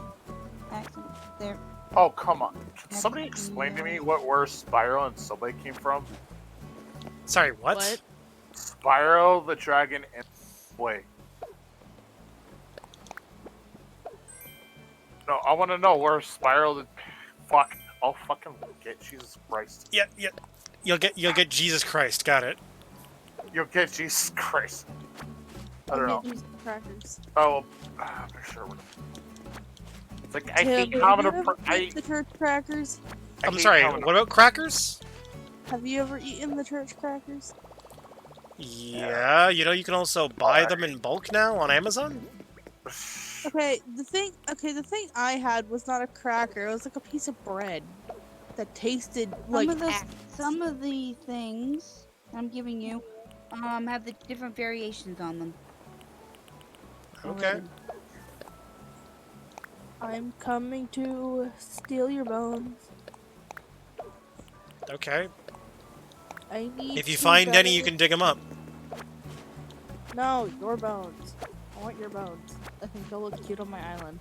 accent there. Oh, come on. Can somebody explain to me where Spyro and Subway came from? Sorry, what? Spyro the Dragon and Subway. No, I want to know where Spyro the... Fuck. I'll fucking get Jesus Christ. Yeah. You'll get Jesus Christ. Got it. You'll get Jesus Christ. I don't know. Crackers. Oh, I'm sure. It's like, I hate Tim, common... have you ever eaten the church crackers? I'm sorry, what about crackers? Have you ever eaten the church crackers? Yeah, you know you can also buy them in bulk now on Amazon? Okay, the thing I had was not a cracker. It was like a piece of bread that tasted like Some of the things I'm giving you have the different variations on them. Okay. I'm coming to steal your bones. Okay. I need If you to find any, go- you can dig them up. No, your bones. I want your bones. I think they'll look cute on my island.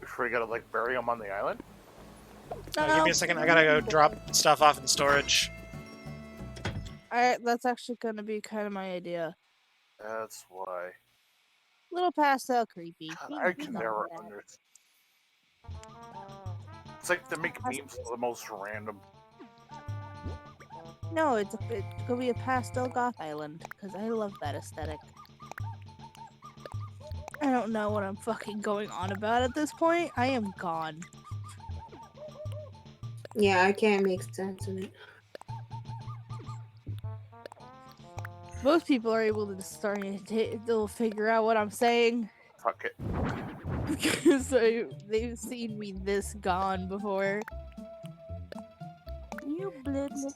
Before you gotta, like, bury them on the island? Give me a second, I gotta go drop stuff off in storage. That's actually gonna be kind of my idea. That's why. Little pastel creepy. I can never understand. It's like they make memes of the most random. No, it's gonna be a pastel goth island because I love that aesthetic. I don't know what I'm fucking going on about at this point. I am gone. Yeah, I can't make sense of it. Most people are able to start they'll figure out what I'm saying Fuck it. because they've seen me this gone before. You blitzed.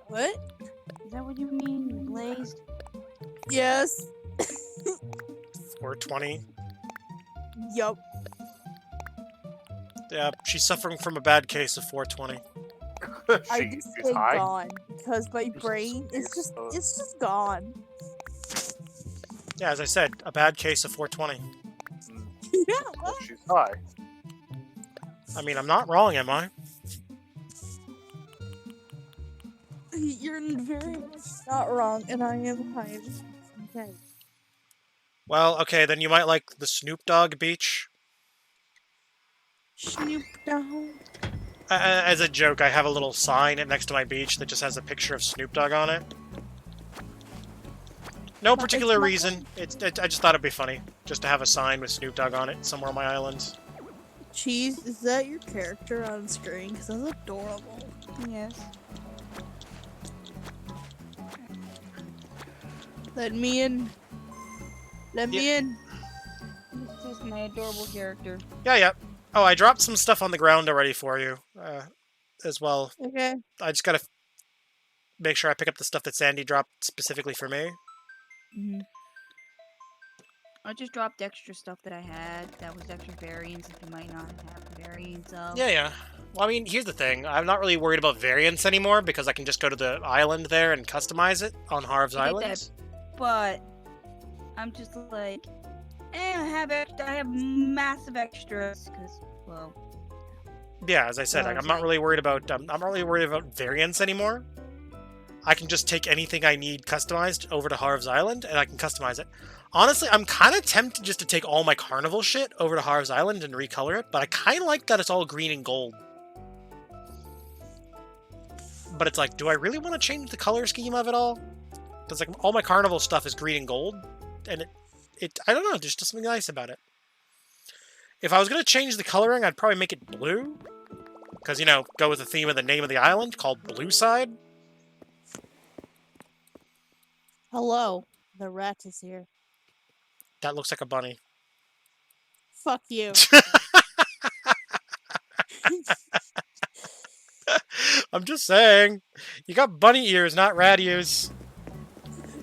What? Is that what you mean? You blazed? Yes. 420. Yup. Yeah, she's suffering from a bad case of 420. I just say gone because my brain is just gone. Yeah, as I said, a bad case of 420. Yeah, well, she's high. I mean, I'm not wrong, am I? You're very much not wrong, and I am high. Okay. Well, okay, then you might like the Snoop Dogg beach. Snoop Dogg. As a joke, I have a little sign next to my beach that just has a picture of Snoop Dogg on it. No particular reason. I just thought it'd be funny, just to have a sign with Snoop Dogg on it somewhere on my island. Cheese, is that your character on screen? Because that's adorable. Yes. Let me in. Let me in. This is my adorable character. Yeah. Oh, I dropped some stuff on the ground already for you, as well. Okay. I just gotta make sure I pick up the stuff that Sandy dropped specifically for me. Mm-hmm. I just dropped extra stuff that I had. That was extra variants that you might not have variants of. Yeah. Well, I mean, here's the thing. I'm not really worried about variants anymore because I can just go to the island there and customize it on Harv's I get Island. that, but I'm just like, I have massive extras because, well. Yeah, as I said, Well, I'm not really worried about. I'm not really worried about variants anymore. I can just take anything I need customized over to Harv's Island, and I can customize it. Honestly, I'm kind of tempted just to take all my carnival shit over to Harv's Island and recolor it, but I kind of like that it's all green and gold. But it's like, do I really want to change the color scheme of it all? Because like all my carnival stuff is green and gold, and it I don't know, there's just something nice about it. If I was gonna change the coloring, I'd probably make it blue, because you know, go with the theme of the name of the island called Blue Side. Hello. The rat is here. That looks like a bunny. Fuck you. I'm just saying. You got bunny ears, not rat ears.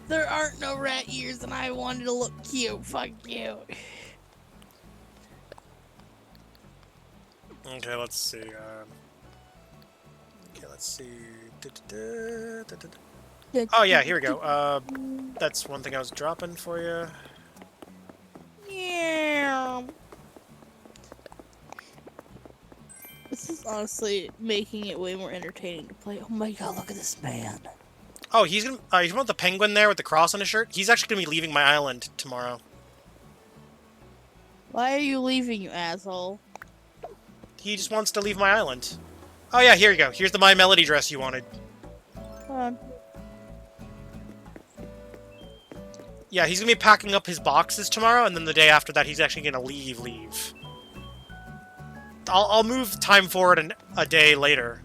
There aren't no rat ears, and I wanted to look cute. Fuck you. Okay, let's see. Okay, let's see. Oh yeah, here we go. That's one thing I was dropping for you. Yeah. This is honestly making it way more entertaining to play. Oh my god, look at this man. Oh, he's gonna. You want the penguin there with the cross on his shirt? He's actually gonna be leaving my island tomorrow. Why are you leaving, you asshole? He just wants to leave my island. Oh yeah, here you go. Here's the My Melody dress you wanted. Hold on. Yeah, he's gonna be packing up his boxes tomorrow, and then the day after that, he's actually gonna leave. I'll move time forward a day later,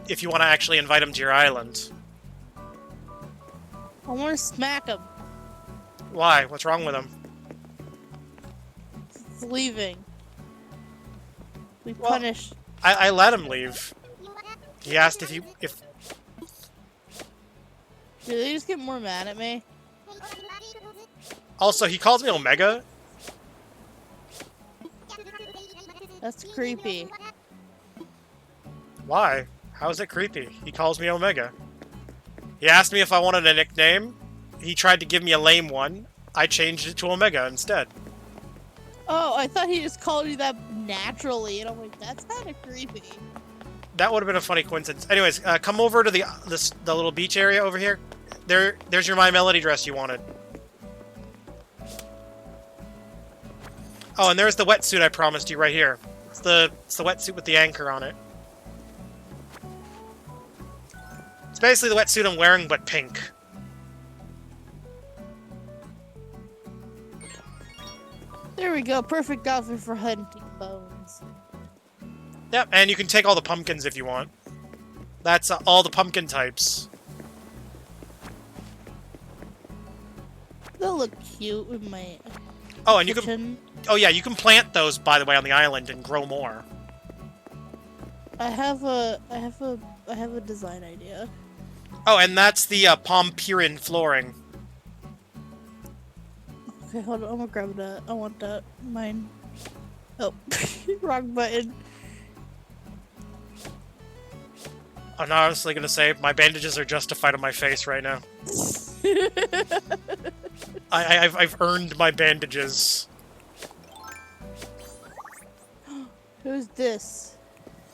if you want to actually invite him to your island. I want to smack him. Why? What's wrong with him? He's leaving. We punish. I let him leave. He asked if Do they just get more mad at me? Also, he calls me Omega. That's creepy. Why? How is it creepy? He calls me Omega. He asked me if I wanted a nickname. He tried to give me a lame one. I changed it to Omega instead. Oh, I thought he just called you that naturally, and I'm like, that's kind of creepy. That would have been a funny coincidence. Anyways, come over to the little beach area over here. There's your My Melody dress you wanted. Oh, and there's the wetsuit I promised you right here. It's the wetsuit with the anchor on it. It's basically the wetsuit I'm wearing, but pink. There we go, perfect outfit for hunting bones. Yep, and you can take all the pumpkins if you want. That's all the pumpkin types. They'll look cute with my Oh, and you kitchen. can... Oh yeah, you can plant those, by the way, on the island and grow more. I have a design idea. Oh, and that's the Pompirin flooring. Okay, hold on, I'm gonna grab that. I want that. Mine. Oh, wrong button. I'm honestly gonna say my bandages are justified on my face right now. I've earned my bandages. Who's this?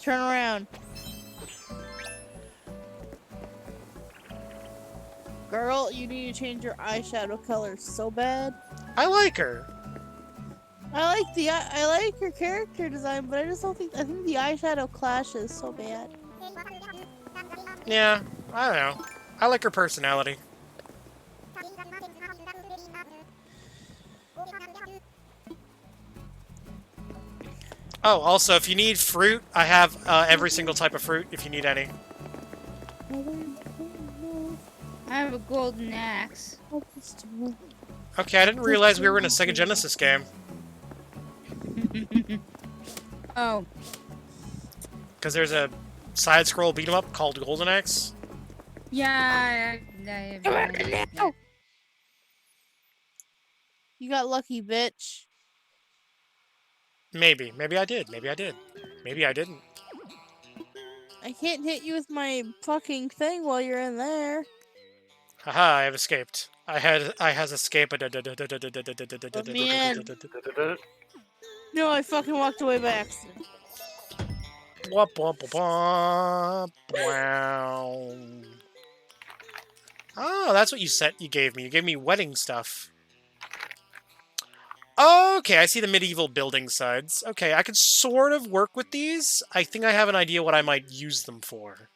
Turn around. Girl, you need to change your eyeshadow color so bad. I like her. I like her character design, but I think the eyeshadow clashes so bad. Yeah, I don't know. I like her personality. Oh, also, if you need fruit, I have every single type of fruit, if you need any. I have a golden axe. Okay, I didn't realize we were in a Sega Genesis game. Oh. Because there's a side-scroll beat-em-up called Golden Axe. Yeah, You got lucky, bitch. Maybe. Maybe I did. Maybe I did. Maybe I didn't. I can't hit you with my fucking thing while you're in there. Haha, I have escaped. I has escaped. No, I fucking walked away by accident. Wop, wop, wop, wop. Wow. Oh, that's what you gave me. You gave me wedding stuff. Okay, I see the medieval building sides. Okay, I could sort of work with these. I think I have an idea what I might use them for.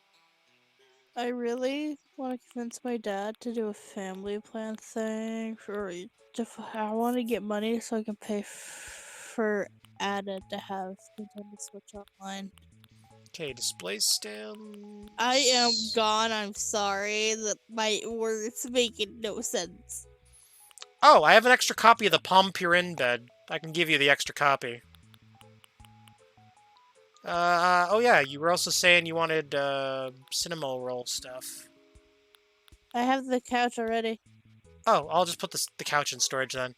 I really want to convince my dad to do a family plan thing I want to get money so I can pay for Ada to have Nintendo Switch Online. Okay, display stand. I am gone. I'm sorry that my words making no sense. Oh, I have an extra copy of the Pompirin bed. I can give you the extra copy. Oh yeah, you were also saying you wanted cinema roll stuff. I have the couch already. Oh, I'll just put the couch in storage then.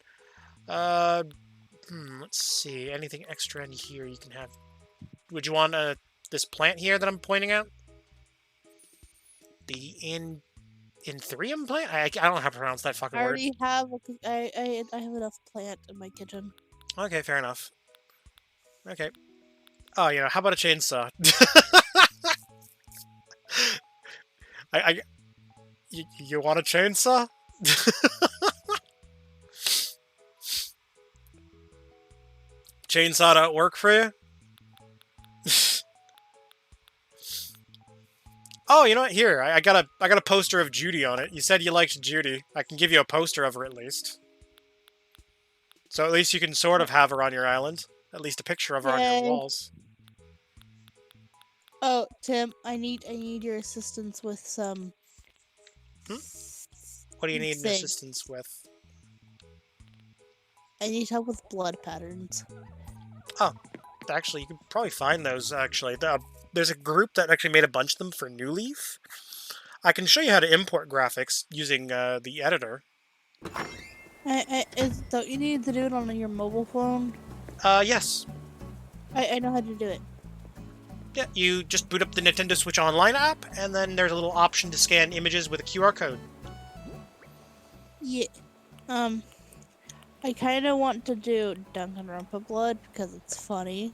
Let's see. Anything extra in here you can have? Would you want this plant here that I'm pointing out? The Inthrium plant? I don't know how to pronounce that fucking I word. already have. I have enough plant in my kitchen. Okay, fair enough. Okay. Oh, how about a chainsaw? You want a chainsaw? Chainsaw don't work for you? Oh, you know what? Here, I got a poster of Judy on it. You said you liked Judy. I can give you a poster of her at least. So at least you can sort of have her on your island. At least a picture of her on your Yay. walls. Oh, Tim, I need your assistance with some. What do you need an thing. assistance with? I need help with blood patterns. Oh, actually, you can probably find those, actually. There's a group that actually made a bunch of them for New Leaf. I can show you how to import graphics using the editor. Don't you need to do it on your mobile phone? Yes. I know how to do it. Yeah, you just boot up the Nintendo Switch Online app, and then there's a little option to scan images with a QR code. Yeah. I kind of want to do Danganronpa Blood because it's funny.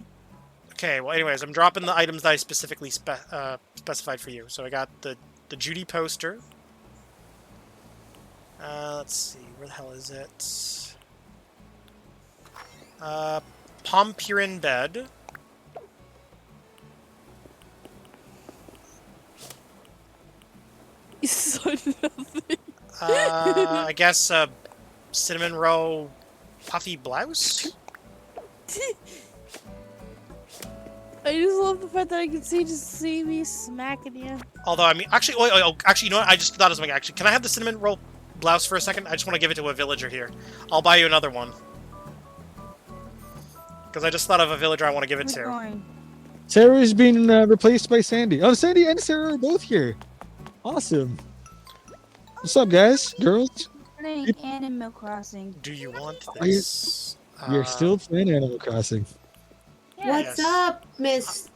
Okay, well, anyways, I'm dropping the items that I specifically specified for you. So I got the Judy poster. Let's see, where the hell is it? Pompurin bed. So nothing. I guess cinnamon roll puffy blouse. I just love the fact that I can see me smacking you. Although, I mean, actually, actually, you know what? I just thought of something, actually. Can I have the cinnamon roll blouse for a second? I just want to give it to a villager here. I'll buy you another one. Because I just thought of a villager I want to give it to. Sarah's been replaced by Sandy. Oh, Sandy and Sarah are both here. Awesome. What's up, guys? Girls? Playing Animal Crossing. Do you want Are you- this? You're still playing Animal Crossing. What's up, Mr.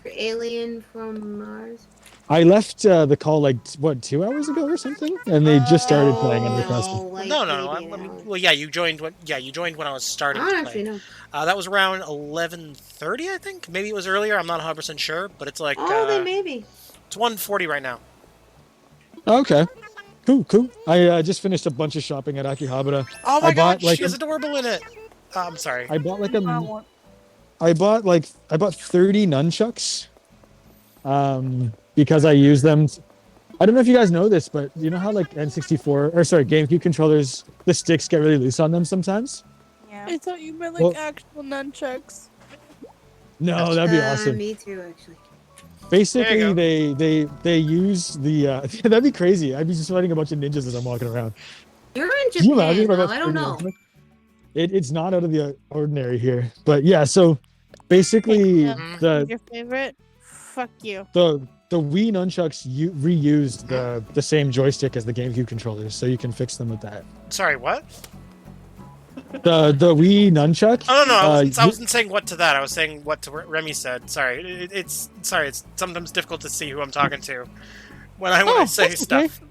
Alien from Mars? I left the call like, what, 2 hours ago or something? And they just started playing Animal Crossing. Like Well, yeah, you joined when I was starting I to don't play. actually know. That was around 11:30, I think. Maybe it was earlier. I'm not 100% sure, but it's like Oh, then maybe. it's 1:40 right now. Okay. Cool. I just finished a bunch of shopping at Akihabara. Oh my I god, bought, like, she has adorable in it. I'm sorry. I bought like I bought 30 nunchucks. Because I use them. I don't know if you guys know this, but you know how like GameCube controllers, the sticks get really loose on them sometimes? Yeah. I thought you meant like Well- actual nunchucks. No, that'd be awesome. Me too, actually. Basically, they use the that'd be crazy. I'd be just fighting a bunch of ninjas as I'm walking around. You're in Can you imagine Japan, if though. got I don't 30 know. nunchucks? It's not out of the ordinary here, but yeah. So basically, Your favorite? Fuck you. the Wii nunchucks reused the same joystick as the GameCube controllers, so you can fix them with that. Sorry, what? The Wii nunchuck. Oh no, I you- wasn't saying what to that. I was saying what to Remy said. Sorry, it's sometimes difficult to see who I'm talking to when I say that's stuff.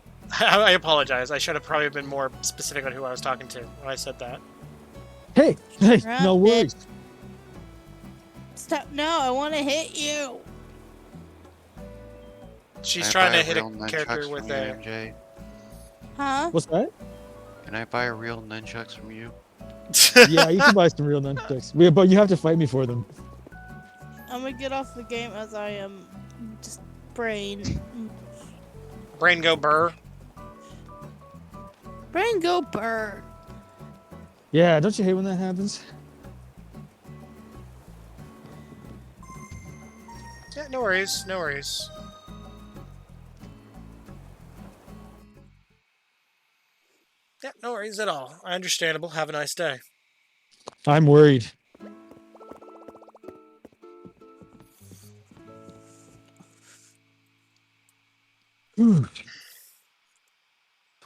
I apologize. I should have probably been more specific on who I was talking to when I said that. Hey, Drop no it. worries. Stop! No, I want to hit you. She's Can I trying buy to hit real a character nunchucks with from you, a. MJ? Huh? What's that? Can I buy real nunchucks from you? Yeah, you can buy some real nunchucks. But you have to fight me for them. I'm gonna get off the game as I am just brain. Brain go burr. Brain go bird. Yeah, don't you hate when that happens? Yeah, no worries, no worries. Yeah, no worries at all. Understandable. Have a nice day. I'm worried.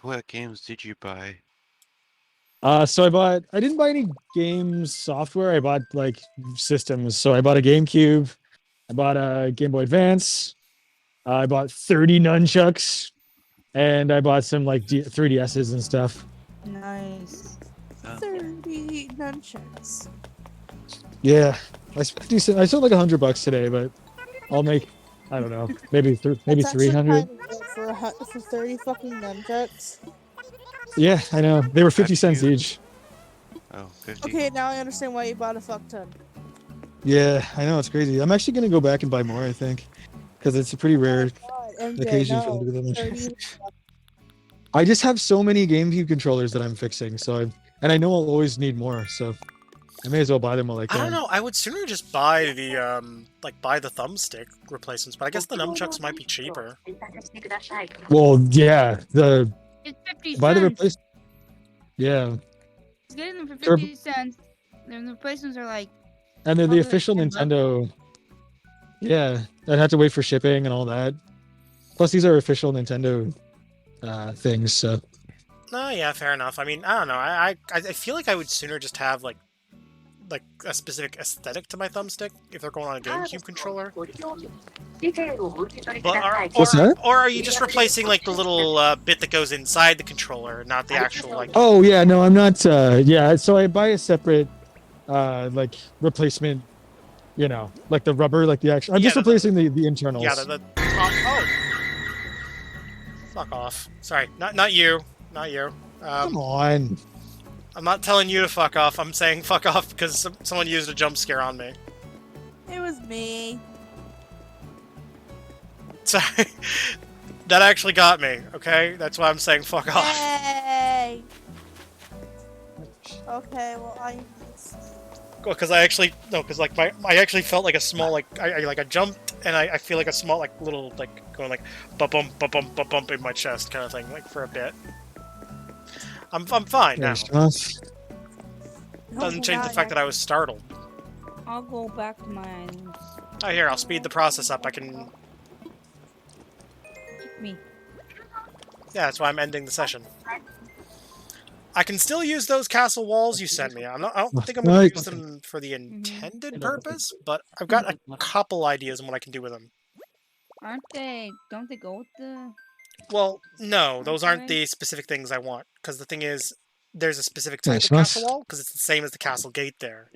What games did you buy? So I didn't buy any games software. I bought like systems. So I bought a GameCube. I bought a Game Boy Advance. I bought 30 nunchucks, and I bought some like 3DSs and stuff. Nice. 30 nunchucks. Yeah, I spent decent. I sold like $100 today, but I'll make, I don't know, maybe That's actually 300. kind of good for 30 fucking nunchucks. Yeah, I know. They were 50 cents each. Oh, 50. Okay, now I understand why you bought a fuck ton. Yeah, I know, it's crazy. I'm actually gonna go back and buy more, I think, because it's a pretty rare MJ, occasion for no, me to do that 30 much. I just have so many GameCube controllers that I'm fixing, and I know I'll always need more, so I may as well buy them while I can. I don't know. I would sooner just buy the buy the thumbstick replacements, but I guess the nunchucks might be cheaper. Well, yeah, It's 50 buy the cents. replace. Yeah, It's getting them for Sure. 50 cents. And the replacements are like, and they're the probably official 10 bucks. Nintendo. Yeah, I'd have to wait for shipping and all that. Plus, these are official Nintendo things, so. No, yeah, fair enough. I mean, I don't know. I feel like I would sooner just have like a specific aesthetic to my thumbstick if they're going on a GameCube controller. But What's that? or are you just replacing like the little bit that goes inside the controller, not the actual like? Oh yeah, no, I'm not. Yeah, so I buy a separate, like replacement. You know, like the rubber, like the actual. I'm Yeah, just replacing the internals. Yeah, the top. Oh, fuck off. Sorry, not you, not you. Come on. I'm not telling you to fuck off. I'm saying fuck off because someone used a jump scare on me. It was me. Sorry, that actually got me. Okay, that's why I'm saying fuck off. Yay! Okay, well Because I actually like I actually felt like a small I jumped and I feel like a small like little like going like bump bump in my chest kind of thing like for a bit. I'm fine now. Doesn't change the fact that I was startled. I'll go back to my Oh, here, I'll speed the process up. I can. me. Yeah, that's why I'm ending the session. I can still use those castle walls you sent me. I don't think I'm going to use them for the intended purpose, but I've got a couple ideas on what I can do with them. Aren't they? Don't they go with the? Well, no, those aren't the specific things I want. Because the thing is, there's a specific type of Nice. castle wall, because it's the same as the castle gate there.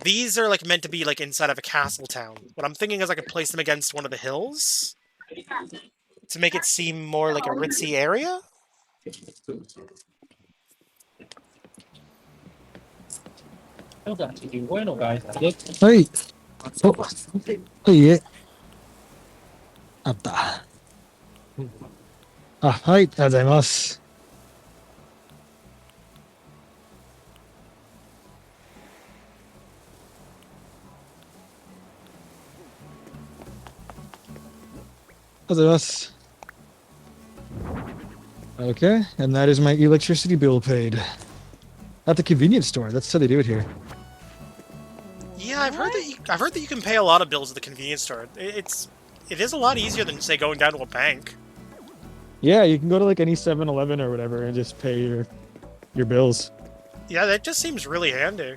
These are like meant to be like inside of a castle town. What I'm thinking is I could place them against one of the hills to make it seem more like a ritzy area. はい。お、いいえ。あった。あ、はい、ありがとうございます。ありがとうございます。Okay, and that is my electricity bill paid. At the convenience store. That's how they do it here. Yeah, I've heard that you can pay a lot of bills at the convenience store. It is a lot easier than say going down to a bank. Yeah, you can go to like any 7-Eleven or whatever and just pay your bills. Yeah, that just seems really handy.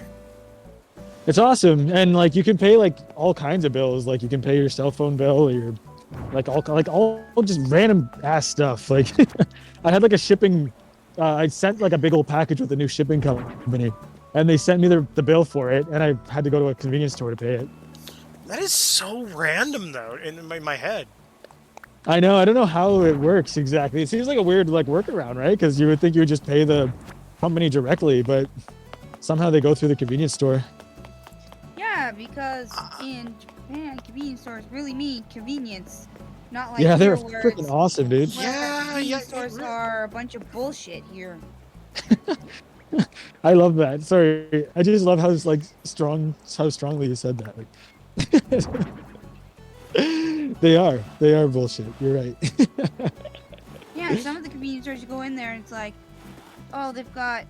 It's awesome, and like you can pay like all kinds of bills. Like you can pay your cell phone bill or your all just random ass stuff. Like I had like a shipping. I sent like a big old package with a new shipping company, and they sent me the bill for it, and I had to go to a convenience store to pay it. That is so random, though, in my head. I know. I don't know how it works exactly. It seems like a weird like workaround, right? Because you would think you would just pay the company directly, but somehow they go through the convenience store. Yeah, because in Japan, convenience stores really mean convenience, not like Yeah, they're here where freaking it's- awesome, dude. where convenience stores are a bunch of bullshit here. I love that. Sorry, I just love how strongly you said that. Like, they are bullshit. You're right. Yeah, some of the convenience stores you go in there and it's like, oh, they've got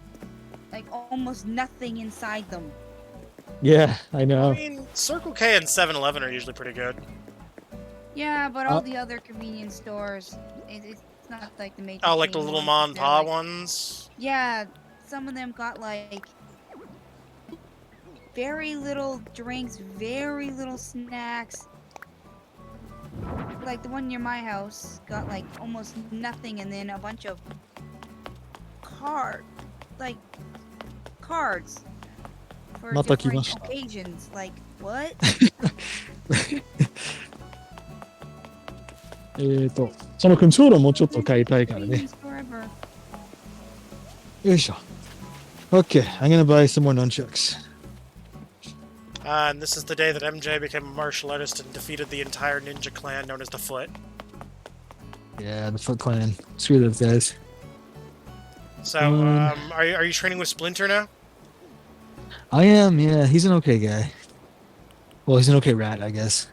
like almost nothing inside them. Yeah, I know. I mean, Circle K and 7-Eleven are usually pretty good. Yeah, but all the other convenience stores, it's not like the major. Oh, like the chain little ones, mom and they're pa like- ones? Yeah, some of them got like very little drinks, very little snacks. Like the one near my house got like almost nothing, and then a bunch of cards for また来ま different した。 occasions. Like what? そのコントローラーもうちょっと買いたいからね。 Convenience store ever. よいしょ。Okay, I'm gonna buy some more nunchucks. And this is the day that MJ became a martial artist and defeated the entire ninja clan known as the Foot. Yeah, the Foot Clan. Screw those guys. So, are you training with Splinter now? I am, yeah. He's an okay guy. Well, he's an okay rat, I guess.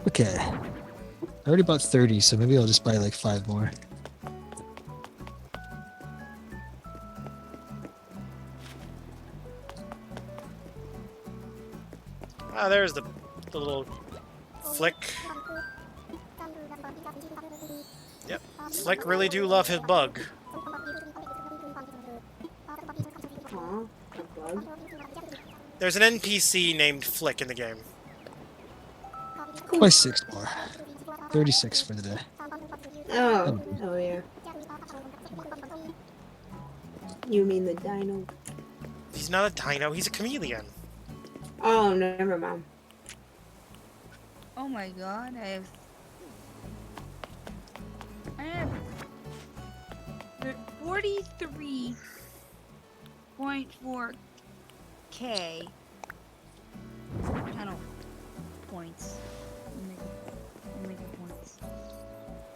Okay. I already bought 30, so maybe I'll just buy like 5 more. Ah, there's the little Flick. Yep, Flick really do love his bug. Aw, a bug. There's an NPC named Flick in the game. Buy 6 more. 36 for the day. Oh, oh yeah. You mean the dino? He's not a dino, he's a chameleon. Oh, never mind. Oh my god, I have 43.4k channel points. Omega points.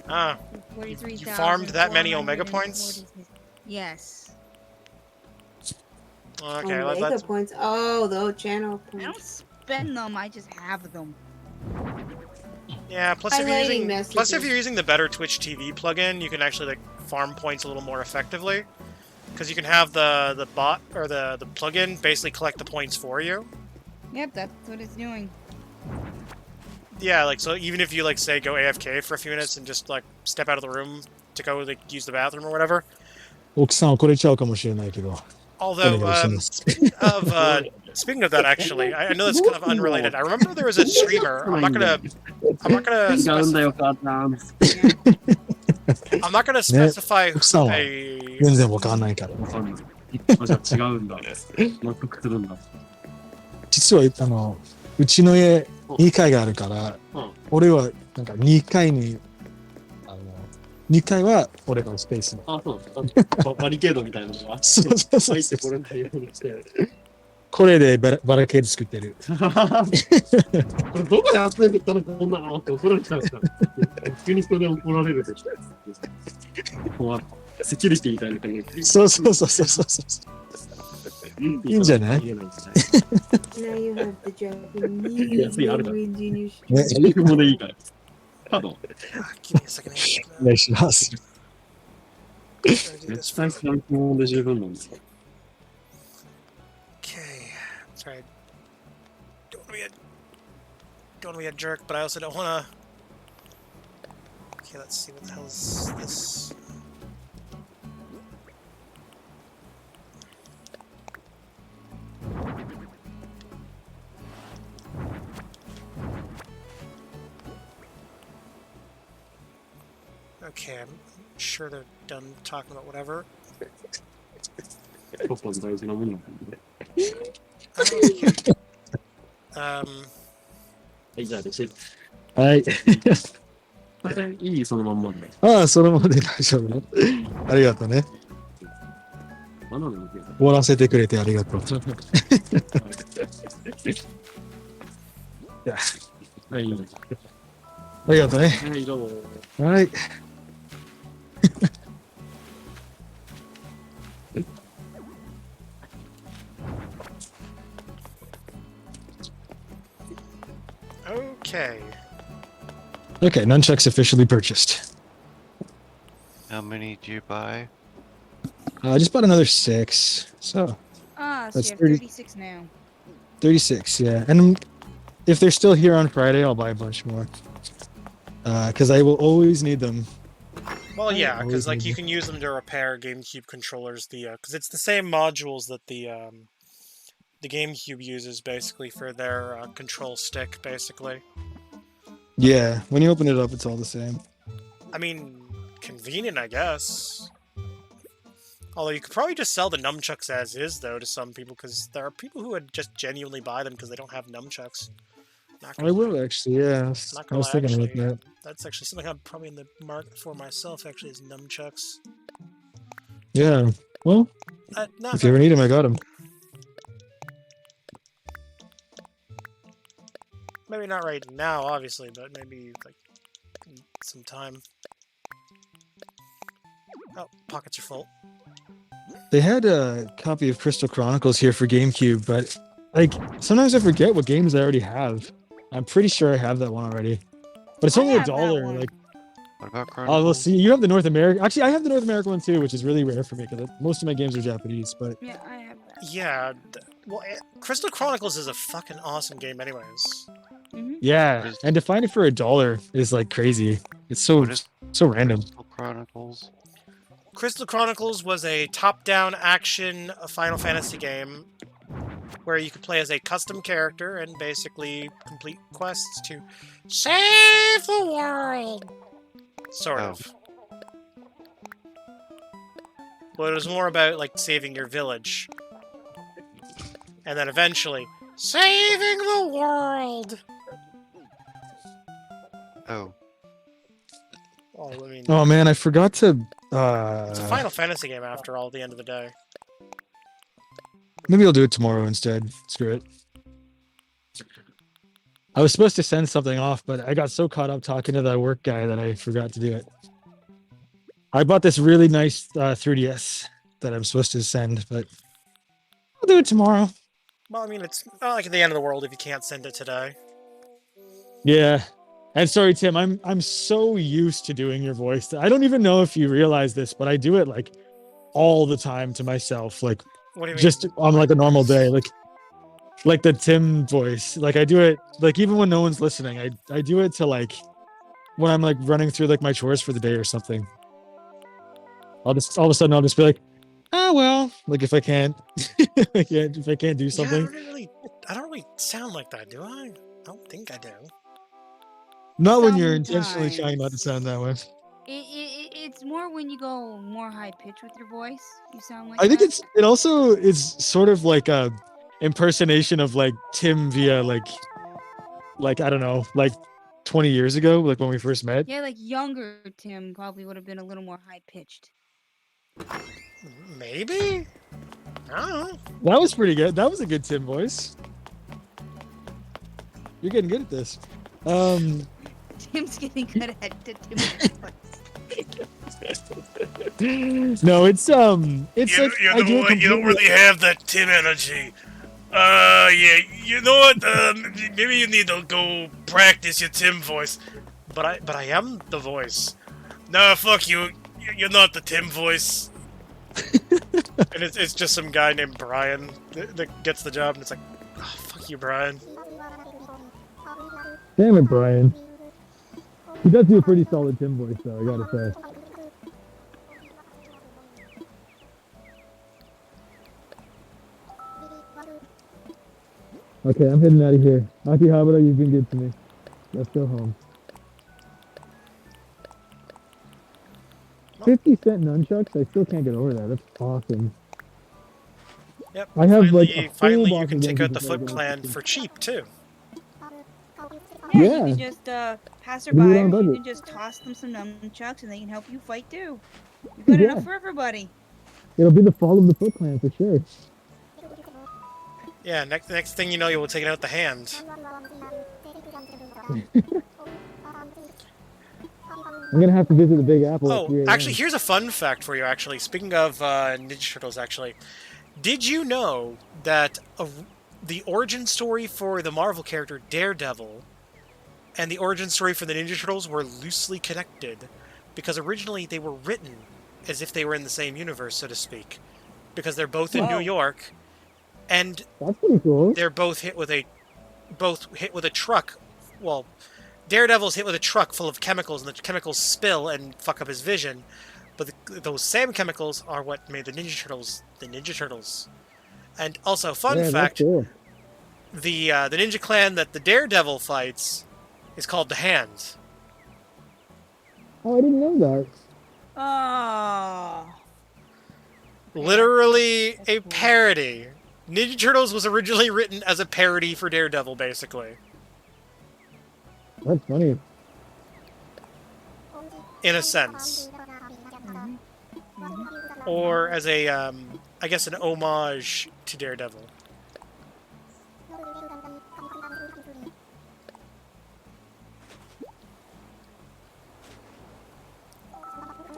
Ah, 43,000. you farmed that many Omega points? Yes. Okay, well, Omega that's... points. Oh, the channel I don't points. spend them, I just have them. Yeah, plus if, you're Highlighting using, plus if messages. you're using the Better Twitch TV plugin, you can actually like farm points a little more effectively. Because you can have the bot, or the plugin, basically collect the points for you. Yep, that's what it's doing. Yeah, like, so even if you, like, say, go AFK for a few minutes and just, like, step out of the room to go, like, use the bathroom or whatever. 奥さん怒れちゃうかもしれないけど。 Although, speaking of that, actually, I know that's kind of unrelated. I remember there was a streamer. I'm not gonna specify a. 全然わかんないから。実はうちの家2階があるから、俺はなんか2階に2階は俺のスペースの。あ、そう。バリケードみたいなのが。そうそうそう。入ってこれないようにして。これでバラケード作ってる。これどこで集めてたのこんなのって怒られちゃうから。急にそれで怒られるでしょ。セキュリティみたいな感じ。そうそうそうそうそう。いいんじゃない？ Now you have the Japanese language in your ね、セリフもでいいから。カード。 Give me a second. お願いします。 Let's try this. 最高で十分なんですよ。 Okay, sorry. Don't wanna be a jerk, but I also don't wanna. Okay, let's see what the hell is this. Okay, I'm sure they're done talking about whatever. ポッポ大事なもんなんで。はい、じゃあ、はい。いい、そのまんまで。ああ、そのままで大丈夫。ありがとうね。終わらせてくれてありがとう。はい。ありがとうね。はい、どうも。はい。Okay. Okay, nunchucks officially purchased. How many do you buy? I just bought another 6. So. Ah, So That's you have 30 36 now. 36, yeah. And if they're still here on Friday, I'll buy a bunch more. Because I will always need them. Well, yeah, always because like need you them. can use them to repair GameCube controllers. Because it's the same modules that the GameCube uses basically for their control stick, basically. Yeah, when you open it up, it's all the same. I mean, convenient, I guess. Although you could probably just sell the nunchucks as is, though, to some people, because there are people who would just genuinely buy them because they don't have nunchucks. Not I gonna lie. will actually, yeah. I was Not gonna lie, thinking about actually, that. that's actually something I'm probably in the market for myself, actually, is nunchucks. Yeah. Well, Not if you ever need them, I got them. Maybe not right now, obviously, but maybe, like, in some time. Oh, pockets are full. They had a copy of Crystal Chronicles here for GameCube, but like sometimes I forget what games I already have. I'm pretty sure I have that one already, but it's I only have that $1. one. Like, What about oh, Chronicles? let's see. You have the North American. Actually, I have the North American one too, which is really rare for me because most of my games are Japanese. But Yeah, I have that. Yeah, well, Crystal Chronicles is a fucking awesome game anyways. yeah, and to find it for $1 is like crazy. It's so What is so random. Crystal Chronicles? Crystal Chronicles was a top-down action Final Fantasy game where you could play as a custom character and basically complete quests to save the world. Sort of. But it was more about like saving your village. And then eventually saving the world. Oh. Well, I mean, Oh man, I forgot to. it's a Final Fantasy game after all, at the end of the day. Maybe I'll do it tomorrow instead. Screw it. I was supposed to send something off, but I got so caught up talking to that work guy that I forgot to do it. I bought this really nice 3DS that I'm supposed to send, but I'll do it tomorrow. Well, I mean, it's not like the end of the world if you can't send it today. Yeah. And sorry, Tim, I'm so used to doing your voice. I don't even know if you realize this, but I do it like all the time to myself. Like What do you mean? just on like a normal day. Like the Tim voice. Like I do it like even when no one's listening. I do it to like when I'm like running through like my chores for the day or something. I'll just all of a sudden I'll just be like, oh well, like if I can't if I can't do something. Yeah, I don't really sound like that, do I? I don't think I do. Not when you're intentionally trying not to sound that way. It's more when you go more high pitch with your voice. You sound like I think that. it also is sort of like a impersonation of like Tim via like I don't know, like 20 years ago, like when we first met. Yeah, like younger Tim probably would have been a little more high pitched. Maybe? I don't know. That was pretty good. That was a good Tim voice. You're getting good at this. Tim's getting good at the Tim voice. No, it's like I do it you don't completely- really have that Tim energy. Yeah, you know what? Maybe you need to go practice your Tim voice. But I am the voice. Nah, fuck you. You're not the Tim voice. And it's just some guy named Brian that gets the job, and it's like, oh, fuck you, Brian. Damn it, Brian. He does do a pretty solid Tim voice, though, I gotta say. Okay, I'm heading out of here. Akihabara, you've been good to me. Let's go home. 50-cent nunchucks? I still can't get over that. That's awesome. Yep. I have, like, a full finally you box can of take them out the before I Foot go Clan to for cheap too. Yeah, Yeah. you can just pass her We do by, it on or you budget. can just toss them some nunchucks and they can help you fight too. You've got Yeah. enough for everybody. It'll be the fall of the Foot Clan for sure. Yeah, next thing you know, you will take it out the hand. I'm gonna have to visit the Big Apple. at 3 Oh, a.m. actually, here's a fun fact for you, actually. Speaking of Ninja Turtles, actually. Did you know that the origin story for the Marvel character Daredevil and the origin story for the Ninja Turtles were loosely connected? Because originally they were written as if they were in the same universe, so to speak. Because they're both in New Wow. York, and That's pretty cool. they're both hit with a truck. Well, Daredevil's hit with a truck full of chemicals, and the chemicals spill and fuck up his vision. But those same chemicals are what made the Ninja Turtles the Ninja Turtles. And also, fun Yeah, fact: that's cool. the Ninja Clan that the Daredevil fights is called the Hands. Oh, I didn't know that. Oh. Literally a parody. Ninja Turtles was originally written as a parody for Daredevil, basically. That's funny. In a sense. Or as a, I guess, an homage to Daredevil.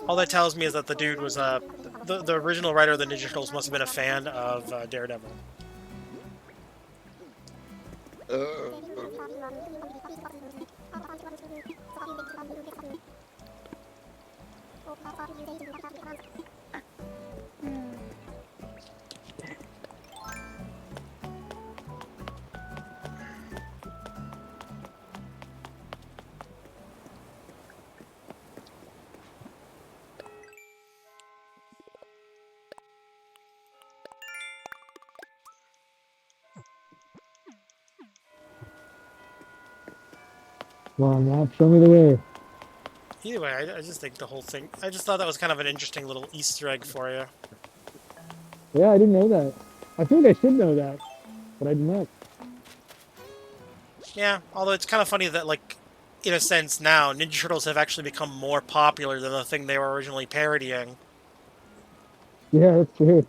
All that tells me is that the dude was, the original writer of the Ninja Turtles must have been a fan of Daredevil. Come on, Matt, show me the way. Either way, I just think the whole thing... I just thought that was kind of an interesting little Easter egg for you. Yeah, I didn't know that. I feel like I should know that, but I did not. Yeah, although it's kind of funny that, like, in a sense now, Ninja Turtles have actually become more popular than the thing they were originally parodying. Yeah, that's true.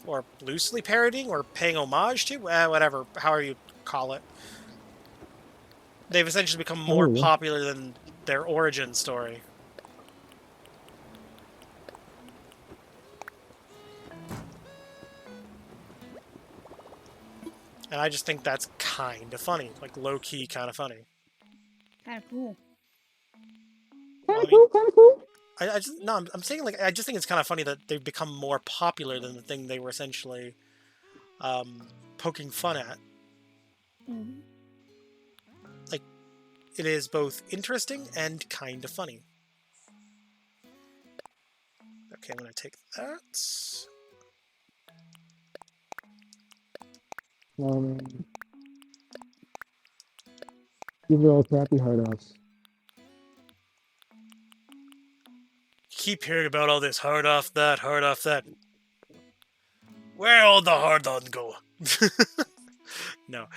Or loosely parodying, or paying homage to? Whatever, however you call it. They've essentially become more Oh. popular than their origin story. And I just think that's kind of funny. Like, low-key kind of funny. Kind of cool. Kind of cool, kind of cool. I'm saying, like, I just think it's kind of funny that they've become more popular than the thing they were essentially poking fun at. Mm-hmm. Like, it is both interesting and kind of funny. Okay, I'm gonna take that. These are all crappy hard offs. Keep hearing about all this hard off that, hard off that. Where all the hard on go? No.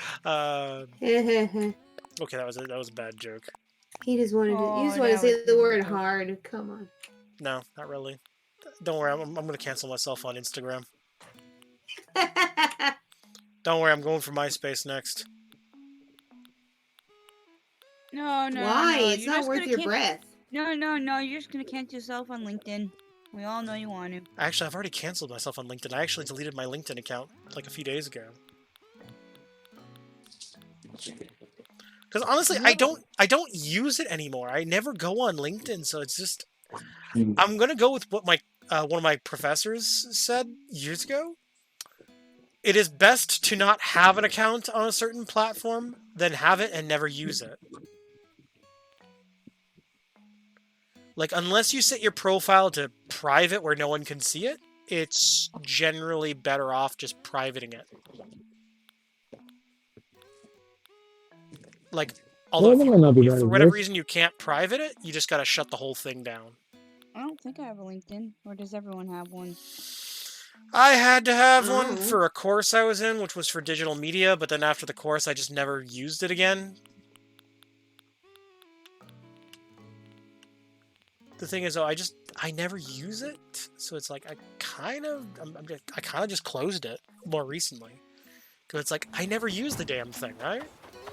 Okay, that was a bad joke. He just wanted to. You just Oh, want to that say was the word weird. hard. Come on. No, not really. Don't worry, I'm gonna cancel myself on Instagram. Don't worry, I'm going for MySpace next. No, no. Why? No. It's You're not just worth gonna your can- breath. No, no, no. You're just gonna cancel yourself on LinkedIn. We all know you want to. Actually, I've already canceled myself on LinkedIn. I actually deleted my LinkedIn account like a few days ago. Because honestly, I don't use it anymore. I never go on LinkedIn, so it's just I'm gonna go with what my one of my professors said years ago. It is best to not have an account on a certain platform than have it and never use it. Like, unless you set your profile to private where no one can see it, it's generally better off just privating it. Like, although Well, that might not be if bad for whatever advice. reason you can't private it, you just gotta shut the whole thing down. I don't think I have a LinkedIn. Or does everyone have one? I had to have one for a course I was in, which was for digital media, but then after the course, I just never used it again. The thing is, though, I never use it, so it's like I kind of just closed it more recently, because it's like I never use the damn thing, right?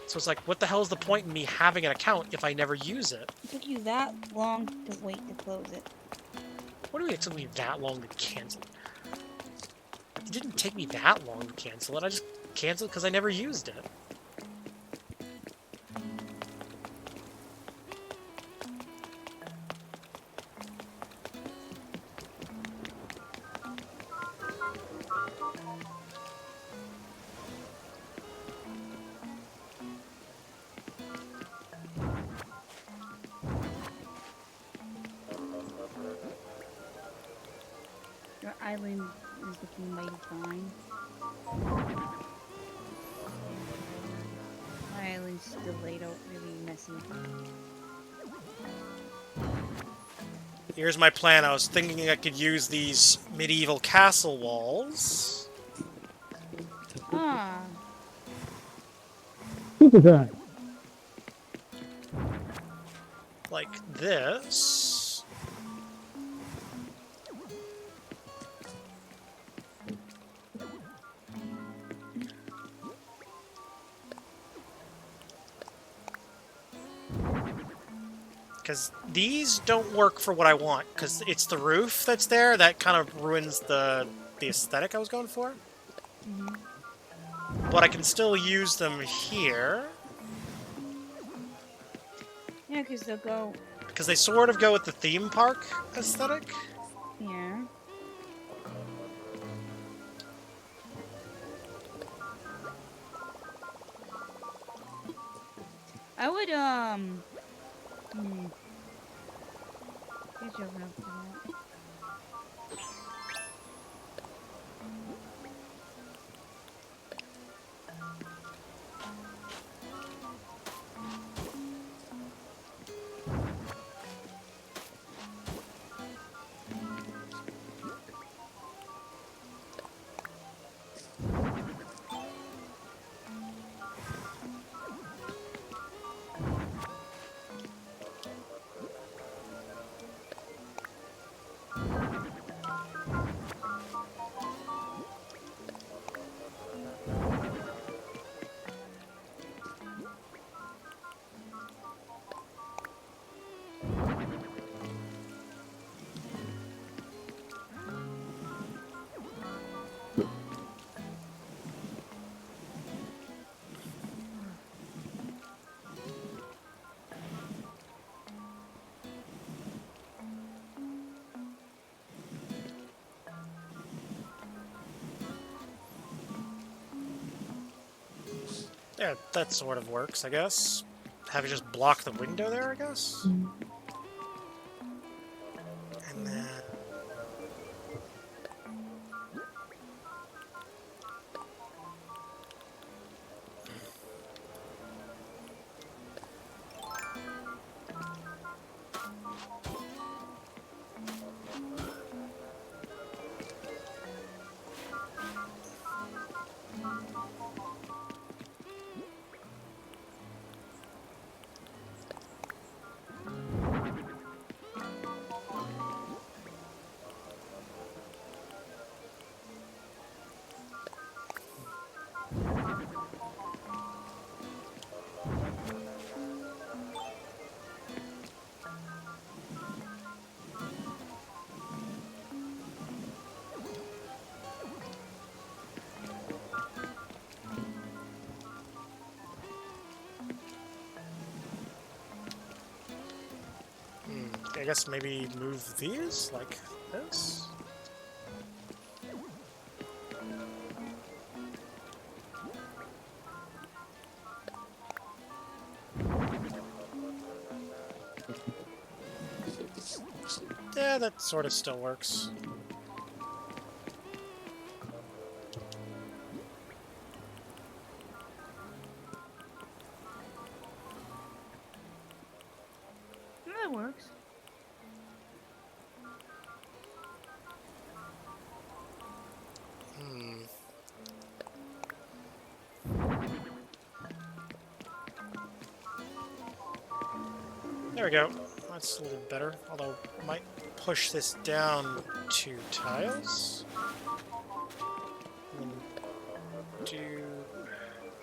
So it's like, what the hell is the point in me having an account if I never use it? It took you that long to wait to close it. What do you mean it took me that long to cancel it? It didn't take me that long to cancel it. I just canceled because I never used it. island is looking mighty fine. My island's still laid out really messy. Here's my plan. I was thinking I could use these medieval castle walls. Ah. Look at that. Like this. Because these don't work for what I want, because it's the roof that's there that kind of ruins the aesthetic I was going for. Mhm. But I can still use them here, Yeah, because they'll go. because they sort of go with the theme park aesthetic. Yeah. I would, Good job, no, for that. Yeah, that sort of works, I guess. Have you just block the window there, I guess? And then... I guess maybe move these like this? Yeah, that sort of still works. That works. There we go. That's a little better. Although, I might push this down 2 tiles. And then do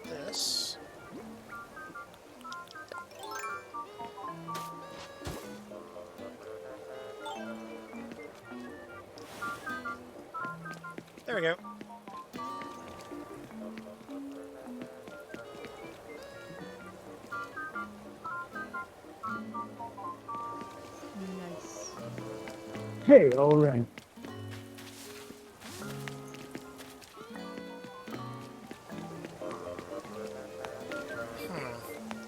this. There we go. Nice. Hey, all right.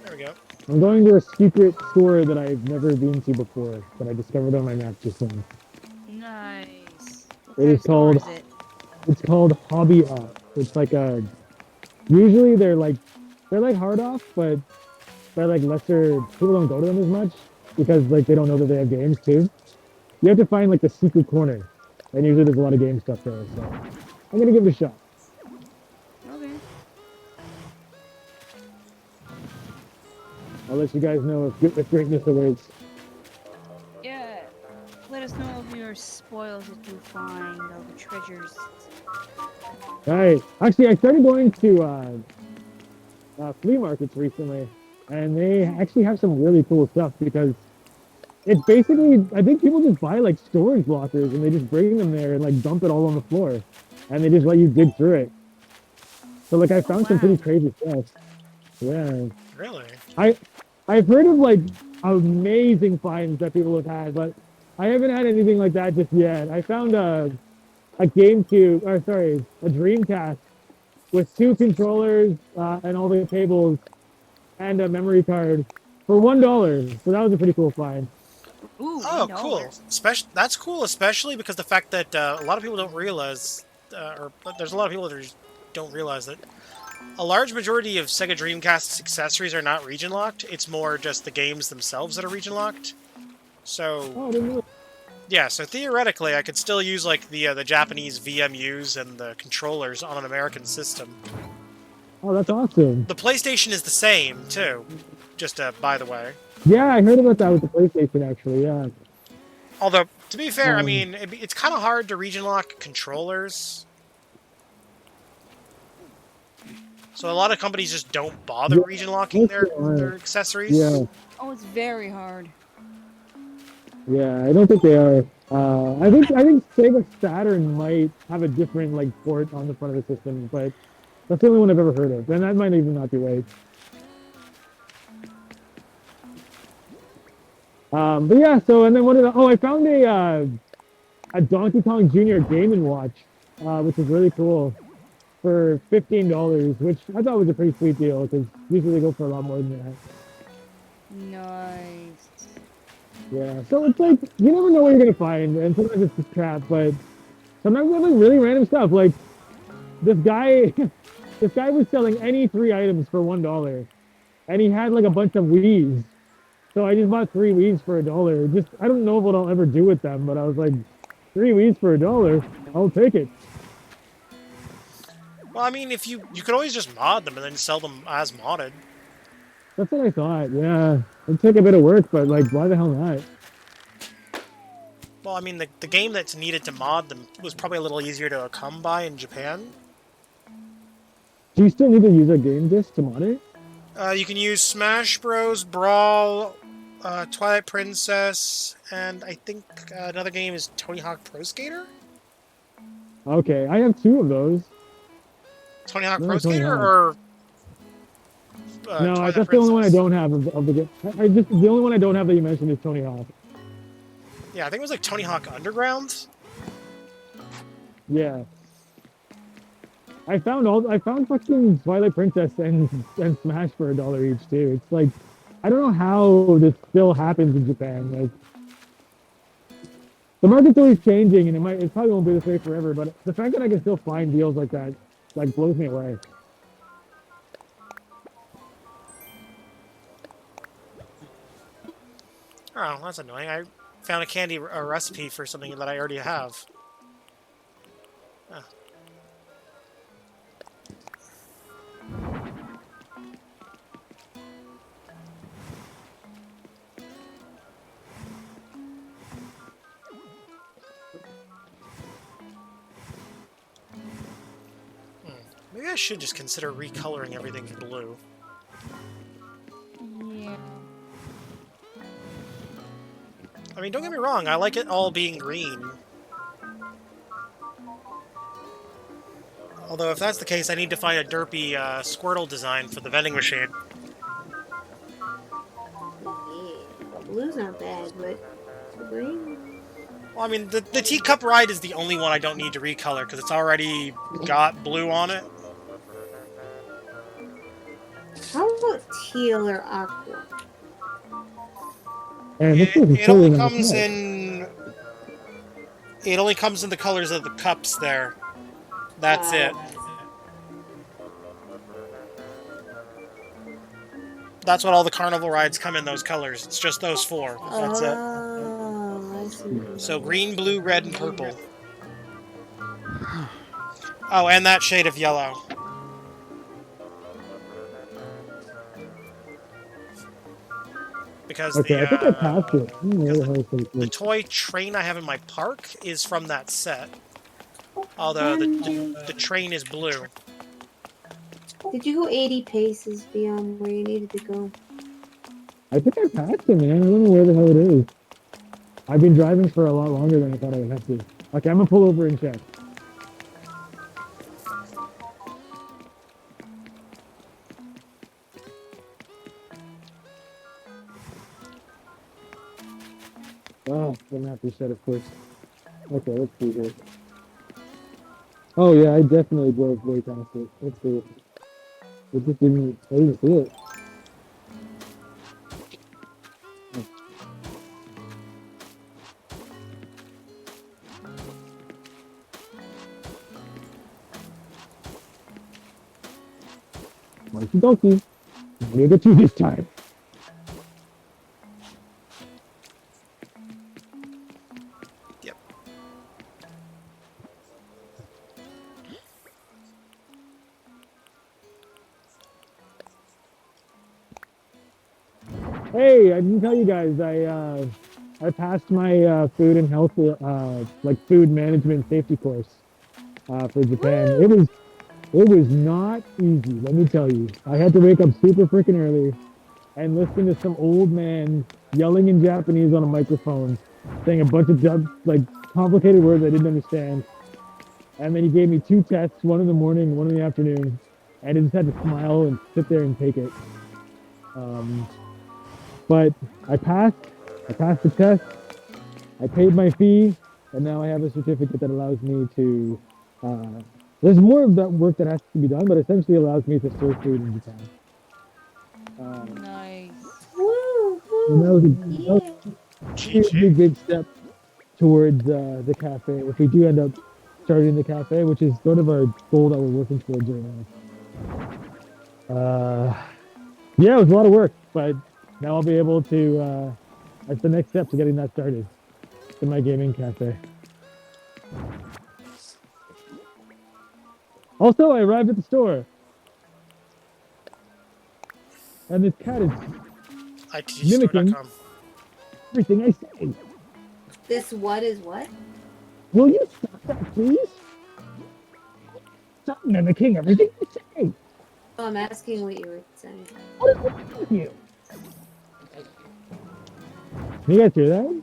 There we go. I'm going to a secret store that I've never been to before, that I discovered on my map just now. Nice. It is called. Or is it? It's called Hobby Up. It's like a. Usually they're like hard off, but they're like lesser. People don't go to them as much because like they don't know that they have games too. You have to find like the secret corner, and usually there's a lot of game stuff there. So I'm gonna give it a shot. Okay. I'll let you guys know if greatness awaits. Yeah. Let us know of your spoils that you find, all the treasures. Right. Actually, I started going to flea markets recently, and they actually have some really cool stuff because it's basically, I think people just buy like storage lockers and they just bring them there and like dump it all on the floor, and they just let you dig through it. So like I found some pretty crazy stuff. Yeah. Really? I've heard of like amazing finds that people have had, but I haven't had anything like that just yet. I found a Dreamcast with 2 controllers and all the cables and a memory card for $1. So that was a pretty cool find. Ooh, Oh, cool. That's cool, especially because the fact that a lot of people don't realize, or there's a lot of people that don't realize that a large majority of Sega Dreamcast's accessories are not region locked. It's more just the games themselves that are region locked. So, Oh, I didn't know. yeah, so theoretically, I could still use like the Japanese VMUs and the controllers on an American system. Oh, that's awesome. The PlayStation is the same too. Just by the way. Yeah, I heard about that with the PlayStation actually. Yeah. Although, to be fair, I mean, it's kind of hard to region lock controllers. So a lot of companies just don't bother region locking their accessories. Yeah. Oh, it's very hard. Yeah, I don't think they are. I think Sega Saturn might have a different like port on the front of the system, but that's the only one I've ever heard of, and that might even not be right. But yeah, so and then I found a Donkey Kong Jr. Game & Watch, which is really cool, for $15, which I thought was a pretty sweet deal because usually they go for a lot more than that. Nice. Yeah, so it's like you never know what you're gonna find, and sometimes it's just crap, but sometimes they have like really random stuff. Like this guy was selling any 3 items for $1, and he had like a bunch of Wii's. So I just bought 3 Wii's for $1. Just I don't know what I'll ever do with them, but I was like, 3 Wii's for $1, I'll take it. Well, I mean, if you could always just mod them and then sell them as modded. That's what I thought. Yeah, it'd take a bit of work, but like, why the hell not? Well, I mean, the game that's needed to mod them was probably a little easier to come by in Japan. Do you still need to use a game disc to mod it? You can use Smash Bros, Brawl, Twilight Princess, and I think another game is Tony Hawk Pro Skater? Okay, I have 2 of those. Tony Hawk No, Pro Tony Skater Hawk. or No, Twilight that's the only one I Princess? don't have of the game. The only one I don't have that you mentioned is Tony Hawk. Yeah, I think it was like Tony Hawk Underground. Yeah. I found fucking Twilight Princess and Smash for $1 each too. It's like I don't know how this still happens in Japan. Like the market's always changing, and it probably won't be this way forever. But the fact that I can still find deals like that like blows me away. Oh, that's annoying. I found a recipe for something that I already have. Oh. Maybe I should just consider recoloring everything blue. Yeah. I mean, don't get me wrong, I like it all being green. Although, if that's the case, I need to find a derpy Squirtle design for the vending machine. Yeah, blue's not bad, but green. Well, I mean, the teacup ride is the only one I don't need to recolor, because it's already got blue on it. How about teal or aqua? And It only comes in It only comes in the colors of the cups there. That's it. That's what all the carnival rides come in, those colors. It's just those 4. That's it. Oh, I see. So green, blue, red, and purple. Oh, and that shade of yellow. Because Okay, I think I passed it. the toy train I have in my park is from that set. Although the train is blue. Did you go 80 paces beyond where you needed to go? I think I passed it, man. I don't know where the hell it is. I've been driving for a lot longer than I thought I would have to. Okay, I'm gonna pull over and check. Oh, I'm gonna have to set, of course. Okay, let's see here. Oh yeah, I definitely drove way past it. Let's see. It just didn't. I didn't see it. Okie dokie. I'm gonna get you this time. Yep. Hey, I didn't tell you guys. I passed my food and health like food management safety course for Japan. It was not easy, let me tell you. I had to wake up super freaking early and listen to some old man yelling in Japanese on a microphone, saying a bunch of like complicated words I didn't understand. And then he gave me 2 tests, one in the morning, one in the afternoon, and I just had to smile and sit there and take it. But I passed the test, I paid my fee, and now I have a certificate that allows me to, there's more of that work that has to be done, but essentially allows me to serve food in Japan. Nice. And that was a big step towards the cafe. If we do end up starting the cafe, which is sort of our goal that we're working towards right now. Yeah, it was a lot of work, but now I'll be able to, that's the next step to getting that started in my gaming cafe. Also, I arrived at the store. And this cat is mimicking ITGstore.com. everything I say. This what is what? Will you stop that, please? Stop mimicking everything I say. Oh, I'm asking what you were saying. What is wrong with you? Can you guys hear that?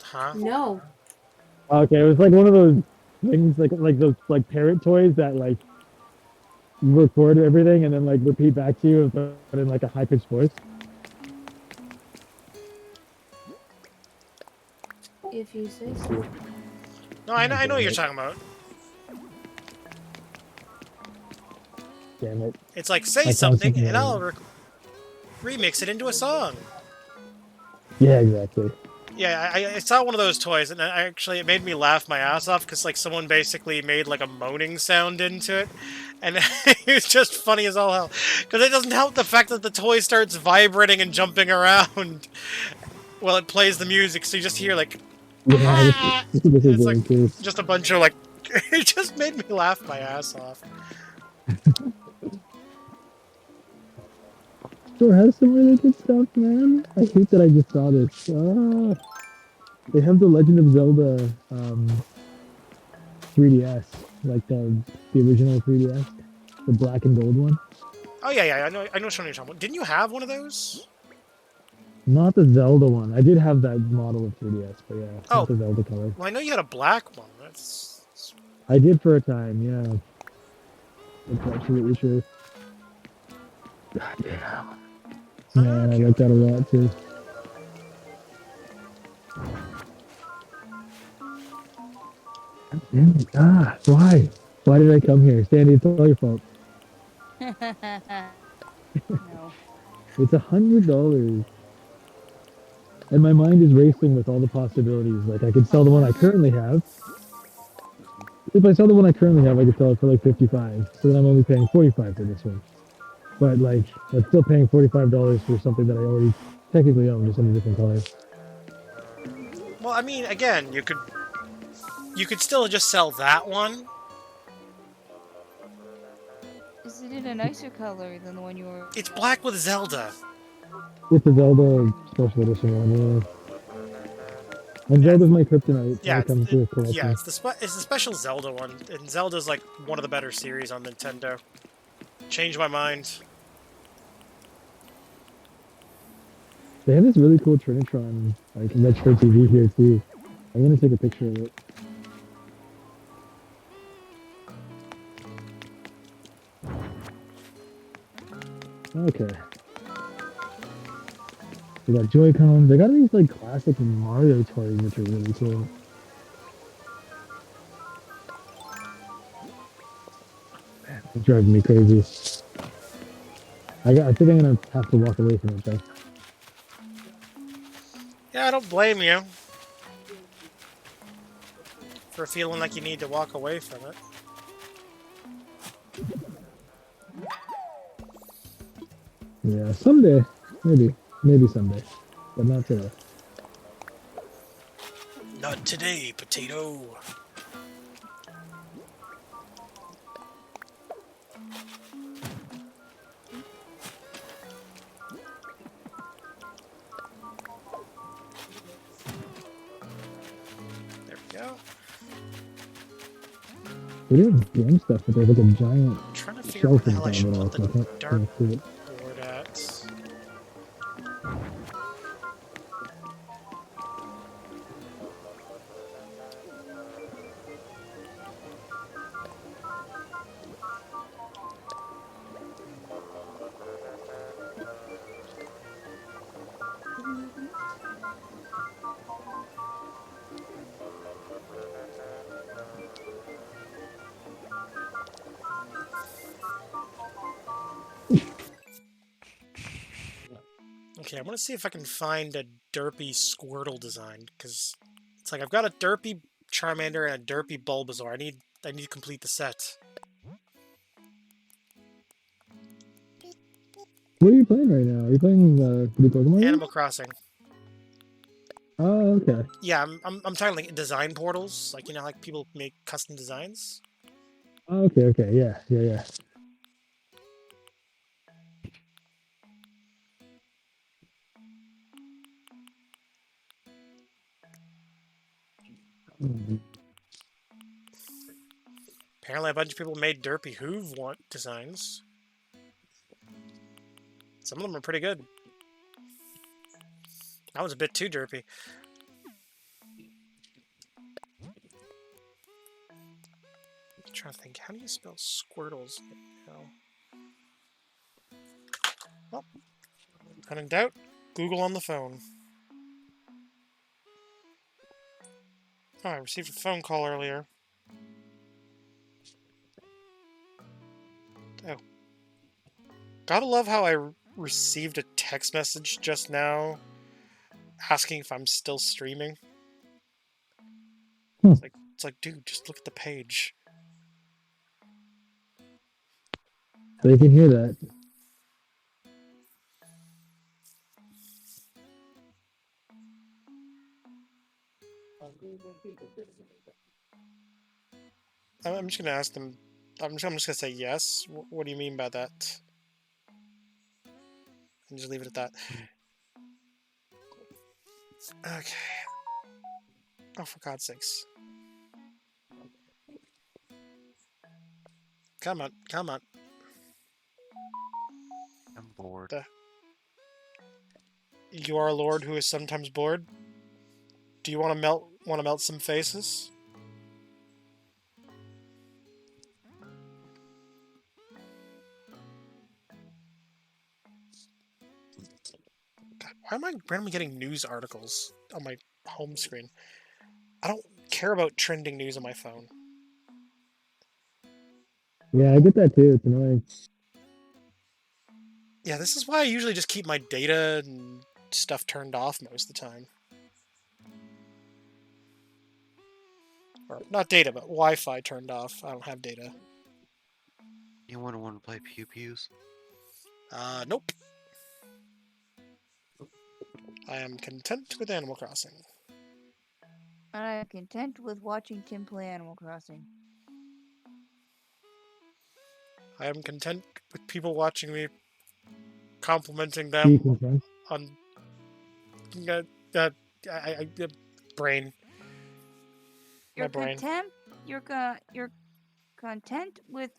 Huh? No. Okay, it was like one of those things, like those like parrot toys that like record everything and then like repeat back to you, but in like a high pitched voice. If you say so. No, I know what you're talking about. Damn it! It's like say I found something something and wrong. I'll remix it into a song. Yeah, exactly. Yeah, I saw one of those toys, and it made me laugh my ass off because like someone basically made like a moaning sound into it, and it was just funny as all hell. Because it doesn't help the fact that the toy starts vibrating and jumping around while it plays the music, so you just hear like, Yeah, this is it's really like cool. just a bunch of like, it just made me laugh my ass off. Store has some really good stuff, man. I hate that I just saw this. They have the Legend of Zelda 3DS, like the original 3DS, the black and gold one. Oh yeah, I know which one you're talking about. Didn't you have one of those? Not the Zelda one. I did have that model of 3DS, but yeah, Oh. not the Zelda color. Well, I know you had a black one. That's I did for a time, yeah. That's absolutely true. God damn. Man, I like that a lot too. God damn it. Ah, why? Why did I come here? Sandy, it's all your fault. No. It's $100. And my mind is racing with all the possibilities. Like I could sell the one I currently have. If I sell the one I currently have, I could sell it for like 55. So then I'm only paying 45 for this one. But like, I'm still paying $45 for something that I already technically own, just in a different color. Well, I mean, again, you could still just sell that one. Is it in a nicer color than the one you were? It's black with Zelda. It's the Zelda special edition one, yeah. And Zelda's my kryptonite when it comes to a collection. Yeah, it's the special Zelda one, and Zelda's like one of the better series on Nintendo. Changed my mind. They have this really cool Trinitron, like retro TV here too. I'm gonna take a picture of it. Okay. They got Joy-Cons. They got these like classic Mario toys, which are really cool. Man, it's driving me crazy. I think I'm gonna have to walk away from it though. Yeah, I don't blame you for feeling like you need to walk away from it. Yeah, someday, maybe someday, but not today. Not today, potato. There we go. We do have game stuff, but there's like a giant Trying to figure out shelf where the in hell I front should of it all, put so I the can't dark really see it. board at. Okay, I want to see if I can find a derpy Squirtle design, because it's like I've got a derpy Charmander and a derpy Bulbasaur. I need to complete the set. What are you playing right now? Are you playing the Pokemon game? Animal Crossing. Oh, okay. Yeah, I'm talking like design portals, like like people make custom designs. Oh, okay, yeah. Apparently, a bunch of people made derpy Hoove want designs. Some of them are pretty good. That was a bit too derpy. I'm trying to think, how do you spell Squirtles now? Well, when in doubt, Google on the phone. Oh, I received a phone call earlier. Oh. Gotta love how I received a text message just now asking if I'm still streaming. It's like, dude, just look at the page. They can hear that. I'm just gonna ask them. I'm just gonna say yes. What do you mean by that? And just leave it at that. Okay. Oh, for God's sakes! Come on, come on. I'm bored. You are a lord who is sometimes bored. Do you want to melt some faces? God, why am I randomly getting news articles on my home screen? I don't care about trending news on my phone. Yeah, I get that too. It's annoying. Yeah, this is why I usually just keep my data and stuff turned off most of the time. Or not data, but Wi-Fi turned off. I don't have data. You wouldn't want to play Pew Pews? Nope. I am content with Animal Crossing. I am content with watching Tim play Animal Crossing. I am content with people watching me complimenting Be them content. on brain. My You're brain. content. You're content with.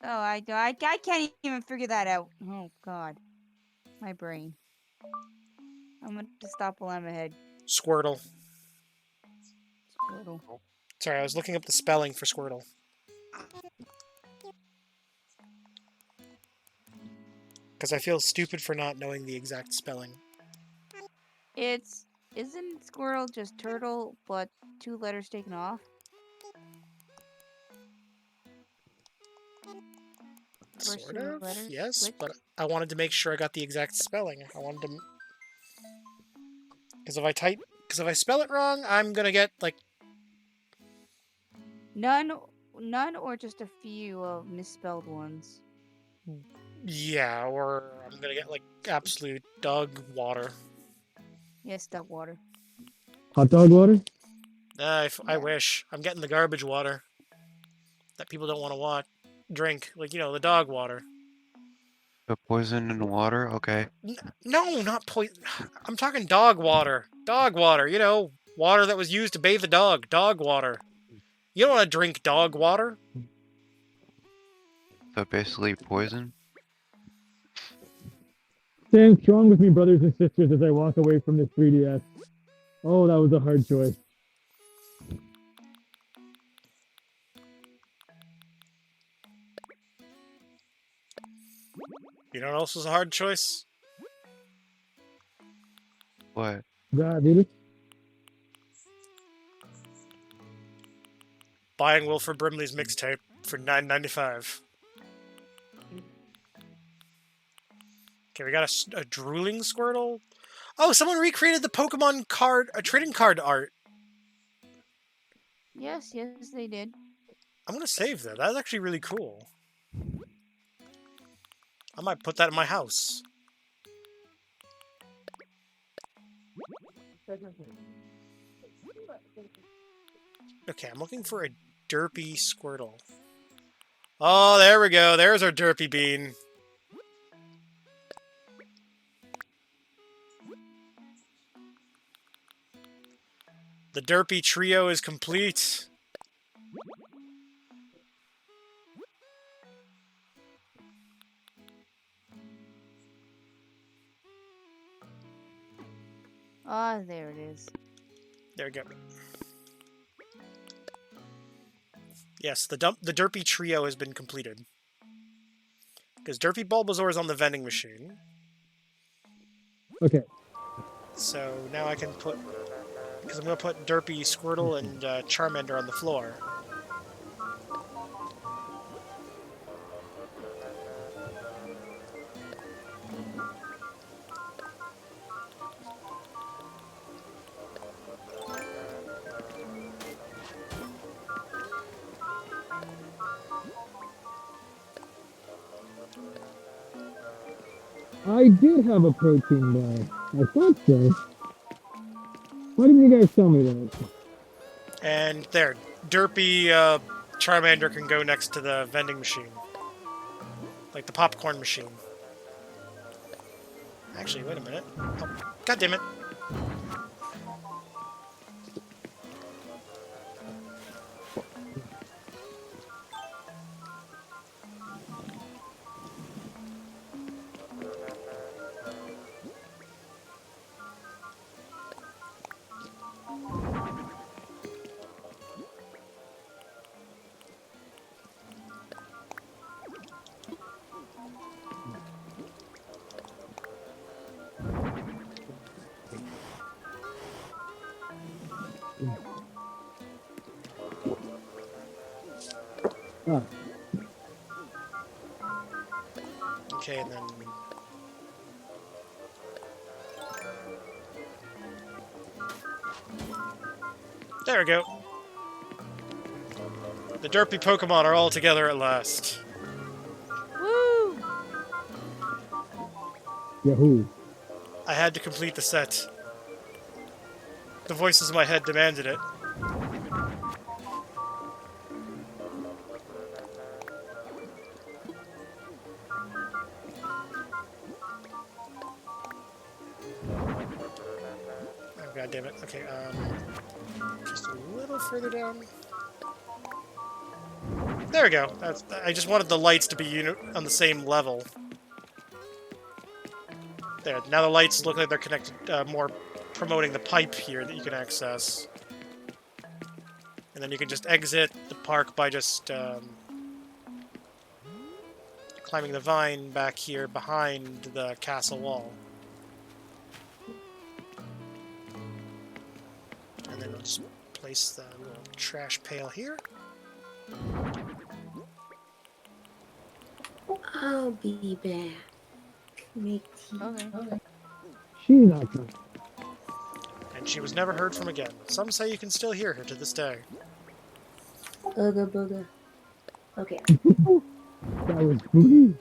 Oh, I can't even figure that out. Oh God, my brain. I'm gonna stop while I'm ahead. Squirtle. Squirtle. Sorry, I was looking up the spelling for Squirtle. Because I feel stupid for not knowing the exact spelling. Isn't squirrel just turtle, but 2 letters taken off? First Sort 2 of, letters yes, switched? but I wanted to make sure I got the exact spelling. I wanted to... Because if I spell it wrong, I'm gonna get, like... None or just a few of misspelled ones. Yeah, or I'm gonna get, like, absolute dog water. Yes, dog water. Hot dog water? I wish. I'm getting the garbage water that people don't want to drink. Like, you know, the dog water. The poison in the water? Okay. No, not poison. I'm talking dog water. Dog water, you know, water that was used to bathe the dog. Dog water. You don't want to drink dog water. So basically poison? Stand strong with me, brothers and sisters, as I walk away from this 3DS. Oh, that was a hard choice. You know what else was a hard choice? What? Dude. Buying Wilford Brimley's mixtape for $9.95. Okay, we got a drooling Squirtle. Oh, someone recreated the Pokemon card, a trading card art. Yes, they did. I'm gonna save that. That's actually really cool. I might put that in my house. Okay, I'm looking for a derpy Squirtle. Oh, there we go. There's our derpy bean. The derpy trio is complete. Ah, there it is. There we go. Yes, the derpy trio has been completed. Because Derpy Bulbasaur is on the vending machine. Okay. So now I can put... Because I'm going to put Derpy, Squirtle, and Charmander on the floor. I did have a protein bar. I thought so. Why didn't you guys tell me that? And there, Derpy Charmander can go next to the vending machine. Like the popcorn machine. Actually, wait a minute. Oh, God damn it. Ah. Okay, and then... There we go. The derpy Pokemon are all together at last. Woo! Yahoo! I had to complete the set. The voices in my head demanded it. Oh, God damn it. Okay, just a little further down. There we go. I just wanted the lights to be on the same level. There. Now the lights look like they're connected, more promoting the pipe here that you can access. And then you can just exit the park by just climbing the vine back here behind the castle wall. And then we'll just place the little trash pail here. I'll be back. Make tea. Okay. She's not good. And she was never heard from again. Some say you can still hear her to this day. Ooga booga. Okay. That was spooky.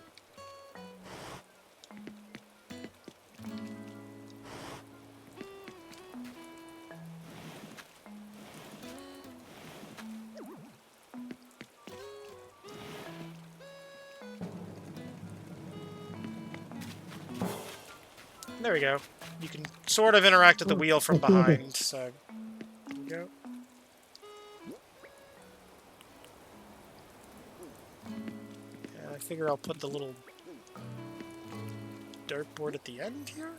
There we go. You can sort of interact with the wheel from behind, so... There we go. And I figure I'll put the little dartboard at the end here.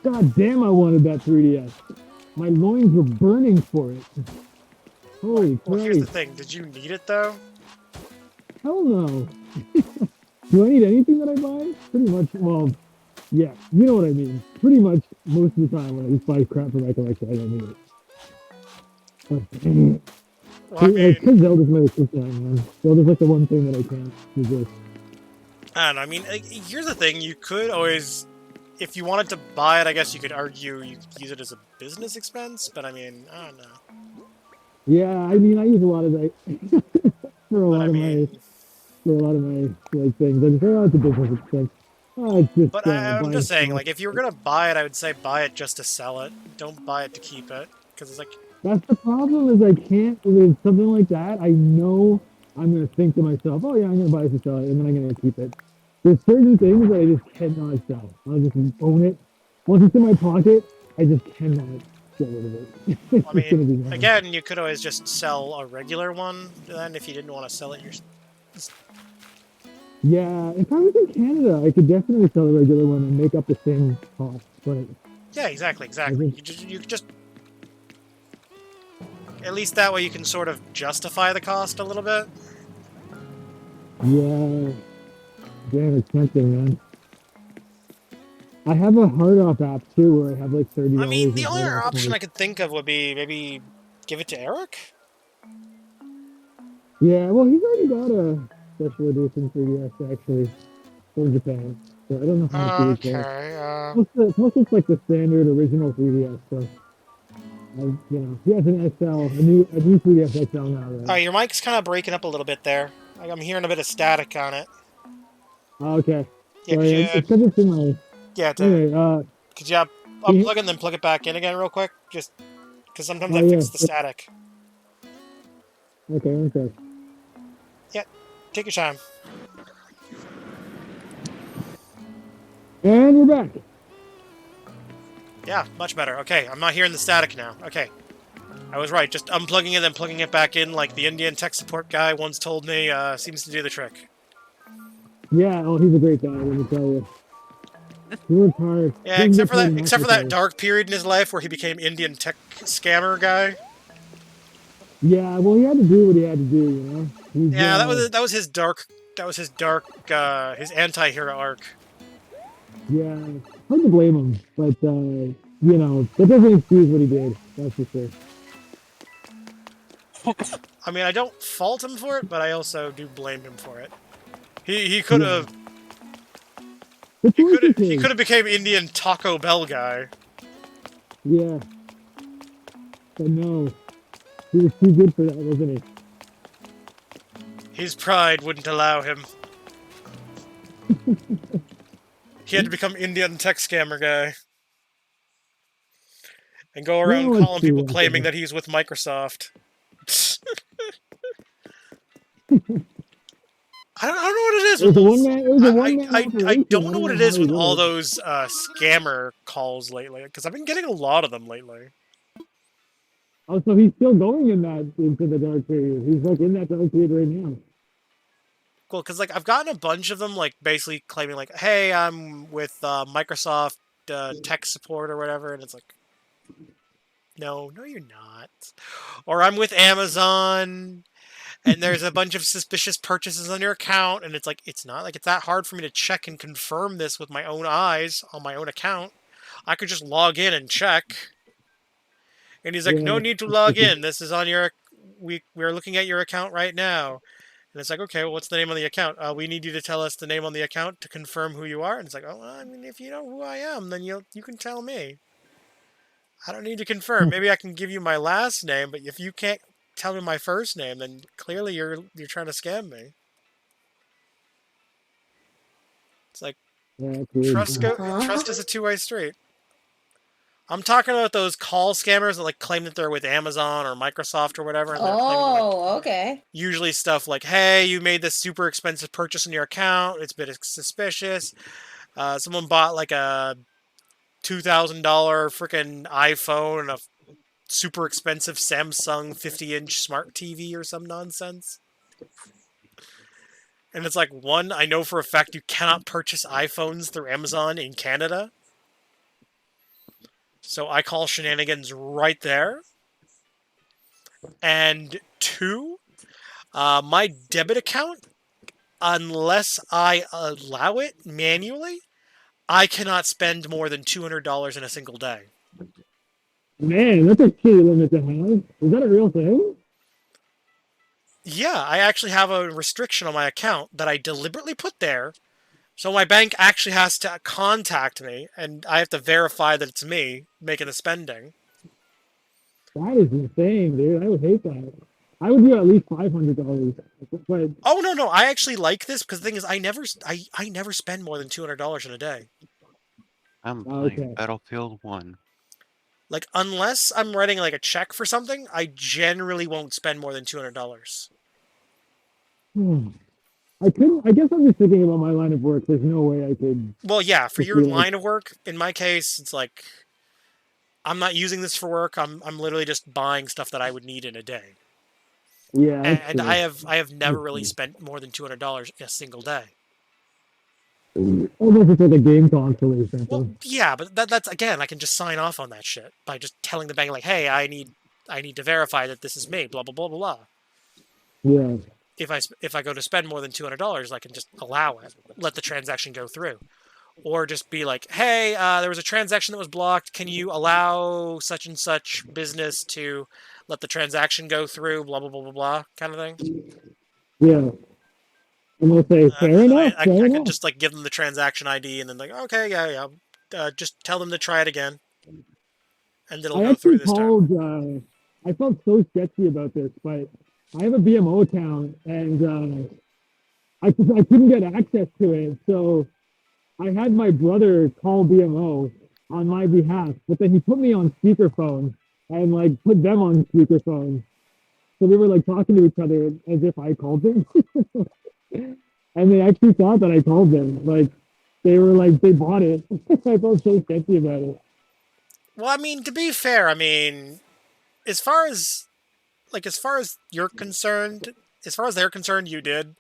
God damn, I wanted that 3DS. My loins were burning for it. Holy Well, here's the Christ. thing. Did you need it, though? Hell no. Do I need anything that I buy? Pretty much, well, yeah, you know what I mean. Pretty much most of the time when I just buy crap for my collection, I don't need it. But, dang it. Well, I mean, Because Zelda's my Christian, man. Zelda's like the one thing that I can't resist. I don't know. I mean, here's the thing. You could always... If you wanted to buy it, I guess you could argue you could use it as a business expense, but I mean, I don't know. Yeah, I mean, I use a lot of that for a lot of my like things. I just oh, it's a business expense. Oh, it's just. But I'm buying just saying, stuff. like, if you were gonna buy it, I would say buy it just to sell it. Don't buy it to keep it, because it's like, That's the problem. Is I can't with something like that. I know I'm gonna think to myself, oh yeah, I'm gonna buy this to sell it, and then I'm gonna keep it. There's certain things that I just cannot sell. I'll just own it. Once it's in my pocket, I just cannot get rid of it. It's I just gonna be mean, gone. again, you could always just sell a regular one. Then, if you didn't want to sell it yourself. Yeah, if I was in Canada, I could definitely sell a regular one and make up the same cost. But Yeah, exactly. You could just. At least that way you can sort of justify the cost a little bit. yeah, damn, it's tempting, man. I have a hard off app too, where I have like $30. I mean, the in only hard off option money. I could think of would be maybe give it to Eric. Yeah, well, he's already got a special edition 3DS actually from Japan, so I don't know how much it is. Okay. Most it's like the standard original 3DS, so you know, he has an SL, a new 3DS XL now. Right? Oh, your mic's kind of breaking up a little bit there. I'm hearing a bit of static on it. Oh, okay. Yeah, Sorry, could you, it's because it's in my. yeah, Anyway, could you unplug and then plug it back in again real quick? Just because sometimes Oh, I fix yeah. the static. Okay. Yeah, take your time. And we're back. Yeah, much better. Okay, I'm not hearing the static now. Okay. I was right. Just unplugging it and plugging it back in like the Indian tech support guy once told me seems to do the trick. Yeah, oh, he's a great guy, let me tell you. He works hard. Yeah, He except for works that hard except for not that to dark period in his life where he became Indian tech scammer guy. Yeah, well, he had to do what he had to do, you know. He's, Yeah, that was his dark. That was his dark. His anti-hero arc. Yeah, hard to blame him, but you know that doesn't excuse what he did. That's for sure. I mean, I don't fault him for it, but I also do blame him for it. He could have. He could have became Indian Taco Bell guy. Yeah, but no, he was too good for that, wasn't he? His pride wouldn't allow him. He had to become Indian tech scammer guy. And go around calling people claiming that he's with Microsoft. I don't know what it is. It was a one-man I don't know what it is with all those scammer calls lately, because I've been getting a lot of them lately. Oh, so he's still going into the dark period. He's like in that dark period right now. Cool, because like I've gotten a bunch of them, like basically claiming like, "Hey, I'm with Microsoft tech support or whatever," and it's like, no, you're not. Or I'm with Amazon, and there's a bunch of suspicious purchases on your account, and it's like, it's not like it's that hard for me to check and confirm this with my own eyes on my own account. I could just log in and check. And he's like, no need to log in. This is on your... We're looking at your account right now. And it's like, okay, well, what's the name on the account? We need you to tell us the name on the account to confirm who you are. And it's like, oh, well, I mean, if you know who I am, then you can tell me. I don't need to confirm. Maybe I can give you my last name, but if you can't tell me my first name, then clearly you're trying to scam me. It's like, trust is a two-way street. I'm talking about those call scammers that like claim that they're with Amazon or Microsoft or whatever. And Okay. Usually stuff like, hey, you made this super expensive purchase on your account. It's a bit suspicious. Someone bought like a $2,000 freaking iPhone and a super expensive Samsung 50-inch smart TV or some nonsense. And it's like, one, I know for a fact you cannot purchase iPhones through Amazon in Canada. So I call shenanigans right there. And two, my debit account, unless I allow it manually, I cannot spend more than $200 in a single day. Man, that's a shitty limit to have. Is that a real thing? Yeah, I actually have a restriction on my account that I deliberately put there. So my bank actually has to contact me, and I have to verify that it's me making the spending. That is insane, dude. I would hate that. I would do at least $500. But oh no, I actually like this because the thing is, I never spend more than $200 in a day. I'm playing Battlefield 1. Like, unless I'm writing like a check for something, I generally won't spend more than $200. I guess I'm just thinking about my line of work. There's no way I could. Well, yeah, for your line of work, in my case, it's like I'm not using this for work. I'm literally just buying stuff that I would need in a day. Yeah, and I have never really spent more than $200 in a single day. Almost it's like a game console or something. Well, yeah, but that's again, I can just sign off on that shit by just telling the bank like, hey, I need to verify that this is me. Blah blah blah blah blah. Yeah. If I go to spend more than $200, I can just allow it, let the transaction go through, or just be like, hey, there was a transaction that was blocked. Can you allow such and such business to let the transaction go through? Blah blah blah blah blah, kind of thing. Yeah. And they'll say, fair enough. I can just like give them the transaction ID and then like, okay, yeah. Just tell them to try it again, and it'll go through this time. I felt so sketchy about this, but I have a BMO account, and I couldn't get access to it, so I had my brother call BMO on my behalf, but then he put me on speakerphone and like put them on speakerphone, so we were like talking to each other as if I called them. And they actually thought that I called them. Like, they were like, they bought it. I felt so sketchy about it. Well, I mean, to be fair, I mean, as far as you're concerned, as far as they're concerned, you did.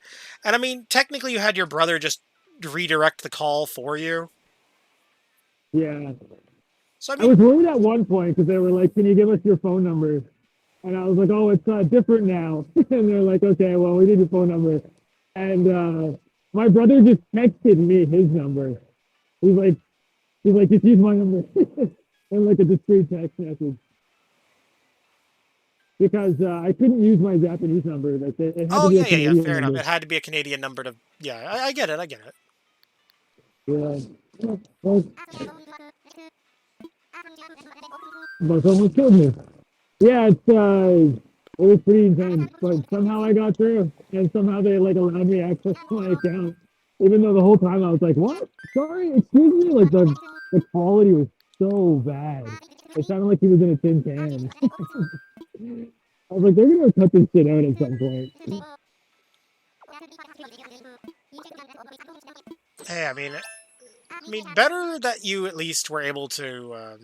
And I mean, technically you had your brother just redirect the call for you. Yeah. So I was worried at one point because they were like, can you give us your phone number? And I was like, oh, it's different now. And they're like, okay, well, we need your phone number. And my brother just texted me his number. He's like, just use my number. And like a discreet text message. Because I couldn't use my Japanese number. Like, it had Oh to be yeah, a yeah, yeah. Canadian Fair number. enough. It had to be a Canadian number to. Yeah, I get it. I get it. Yeah. Well, but someone killed me. Yeah, it was pretty intense, but somehow I got through, and somehow they like allowed me access to my account, even though the whole time I was like, "What? Sorry, excuse me." Like the quality was so bad. It sounded like he was in a tin can. I was like, "They're gonna cut this shit out at some point." Hey, I mean, better that you at least were able to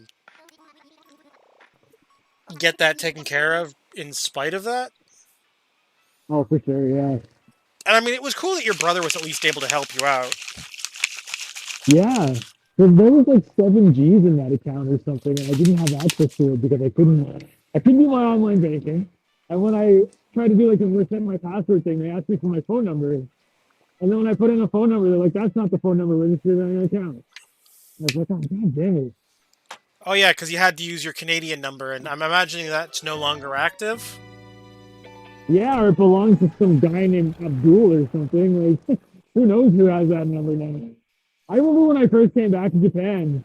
get that taken care of in spite of that. Oh, for sure, yeah. And I mean, it was cool that your brother was at least able to help you out. Yeah. There was like 7 Gs in that account or something, and I didn't have access to it because I couldn't do my online banking. And when I tried to do like a reset my password thing, they asked me for my phone number. And then when I put in a phone number, they're like, that's not the phone number registered on your account. I was like, oh, god damn it. Oh yeah, because you had to use your Canadian number, and I'm imagining that's no longer active. Yeah, or it belongs to some guy named Abdul or something. Like, who knows who has that number now? I remember when I first came back to Japan,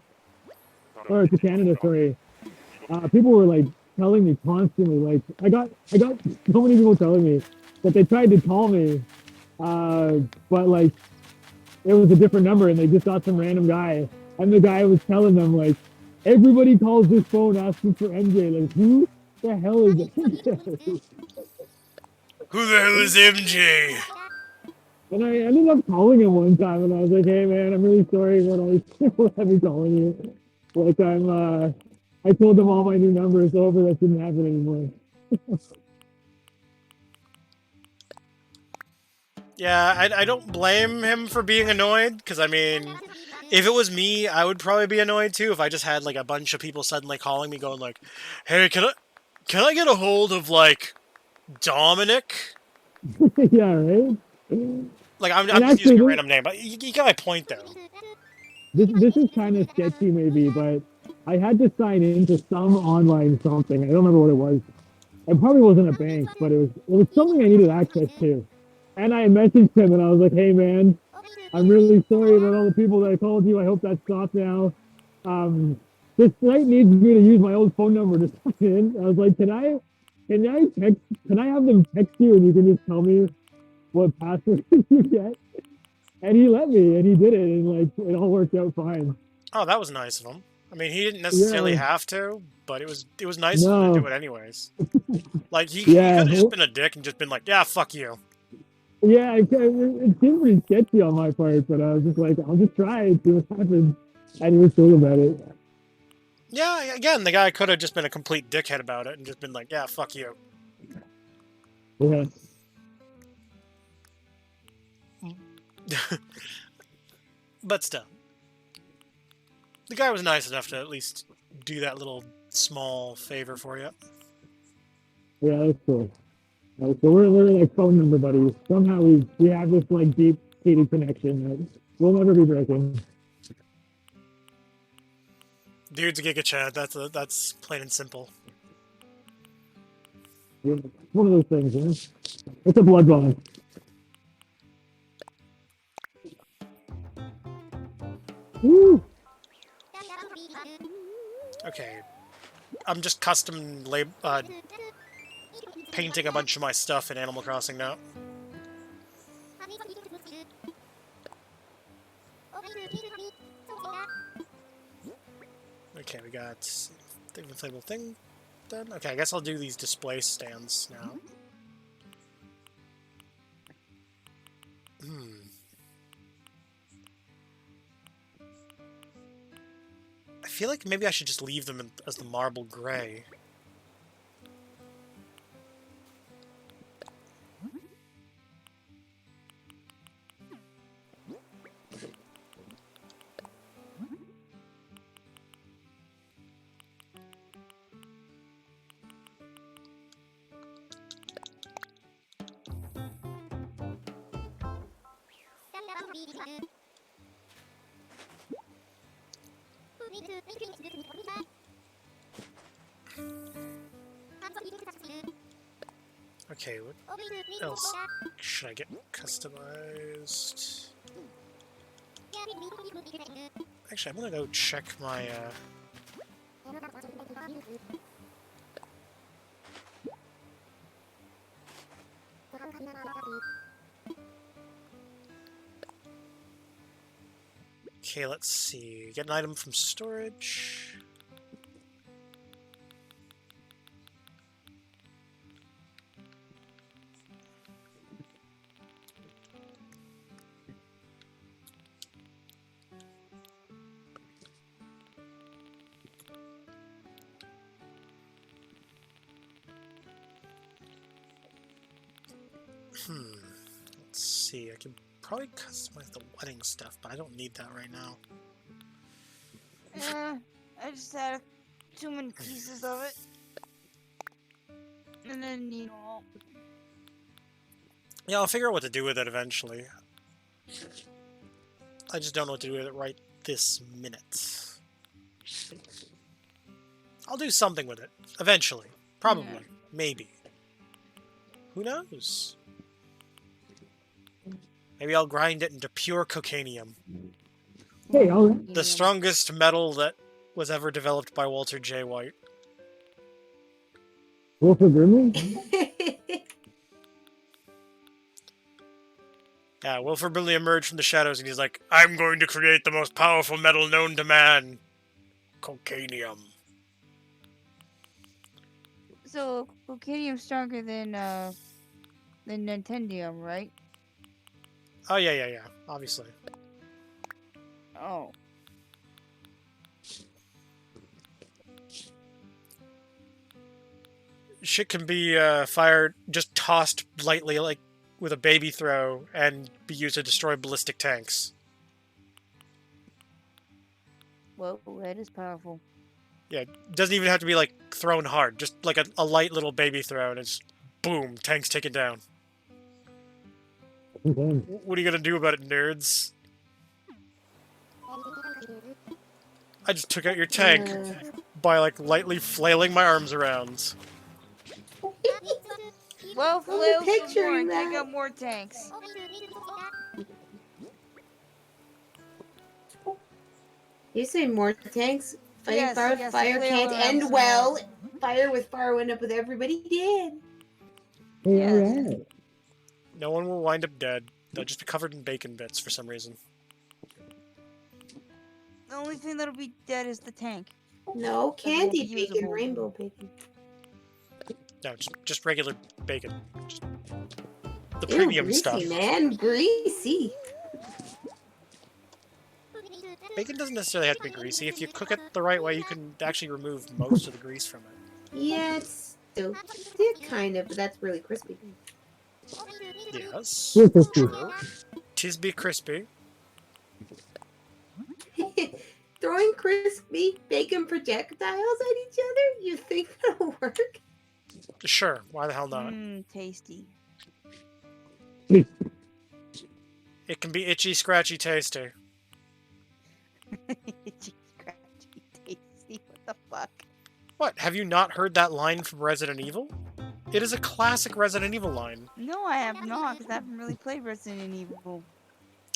or to Canada, sorry. People were like telling me constantly, like I got so many people telling me that they tried to call me, but like it was a different number, and they just got some random guy, and the guy was telling them like, everybody calls this phone asking for MJ. Like, who the hell is MJ? Who the hell is MJ? And I ended up calling him one time, and I was like, "Hey, man, I'm really sorry about all these people that be calling you. Like, I told them all my new numbers over. That didn't happen anymore." Yeah, I don't blame him for being annoyed, because I mean, if it was me, I would probably be annoyed too if I just had like a bunch of people suddenly calling me going like, "Hey, can I get a hold of like Dominic?" Yeah, right. Like I'm And just using a actually, random name, but you get my point though. this is kind of sketchy, maybe, but I had to sign into some online something. I don't remember what it was. It probably wasn't a bank, but it was something I needed access to. And I messaged him, and I was like, "Hey, man, I'm really sorry about all the people that I called you. I hope that stopped now. This site needs me to use my old phone number to sign in." I was like, can I have them text you, and you can just tell me what password you get?" And he let me, and he did it, and like it all worked out fine. Oh, that was nice of him. I mean, he didn't necessarily Yeah. have to, but it was nice of him No. to do it anyways. Like he Yeah. could have just been a dick and just been like, "Yeah, fuck you." Yeah, it seemed pretty sketchy on my part, but I was just like, I'll just try and see what happens. And he was cool about it. Yeah, again, the guy could have just been a complete dickhead about it and just been like, "Yeah, fuck you." Yeah. But still, the guy was nice enough to at least do that little small favor for you. Yeah, that's cool. So we're like phone number buddies. Somehow we have this like deep seated connection that we'll never be broken. Dude's a Giga Chad. That's plain and simple. Yeah, one of those things, you know? It's a blood bond. Woo! Okay, I'm just custom painting a bunch of my stuff in Animal Crossing now. Okay, we got the inflatable thing done. Okay, I guess I'll do these display stands now. I feel like maybe I should just leave them as the marble gray. Okay, what else should I get customized? Actually, I'm gonna go check my, Okay, let's see. Get an item from storage. Let's see. I can probably customize the wedding stuff, but I don't need that right now. I just had too many pieces of it. And then, you know. Yeah, I'll figure out what to do with it eventually. I just don't know what to do with it right this minute. I'll do something with it. Eventually. Probably. Yeah. Maybe. Who knows? Maybe I'll grind it into pure cocainium. Hey, all The strongest metal that was ever developed by Walter J. White. Wilford Brimley? Yeah, Wilford Brimley emerged from the shadows and he's like, I'm going to create the most powerful metal known to man. Cocainium. So, cocainium's stronger than Nintendium, right? Oh, yeah, obviously. Oh. Shit can be fired, just tossed lightly, like with a baby throw, and be used to destroy ballistic tanks. Whoa, that is powerful. Yeah, it doesn't even have to be like thrown hard, just like a light little baby throw, and it's boom, tanks taken down. What are you gonna do about it, nerds? I just took out your tank by like lightly flailing my arms around. Well, flail some more picturing and that. take out more tanks. You say more tanks? Fighting Yes, fire, yes, fire flail can't around end some well. more. Fire with fire went up with everybody dead. Hey, Yes. alright. No one will wind up dead. They'll just be covered in bacon bits for some reason. The only thing that'll be dead is the tank. No, won't candy be bacon, usable. rainbow bacon. No, just regular bacon. Just the Ew, premium greasy, stuff. man, greasy. Bacon doesn't necessarily have to be greasy. If you cook it the right way, you can actually remove most of the grease from it. Yeah, it's still kind of, but that's really crispy. Yes. Real crispy. True. Tis be crispy. Throwing crispy bacon projectiles at each other? You think that'll work? Sure, why the hell not? Mmm, tasty. It can be itchy, scratchy, tasty. Scratchy, tasty. What the fuck? What, have you not heard that line from Resident Evil? It is a classic Resident Evil line. No, I have not, because I haven't really played Resident Evil.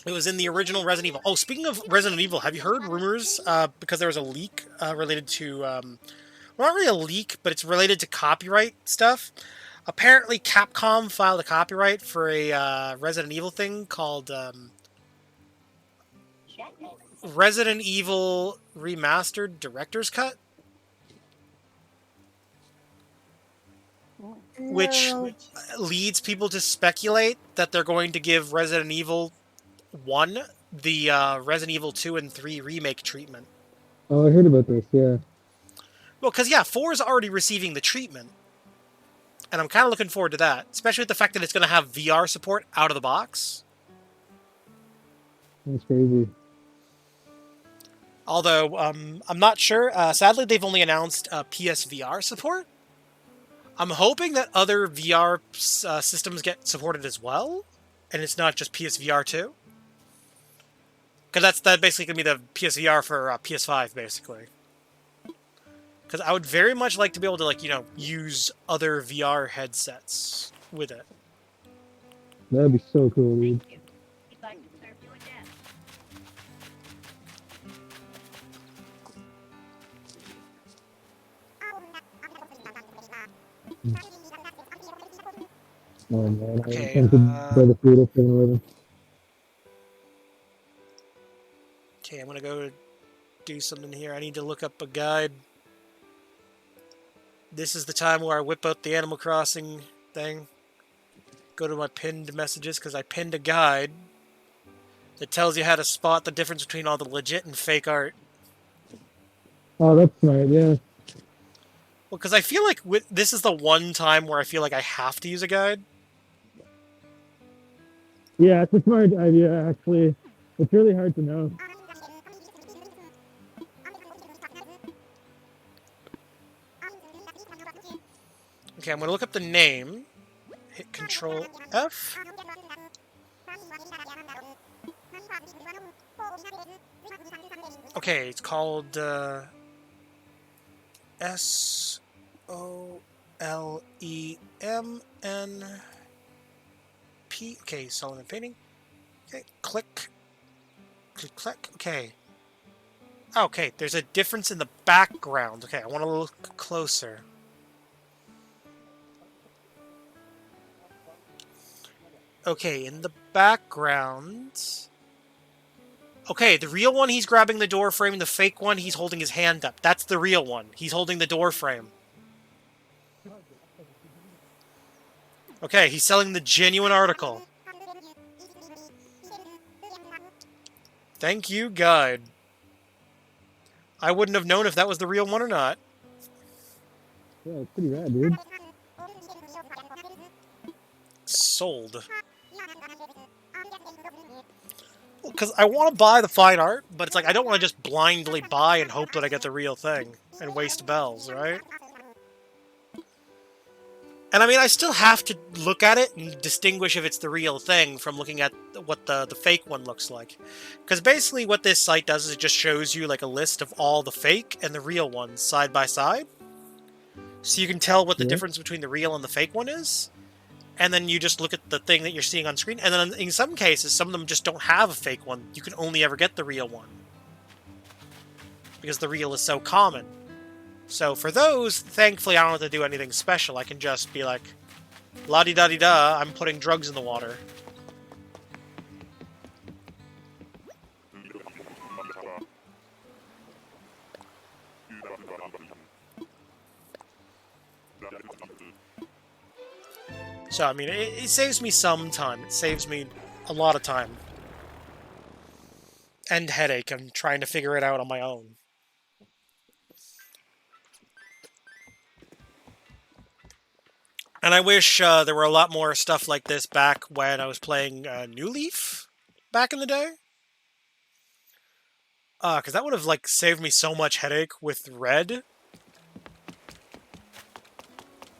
It was in the original Resident Evil. Oh, speaking of Resident Evil, have you heard rumors, because there was a leak related to, well, not really a leak, but it's related to copyright stuff. Apparently, Capcom filed a copyright for a Resident Evil thing called Resident Evil Remastered Director's Cut, which No. leads people to speculate that they're going to give Resident Evil 1 the Resident Evil 2 and 3 remake treatment. Oh, I heard about this, yeah. Well, because, yeah, 4 is already receiving the treatment. And I'm kind of looking forward to that. Especially with the fact that it's going to have VR support out of the box. That's crazy. Although, I'm not sure. Sadly, they've only announced PSVR support. I'm hoping that other VR systems get supported as well. And it's not just PSVR 2. Because that's basically going to be the PSVR for PS5, basically. Because I would very much like to be able to, like, you know, use other VR headsets with it. That'd be so cool, dude. Oh man, I Okay, tempted by the food at 7-Eleven. Okay, I'm gonna go do something here. I need to look up a guide. This is the time where I whip out the Animal Crossing thing. Go to my pinned messages, because I pinned a guide that tells you how to spot the difference between all the legit and fake art. Oh, that's smart, yeah. Well, because I feel like this is the one time where I feel like I have to use a guide. Yeah, it's a smart idea, actually. It's really hard to know. Okay, I'm gonna look up the name. Hit Control F. Okay, it's called SOLEMNP. Okay, Solomon Painting. Okay, click. Click. Okay. Okay, there's a difference in the background. Okay, I want to look closer. Okay, in the background... Okay, the real one, he's grabbing the door frame. The fake one, he's holding his hand up. That's the real one. He's holding the door frame. Okay, he's selling the genuine article. Thank you, guide. I wouldn't have known if that was the real one or not. Yeah, it's pretty rad, dude. Sold. Because I want to buy the fine art, but it's like I don't want to just blindly buy and hope that I get the real thing and waste bells, right? And I mean, I still have to look at it and distinguish if it's the real thing from looking at what the fake one looks like. Because basically what this site does is it just shows you like a list of all the fake and the real ones side by side. So you can tell what the difference between the real and the fake one is. And then you just look at the thing that you're seeing on screen. And then in some cases, some of them just don't have a fake one. You can only ever get the real one. Because the real is so common. So for those, thankfully I don't have to do anything special. I can just be like, la-di-da-di-da, I'm putting drugs in the water. So, I mean, it saves me some time. It saves me a lot of time. And headache. I'm trying to figure it out on my own. And I wish there were a lot more stuff like this back when I was playing New Leaf back in the day. Because that would have, like, saved me so much headache with Red.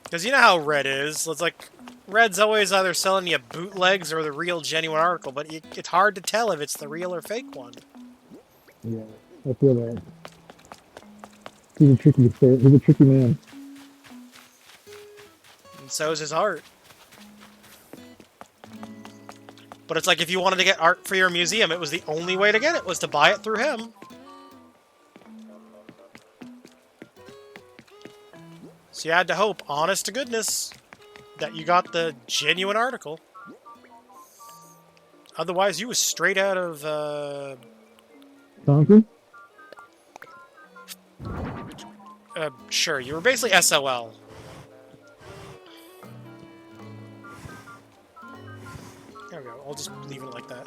Because you know how Red is. It's like, Red's always either selling you bootlegs or the real genuine article, but it's hard to tell if it's the real or fake one. Yeah, I feel that. He's a tricky man. And so is his art. But it's like if you wanted to get art for your museum, it was the only way to get it, was to buy it through him. So you had to hope, honest to goodness, that you got the genuine article. Otherwise, you was straight out of, Thompson? Sure, you were basically SOL. There we go, I'll just leave it like that.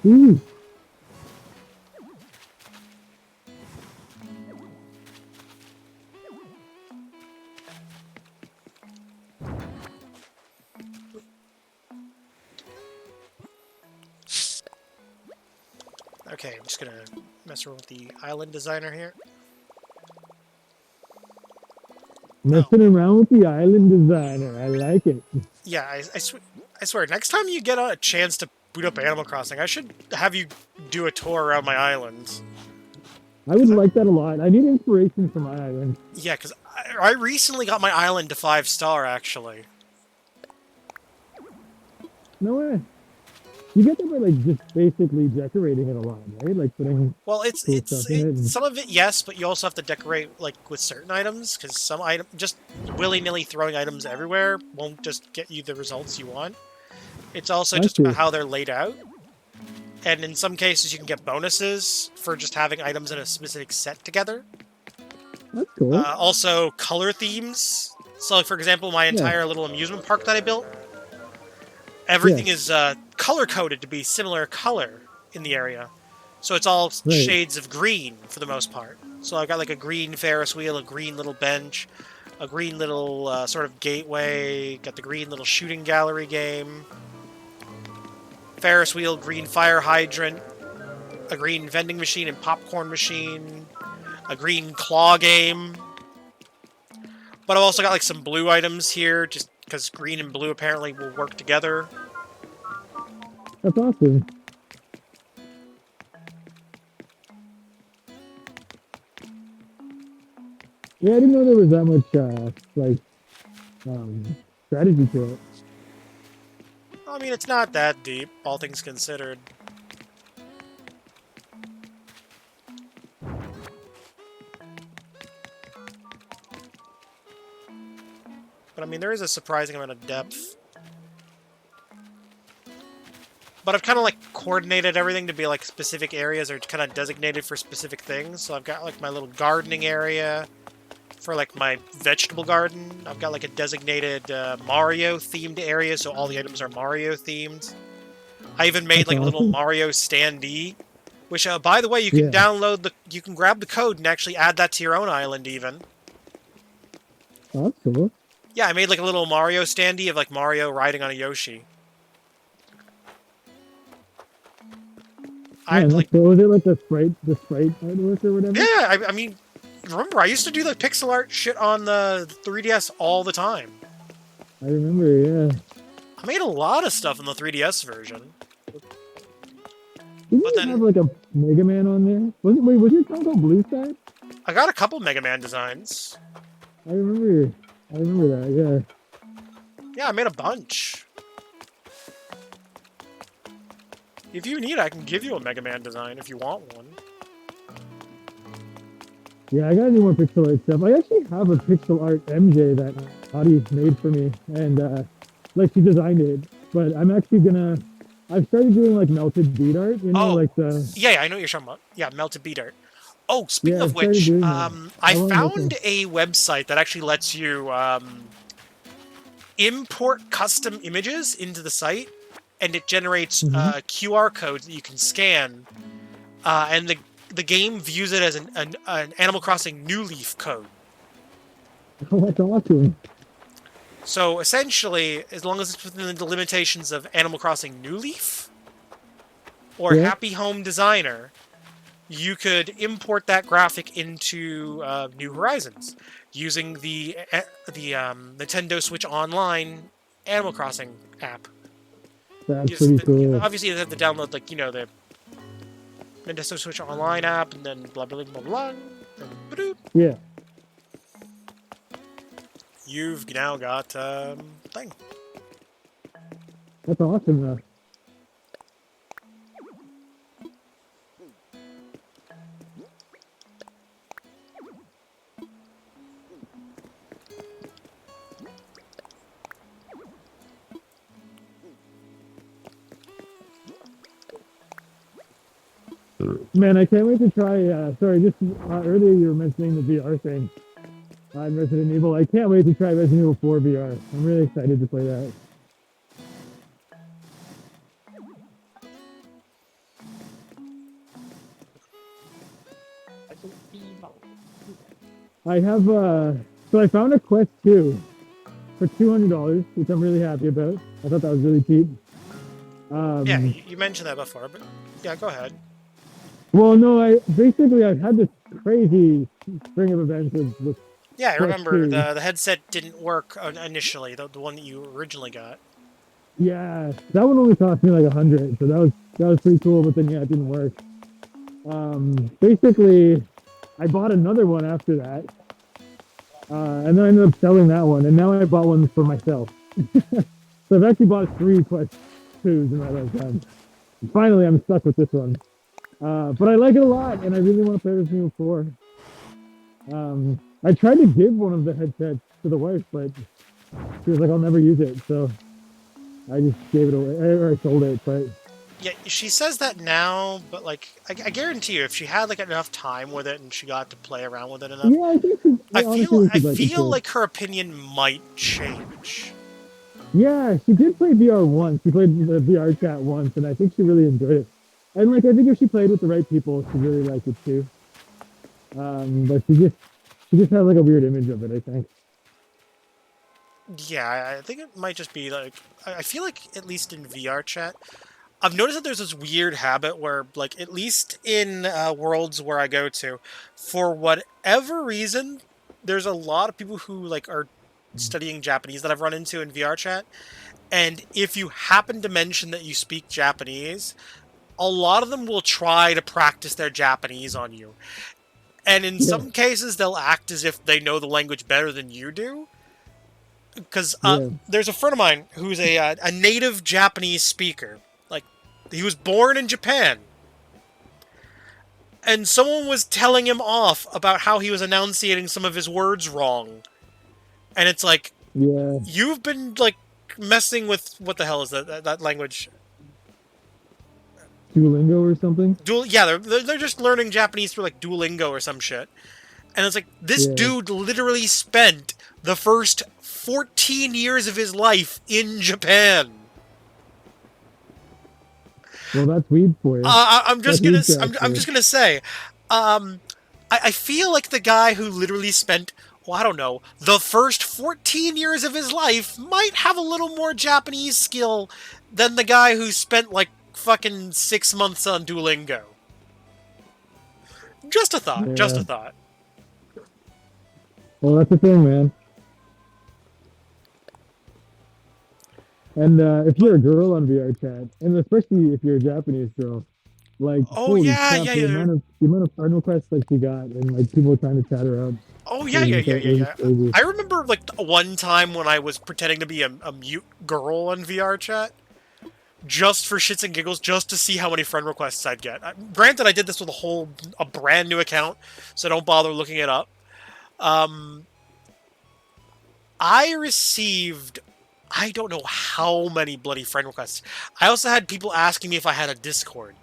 Ooh. Okay, I'm just gonna mess around with the island designer here. Messing around with the island designer. I like it. Yeah, I swear, next time you get a chance to boot up Animal Crossing, I should have you do a tour around my island. I would like that a lot. I need inspiration for my island. Yeah, because I recently got my island to 5-star, actually. No way. You get that by like just basically decorating it a lot, right? Like putting. Well, cool stuff in it and- some of it, yes, but you also have to decorate like with certain items, because some item just willy-nilly throwing items everywhere won't just get you the results you want. It's also I just see. about how they're laid out. And in some cases, you can get bonuses for just having items in a specific set together. That's cool. Also, color themes. So, like, for example, my entire little amusement park that I built, everything is color-coded to be similar color in the area. So it's all shades of green for the most part. So I've got like a green Ferris wheel, a green little bench, a green little sort of gateway, got the green little shooting gallery game, Ferris wheel, green fire hydrant, a green vending machine and popcorn machine, a green claw game. But I've also got like some blue items here, just because green and blue apparently will work together. That's awesome. Yeah, I didn't know there was that much strategy to it. I mean, it's not that deep, all things considered. But I mean, there is a surprising amount of depth. But I've kind of like coordinated everything to be like specific areas are kind of designated for specific things. So I've got like my little gardening area for like my vegetable garden. I've got like a designated Mario themed area, so all the items are Mario themed. I even made like a little Mario standee, which by the way, you can download you can grab the code and actually add that to your own island even. Oh, that's cool. Yeah, I made like a little Mario standee of like Mario riding on a Yoshi. So was it like the sprite artwork or whatever? Yeah, I mean, remember, I used to do the pixel art shit on the 3DS all the time. I remember, yeah. I made a lot of stuff in the 3DS version. Didn't you have like a Mega Man on there? Was your account called Blue Sky? I got a couple Mega Man designs. I remember that, yeah. Yeah, I made a bunch. If you need, I can give you a Mega Man design if you want one. Yeah, I gotta do more pixel art stuff. I actually have a pixel art MJ that Audie made for me, and like she designed it. But I'm actually gonna. I've started doing like melted bead art. You know, like the. Yeah, I know what you're talking about. Yeah, melted bead art. Oh, speaking of I started which, doing that. I wanna found a website that actually lets you import custom images into the site, and it generates QR codes that you can scan, and the game views it as an Animal Crossing New Leaf code. Oh, that's awesome. So essentially, as long as it's within the limitations of Animal Crossing New Leaf or Happy Home Designer, you could import that graphic into New Horizons using the Nintendo Switch Online Animal Crossing app. That's pretty cool. Obviously, you have to download like the Nintendo Switch Online app, and then blah blah blah blah. And yeah. You've now got thing. That's awesome, though. Man, I can't wait to try. Sorry, just earlier you were mentioning the VR thing on Resident Evil. I can't wait to try Resident Evil 4 VR. I'm really excited to play that. I have so I found a Quest 2 for $200, which I'm really happy about. I thought that was really cheap. Yeah, you mentioned that before, but yeah, go ahead. Well, no, I've had this crazy string of events with Yeah, I Quest remember 2. the headset didn't work initially, the one that you originally got. Yeah, that one only cost me like 100, so that was pretty cool. But then yeah, it didn't work. Basically, I bought another one after that, and then I ended up selling that one, and now I bought one for myself. So I've actually bought 3 Quest 2s in my lifetime. And finally, I'm stuck with this one. But I like it a lot, and I really want to play Resident Evil 4. I tried to give one of the headsets to the wife, but she was like, "I'll never use it," so I just gave it away, or I sold it. But Yeah, she says that now, but like, I guarantee you, if she had like enough time with it and she got to play around with it enough, yeah, I think she, I honestly, feel she'd like it too. like her opinion might change. Yeah, she did play VR once. She played the VR chat once, and I think she really enjoyed it. And like, I think if she played with the right people, she'd really like it too. But she just has like a weird image of it, I think. Yeah, I think it might just be like, I feel like at least in VR chat, I've noticed that there's this weird habit where, like, at least in worlds where I go to, for whatever reason, there's a lot of people who like are studying Japanese that I've run into in VR chat, and if you happen to mention that you speak Japanese, a lot of them will try to practice their Japanese on you. And in some cases, they'll act as if they know the language better than you do. Because there's a friend of mine who's a native Japanese speaker. Like, he was born in Japan. And someone was telling him off about how he was enunciating some of his words wrong. And it's like, you've been, like, messing with, what the hell is that language? Duolingo or something? Yeah, they're just learning Japanese through, like, Duolingo or some shit. And it's like, this dude literally spent the first 14 years of his life in Japan. Well, that's weed for you. I'm just gonna say, I feel like the guy who literally spent, well, I don't know, the first 14 years of his life might have a little more Japanese skill than the guy who spent, like, fucking 6 months on Duolingo. Just a thought, just a thought. Well, that's the thing, man. And if you're a girl on VR chat, and especially if you're a Japanese girl, like, holy crap, the amount of friend requests that she got, and like people trying to chat her up. Oh yeah. I remember like one time when I was pretending to be a mute girl on VR chat, just for shits and giggles, just to see how many friend requests I'd get. Granted, I did this with a brand new account, so don't bother looking it up. I received, I don't know how many bloody friend requests. I also had people asking me if I had a Discord.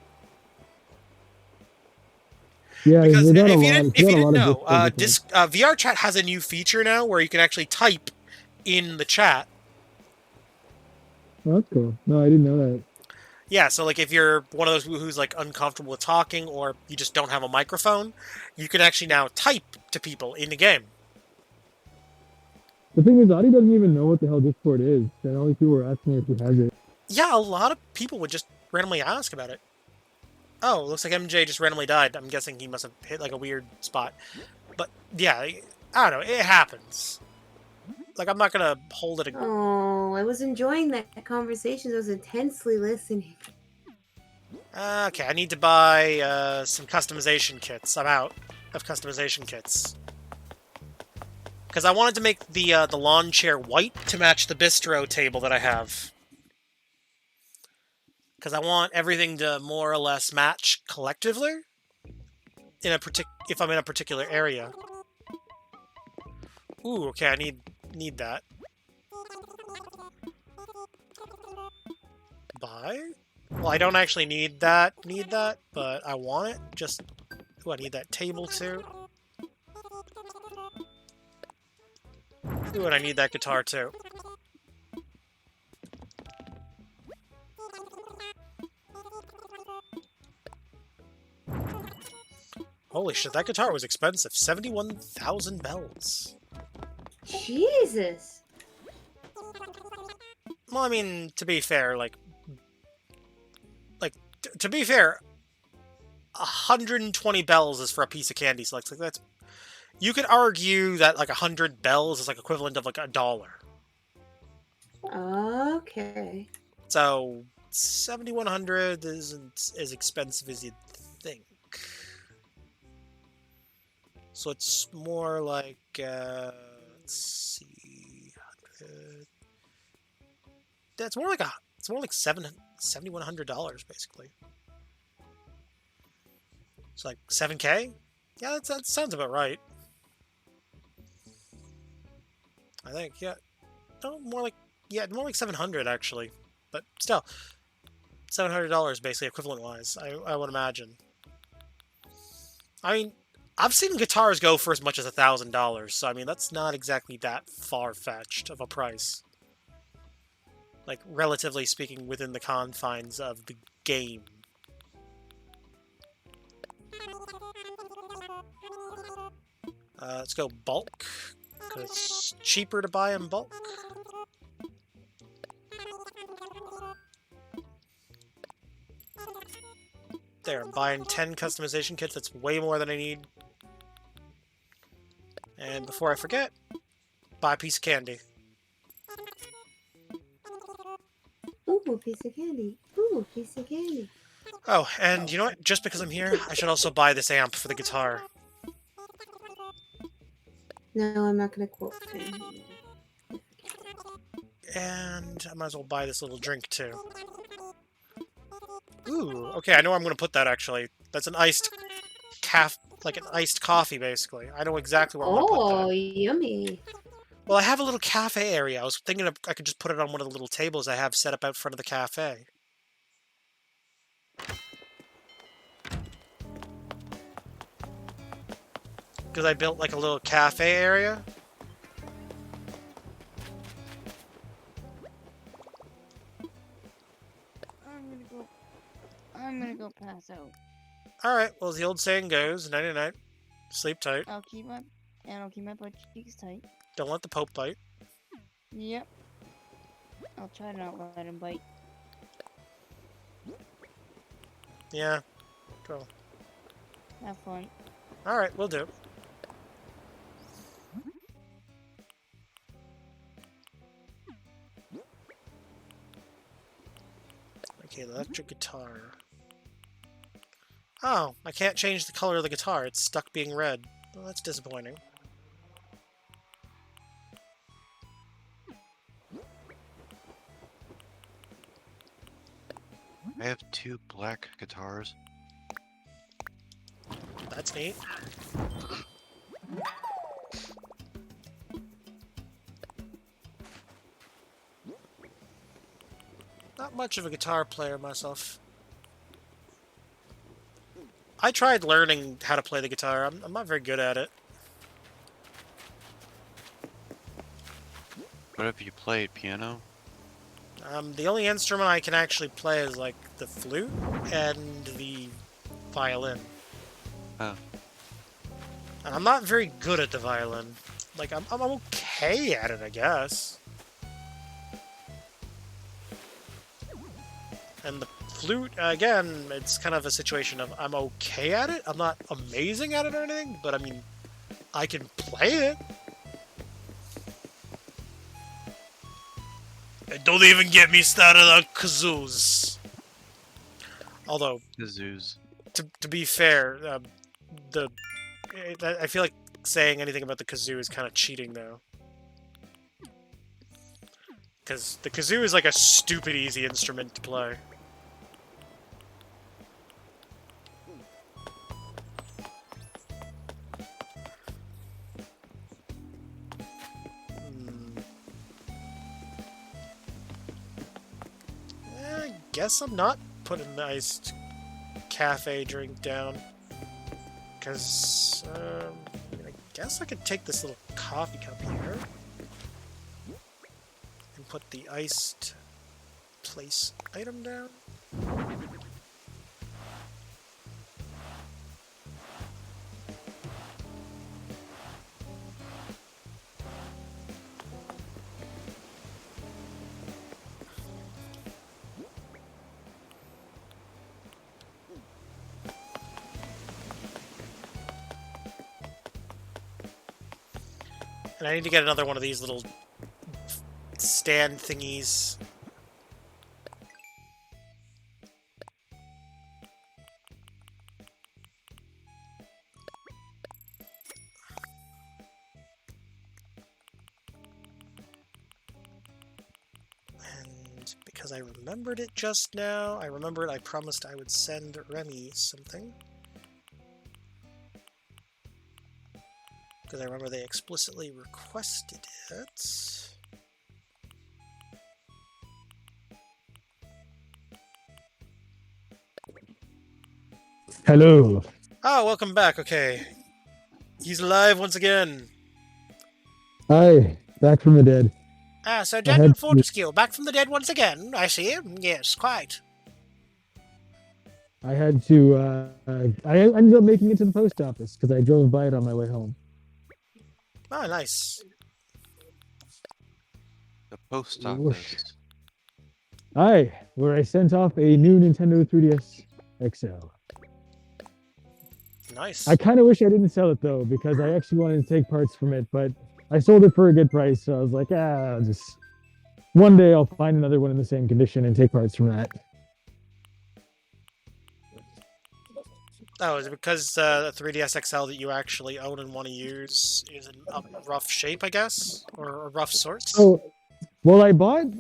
Yeah, because if you didn't know, VR chat has a new feature now where you can actually type in the chat. Oh, that's cool. No, I didn't know that. Yeah, so like if you're one of those who's like uncomfortable with talking, or you just don't have a microphone, you can actually now type to people in the game. The thing is, Adi doesn't even know what the hell Discord is, and all these people were asking her if she has it. Yeah, a lot of people would just randomly ask about it. Oh, looks like MJ just randomly died. I'm guessing he must have hit like a weird spot. But yeah, I don't know, it happens. Like, I'm not gonna hold it against. Oh, I was enjoying that conversation. I was intensely listening. Okay, I need to buy some customization kits. I'm out of customization kits. Because I wanted to make the lawn chair white to match the bistro table that I have. Because I want everything to more or less match collectively in a if I'm in a particular area. Ooh, okay, I need that. Buy? Well, I don't actually need that, but I want it. Just, ooh, I need that table too. Ooh, and I need that guitar too. Holy shit, that guitar was expensive. 71,000 bells. Jesus. Well, I mean, to be fair, to be fair, 120 bells is for a piece of candy. So like that's, you could argue that like 100 bells is like equivalent of like $1. Okay. So 7,100 isn't as expensive as you'd think. So it's more like let's see, 100. That's more like $7,100 basically. It's like 7K. Yeah, that sounds about right. I think, yeah. No, more like 700 actually. But still, $700 basically equivalent wise, I would imagine. I mean, I've seen guitars go for as much as $1,000, so I mean that's not exactly that far-fetched of a price. Like, relatively speaking, within the confines of the game. Let's go bulk, because it's cheaper to buy in bulk. There, I'm buying 10 customization kits. That's way more than I need. And before I forget, buy a piece of candy. Ooh, a piece of candy. Ooh, a piece of candy. Oh, and you know what? Just because I'm here, I should also buy this amp for the guitar. No, I'm not gonna quote him. And I might as well buy this little drink, too. Ooh, okay, I know where I'm going to put that, actually. That's an iced like an iced coffee, basically. I know exactly where I'm going to put that. Oh, yummy. Well, I have a little cafe area. I was thinking I could just put it on one of the little tables I have set up out front of the cafe. Because I built, like, a little cafe area. I'm gonna go pass out. Alright, well, as the old saying goes, night-night, sleep tight. I'll keep my butt cheeks tight. Don't let the Pope bite. Yep. I'll try to not let him bite. Yeah. Cool. Have fun. Alright, we'll do. Okay, electric guitar. Oh, I can't change the color of the guitar. It's stuck being red. Well, that's disappointing. I have 2 black guitars. That's neat. Not much of a guitar player myself. I tried learning how to play the guitar. I'm not very good at it. What if you played piano? The only instrument I can actually play is like the flute and the violin. Oh. And I'm not very good at the violin. Like, I'm okay at it, I guess. And the flute, again, it's kind of a situation of I'm okay at it. I'm not amazing at it or anything, but I mean, I can play it. And don't even get me started on kazoos. Although, Kazoos. to be fair, I feel like saying anything about the kazoo is kind of cheating, though. Because the kazoo is like a stupid easy instrument to play. I guess I'm not putting the iced cafe drink down. Because, I guess I could take this little coffee cup here and put the iced place item down. And I need to get another one of these little stand thingies. And because I remembered it just now, I promised I would send Remy something. Because I remember they explicitly requested it. Hello. Oh, welcome back. Okay. He's alive once again. Hi, back from the dead. Ah, so had Daniel to- Fortescue, back from the dead once again. I see. Yes, quite. I had to. I ended up making it to the post office because I drove by it on my way home. Oh, nice. The post Whoosh. office. Hi, where I sent off a new Nintendo 3DS XL. Nice. I kind of wish I didn't sell it though because I actually wanted to take parts from it, but I sold it for a good price, so I was like, I'll just one day I'll find another one in the same condition and take parts from that. Oh, is it because the 3DS XL that you actually own and want to use is in a rough shape, I guess? Or a rough source? So, well, I bought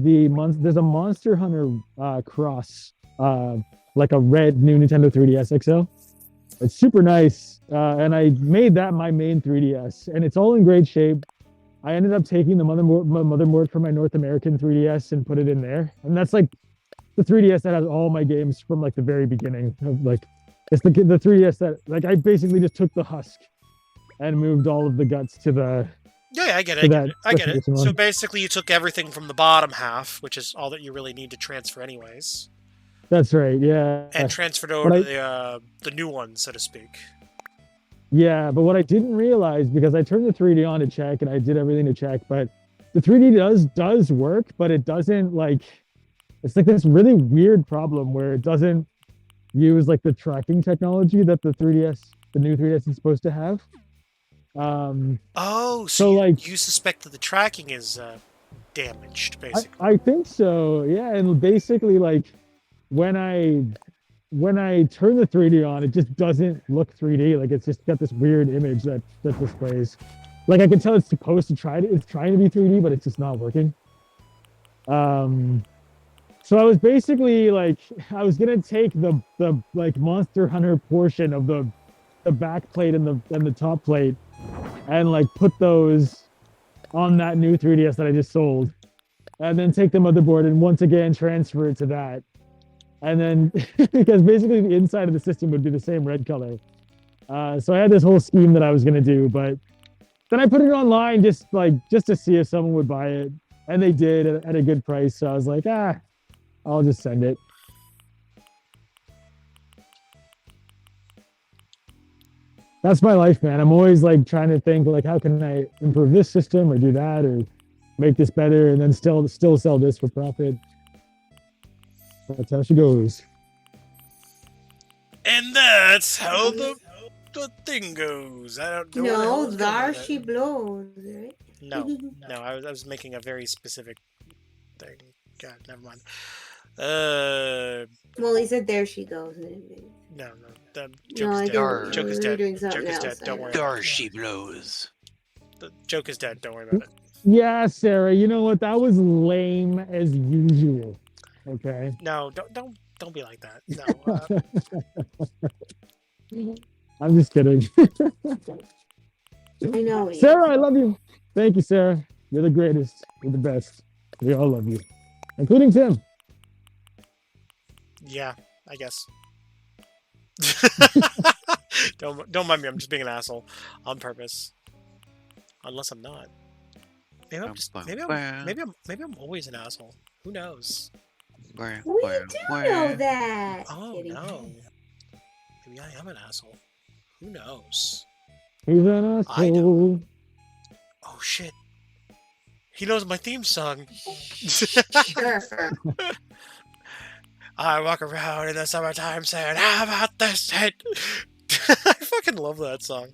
there's a Monster Hunter Cross, like a red new Nintendo 3DS XL. It's super nice, and I made that my main 3DS, and it's all in great shape. I ended up taking the motherboard from my North American 3DS and put it in there, and that's like the 3DS that has all my games from like the very beginning of like. It's the 3DS that, like, I basically just took the husk and moved all of the guts to the... Yeah, I get to it. that I get it. specific So one. basically you took everything from the bottom half, which is all that you really need to transfer anyways, That's right, yeah. and transferred But over I- to the new one, so to speak. Yeah, but what I didn't realize, because I turned the 3D on to check and I did everything to check, but the 3D does work, but it doesn't, like... It's like this really weird problem where it doesn't use like the tracking technology that the new 3DS is supposed to have. Oh, so you, like you suspect that the tracking is damaged, basically. I think so, yeah. And basically, like when I turn the 3D on, it just doesn't look 3D. Like it's just got this weird image that displays. Like I can tell it's supposed to it's trying to be 3D, but it's just not working. So I was basically like, I was gonna take the like Monster Hunter portion of the back plate and the top plate, and like put those on that new 3DS that I just sold, and then take the motherboard and once again transfer it to that, and then because basically the inside of the system would be the same red color. So I had this whole scheme that I was gonna do, but then I put it online just to see if someone would buy it, and they did at a good price. So I was like, I'll just send it. That's my life, man. I'm always like trying to think like, how can I improve this system or do that or make this better and then still sell this for profit. That's how she goes. And that's how the thing goes. I don't know. where the hell No, I was going there with that. she blows, right? No, I was making a very specific thing. God, never mind. Well, he said there she goes. No. The No, joke I is think dead. Joke we is were dead. doing something Joke is dead. else, Don't worry Dar about it. she blows. The joke is dead. Don't worry about it. Yeah, Sarah, you know what? That was lame as usual. Okay. No, don't be like that. No. I'm just kidding. I know. Sarah, I love you. Thank you, Sarah. You're the greatest. You're the best. We all love you, including Tim. Yeah, I guess. don't mind me. I'm just being an asshole on purpose. Unless I'm not. Maybe I'm always an asshole. Who knows? We do know that. Oh Kidding. no. Maybe I am an asshole. Who knows? He's an I know. asshole. Oh shit. He knows my theme song. Sure. I walk around in the summertime saying, how about this hit? I fucking love that song.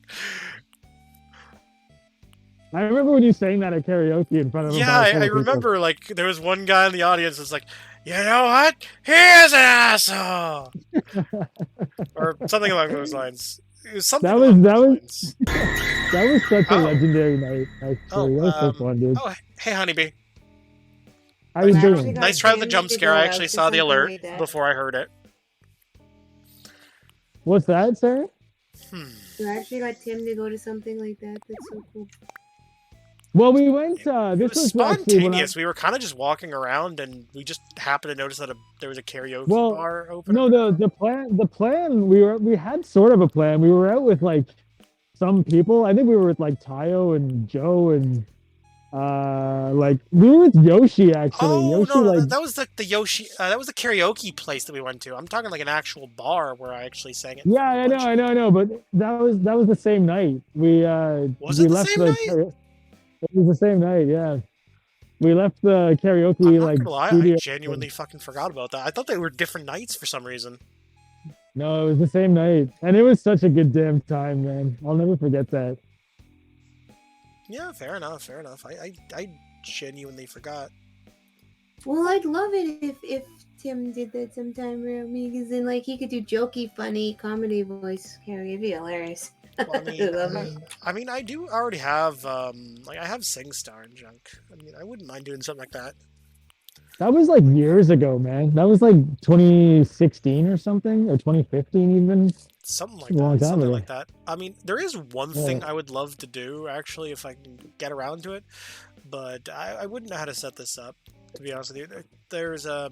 I remember when you sang that at karaoke in front of a Yeah, bar full I of people. remember, like, there was one guy in the audience that's like, you know what? Here's an asshole! Or something along those lines. It was something That was along that those was lines. that was such a Oh. legendary night. Actually, that was so fun, dude. Oh, hey, honeybee. How you I actually doing? got Nice try with the Tim jump to scare. go I out actually to saw the something alert like that. before I heard it. What's that, Sarah? I actually got Tim to go to something like that. That's so cool. Well, we went. It This was was actually when I, spontaneous. We were kind of just walking around, and we just happened to notice that there was a karaoke well, bar open. no, the plan we had sort of a plan. We were out with like some people. I think we were with like Tayo and Joe and like we were with Yoshi actually. Oh Yoshi no, like that was the Yoshi. That was the karaoke place that we went to. I'm talking like an actual bar where I actually sang it. yeah, I know, but that was the same night. We Was we it the left same the night? it was the same night, yeah. We left the karaoke I'm not like gonna lie, studio. I genuinely fucking forgot about that. I thought they were different nights for some reason. No, it was the same night, and it was such a good damn time, man. I'll never forget that. Yeah, fair enough, fair enough. I genuinely forgot. Well, I'd love it if Tim did that sometime around me, because then like he could do jokey, funny comedy voice karaoke. It'd be hilarious. Well, I mean, love it. I do already have like I have SingStar and junk. I mean, I wouldn't mind doing something like that. That was like years ago, man. That was like 2016 or something, or 2015 even. Something like A long that. time Something ago. like that. I mean, there is one Yeah. thing I would love to do actually if I can get around to it, but I wouldn't know how to set this up. To be honest with you, there's a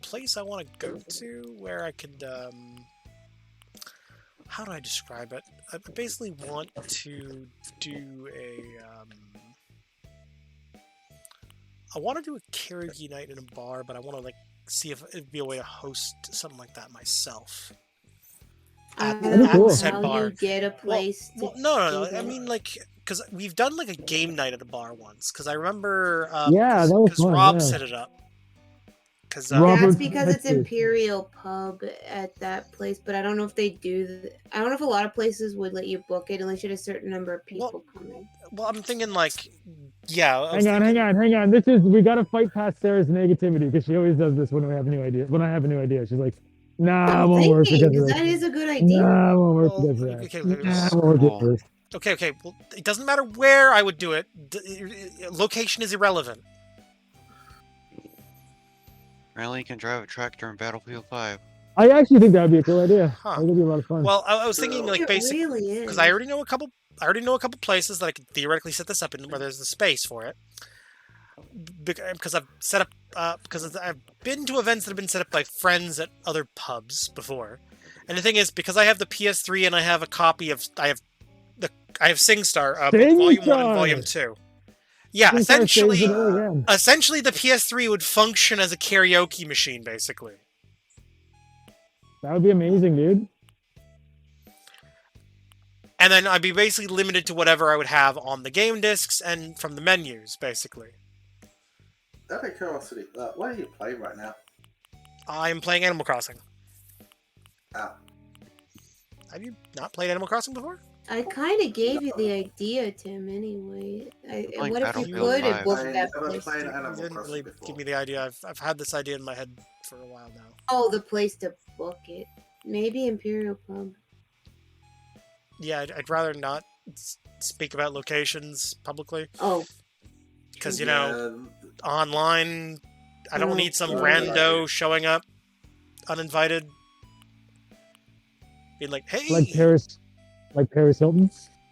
place I want to go to where I could how do I describe it? I basically want to do I want to do a karaoke night in a bar, but I want to like see if it'd be a way to host something like that myself. I At, don't at know said how bar. you get a place Well, to no. do I that. mean, like, because we've done like a game night at a bar once. Because I remember, Yeah, that was because fun, Rob yeah. set it up. Because That's because it's Hector. Imperial Pub at that place, but I don't know if they do. I don't know if a lot of places would let you book it unless you had a certain number of people coming. well, I'm thinking like, yeah. Hang on. We gotta fight past Sarah's negativity because she always does this when we have a new idea. When I have a new idea, she's like, "Nah, it won't work Thinking, because of 'cause this. that is a good idea. Nah, it won't work Well, because of that. okay, Nah, it won't work because of this." Okay. Well, it doesn't matter where I would do it. Location is irrelevant. Apparently you can drive a tractor in Battlefield 5. I actually think that would be a cool idea. Huh. That would be a lot of fun. Well, I was thinking like It basically really is. because I already know a couple places that I could theoretically set this up in where there's the space for it. Because I've set up because I've been to events that have been set up by friends at other pubs before, and the thing is because I have the PS3 and I have a copy of I have SingStar Volume 1 and SingStar! Volume 2. Yeah, SingStar saves it all again. essentially the PS3 would function as a karaoke machine, basically. That would be amazing, dude. And then I'd be basically limited to whatever I would have on the game discs and from the menus, basically. Out of curiosity, what are you playing right now? I am playing Animal Crossing. Ah. Have you not played Animal Crossing before? I kind of gave you the idea, Tim. Anyway, like what if you Battlefield could 5. have booked I that never place? played to- Animal You didn't Crossing really before. give me the idea. I've had this idea in my head for a while now. Oh, the place to book it. Maybe Imperial Pub. Yeah, I'd rather not speak about locations publicly. Oh. Because, you know, online, I don't need some rando showing up uninvited. Being like, hey! Like Paris Hilton.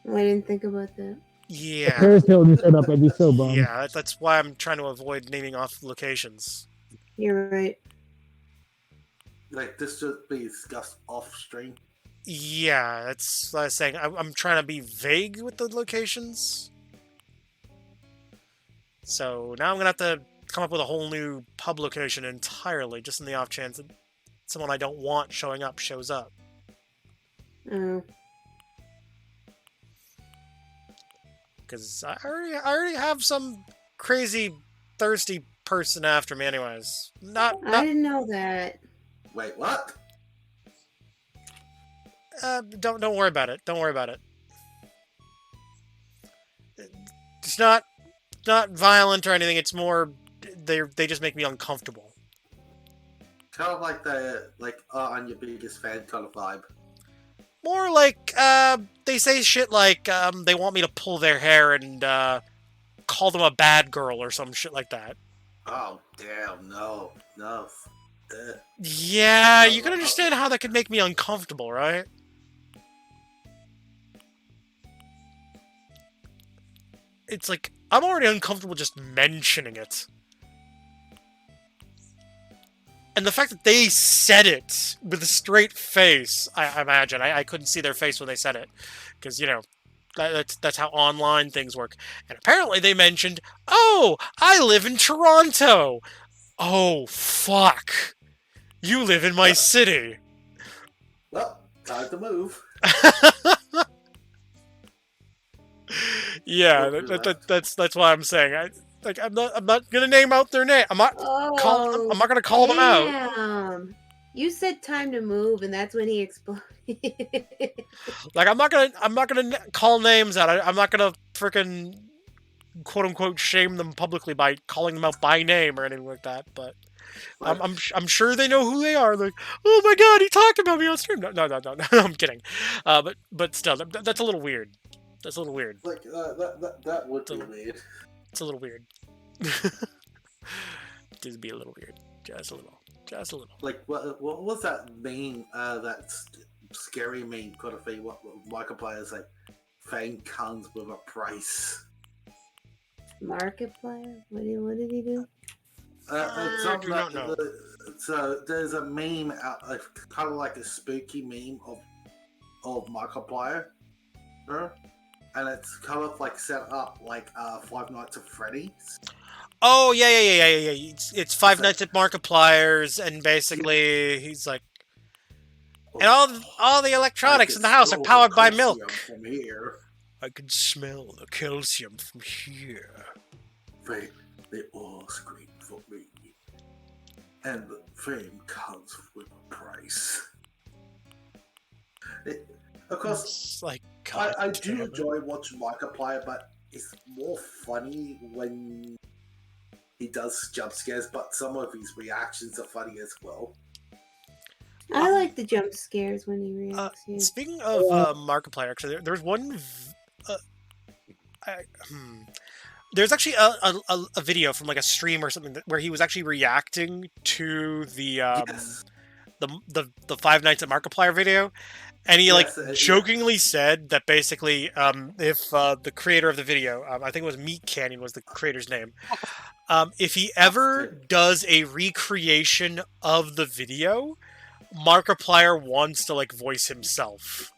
Oh, I didn't think about that. If Yeah. Paris Hilton showed up, I'd be so bummed. Yeah, that's why I'm trying to avoid naming off locations. You're right. Like, this should be discussed off stream. Yeah, that's what I was saying. I'm trying to be vague with the locations. So now I'm going to have to come up with a whole new pub location entirely, just in the off chance that someone I don't want showing up shows up. Oh. Because I already have some crazy, thirsty person after me anyways. I didn't know that. Wait, what? Don't worry about it. Don't worry about it. not violent or anything. It's more they just make me uncomfortable. Kind of like the I'm your biggest fan kind of vibe. More like they say shit like they want me to pull their hair and call them a bad girl or some shit like that. Oh damn, no. Yeah, you can understand how that could make me uncomfortable, right? It's like, I'm already uncomfortable just mentioning it. And the fact that they said it with a straight face, I imagine. I couldn't see their face when they said it. Because, you know, that's how online things work. And apparently they mentioned, oh, I live in Toronto. Oh, fuck. You live in my city. Well, time to move. Yeah, that's why I'm saying. I'm not gonna name out their name. I'm not gonna call them out. Damn. You said time to move, and that's when he exploded. Like I'm not gonna call names out. I'm not gonna freaking quote unquote shame them publicly by calling them out by name or anything like that. But I'm sure they know who they are. Like, oh my god, he talked about me on stream. No, I'm kidding. But still, that's a little weird. That's a little weird. Like that would be weird. It's a little weird. Just be a little weird. Just a little. Like what was that meme? That scary meme kind of thing. What Markiplier's like? Fame comes with a price. Markiplier? What did he do? I do not know. So there's a meme out, kind of like a spooky meme of Markiplier, and it's kind of like set up like Five Nights at Freddy's. Oh yeah. It's Five Nights at Markiplier's, and basically he's like, and all the electronics in the house are powered by milk. From here. I can smell the calcium from here. They all scream for me, and the fame comes with a price. Of course, it's like I do enjoy watching Markiplier, but it's more funny when he does jump scares. But some of his reactions are funny as well. I like the jump scares when he reacts. Yeah. Speaking of Markiplier, actually, there's one. There's actually a video from like a stream or something where he was actually reacting to the Five Nights at Markiplier video, and he jokingly said that basically if the creator of the video, I think it was Meat Canyon was the creator's name, if he ever does a recreation of the video, Markiplier wants to like voice himself.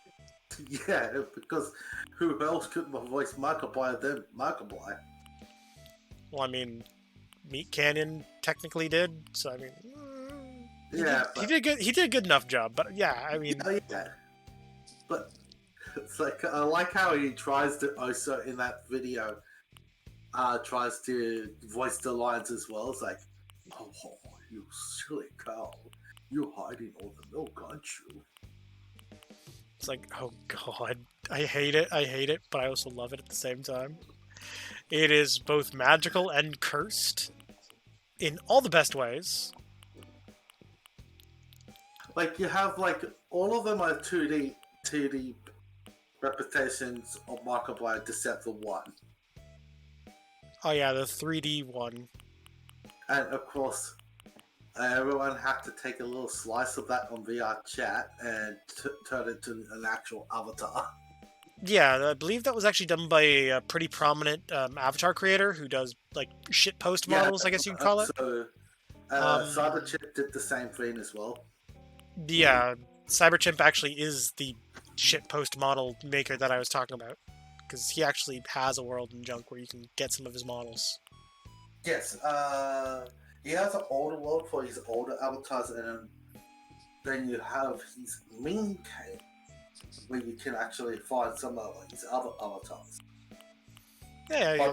Yeah, because who else could voice Markiplier than Markiplier? Well, I mean, Meat Canyon technically did, so I mean, he did good. He did a good enough job, but yeah, I mean, yeah. But it's like I like how he tries to also in that video, tries to voice the lines as well. It's like, oh, you silly cow, you're hiding all the milk, aren't you? It's like, oh god, I hate it, but I also love it at the same time. It is both magical and cursed in all the best ways. Like you have like all of them are 2D representations of Markiplier except for one. Oh yeah, the 3D one. And of course, everyone had to take a little slice of that on VR chat and turn it into an actual avatar. Yeah, I believe that was actually done by a pretty prominent avatar creator who does like shit post models, I guess you'd call it. So, Cyberchimp did the same thing as well. Yeah, Cyberchimp actually is the shit post model maker that I was talking about, because he actually has a world in Junk where you can get some of his models. Yes, he has an older world for his older avatars, and then you have his main cave, where you can actually find some of his other avatars. Yeah,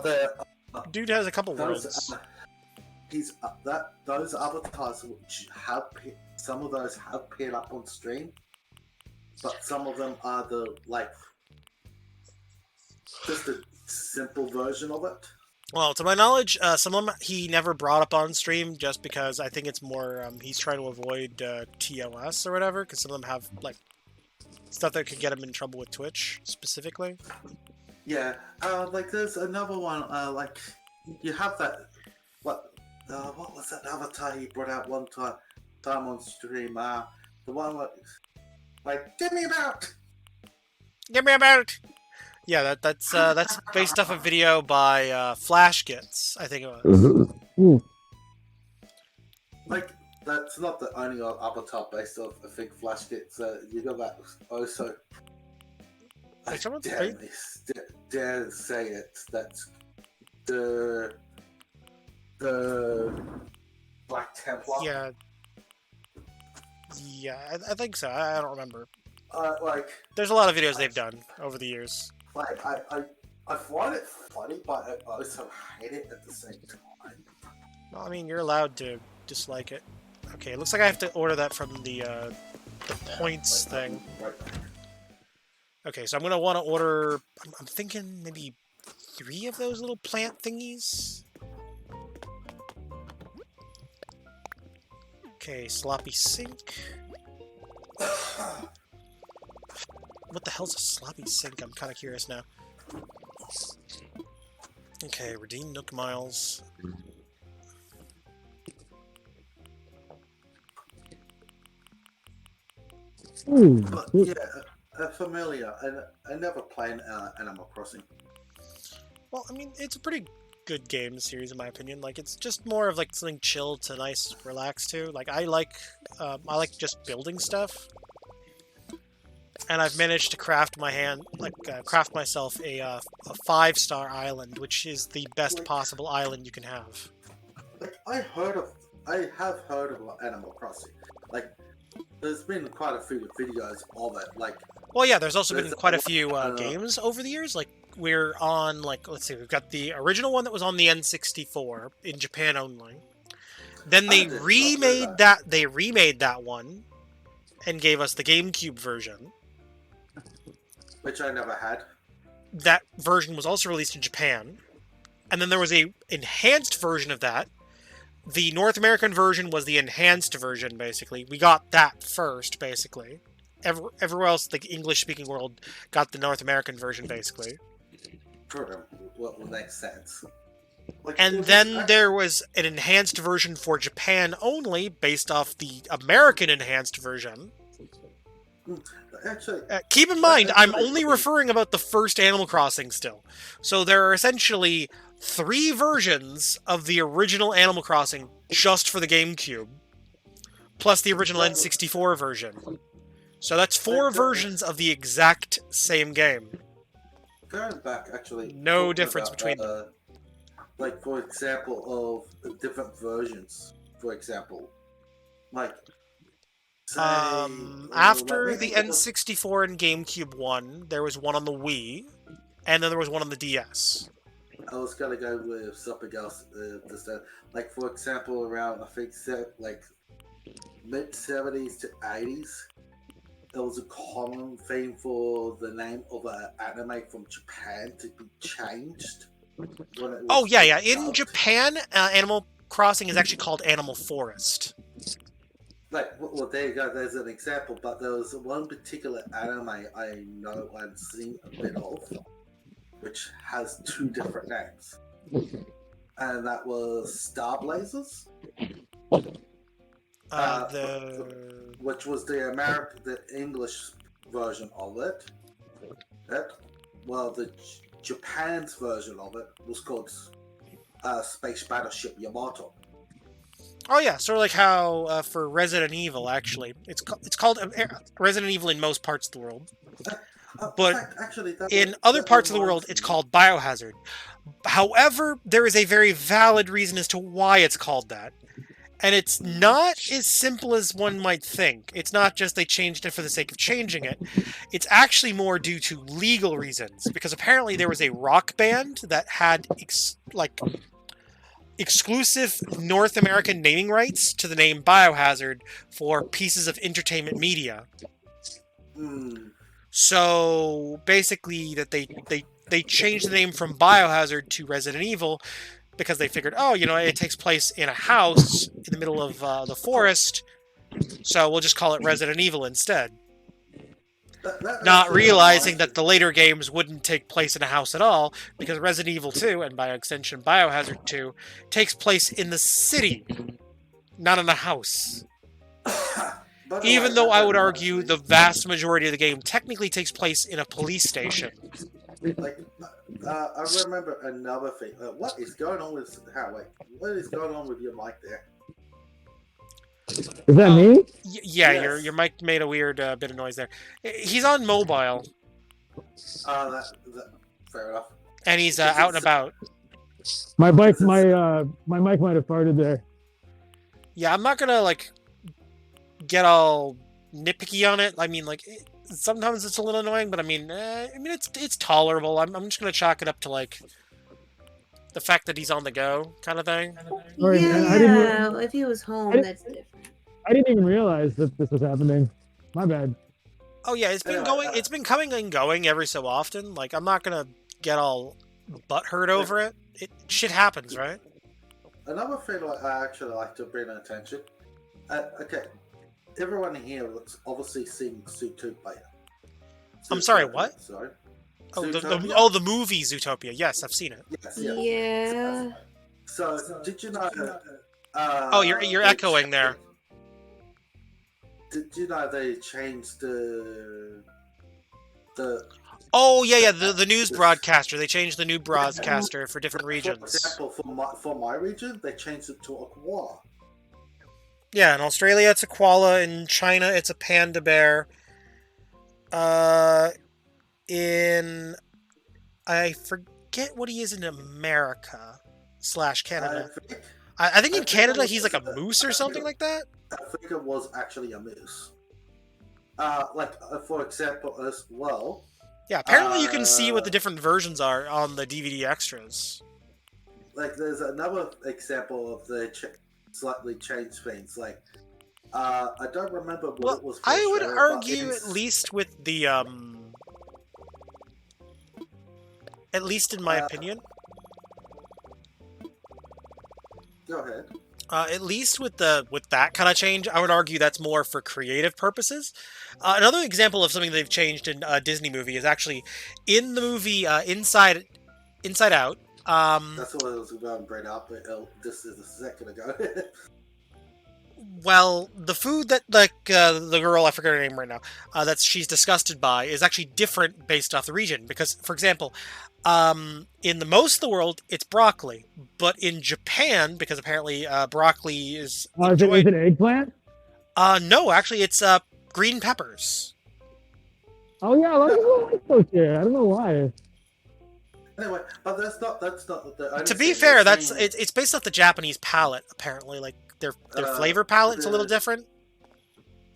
dude has a couple worlds. Those avatars which have some of those have appeared up on stream, but some of them are just the simple version of it. Well, to my knowledge, some of them he never brought up on stream just because I think it's more he's trying to avoid TLS or whatever, because some of them have like stuff that could get him in trouble with Twitch specifically. Yeah, like there's another one. Like you have that. What was that avatar he brought out one time on stream? The one like give me about. Give me about. Yeah, that's based off a video by Flashgits, I think it was. Like that's not the only avatar based off. I think Flashgits. You got that also. I dare say it. That's the Black Templar. Yeah, I think so. I don't remember. Like there's a lot of videos they've done over the years. Like I find it funny, but I also hate it at the same time. Well, I mean, you're allowed to dislike it. Okay, it looks like I have to order that from the points thing. Okay, so I'm gonna want to order. I'm thinking maybe 3 of those little plant thingies. Okay, sloppy sink. What the hell's a sloppy sink? I'm kind of curious now. Okay, redeem Nook Miles. But yeah, familiar. I never played Animal Crossing. Well, I mean, it's a pretty good game series in my opinion. Like, it's just more of like something chill to nice, relax to. Like, I like just building stuff. And I've managed to craft myself a 5-star island, which is the best possible island you can have. Like I have heard of Animal Crossing. Like there's been quite a few videos of it. Like well, yeah, there's also been quite a few games over the years. Like we're on let's see, we've got the original one that was on the N64 in Japan only. Then they remade that. They remade that one and gave us the GameCube version. Which I never had. That version was also released in Japan. And then there was a enhanced version of that. The North American version was the enhanced version, basically. We got that first, basically. Everywhere else, the English-speaking world, got the North American version, basically. Sure, well, makes sense. And then there was an enhanced version for Japan only, based off the American enhanced version. Actually, keep in mind, I'm only referring about the first Animal Crossing still. So there are essentially 3 versions of the original Animal Crossing just for the GameCube, plus the original N64 version. So that's 4 versions of the exact same game. Going back, actually, no difference between them. Like, for example, of different versions. For example, like. After the N64 and GameCube one, there was one on the Wii, and then there was one on the DS. I was gonna go with something else. Like, for example, around I think like mid 70s to 80s, there was a common theme for the name of an anime from Japan to be changed. Oh yeah. In Japan, Animal Crossing is actually called Animal Forest. Like, well, there you go. There's an example, but there was one particular anime I know I've seen a bit of, which has 2 different names, and that was Star Blazers, which was the English version of it. The Japan's version of it was called Space Battleship Yamato. Oh yeah, sort of like how for Resident Evil, actually, it's called Resident Evil in most parts of the world, but in other parts of the world, it's called Biohazard. However, there is a very valid reason as to why it's called that, and it's not as simple as one might think. It's not just they changed it for the sake of changing it. It's actually more due to legal reasons, because apparently there was a rock band that had exclusive North American naming rights to the name Biohazard for pieces of entertainment media. So basically, that they they changed the name from Biohazard to Resident Evil because they figured, oh, you know, it takes place in a house in the middle of the forest, so we'll just call it Resident Evil instead. Not realizing that the later games wouldn't take place in a house at all, because Resident Evil 2, and by extension Biohazard 2, takes place in the city, not in a house. Even though I would argue the vast majority of the game technically takes place in a police station. Like, I remember another thing. What is going on with Howard? What is going on with your mic there? Is that me? Yeah, Yes. your mic made a weird bit of noise there. He's on mobile, Fair enough. and he's out and about. My mic might have farted there. Yeah, I'm not gonna like get all nitpicky on it. I mean, like sometimes it's a little annoying, but I mean, it's tolerable. I'm just gonna chalk it up to like the fact that he's on the go, kind of thing. Sorry, man, I Yeah, if he was home, I that's different. I didn't even realize that this was happening. My bad. Oh yeah, it's been going. It's been coming and going every so often. Like I'm not gonna get all butthurt over it. Shit happens, right? Another thing I actually like to bring attention. Okay, everyone here looks obviously seen Zootopia. I'm sorry, what? Sorry. Oh, Zootopia? the movie Zootopia. Yes, I've seen it. Yes, Yeah. So, did you know? Oh, you're echoing there. Did you know they changed the Oh yeah, the news broadcaster. They changed the new broadcaster for different For regions. example, for my region, they changed it to a koala. Yeah, in Australia it's a koala. In China it's a panda bear. In I forget what he is in America / Canada. I think in Canada he's like a moose or something like that. I think it was actually a moose. For example, as well. Yeah, apparently you can see what the different versions are on the DVD extras. Like, there's another example of the slightly changed things. Like, I don't remember what it was. For I would Australia, but argue at least with the at least in my opinion. Go ahead. At least with that kind of change, I would argue that's more for creative purposes. Another example of something they've changed in a Disney movie is actually in the movie Inside Out. That's what I was going to bring up. This is a second ago. Well, the food that the girl, I forget her name right now, that she's disgusted by is actually different based off the region. Because, for example, in the most of the world, it's broccoli, but in Japan, because apparently broccoli is Is it eggplant? No, actually, it's green peppers. Oh yeah, a lot of people like those here. I don't know why. Anyway, but that's not the only To be thing fair, they're that's saying. it's based off the Japanese palate. Apparently, like their flavor palate's a little different.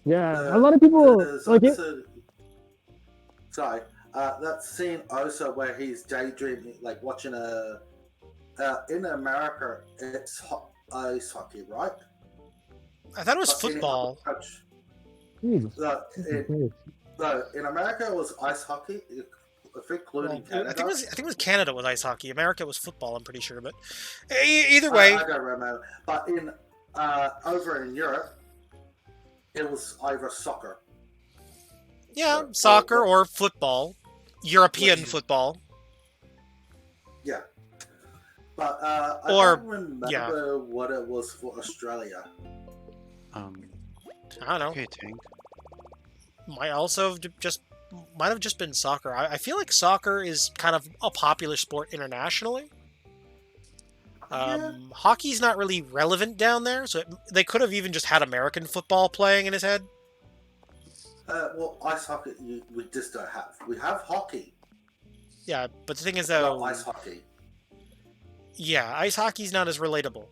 Yeah, a lot of people like it. Sorry, that scene also where he's daydreaming, like watching in America, it's ice hockey, right? I thought it was But in football. other countries- Jesus. in America, it was ice hockey. I think, including Canada. I think it was Canada with ice hockey. America was football. I'm pretty sure, but either way. I don't remember. But over in Europe, it was either soccer. Yeah, soccer or football, European football. Yeah. But I Or- don't remember yeah. what it was for Australia. I don't know. Okay, Tank. Might have just been soccer. I feel like soccer is kind of a popular sport internationally. Hockey's not really relevant down there, so they could have even just had American football playing in his head. Well, ice hockey, we just don't have. We have hockey. Yeah, but the thing is, Not though, ice hockey. yeah, ice hockey's not as relatable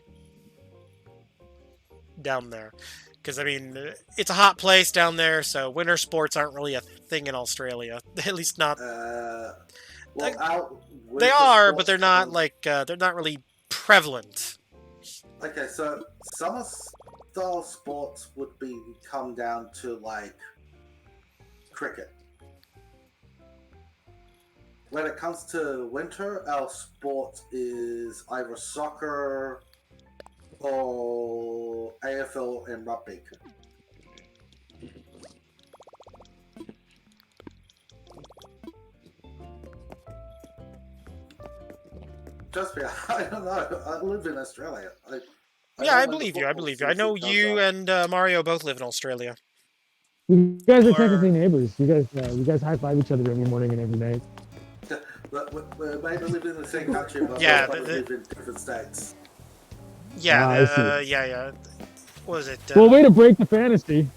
down there. Because, I mean, it's a hot place down there, so winter sports aren't really a thing in Australia. At least not... they are, but they're not, they're not really prevalent. Okay, so summer style sports would come down to, like, cricket. when it comes to winter, our sport is either soccer or AFL and rugby. Trust me, I don't know. I live in Australia. Yeah, I know when the believe you. I football believe you. I know season comes you up. and Mario both live in Australia. You guys are Or- technically neighbors. You guys high five each other every morning and every night. We maybe live in the same country, but Yeah, we live in different states. Yeah, I see. yeah. What was it? Well, way to break the fantasy.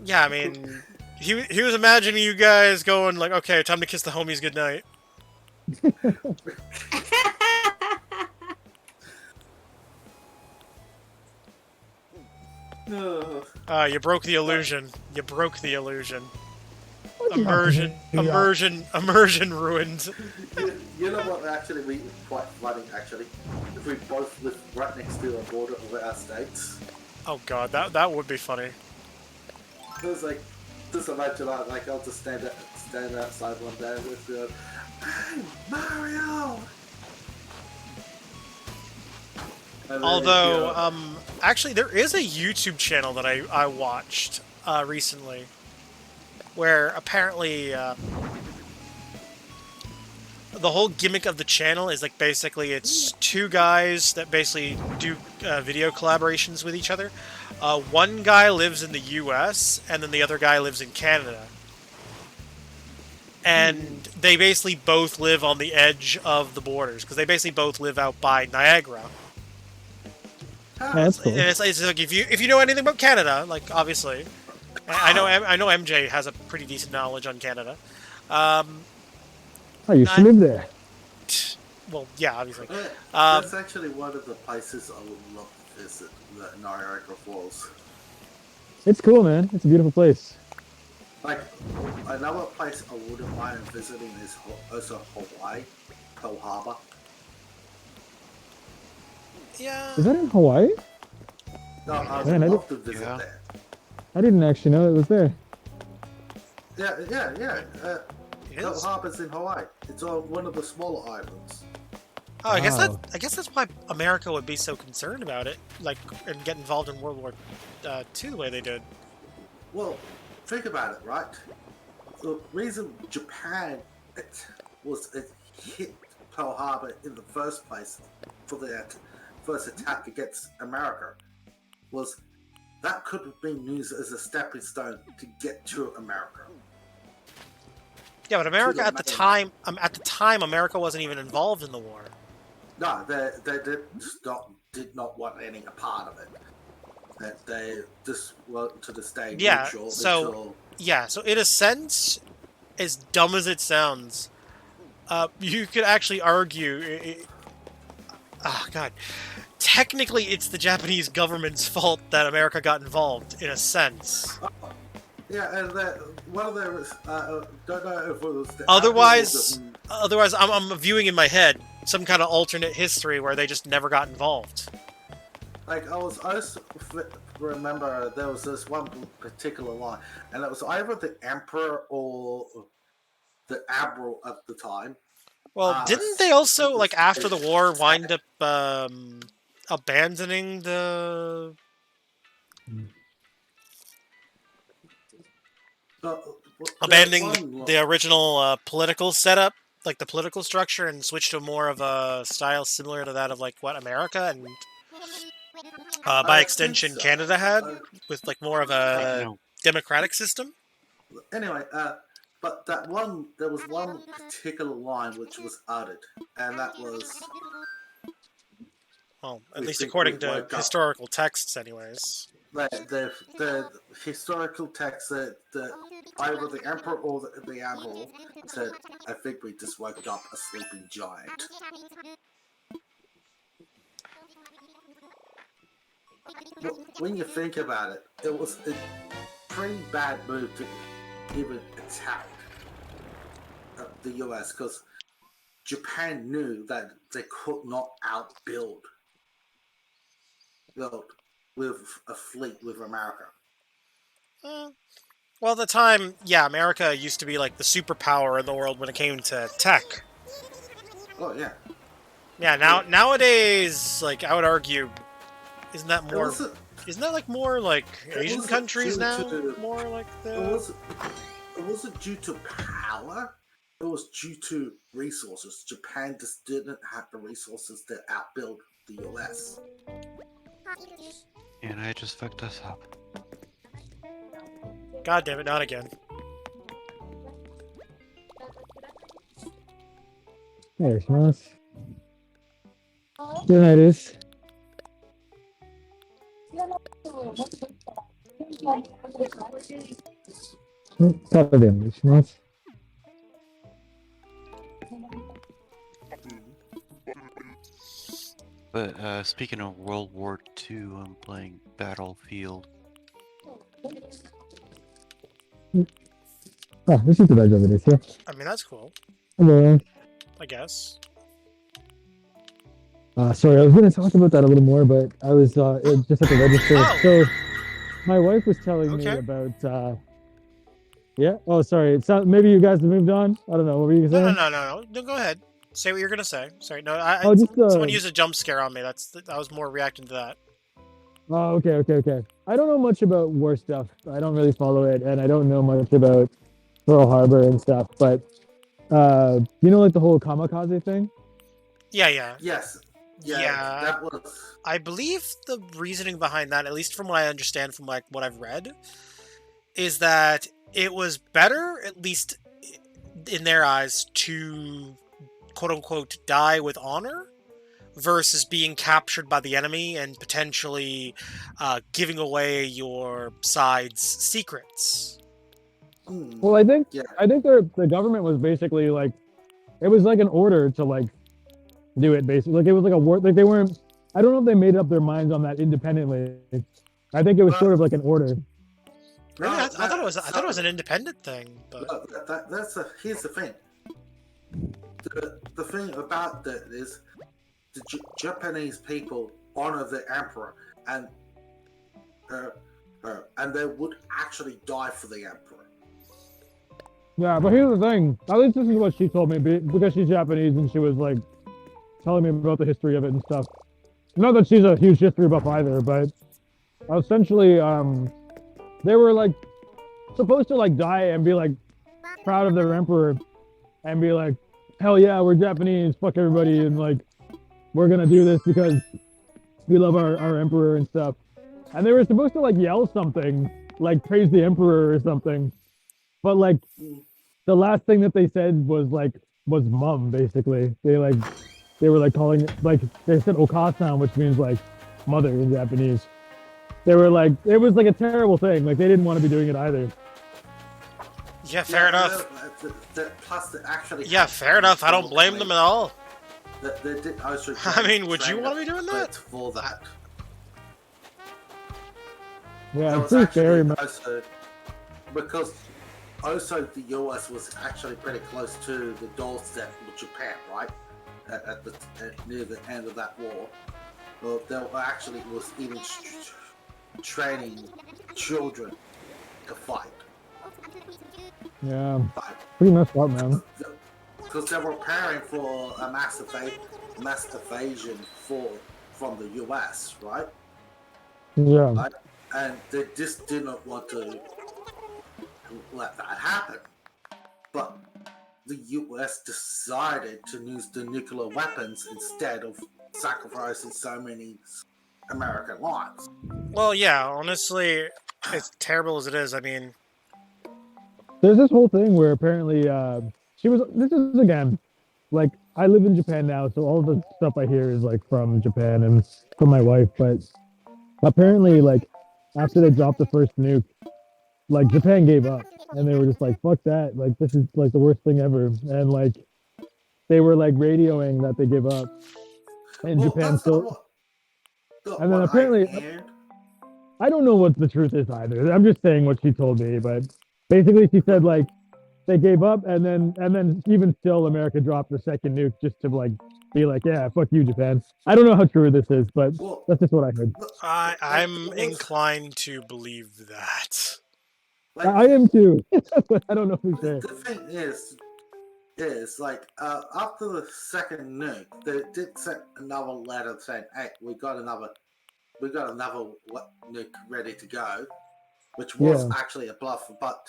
Yeah, I mean, he was imagining you guys going like, okay, time to kiss the homies goodnight. You broke the illusion. You broke the illusion. Immersion ruined. You know what? Actually, we quite funny. Actually, if we both live right next to a border of our states, Oh god, that would be funny. it was like just imagine like I'll just stand outside one day and just go, "Hey, Mario!" And then, Although, you know, actually, there is a YouTube channel that I watched recently, where apparently the whole gimmick of the channel is like basically it's two guys that basically do video collaborations with each other. One guy lives in the U.S. and then the other guy lives in Canada. And they basically both live on the edge of the borders because they basically both live out by Niagara. That's cool. And it's like if you know anything about Canada, like obviously, I know MJ has a pretty decent knowledge on Canada. I used to live there. Well, yeah, obviously. that's actually one of the places I would love to visit, the Niagara Falls. It's cool, man. It's a beautiful place. Like, another place I wouldn't mind visiting is also Hawaii, Pearl Harbor. Yeah. Is that in Hawaii? No, I would Man, love to visit there. I didn't actually know it was there. Yeah. Pearl is? Harbor's in Hawaii. It's on one of the smaller islands. Oh, I guess Wow. that's why America would be so concerned about it, like, and get involved in World War II the way they did. Well, think about it, right? The reason Japan hit Pearl Harbor in the first place for the first attack against America was that could have been used as a stepping stone to get to America. Yeah, but America the at the time, America wasn't even involved in the war. No, they did not want any part of it. That they just wanted to stay Yeah, neutral so in a sense, as dumb as it sounds, you could actually argue. Oh God, technically, it's the Japanese government's fault that America got involved, in a sense. Yeah, and one of them don't know if it was the Otherwise, I'm viewing in my head some kind of alternate history where they just never got involved. Like I just remember there was this one particular line, and it was either the emperor or the admiral at the time. Well, didn't they also, like, after the war, wind up abandoning the... abandoning the original political setup, like the political structure, and switch to more of a style similar to that of like what America and by extension Canada had, with like more of a democratic system? Anyway, but there was one particular line which was added, and that was... Well, at least according to historical texts, anyways. The historical text said that either the emperor or the admiral said, "I think we just woke up a sleeping giant." When you think about it, it was a pretty bad move to even attack the US because Japan knew that they could not outbuild with a fleet with America. Well, at the time, yeah, America used to be like the superpower in the world when it came to tech. Oh yeah. Yeah, nowadays, like I would argue, isn't that It more? wasn't- Isn't that like more like it Asian wasn't countries due now? to- More like It the. wasn't due to power. It was due to resources. Japan just didn't have the resources to outbuild the US. And I just fucked us up. God damn it! Not again. お願いします。じゃないです。ただでお願いします。But speaking of World War II, I'm playing Battlefield. あ、レシート大丈夫ですよ。 I mean, that's cool. Hello. I guess. Sorry, I was going to talk about that a little more, but I was just at the register. Oh. So, my wife was telling me Okay. about. Yeah. Oh, sorry. Maybe you guys have moved on. I don't know. What were you saying? No. Go ahead. Say what you're gonna say. Sorry, no. Oh, just, someone used a jump scare on me. I was more reacting to that. Oh, okay. I don't know much about war stuff. I don't really follow it, and I don't know much about Pearl Harbor and stuff. But you know, like the whole kamikaze thing. Yeah. Yes. Yeah. Yeah. That was. I believe the reasoning behind that, at least from what I understand from like what I've read, is that it was better, at least in their eyes, to quote unquote die with honor versus being captured by the enemy and potentially giving away your side's secrets. Well, I think the government was basically like, it was like an order to like do it basically. Like it was like a war. Like they weren't. I don't know if they made up their minds on that independently. I think it was sort of like an order. Really, I thought it was an independent thing. But Here's the thing. The thing about that is the Japanese people honor the emperor, and they would actually die for the emperor. Yeah, but here's the thing. At least this is what she told me because she's Japanese and she was like telling me about the history of it and stuff. Not that she's a huge history buff either, but essentially, they were like supposed to like die and be like proud of their emperor and be like, hell yeah, we're Japanese, fuck everybody, and like we're gonna do this because we love our emperor and stuff. And they were supposed to like yell something, like praise the emperor or something. But like the last thing that they said was mum, basically. They were like calling it, like they said okasan, which means like mother in Japanese. They were like, it was like a terrible thing. Like they didn't want to be doing it either. yeah, fair enough. Plus, they actually. Yeah, fair enough. I don't blame them at all. They did also. I mean, would you train want to be doing that? pilots for that? Yeah, It it's was pretty actually scary, man. also because also the US was actually pretty close to the doorstep of Japan, right? Near the end of that war, well, there actually was even training children to fight. Yeah, pretty messed up, man. Because they were preparing for a mass invasion from the US, right? Yeah. Right? And they just did not want to let that happen. But the US decided to use the nuclear weapons instead of sacrificing so many American lives. Well, yeah, honestly, as terrible as it is, I mean, There's this whole thing where apparently this is again, like I live in Japan now, so all the stuff I hear is like from Japan and from my wife, but apparently like after they dropped the first nuke, like Japan gave up and they were just like, fuck that, like this is like the worst thing ever. And like they were like radioing that they give up. And Japan still and then apparently I don't know what the truth is either. I'm just saying what she told me, but basically she said like they gave up and then even still America dropped the second nuke just to like be like, yeah, fuck you, Japan. I don't know how true this is, but that's just what I heard. I'm inclined to believe that. Like, I am too, but I don't know for sure. the thing is like after the second nuke, they did send another letter saying, "Hey, we got another nuke ready to go," which was Yeah. actually a bluff. But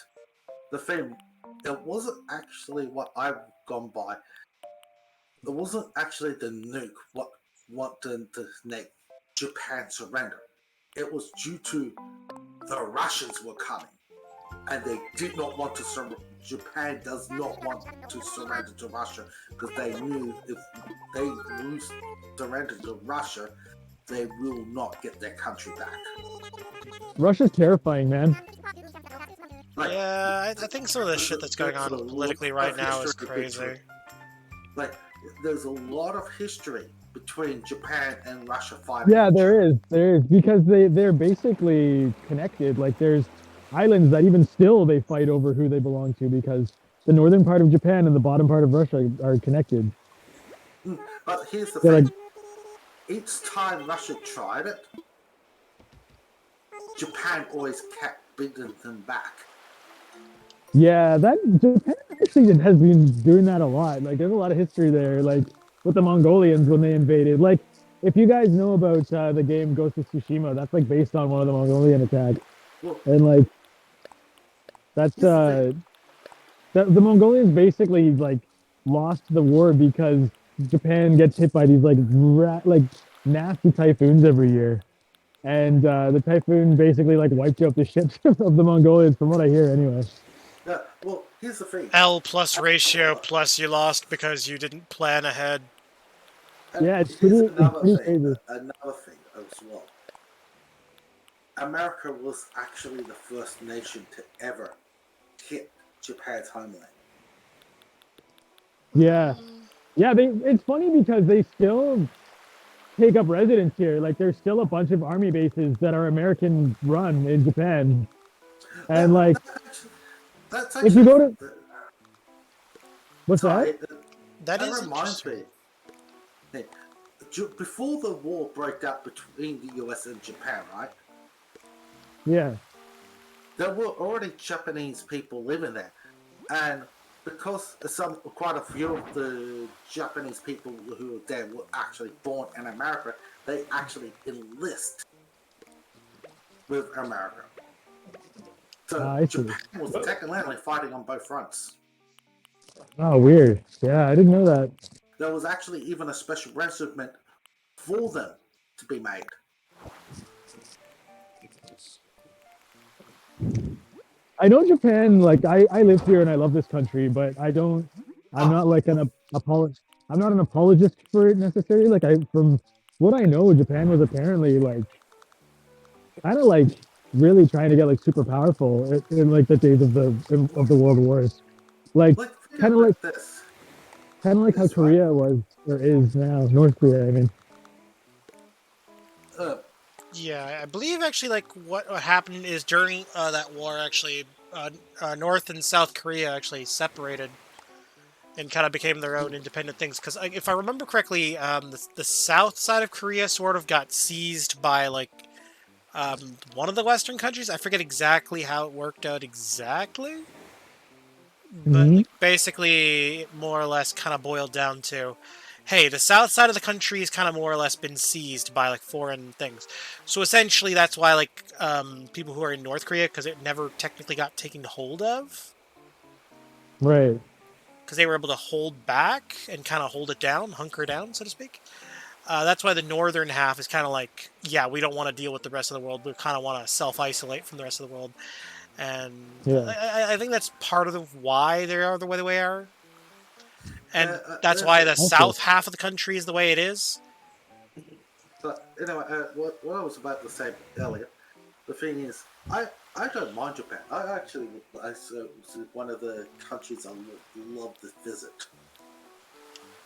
the thing, it wasn't actually what I've gone by. It wasn't actually the nuke what wanted to make Japan surrender. It was due to the Russians were coming, and they did not want to surrender. Japan does not want to surrender to Russia because they knew if they surrender to Russia, they will not get their country back. Russia's terrifying, man. Yeah, I think some of the shit that's going on politically right now is crazy. Like, there's a lot of history between Japan and Russia fighting. Yeah, there is because they're basically connected. Like there's islands that even still they fight over who they belong to because the northern part of Japan and the bottom part of Russia are connected. But here's the They're thing. like- Each time Russia tried it, Japan always kept beating them back. Yeah, that Japan actually has been doing that a lot. Like there's a lot of history there, like with the Mongolians when they invaded. Like if you guys know about the game Ghost of Tsushima, that's like based on one of the Mongolian attacks. Well, And like that's the Mongolians basically like lost the war because Japan gets hit by these like nasty typhoons every year. And the typhoon basically like wiped out the ships of the Mongolians from what I hear anyway. yeah, well, here's the thing. L plus ratio plus you lost because you didn't plan ahead. And Yeah, it's here's pretty crazy. Another thing as well. America was actually the first nation to ever hit Japan's homeland. Yeah. Yeah, it's funny because they still take up residence here. Like there's still a bunch of army bases that are American run in Japan. And like That's if you go to what's Sorry, that? That that is reminds me. Hey, before the war broke out between the US and Japan, right? Yeah. There were already Japanese people living there, and because quite a few of the Japanese people who were there were actually born in America, they actually enlist with America. So I see. Japan was technically fighting on both fronts. Oh, weird. Yeah, I didn't know that. There was actually even a special regiment for them to be made. I know Japan, like I live here and I love this country, but I'm not like I'm not an apologist for it necessarily. Like from what I know, Japan was apparently like kind of like really trying to get like super powerful in like the days of the world wars. Like kind of like how Korea was or is now, North Korea, I mean. Yeah, I believe actually like what happened is during that war actually North and South Korea actually separated and kind of became their own independent things. Because if I remember correctly, the south side of Korea sort of got seized by like one of the Western countries. I forget exactly how it worked out exactly. But like, basically, it more or less kind of boiled down to, hey, the south side of the country has kind of more or less been seized by like foreign things. So essentially, that's why like people who are in North Korea, because it never technically got taken hold of, Right. because they were able to hold back and kind of hold it down, hunker down, so to speak. That's why the northern half is kind of like, yeah, we don't want to deal with the rest of the world. We kind of want to self-isolate from the rest of the world. And Yeah. I think that's part of why they are the way they are. And Yeah, that's why the okay. south half of the country is the way it is. But anyway, what I was about to say earlier, the thing is, I don't mind Japan. I actually, it's one of the countries I would love to visit.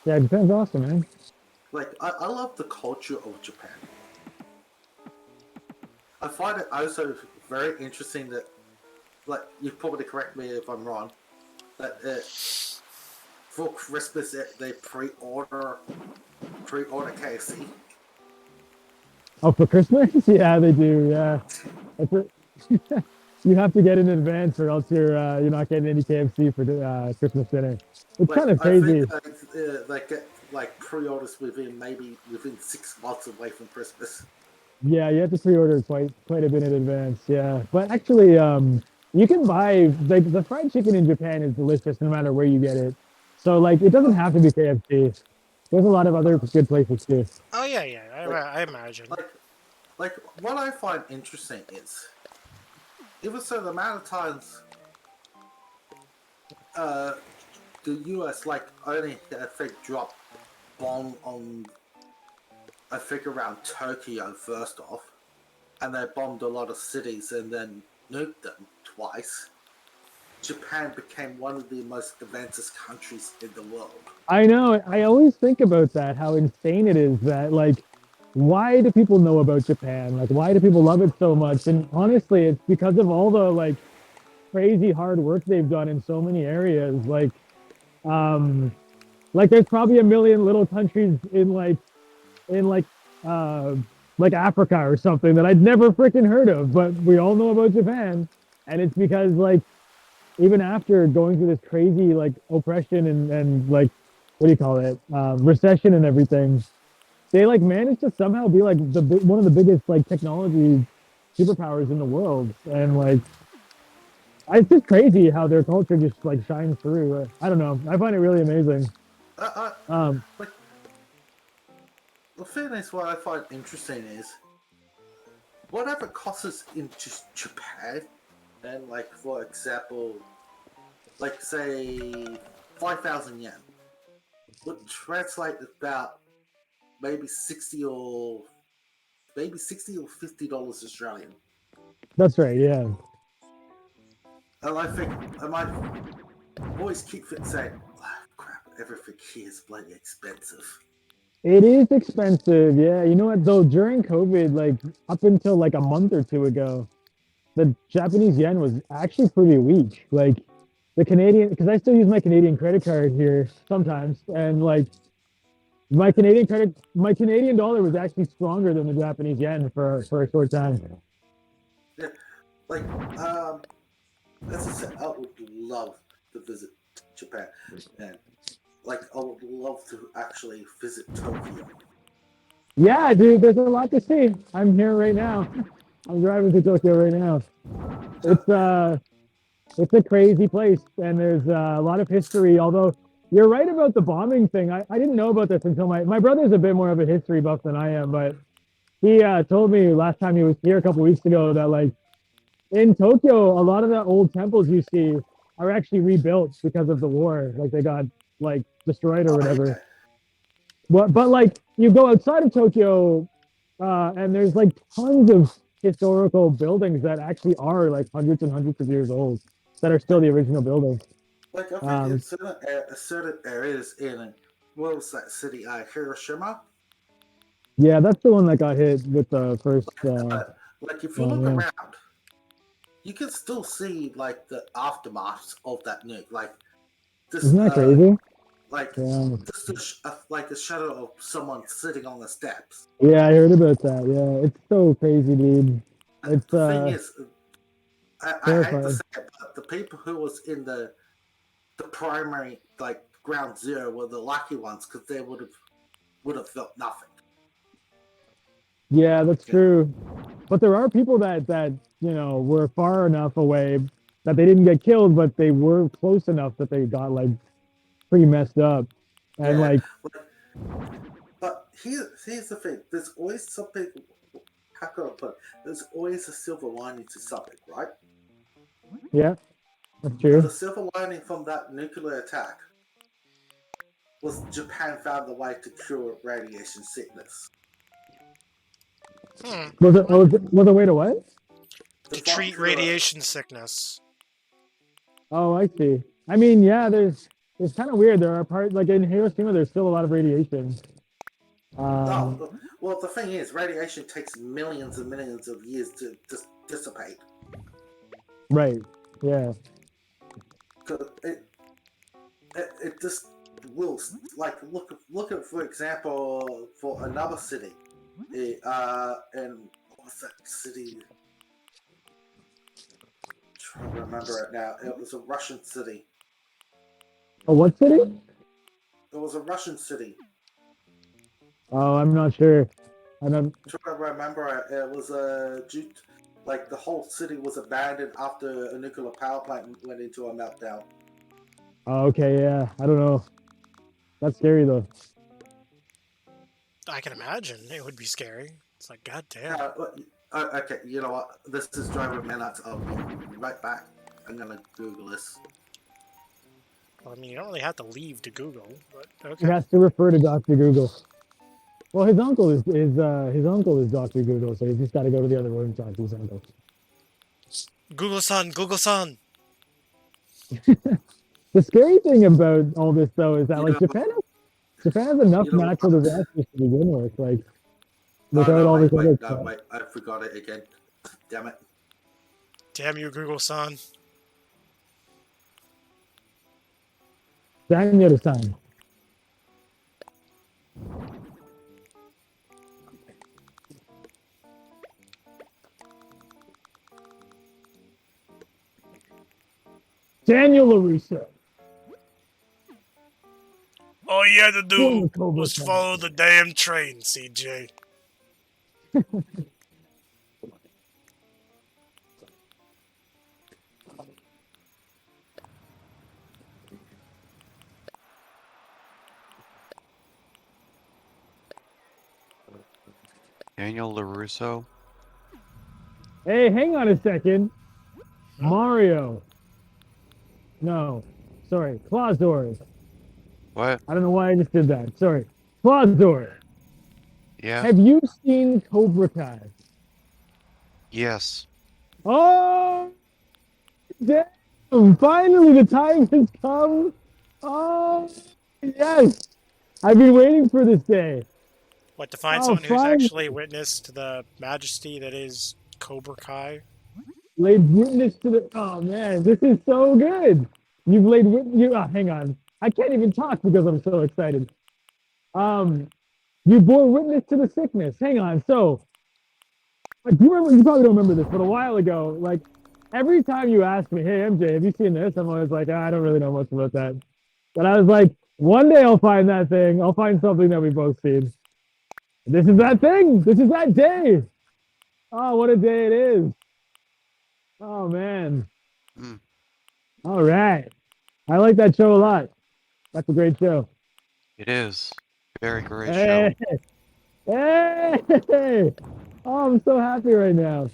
Yeah, Japan's awesome, man. Like, I love the culture of Japan. I find it also very interesting that, like, you probably correct me if I'm wrong, that for Christmas they pre-order KFC. Oh, for Christmas? Yeah, they do. Yeah, you have to get in advance, or else you're not getting any KFC for Christmas dinner. It's kind of crazy. I think they get like pre-orders within 6 months away from Christmas. Yeah, you have to pre-order quite a bit in advance. Yeah, but actually, you can buy like the fried chicken in Japan is delicious no matter where you get it. So like, it doesn't have to be KFC. There's a lot of other good places too. Oh yeah, I imagine. Like what I find interesting is, even so, the amount of times the US only I think dropped bomb on I think around Tokyo first off, and they bombed a lot of cities and then nuked them twice. Japan became one of the most advanced countries in the world. I know. I always think about that. How insane it is that like, why do people know about Japan? Like, why do people love it so much? And honestly, it's because of all the like crazy hard work they've done in so many areas. Like there's probably a million little countries in Africa or something that I'd never freaking heard of, but we all know about Japan, and it's because like even after going through this crazy like oppression and like what do you call it, recession and everything, they like managed to somehow be like one of the biggest like technology superpowers in the world, and like it's just crazy how their culture just like shines through. I don't know. I find it really amazing. The thing is, what I find interesting is, whatever costs in just Japan, and like for example, like say 5,000 yen, would translate about maybe 60 or $50 Australian. That's right. Yeah. And I think I might always keep saying, oh, crap, everything here is bloody expensive. It is expensive, yeah. You know what though? During COVID, like up until like a month or two ago, the Japanese yen was actually pretty weak. Like the Canadian, because I still use my Canadian credit card here sometimes, and like my Canadian dollar was actually stronger than the Japanese yen for a short time. Yeah, like as I said, I would love to visit Japan, and like I would love to actually visit Tokyo. Yeah, dude, there's a lot to see. I'm here right now. I'm driving to Tokyo right now. It's a crazy place, and there's a lot of history. Although you're right about the bombing thing. I didn't know about this until my brother's a bit more of a history buff than I am, but he told me last time he was here a couple weeks ago that like in Tokyo, a lot of the old temples you see are actually rebuilt because of the war. Like they got like destroyed or whatever. But like you go outside of Tokyo, and there's like tons of historical buildings that actually are like hundreds and hundreds of years old that are still the original buildings. Like I think in certain areas in what was that city? Hiroshima. Yeah, that's the one that got hit with the first. Like if you look around, you can still see like the aftermath of that nuke. Like this, isn't that crazy? Like just like a shadow of someone sitting on the steps. Yeah, I heard about that. Yeah, it's so crazy, dude. It's the thing is, I hate to say it, but the people who was in the primary like ground zero were the lucky ones because they would have felt nothing. Yeah, that's true. But there are people that were far enough away that they didn't get killed, but they were close enough that they got like pretty messed up. And but here's the thing. There's always something. How can I put it? There's always a silver lining to something, right? Yeah, that's true. The silver lining from that nuclear attack was Japan found the way to cure radiation sickness. Was it a way to what? To treat radiation sickness. Oh, I see. I mean, yeah, it's kind of weird. There are parts like in Hiroshima, there's still a lot of radiation. Well, the thing is, radiation takes millions and millions of years to just dissipate. Right. Yeah. Cause it just will like look at for example for another city, and what's that city? trying to remember it now. It was a Russian city. Oh, what city? It was a Russian city. Oh, I'm not sure. I don't. Trying to remember it. It was like the whole city was abandoned after a nuclear power plant went into a meltdown. Oh, okay, yeah. I don't know. That's scary though. I can imagine it would be scary. It's like, god damn. Okay, you know what? This is driving me nuts. I'll be right back. I'm gonna Google this. Well, I mean, you don't really have to leave to Google, but He okay. has to refer to Dr. Google. Well, his uncle is Dr. Google, so he's just got to go to the other room and talk to his uncle. Google-san, Google-san. The scary thing about all this, though, is that like Japan has enough natural disasters to begin with, like without all this other stuff. Wait, I forgot it again. Damn it. Damn you, Google-san. Daniel-san. Daniel LaRusso. All you had to do Cobra was Kai. follow the damn train, CJ. Daniel LaRusso. Hey, hang on a second. Mario. No. Sorry. Clawzor. What? I don't know why I just did that. Sorry. Clawzor. Yeah. Have you seen Cobra Kai? Yes. Oh, damn. Finally, the time has come. Oh, yes. I've been waiting for this day. What, to find Oh, someone who's finally. actually witnessed the majesty that is Cobra Kai? Laid witness to the. Oh, man. This is so good. You've laid witness. Hang on. I can't even talk because I'm so excited. You bore witness to the sickness. Hang on. So, do you remember? You probably don't remember this, but a while ago, like every time you ask me, "Hey MJ, have you seen this?" I'm always like, I don't really know much about that. But I was like, one day I'll find that thing. I'll find something that we both seen. This is that thing. This is that day. Oh, what a day it is. Oh man. All right. I like that show a lot. That's a great show. It is. Very great Hey. show. Hey. Oh, I'm so happy right now.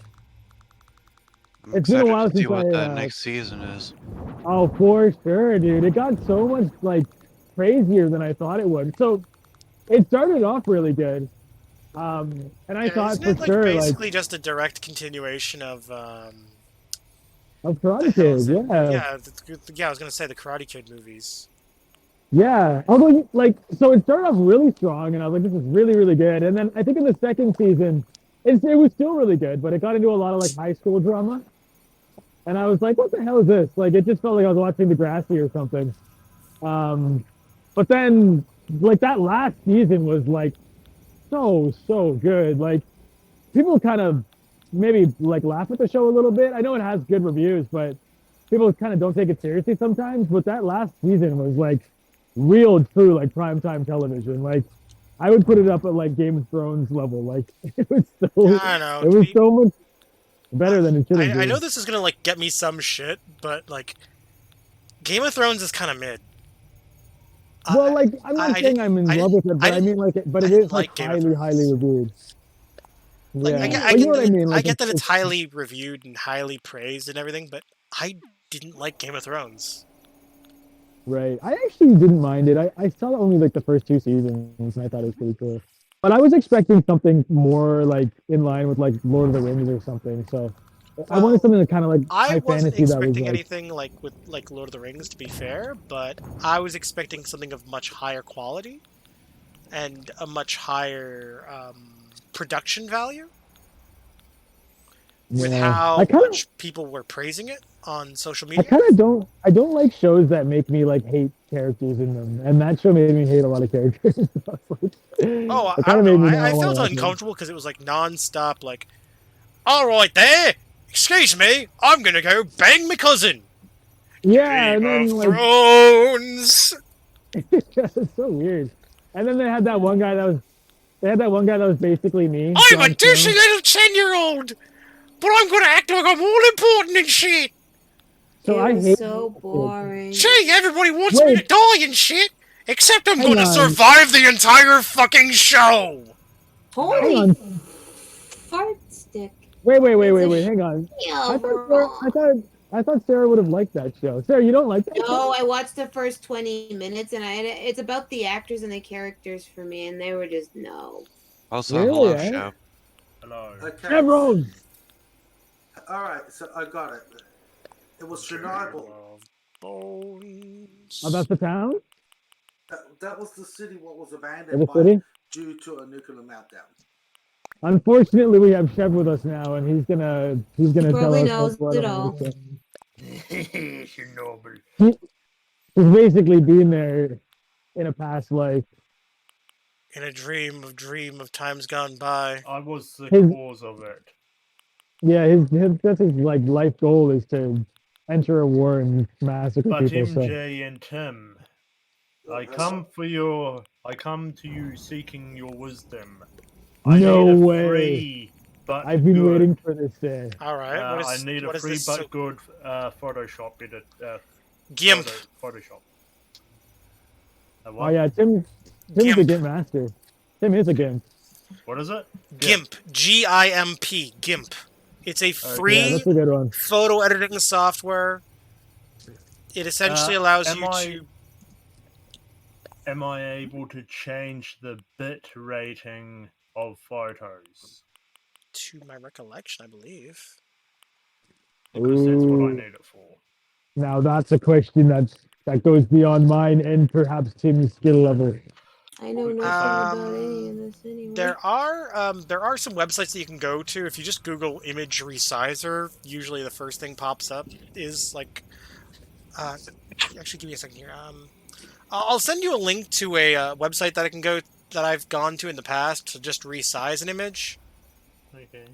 I'm It's been a excited while to see since what I, that next season is. Oh, for sure, dude. It got so much like crazier than I thought it would. So it started off really good. And I thought Isn't for it like sure basically just a direct continuation of Karate Kid, yeah, I was gonna say the Karate Kid movies. Yeah. Although like so it started off really strong and I was like, this is really, really good. And then I think in the second season it was still really good, but it got into a lot of like high school drama. And I was like, what the hell is this? Like it just felt like I was watching Degrassi or something. But then like that last season was like so good. Like people kind of maybe like laugh at the show a little bit. I know it has good reviews, but people kind of don't take it seriously sometimes. But that last season was like real true like primetime television. Like I would put it up at like Game of Thrones level. Like it was so I know, it was so much better than it should have been. I know this is gonna like get me some shit, but like Game of Thrones is kind of mid. Well, like I'm not saying I'm in love with it, but I mean like but it is like highly reviewed. Like, Yeah, I but get you know what I that- mean. I Like, get that it's highly reviewed and highly praised and everything, but I didn't like Game of Thrones. right. I actually didn't mind it. I saw only like the first 2 seasons, and I thought it was pretty cool. But I was expecting something more like in line with like Lord of the Rings or something. So I wanted something that kind of like I high wasn't fantasy that was expecting like. anything like with like Lord of the Rings, to be fair, but I was expecting something of much higher quality and a much higher production value. With Yeah. how I kinda- much people were praising it on social I media. kind of don't. I don't like shows that make me like hate characters in them, and that show made me hate a lot of characters. Oh, I It kinda don't made know. me not I wanna felt watch it. uncomfortable because it was like non-stop, like, all right there, excuse me, I'm gonna go bang my cousin. Yeah, Game and then of like Thrones. it's so weird. And then they had that one guy that was basically me. I'm a Jon douchey Snow. little 10-year-old, but I'm gonna act like I'm all important and shit. So it I was hate so boring. Gee, everybody wants me to Wait. die and shit, except I'm Hang gonna on. survive the entire fucking show. Hang Holy on. fart stick. Wait, It's a hang on. Yeah, I thought Sarah would have liked that show. Sarah, you don't like that show? No, I watched the first 20 minutes and it's about the actors and the characters for me, and they were just no. Also, Really, hello, eh? show. Hello. Okay. Chevron! Alright, so I got it. It was Chernobyl. Bones. Oh, that's the town? That was the city what was In abandoned the by city? due to a nuclear meltdown. Unfortunately, we have Chev with us now, and he's gonna tell Probably us knows what it all. Chernobyl. He's basically been there in a past life. In a dream of times gone by. I was the His- cause of it. Yeah, his that's his like life goal is to enter a war and massacre But people. So. MJ and Tim, I come to you seeking your wisdom. I No need a way. free but I've been good, waiting for this day. All right. I need a what is free this? but good Photoshop edit. GIMP. Photoshop. Oh yeah, Tim's a GIMP. GIMP master. Tim is a GIMP. What is it? GIMP. GIMP. GIMP. It's a Yeah, free that's a good one. photo editing software. It essentially allows you to. Am I able to change the bit rating of photos? To my recollection, I believe. Because that's what I Ooh. need it for. Now that's a question that goes beyond mine and perhaps Tim's skill level. I know nothing about any of this anyway. There are some websites that you can go to. If you just Google image resizer, usually the first thing pops up is like. Actually, give me a second here. I'll send you a link to a website that I've gone to in the past to just resize an image. Okay.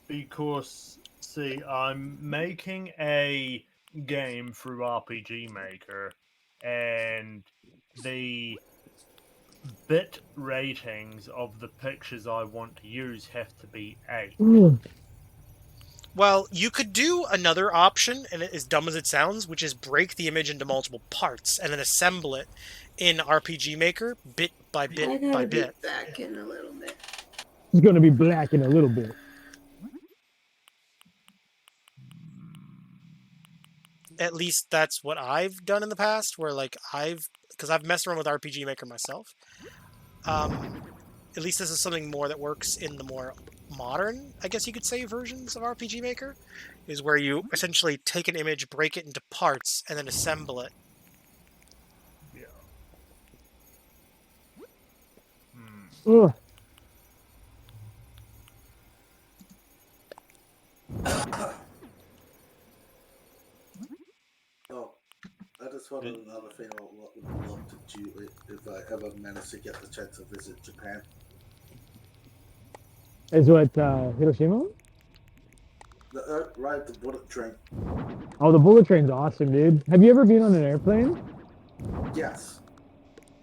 Because, see, I'm making a game through RPG Maker, and the bit ratings of the pictures I want to use have to be 8. Well, you could do another option, and as dumb as it sounds, which is break the image into multiple parts and then assemble it in RPG Maker bit by I bit gotta by be bit. back in a little bit. He's gonna be black in a little bit. At least that's what I've done in the past, where like because I've messed around with RPG Maker myself. At least this is something more that works in the more modern, I guess you could say, versions of RPG Maker, is where you essentially take an image, break it into parts, and then assemble it. Yeah. Ugh. Oh, I just wanted another thing I would love to do if I ever manage to get the chance to visit Japan. Is what Hiroshima? Ride the bullet train. Oh, the bullet train's awesome, dude. Have you ever been on an airplane? Yes.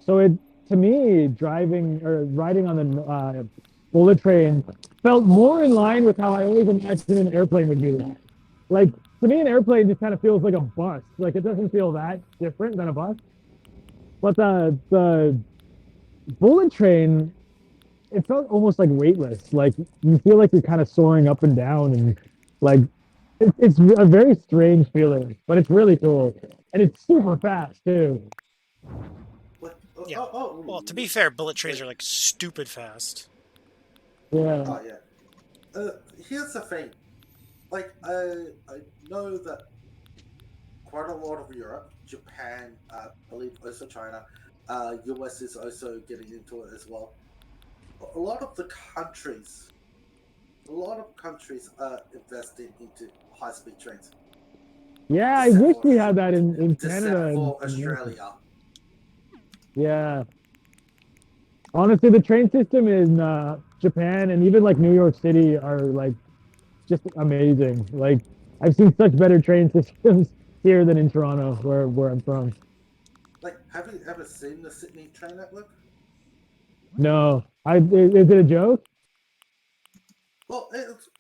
So to me, driving or riding on the bullet train felt more in line with how I always imagined an airplane would be. Like, to me, an airplane just kind of feels like a bus. Like, it doesn't feel that different than a bus. But the bullet train, it felt almost like weightless. Like, you feel like you're kind of soaring up and down, and like, it's a very strange feeling, but it's really cool. And it's super fast, too. Yeah. Well, to be fair, bullet trains are like stupid fast. Yeah. Oh yeah. Here's the thing. Like I know that quite a lot of Europe, Japan, I believe also China, US is also getting into it as well. A lot of countries are investing into high-speed trains. Yeah, I wish we had that in Except Canada. for and- Australia. Yeah. Honestly, the train system in Japan and even like New York City are like just amazing. Like I've seen such better train systems here than in Toronto, where I'm from. Like, have you ever seen the Sydney train network? No, is it a joke? Well,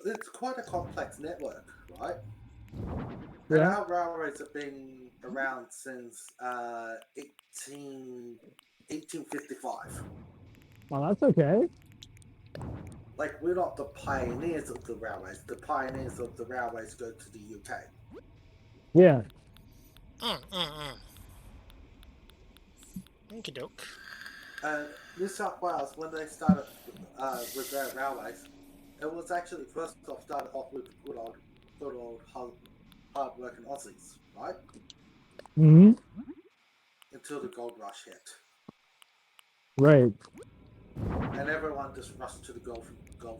it's quite a complex network, right? And Yeah. our railways have been around since 1855. Well, that's okay. Like, we're not the pioneers of the railways. The pioneers of the railways go to the UK. Yeah. Okie doke. New South Wales, when they started with their railways, it was actually first off started off with good old hard working Aussies, right? Hmm. Until the gold rush hit. Right. And everyone just rushed to the gold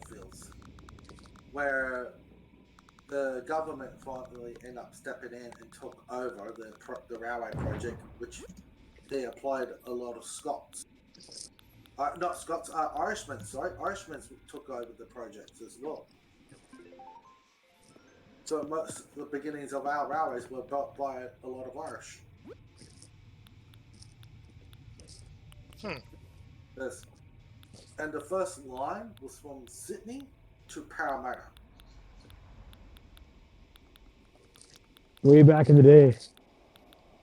fields, where the government finally ended up stepping in and took over the railway project, which they applied a lot of Scots. Not Scots, Irishmen, sorry. Irishmen took over the projects as well. So most of the beginnings of our railways were built by a lot of Irish. Yes. And the first line was from Sydney to Parramatta. Way back in the day.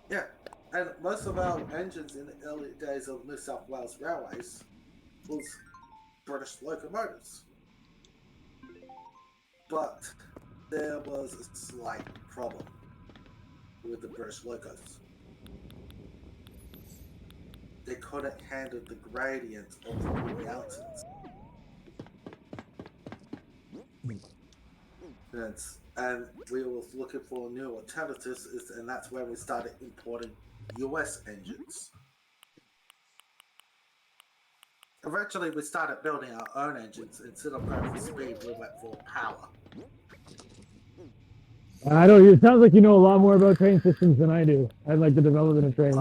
Yeah. And most of our engines in the early days of New South Wales railways was British locomotives. But there was a slight problem with the British locos. They couldn't handle the gradient of the Blue Mountains. And we were looking for new alternatives, and that's where we started importing US engines. Eventually, we started building our own engines. Instead of going for speed, we went for power. I don't. It sounds like you know a lot more about train systems than I do. I like the development of trains.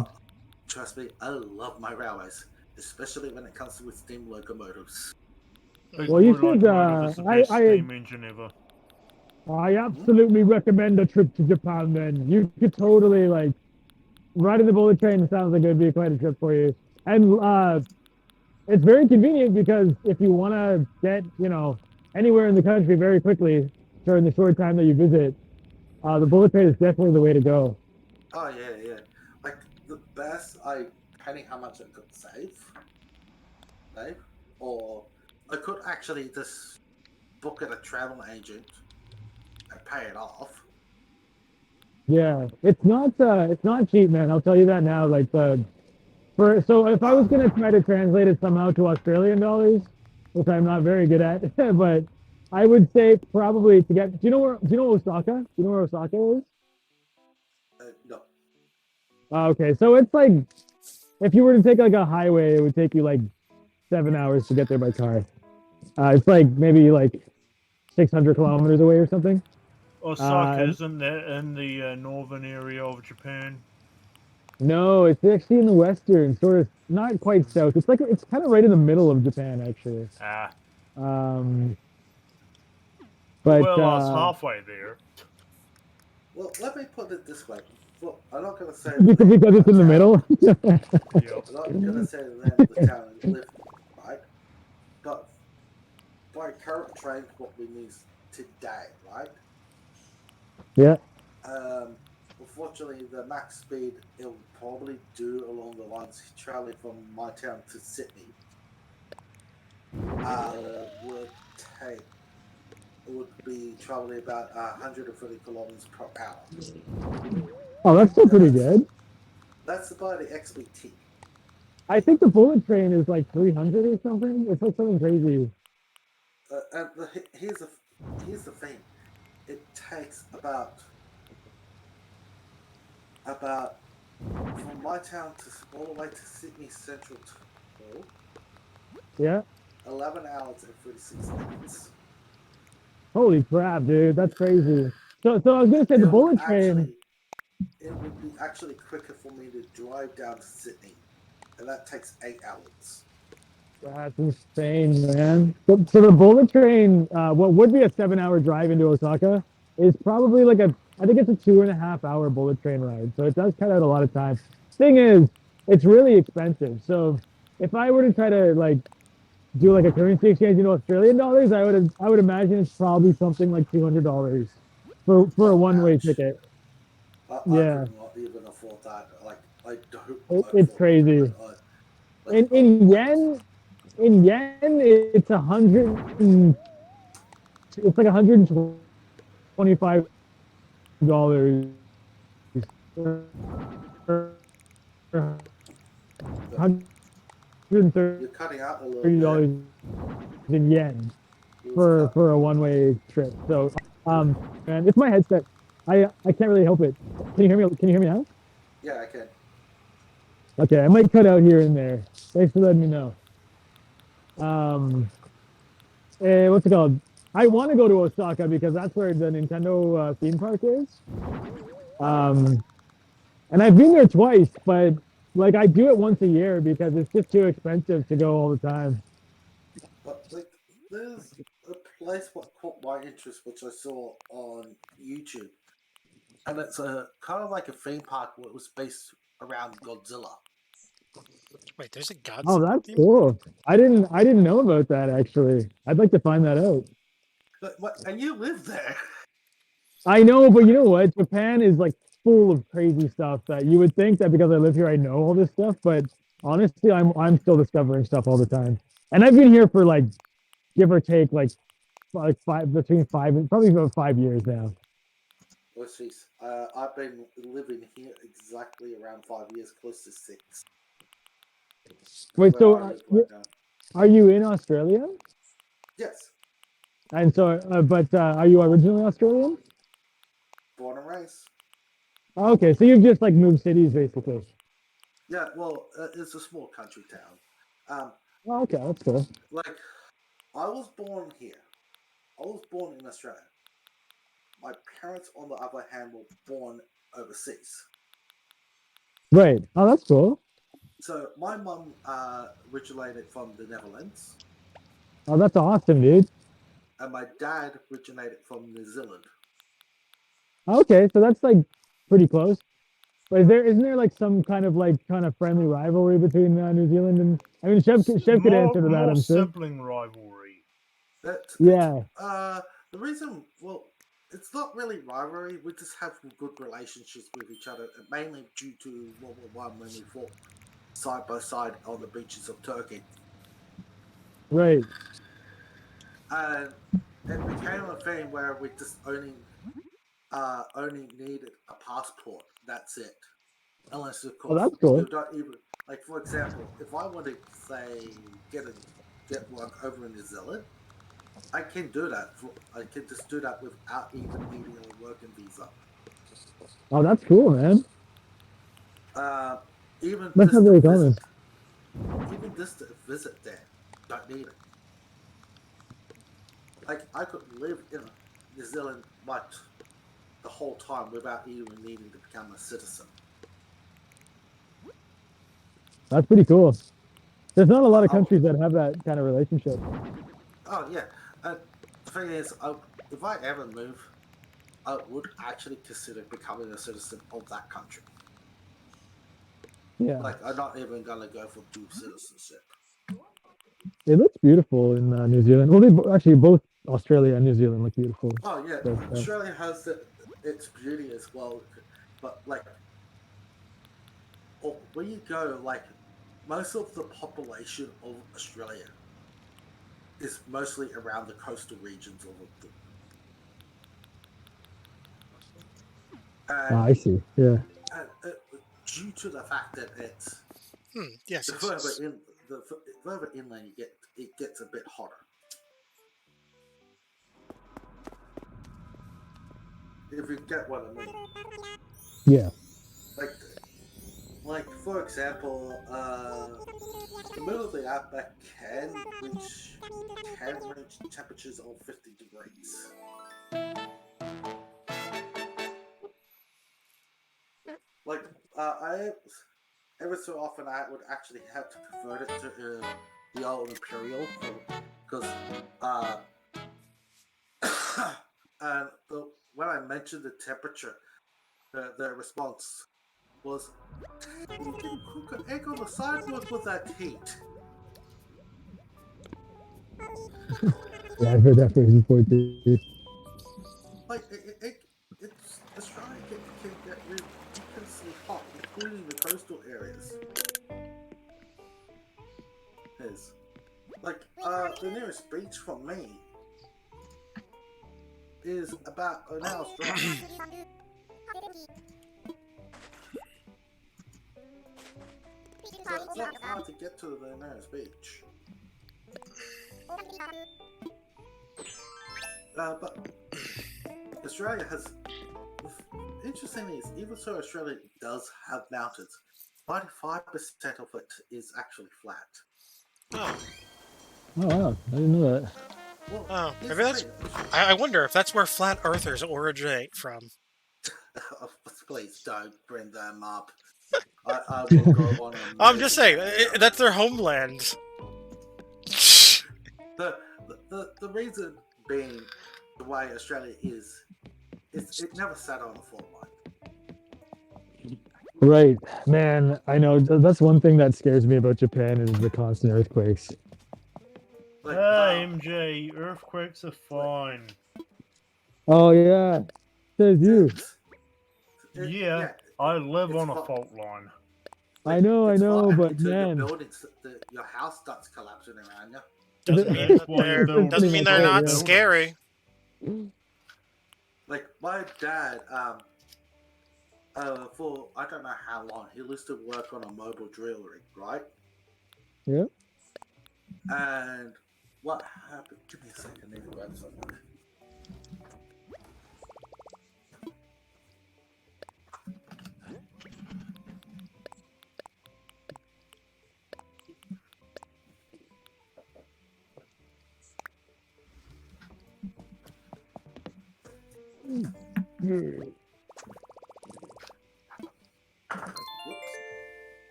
Trust me, I love my railways, especially when it comes with steam locomotives. Well, you should. Steam engine ever. I absolutely recommend a trip to Japan. Then you could totally like riding the bullet train. Sounds like it would be quite a trip for you, and it's very convenient because if you want to get anywhere in the country very quickly during the short time that you visit, the bullet train is definitely the way to go. Oh yeah. Like the best, depending how much I could save, or I could actually just book at a travel agent and pay it off. Yeah, it's not cheap, man. I'll tell you that now. Like so if I was gonna try to translate it somehow to Australian dollars, which I'm not very good at, but I would say probably to get. Do you know Osaka? Do you know where Osaka is? No. Okay, so it's like if you were to take like a highway, it would take you like 7 hours to get there by car. It's like maybe like 600 kilometers away or something. Osaka isn't that in the northern area of Japan? No, it's actually in the western, sort of not quite south. It's kind of right in the middle of Japan, actually. But well, I was halfway there. Well, let me put it this way. Well, I'm not going to say because it's in the middle. I'm not going to say the name of the town I live in, right? But by current trend, what we need today, right? Yeah. Unfortunately, the max speed it will probably do along the lines traveling from my town to Sydney would be traveling about 130 kilometers per hour. Oh, that's still pretty good. That's about the XBT. I think the bullet train is like 300 or something. It's like something crazy. And here's the thing. It takes about from my town to all the way to Sydney Central Toll. Yeah. 11 hours and 36 minutes. Holy crap, dude, that's crazy. So I was gonna say the bullet train. It would be actually quicker for me to drive down to Sydney, and that takes 8 hours. That's insane, man. So the bullet train, what would be a 7-hour drive into Osaka, is probably like I think it's a 2.5-hour bullet train ride. So it does cut out a lot of time. Thing is, it's really expensive. So if I were to try to like do like a currency exchange into Australian dollars, I would imagine it's probably something like $200 for a one-way ticket. I Yeah, could not even afford that. Like, I don't it's afford crazy. it. Like, In yen, it's 100. It's like $125 you're cutting out a little bit. $130 in yen It was for a one-way trip. So, man, it's my headset. I can't really help it. Can you hear me? Can you hear me now? Yeah, I can. Okay, I might cut out here and there. Thanks for letting me know. What's it called? I want to go to Osaka because that's where the Nintendo theme park is. And I've been there twice, but like I do it once a year because it's just too expensive to go all the time. But like, there's a place what caught my interest, which I saw on YouTube, and it's a kind of like a theme park where it was based around Godzilla. Wait, there's a Godzilla Oh, that's theme? cool. I didn't know about that actually. I'd like to find that out. But what? And you live there? I know, but you know what? Japan is like full of crazy stuff that you would think that because I live here I know all this stuff, but honestly, I'm still discovering stuff all the time. And I've been here for like give or take between 5 and probably about 5 years now. Well, jeez, I've been living here exactly around 5 years, close to 6. Wait, Where so I live right now. are you in Australia? Yes, And so, but are you originally Australian? born and raised. Oh, okay, so you've just like moved cities basically. Yeah, well, it's a small country town. Oh, okay, that's cool. Like, I was born here. I was born in Australia. My parents, on the other hand, were born overseas. Right. Oh, that's cool. So my mum originated from the Netherlands, Oh, that's awesome, dude. and my dad originated from New Zealand. Okay, so that's like pretty close. But isn't there like some kind of friendly rivalry between New Zealand and I mean Chef could answer to that, More I'm sure. sibling rivalry. Yeah. The reason, well, it's not really rivalry. We just have good relationships with each other, mainly due to World War One when we fought side by side on the beaches of Turkey. Right. And it became a thing where we just only needed a passport. That's it. Unless, of course, that's cool. you don't even, like, for example, if I want to say get work over in New Zealand, I can do that. I can just do that without even needing a working visa. Oh, that's cool, man. Even That's just not very to common. visit, even just to visit there, don't need it. Like, I could live in New Zealand the whole time without even needing to become a citizen. That's pretty cool. There's not a lot of countries that have that kind of relationship. Oh yeah, the thing is, if I ever move, I would actually consider becoming a citizen of that country. Yeah. Like, I'm not even gonna go for dual citizenship. It looks beautiful in New Zealand. Well, actually both Australia and New Zealand look beautiful. Oh yeah, But, Australia has its beauty as well, but like, when you go, like, most of the population of Australia is mostly around the coastal regions of the. I see. Yeah. And due to the fact that it's yes, the yes, further yes. the further inland you get, it gets a bit hotter. If you get what I mean. Yeah. Like for example, the middle of the outback can reach temperatures of 50 degrees. Like, I every so often I would actually have to convert it to the old Imperial, because and when I mentioned the temperature, their response was, "You can cook an egg on the sidewalk with that heat." Yeah, I've heard that phrase before too. Like it's Australia can get ridiculously hot, including the coastal areas. Is like the nearest beach from me is about an hour's drive. So it's not hard to get to the nearest beach. But Australia has. Interesting is, even so, Australia does have mountains. 95% of it is actually flat. Oh. Oh wow, I didn't know that. Well, Oh, here's maybe the that's. thing. I wonder if that's where flat earthers originate from. Please don't bring them up. I will go on. I'm just saying, that's their homeland. The reason being the way Australia is, it never sat on a fault line. Right, man. I know that's one thing that scares me about Japan is the constant earthquakes. MJ, earthquakes are fine. Oh yeah, says you. Yeah, I live on a fault line. I know, Until but your man. buildings, your house starts collapsing around you. Doesn't mean they're not scary. Like my dad, for I don't know how long, he used to work on a mobile drill rig, right? Yeah. And what happened? Give me a second, I need to grab something.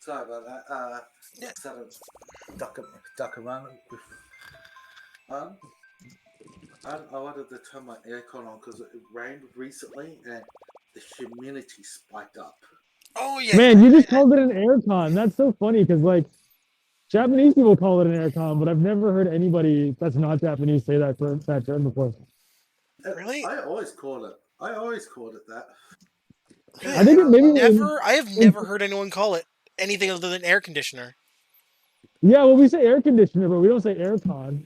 Sorry about that. Sort of duck around. And I wanted to turn my aircon on because it rained recently and the humidity spiked up. Oh yeah. Man, you just called it an aircon. That's so funny because like Japanese people call it an aircon, but I've never heard anybody that's not Japanese say that term before. Really? I always called it that. I think I have never heard anyone call it anything other than air conditioner. Yeah, well, we say air conditioner, but we don't say aircon.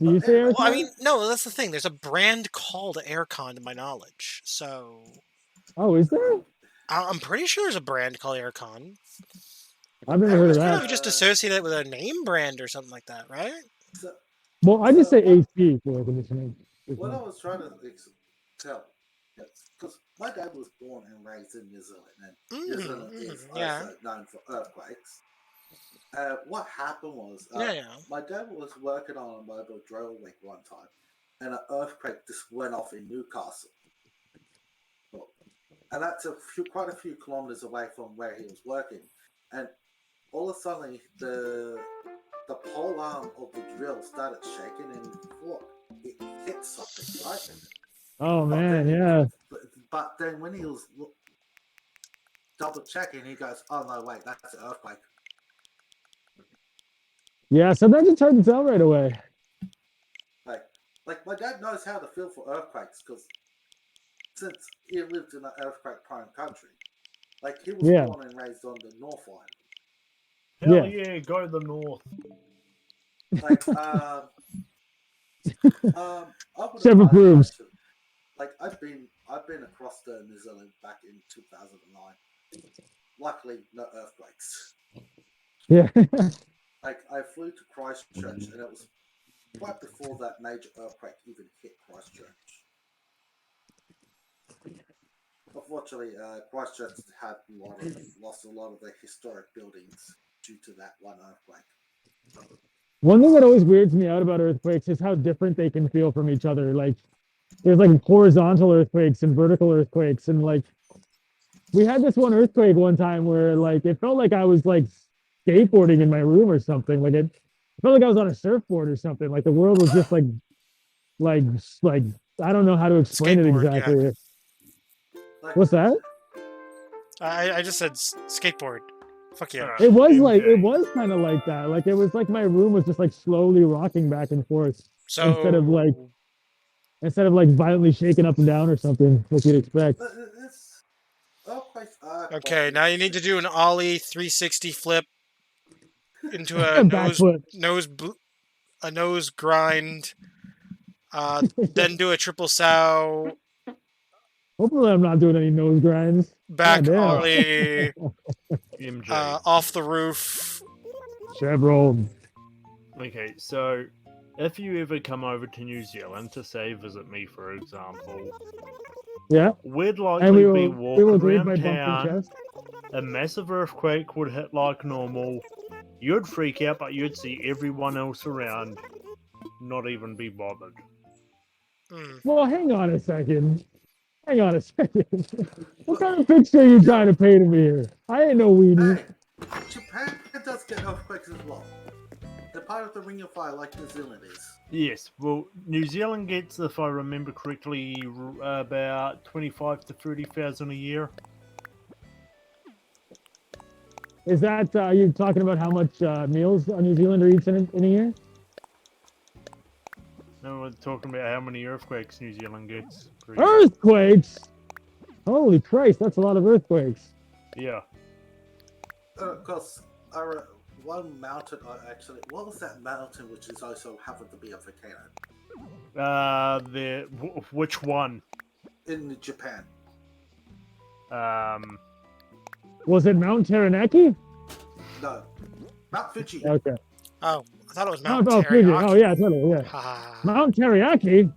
Do you say aircon? Well, I mean, no, that's the thing. There's a brand called Aircon, to my knowledge. So. Oh, is there? I'm pretty sure there's a brand called Aircon. I've never heard of Kind that. of just associate it with a name brand or something like that, right? Well, I just say AC for air conditioning. What I was trying to tell, because my dad was born and raised in New Zealand, and New Zealand is also known for earthquakes. What happened was, my dad was working on a mobile drill rig one time, and an earthquake just went off in Newcastle. And that's quite a few kilometers away from where he was working. And all of a sudden, the pole arm of the drill started shaking, and he thought it hit something, right? Oh man, yeah. But then when he was double checking, he goes, "Oh no, wait, that's an earthquake." Yeah, sometimes it's hard to tell right away. Like my dad knows how to feel for earthquakes because since he lived in an earthquake-prone country, like he was born and raised on the North Island. Hell yeah, go to the north. Like, Jeff approves. Like I've been across the New Zealand back in 2009. Luckily, no earthquakes. Yeah. Like I flew to Christchurch, and it was right before that major earthquake even hit Christchurch. Unfortunately, Christchurch had lost a lot of their historic buildings due to that one earthquake. One thing that always weirds me out about earthquakes is how different they can feel from each other. Like, there's like horizontal earthquakes and vertical earthquakes, and like we had this one earthquake one time where like it felt like I was like skateboarding in my room or something. Like it felt like I was on a surfboard or something. Like the world was just like I don't know how to explain it Skateboard, exactly. Like, What's that? I just said skateboard. Fuck yeah. It was like it was kind of like that. Like it was like my room was just like slowly rocking back and forth So instead of like violently shaking up and down or something like you'd expect. okay, now you need to do an ollie 360 flip into a Backflip. nose grind. Then do a triple sow. Hopefully, I'm not doing any nose grinds. Back Goddamn. ollie. Off the roof. Chevron. Okay, so if you ever come over to New Zealand to say visit me, for example, Yeah. we'd And likely we be will walking greet around by bumping town. chest. A massive earthquake would hit like normal. You'd freak out, but you'd see everyone else around not even be bothered. Well, hang on a second. Hang on a second. What kind of picture are you trying to paint of me here? I ain't no weenie. Japan does get earthquakes as well. They're part of the Ring of Fire like New Zealand is. Yes, well, New Zealand gets, if I remember correctly, about 25 to 30,000 a year. Is that, are you talking about how much meals a New Zealander eats in a year? No, we're talking about how many earthquakes New Zealand gets. per year. Earthquakes! Holy Christ, that's a lot of earthquakes. Yeah. Because one mountain, what was that mountain which is also happened to be a volcano? Which one? In Japan. Was it Mount Taranaki? No. Mount Fuji. Okay. Oh, I thought it was Mount Fuji. Teriyaki. Oh, yeah, totally, yeah. Mount Teriyaki?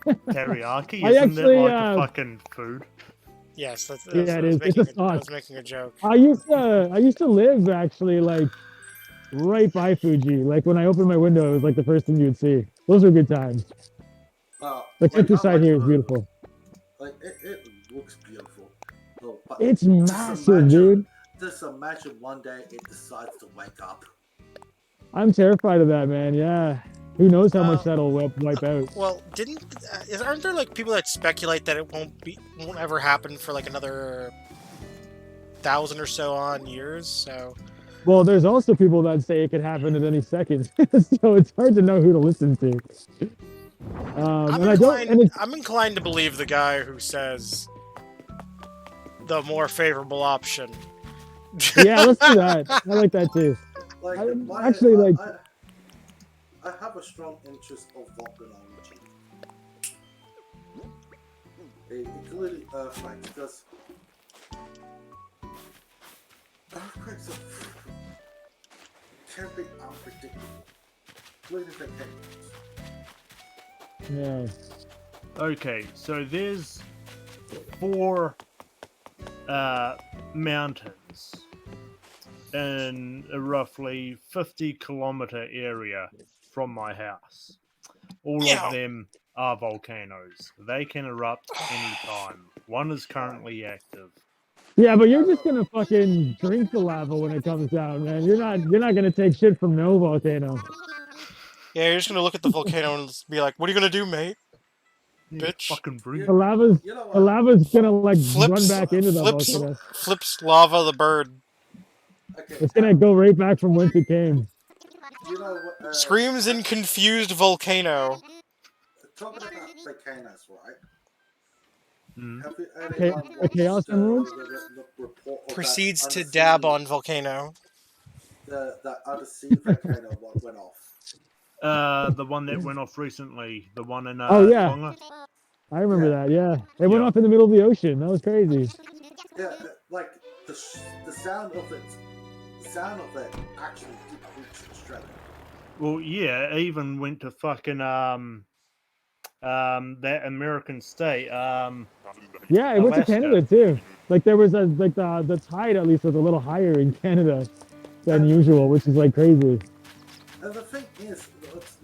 Teriyaki? I Isn't actually, that like a fucking food? Yes, that's Yeah, it is. It's a I sauce. was making a joke. I used to live actually like right by Fuji. Like when I opened my window, it was like the first thing you would see. Those were good times. The countryside here is beautiful. Like it looks beautiful. But It's just massive, dude. Just imagine one day it decides to wake up. I'm terrified of that, man. Yeah. Who knows how much that'll wipe out? Well, aren't there like people that speculate that it won't ever happen for like another 1,000 or so on years? So Well, there's also people that say it could happen at any second, so it's hard to know who to listen to. I'm inclined to believe the guy who says the more favorable option. Yeah, let's do that. I like that too. Like, I have a strong interest of volcanology, including earthquakes, because earthquakes can be unpredictable, including volcanoes. Yeah. Okay, so there's 4 mountains in a roughly 50-kilometer area from my house. All of them are volcanoes. They can erupt anytime. One is currently active. Yeah, but you're just gonna fucking drink the lava when it comes down, man. You're not gonna take shit from no volcano. Yeah, you're just gonna look at the volcano and be like, "What are you gonna do, mate? Bitch." Fucking bring The lava's gonna like run back into the volcano. Flips lava the bird. It's gonna go right back from whence it came. You know what? Screams in confused volcano. Talking about volcanoes, right? Have Okay, anyone a Chaos Emerald? the report of Proceeds that to undersea- dab on volcano. that undersea volcano what went off? The one that went off recently. The one in Oh, yeah. Tonga. I remember that. Yeah, it went off in the middle of the ocean. That was crazy. Yeah, like the sound of it actually did reach Australia. Well, yeah, it even went to fucking that American state. Yeah, it went to Alaska. Canada too. Like there was the tide at least was a little higher in Canada than usual, which is like crazy. And the thing is, what's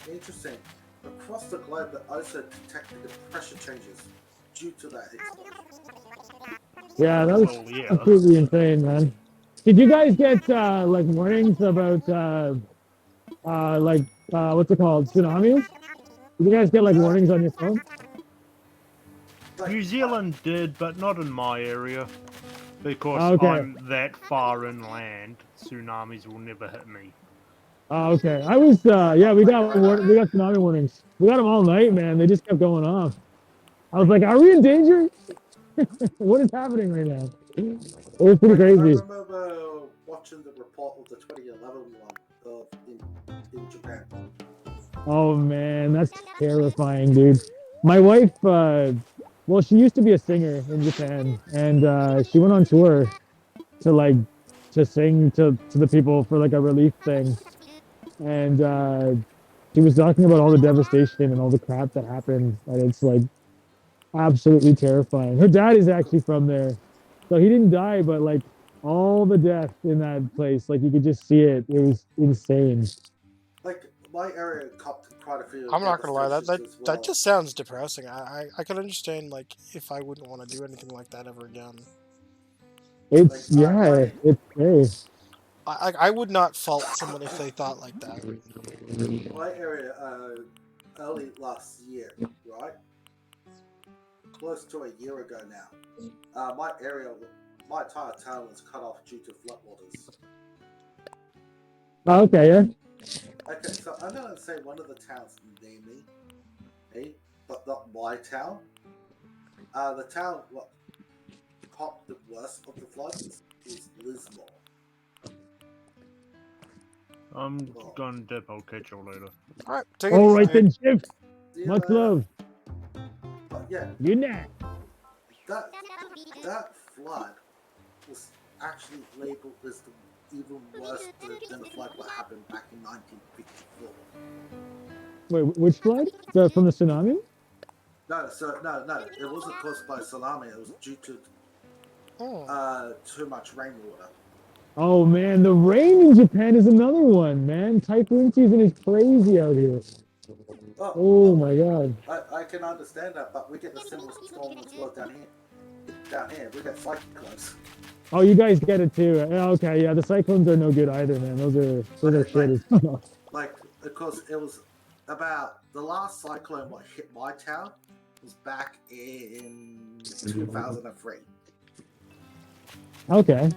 interesting, across the globe, they also detected the pressure changes due to that explosion. Yeah, that was Oh, yeah. completely insane, man. Did you guys get like warnings about what's it called, tsunamis? Did you guys get like warnings on your phone? New Zealand did, but not in my area. Because Okay. I'm that far inland, tsunamis will never hit me. Oh, okay. I was yeah, we got tsunami warnings. We got them all night, man. They just kept going off. I was like, are we in danger? What is happening right now? It was pretty I crazy. remember watching the report of the 2011 one in Japan. Oh man, that's terrifying, dude. My wife, well, she used to be a singer in Japan, and she went on tour to sing to the people for like a relief thing, and she was talking about all the devastation and all the crap that happened, and it's like absolutely terrifying. Her dad is actually from there, so he didn't die, but like all the death in that place, like you could just see it. It was insane. Like my area copped quite a few. I'm not gonna lie, that devastations as well. that just sounds depressing. I can understand like if I wouldn't want to do anything like that ever again. It's yeah, it's scary. I would not fault someone if they thought like that. My area, early last year, right? Close to a year ago now. My entire town was cut off due to floodwaters. Oh, okay, yeah. Okay, so I'm gonna say one of the towns near me, but not my town. The town what copped the worst of the floods is Lismore. I'm gonna dip, I'll catch you later. Alright, take it All easy, right mate. then, Chip. Yeah, Much love. But yeah, Good night. that flood was actually labeled as the even worse than the flood that happened back in 1954. Wait, which flood? From the tsunami? No, it wasn't caused by tsunami. It was due to too much rainwater. Oh man, the rain in Japan is another one, man. Typhoon season is crazy out here. Oh my god. I can understand that, but we get the similar storm as well down here. Down here, we get cyclones. Oh, you guys get it too. Yeah, okay, yeah, the cyclones are no good either, man. Those are shit as well. Like, because it was about the last cyclone that hit my town was back in 2003. Okay.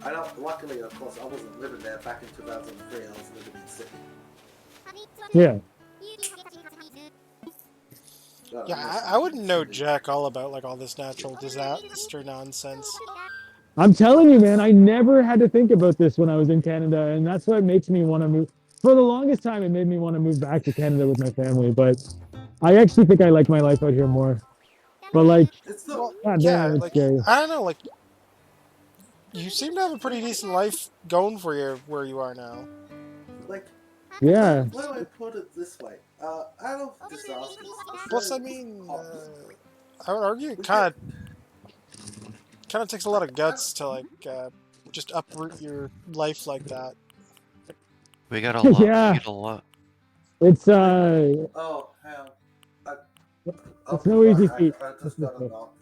I know, luckily, of course, I wasn't living there back in 2003. I was living in Sydney. Yeah. Yeah, I wouldn't know jack all about like all this natural disaster nonsense. I'm telling you, man, I never had to think about this when I was in Canada, and that's what makes me want to move. For the longest time, it made me want to move back to Canada with my family, but I actually think I like my life out here more. But like, God damn, it's like scary. I don't know, like you seem to have a pretty decent life going for you where you are now. Like, Yeah. why do I put it this way? Out of disasters. Plus, I mean, I would argue it kind of takes a lot of guts to like just uproot your life like that. We got a lot. Yeah. We got a lot. It's Oh, hell. it's no easy feat. I just got a knock.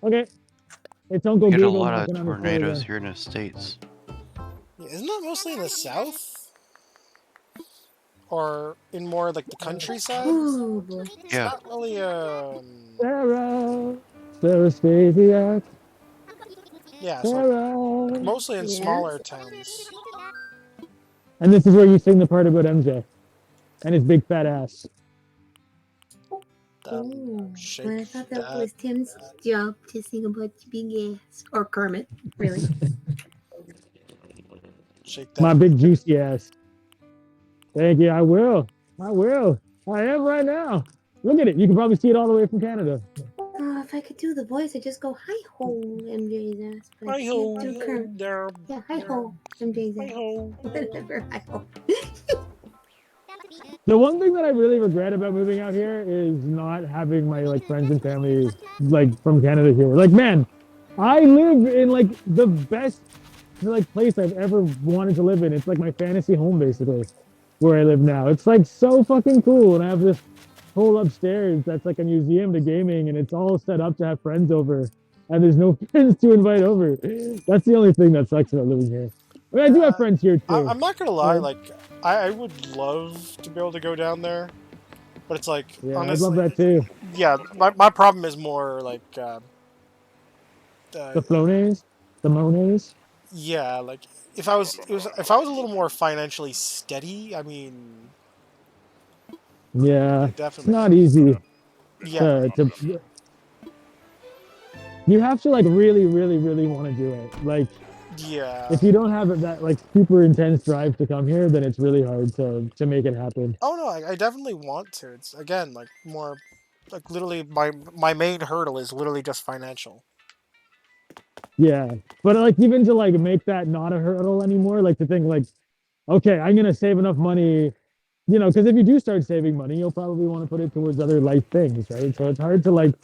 Okay. It's Uncle We got a Google lot of knocking on the door tornadoes again. here in the States. Yeah, isn't that mostly in the south? Or in more like the countryside? Ooh, boy. It's Yeah. not really Sarah Stasiak. yeah, so Sarah. mostly in Yes. smaller towns. And this is where you sing the part about MJ and his big fat ass. Ooh, shake but I thought that that was Tim's job to sing about big ass. Or Kermit, really. Shake My big juicy ass. Thank you. I will. I will. I am right now. Look at it. You can probably see it all the way from Canada. Oh, if I could do the voice, I'd just go hi ho MJ's ass. But I Hi ho, can't do Kermit. there. Yeah, hi ho MJ's ass. Hi ho. Whatever, hi ho. The one thing that I really regret about moving out here is not having my like friends and family like from Canada here. Like, man, I live in like the best like place I've ever wanted to live in. It's like my fantasy home basically, where I live now. It's like so fucking cool, and I have this whole upstairs that's like a museum to gaming, and it's all set up to have friends over. and there's no friends to invite over. That's the only thing that sucks about living here. I mean, I do have friends here too. I'm not gonna lie, Yeah. like I would love to be able to go down there, but it's like Yeah, honestly, I'd love that too. yeah. My problem is more like The Flones, the Mones. yeah, like if I was if I was a little more financially steady, I mean, Yeah, it's definitely. not easy. Yeah. You have to like really, really, really want to do it. Like, Yeah. if you don't have that like super intense drive to come here, then it's really hard to make it happen. Oh no, I definitely want to. It's again like more like literally my main hurdle is literally just financial. Yeah, but like even to like make that not a hurdle anymore, like to think like, okay, I'm gonna save enough money, you know, because if you do start saving money, you'll probably want to put it towards other life things, right? So it's hard to like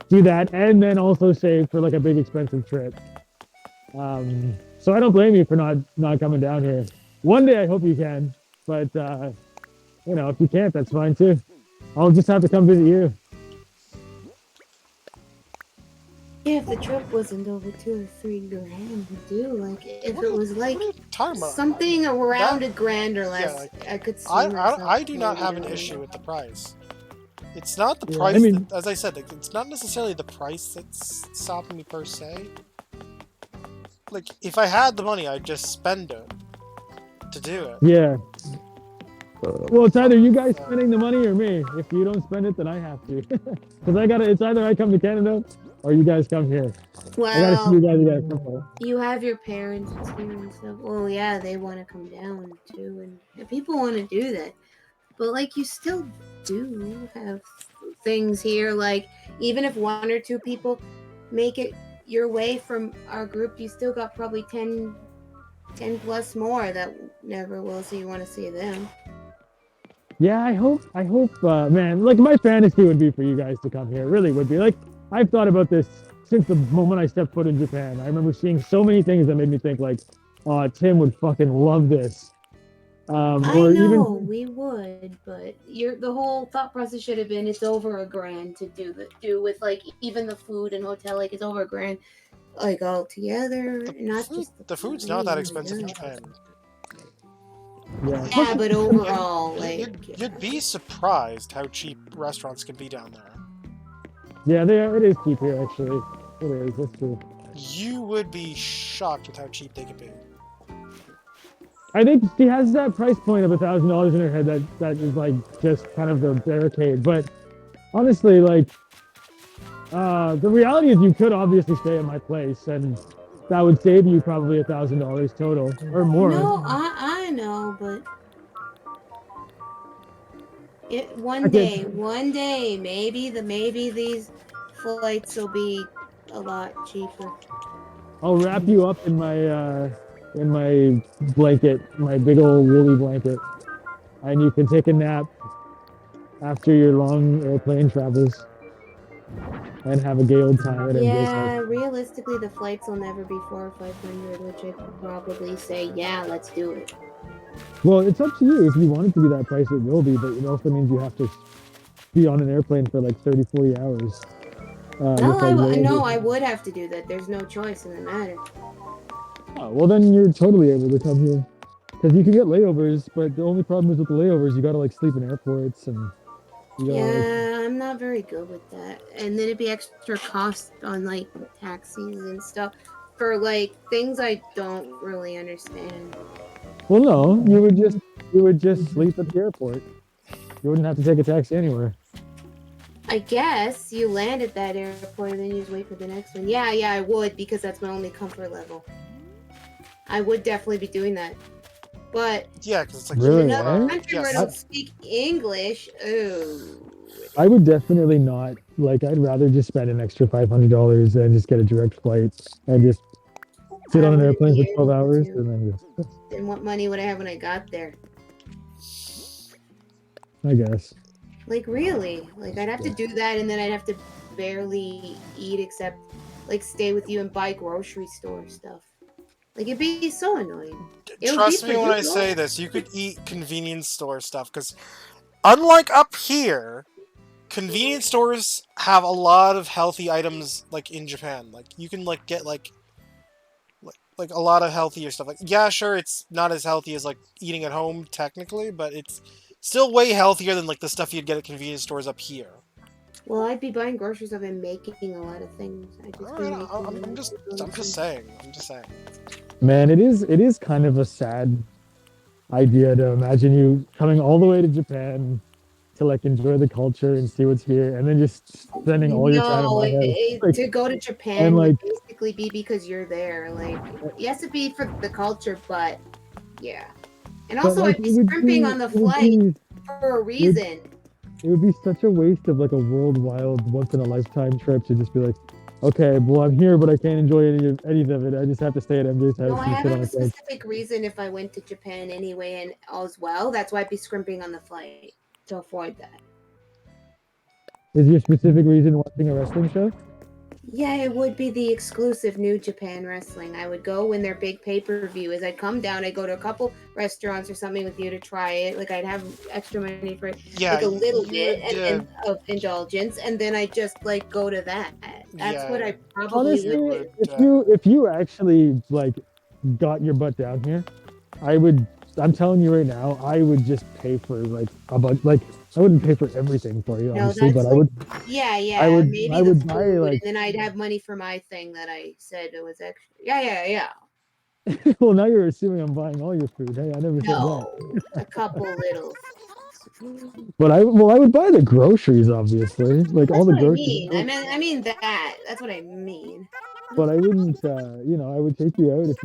do that and then also save for like a big expensive trip. So I don't blame you for not coming down here. One day I hope you can, but you know, if you can't, that's fine too. I'll just have to come visit you. Yeah, if the trip wasn't over $2 or $3 grand, would do. Like, if it was like something around a grand or less, like, I could see I do not myself have an doing issue it. with the price. It's not the Yeah, price. I mean- that, as I said, like, it's not necessarily the price that's stopping me per se. Like, if I had the money, I'd just spend it to do it. Yeah. Well, it's either you guys spending the money or me. If you don't spend it, then I have to. Because it's either I come to Canada or you guys come here. I gotta see you guys again. You have your parents here and stuff. Well, yeah, they want to come down too, and people want to do that. But like, you still do have things here. Like, even if 1 or 2 people make it your way from our group, you still got probably 10 plus more that never will. So you want to see them. Yeah, I hope, man, like my fantasy would be for you guys to come here. It really would be. Like, I've thought about this since the moment I stepped foot in Japan. I remember seeing so many things that made me think like, oh, Tim would fucking love this. I know we would, but the whole thought process should have been it's over $1,000 to do with like even the food and hotel, like it's over $1,000 like all together, not just The food's not that expensive in Japan. Yeah, but overall, like You'd be surprised how cheap restaurants can be down there. Yeah, it is cheap here actually. It is. That's true. You would be shocked with how cheap they can be. I think she has that price point of $1,000 in her head that is like just kind of the barricade. But honestly, like the reality is you could obviously stay at my place and that would save you probably $1,000 total or more. no, I know, but one Okay. day, maybe these flights will be a lot cheaper. I'll wrap you up in my blanket, my big old woolly blanket, and you can take a nap after your long airplane travels and have a gay old time. And Yeah, realistically, the flights will never be 400 or 500, which I could probably say, yeah, let's do it. Well, it's up to you. If you want it to be that price, it will be, but it also means you have to be on an airplane for like 30, 40 hours. No, I would have to do that. There's no choice in the matter. Oh, well, then you're totally able to come here. Because you can get layovers, but the only problem is with the layovers, you gotta like sleep in airports and you gotta, like, Yeah, I'm not very good with that. And then it'd be extra cost on like taxis and stuff for like things I don't really understand. well, no, you would just sleep at the airport. You wouldn't have to take a taxi anywhere. I guess you land at that airport and then you just wait for the next one. Yeah, I would because that's my only comfort level. I would definitely be doing that. But yeah, because it's like Really, in another eh? country where I Yes. don't speak English, ooh. I would definitely not. Like, I'd rather just spend an extra $500 and just get a direct flight and just sit on an airplane for 12 hours and then just, Then what money would I have when I got there? I guess. Like really? Like I'd have to do that and then I'd have to barely eat except like stay with you and buy grocery store stuff. Like it'd be so annoying. It would Trust be me for when you, I though. say this, you could eat convenience store stuff because unlike up here, convenience stores have a lot of healthy items, like, in Japan. Like, you can, like, get, like a lot of healthier stuff. Like, yeah, sure, it's not as healthy as, like, eating at home, technically, but it's still way healthier than, like, the stuff you'd get at convenience stores up here. Well, I'd be buying groceries up and making a lot of things. I'm just saying. Man, it is kind of a sad idea to imagine you coming all the way to Japan to like enjoy the culture and see what's here, and then just spending all your time in my head. Like, to go to Japan and, like, would basically be because you're there. Like, yes, it'd be for the culture, but yeah. And but, also, like, I'd be it would scrimping on the it would flight be- for a reason. It would be such a waste of like a worldwide, once in a lifetime trip to just be like, okay, well I'm here, but I can't enjoy any of it. I just have to stay at MJ's house No, I and have sit on a the couch. specific reason if I went to Japan anyway and all's well. That's why I'd be scrimping on the flight to avoid that. Is your specific reason watching a wrestling show? Yeah, it would be the exclusive New Japan Wrestling. I would go when their big pay-per-view is. I'd come down, I'd go to a couple restaurants or something with you to try it. Like, I'd have extra money for Yeah, like a little you bit would, and of indulgence, and then I just like go to that. That's what I probably Honestly, would do. if you actually like got your butt down here, I'm telling you right now, I would just pay for like a bunch. Like, I wouldn't pay for everything for you, No, obviously, that's but I would. Yeah, I would. maybe I the would buy food, like. and then I'd have money for my thing that I said it was extra. Yeah. Well, now you're assuming I'm buying all your food. Hey, I never said No, that. a couple little. But I would buy the groceries, obviously, like all That's the what I groceries. mean. I mean that. That's what I mean. But I wouldn't, I would take you out if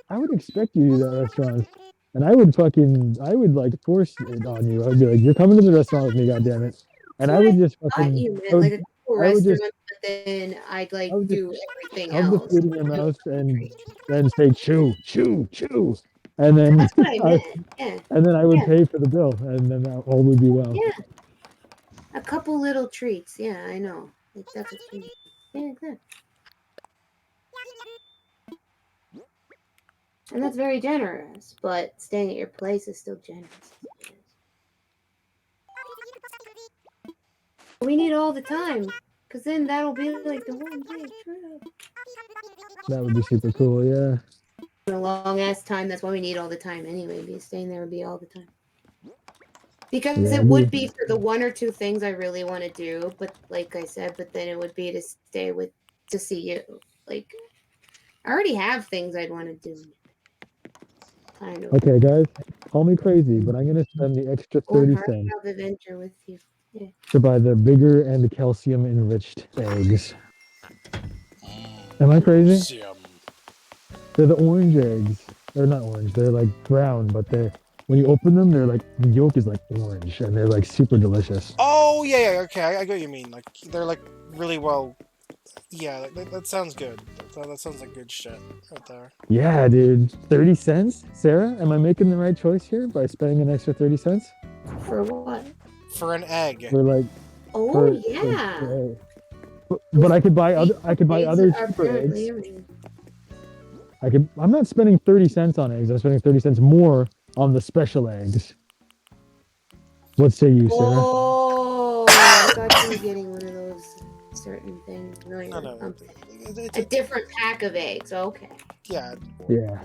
I would expect you to that restaurant, and I would like force it on you. I would be like, you're coming to the restaurant with me, goddammit. And I would just Thought fucking, you I meant would, like a cool I would restaurant, just, but then I'd like I would do just, everything I would else. just put it in your mouth and then say chew, chew, chew, and then That's what I meant. Yeah. and then I would Yeah. pay for the bill, and then that all would be well. Yeah. A couple little treats. Yeah, I know. Like, that's what you mean. Yeah, good. And that's very generous, but staying at your place is still generous. We need all the time, because then that'll be like the one day trip. That would be super cool. Yeah. A long ass time. That's why we need all the time anyway. Be staying there would be all the time. Because Yeah, it would dude. be for the one or two things I really want to do, but like I said, but then it would be to stay with to see you. Like, I already have things I'd want to do. Kind of. Okay, guys, call me crazy, but I'm gonna spend the extra 30 Or cents have adventure with you. Yeah. to buy the bigger and the calcium enriched eggs. Am I crazy? They're the orange eggs. They're not orange. They're like brown, but when you open them, they're like the yolk is like orange, and they're like super delicious. Oh, yeah, okay, I get what you mean. Like, they're, like, really well... Yeah, that sounds good. That sounds like good shit right there. Yeah, dude. 30 cents? Sarah, am I making the right choice here by spending an extra 30 cents? For what? For an egg. For like... Oh, for- yeah. but I could buy other Eggs are cheaper apparently eggs. I'm not spending 30 cents on eggs. I'm spending 30 cents more on the special eggs. What say you, Sarah? Oh, I thought you were getting one of those certain things. No, a different pack of eggs. Okay. Yeah. Yeah.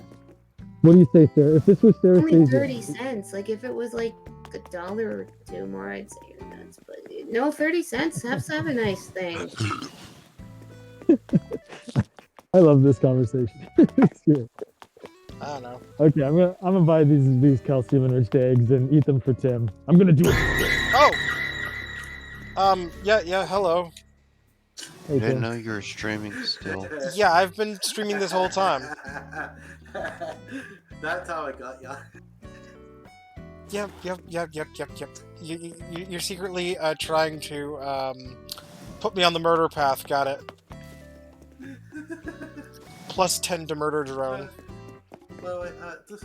What do you say, Sarah? If this was Sarah Only Stasiak, 30 cents. Like, if it was like $1 or two more, I'd say you're nuts. But no, 30 cents. Have a nice thing. I love this conversation. It's good. I don't know. Okay, I'm gonna buy these calcium enriched eggs and eat them for Tim. I'm gonna do it. Oh! Yeah, hello. Hey, I didn't Tim. know you were streaming still. Yeah, I've been streaming this whole time. That's how I got ya. Yep. You're secretly trying to put me on the murder path. Got it. Plus 10 to murder drone. Wait, just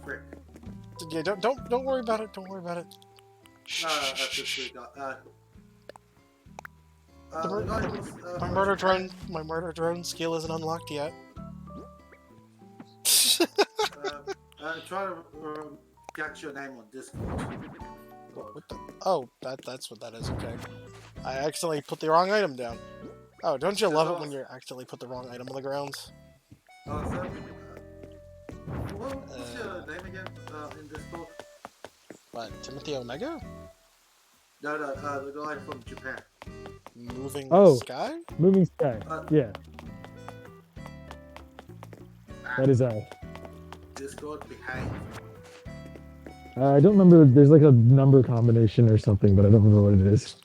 frick. Yeah, don't worry about it. Don't worry about it. No, that's just we got. My murder drone skill isn't unlocked yet. Try to get your name on Discord. What the? Oh, that's what that is. Okay. I accidentally put the wrong item down. Oh, don't you love it when you accidentally put the wrong item on the ground? Oh, so, what's your name again in Discord? What, Timothy Omega? No, the guy from Japan. Moving Oh, Sky? Moving Sky. Yeah. That is Discord behave. I don't remember. There's like a number combination or something, but I don't remember what it is.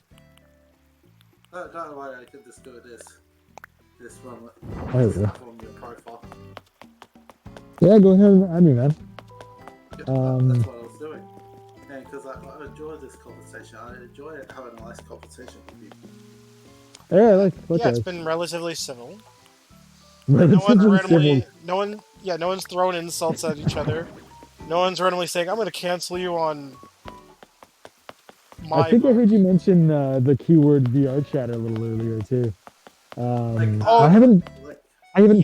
Oh, don't worry, I can just do this. This one. Oh, This yeah. from your profile. Yeah, go ahead and add me, man. That's what I was doing. And because I enjoy this conversation, I enjoy having a nice conversation with you. Yeah, I like Yeah, it's been relatively civil. Relatively civil. No one's throwing insults at each other. No one's randomly saying, I'm gonna cancel you on my I think I heard you mention the keyword VR chat a little earlier too. I haven't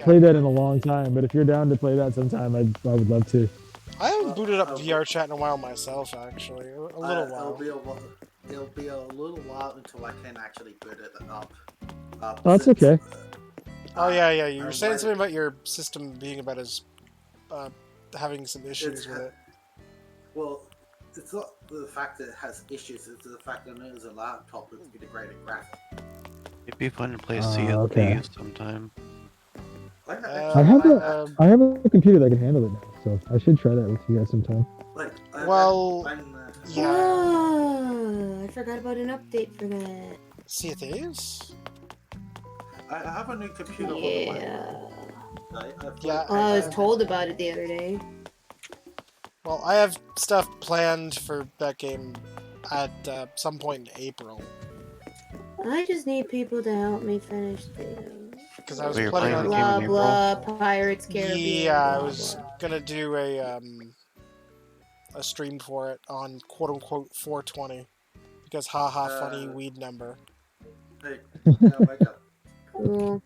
played that in a long time, but if you're down to play that sometime, I would love to. I haven't booted up VR chat in a while myself, actually. A little while. It'll be a little while until I can actually boot it up. Oh, that's okay. Oh yeah, you were saying something about your system being about as having some issues with it. Well, it's not the fact that it has issues, it's the fact that it is a laptop with integrated graphics. It'd be fun to play CLP okay. sometime. I have a computer that can handle it now, so I should try that with you guys sometime. Well, yeah. Oh, I forgot about an update for that. Sea of Thieves? I have a new computer. Yeah. I was told about it the other day. Well, I have stuff planned for that game at some point in April. I just need people to help me finish the. Because I was planning on blah blah Pirates Caribbean. Yeah, I blah, was gonna do a stream for it on quote unquote 420 because haha funny weed number. Hey, wake up. Cool.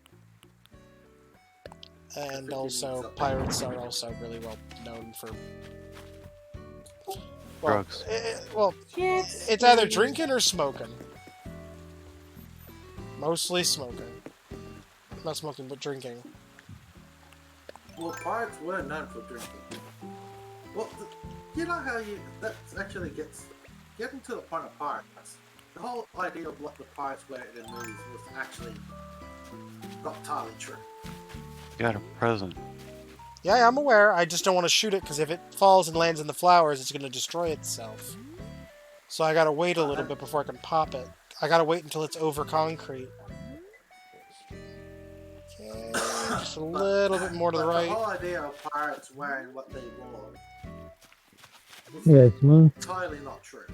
And also pirates are also really well known for drugs. It's either drinking or smoking. Mostly smoking. Not smoking, but drinking. Well, pirates were known for drinking. Well, you know how that actually getting to the point of pirates. The whole idea of what the pirates were in the movies was actually not entirely true. Got a present. Yeah, I'm aware. I just don't want to shoot it because if it falls and lands in the flowers, it's going to destroy itself. So I gotta wait a little bit before I can pop it. I gotta wait until it's over concrete. Okay, just a little bit more to the right. The whole idea of pirates wearing what they wore Yes, man. entirely not true.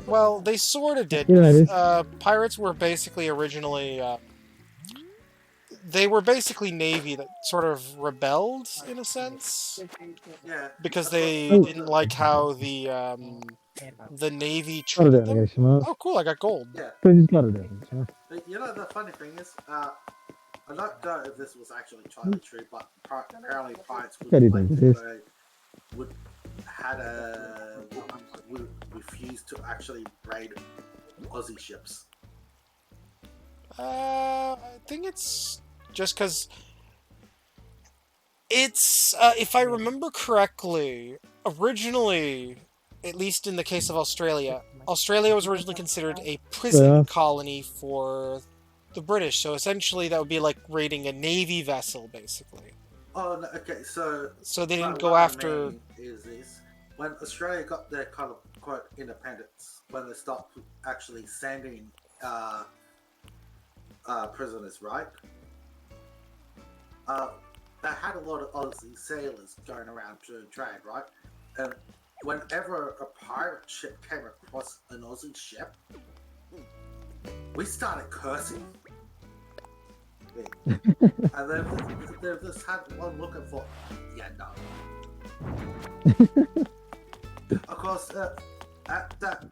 Well, they sort of did. Yeah, it is. Pirates were basically originally... they were basically Navy that sort of rebelled, in a sense. Yeah. Because they didn't like how the Navy treated them. Oh, cool, I got gold. Yeah. You know, the funny thing is, I don't know if this was actually entirely true, but apparently pirates would refuse to actually raid Aussie ships. I think it's just because it's, if I remember correctly, originally, at least in the case of Australia, Australia was originally considered a prison colony for the British, so essentially that would be like raiding a Navy vessel, basically. Oh, no, okay, so they didn't what go I after... mean is this. When Australia got their kind of, quote, independence, when they stopped actually sending prisoners, right? They had a lot of Aussie sailors going around doing trade, right? And whenever a pirate ship came across an Aussie ship, we started cursing. And they've just had one look and thought, yeah, no. Of course, at that,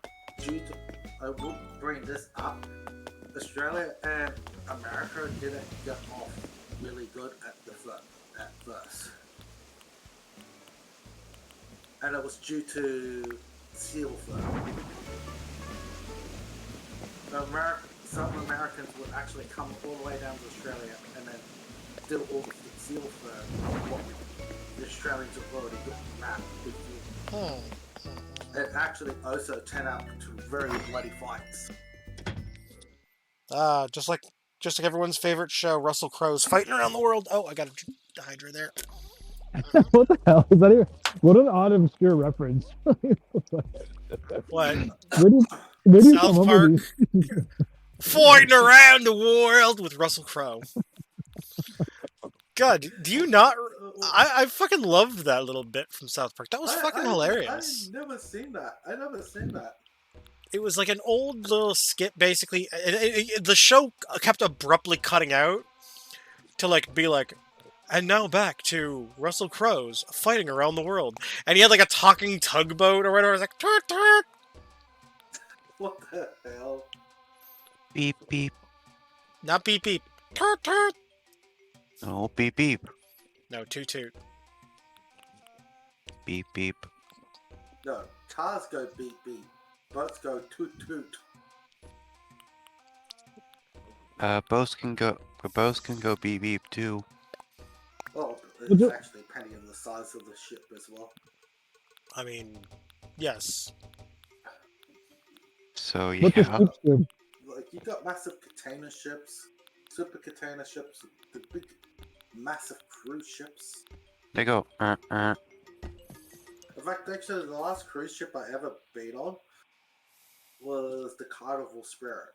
I would bring this up. Australia and America didn't get off really good at first. And it was due to seal fur. some Americans would actually come all the way down to Australia and then do all the seal for what the Australians have already got mapped with you. It actually also turned out to very bloody fights. Just like everyone's favorite show, Russell Crowe's fighting around the world. Oh, I got a Hydra there. What the hell is that even? What an odd obscure reference. What? Where do you South come up Park. with these? Fighting around the world with Russell Crowe. God, do you not? I fucking loved that little bit from South Park. That was fucking hilarious. I've never seen that. It was like an old little skit, basically. The show kept abruptly cutting out to like be like, and now back to Russell Crowe's fighting around the world, and he had like a talking tugboat or whatever. It was like, toot, toot. What the hell? Beep beep. Not beep beep. Toot toot. No, beep beep. No, toot toot. Beep beep. No, cars go beep beep. Boats go toot toot. Boats can go beep beep too. Oh, it's actually depending on the size of the ship as well. I mean, yes. So yeah. What's a ship? Like you got massive container ships, super container ships, the big, massive cruise ships. They go. In fact, actually, the last cruise ship I ever been on was the Carnival Spirit.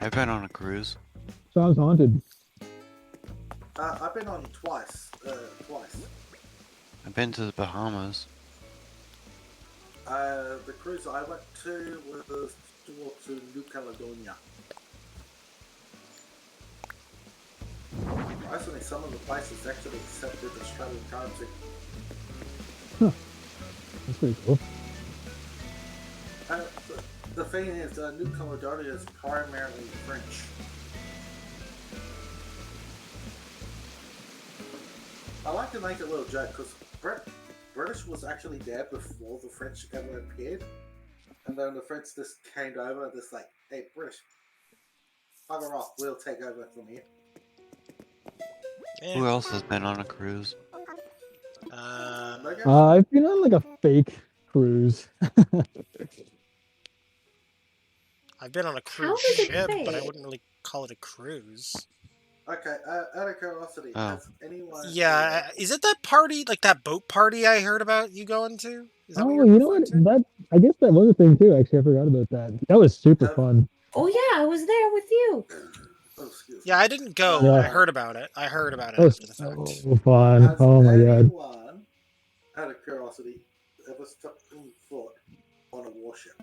I've been on a cruise. Sounds haunted. I've been on twice. I've been to the Bahamas. The cruise I went to was to New Caledonia. Surprisingly, some of the places actually accepted Australian currency. That's pretty cool. The thing is, New Caledonia is primarily French. I like to make a little joke because British was actually there before the French ever appeared, and then the French just came over, just like, "Hey, British, bugger off, we'll take over from here." Who else has been on a cruise? I've been on like a fake cruise. I've been on a cruise How is it ship, but I fake? wouldn't really call it a cruise. Okay, out of curiosity, has anyone... Yeah, is it that party, like that boat party I heard about you going to? Is that Oh, what you're you know what? I guess that was a thing too. Actually, I forgot about that. That was super fun. Oh yeah, I was there with you. Yeah, I didn't go. Yeah. I heard about it. That was after the fact. so fun. Oh my god. Anyone, out of curiosity, ever stepped foot on a warship?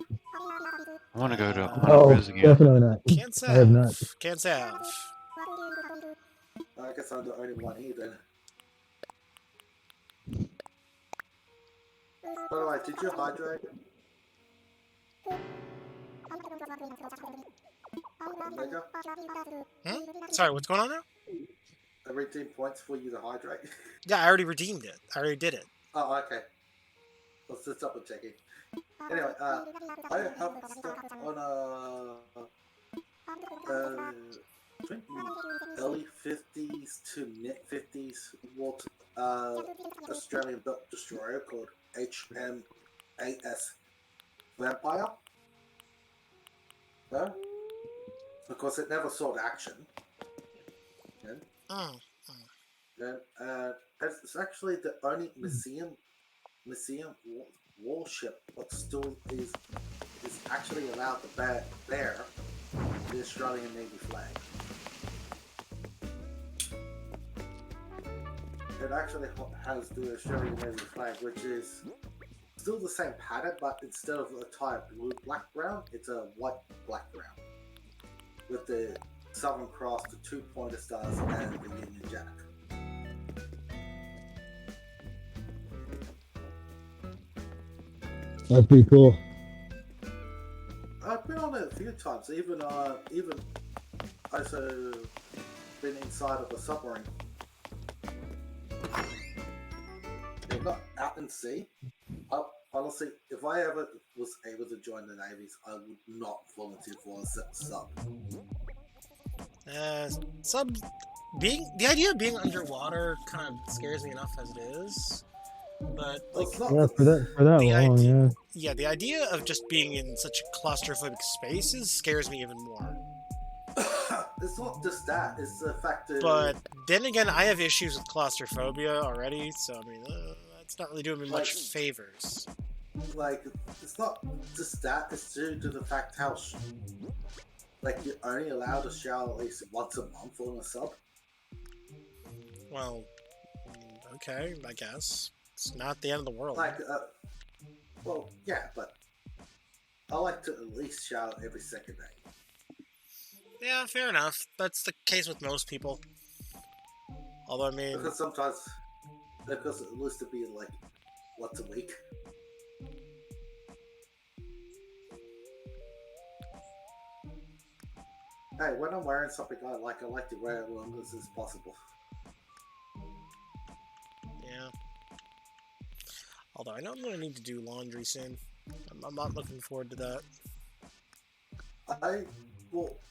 I want to go to a Oh, cruise again. definitely not. Can't say I have not. Can't say I have. I guess I'm the only one here then. By the way, did you hydrate? Omega? Sorry, what's going on now? I redeemed points for you to hydrate. Yeah, I already redeemed it. I already did it. Oh, okay. Let's just double checking. Anyway, I have stepped on I think the early 50s to mid 50s water Australian built destroyer called HMAS Vampire. No? Because it never saw action. Oh. And it's actually the only museum warship that still is actually allowed to bear the Australian Navy flag. It actually has the Australian Navy flag, which is still the same pattern, but instead of a type blue background, it's a white background with the Southern Cross, the 2 pointer stars, and the Union Jack. That's pretty cool. I've been on it a few times. Even also been inside of a submarine. Yeah, not out in sea. honestly, if I ever was able to join the navies, I would not volunteer for a sub. Sub the idea of being underwater kind of scares me enough as it is. But like, Yeah, for that the long, idea, yeah. the idea of just being in such claustrophobic spaces scares me even more. It's not just that; it's the fact that. But then again, I have issues with claustrophobia already, so I mean, it's not really doing me much favors. Like, it's not just that; it's due to the fact how, like, you're only allowed to shower at least once a month on a sub. Well, okay, I guess it's not the end of the world. Like, well, yeah, but I like to at least shower every second day. Yeah, fair enough. That's the case with most people. Although, I mean... Because sometimes... Because it used to be, like, once a week. Hey, when I'm wearing something I like to wear it as long as it's possible. Yeah. Although, I know I'm going to need to do laundry soon. I'm not looking forward to that.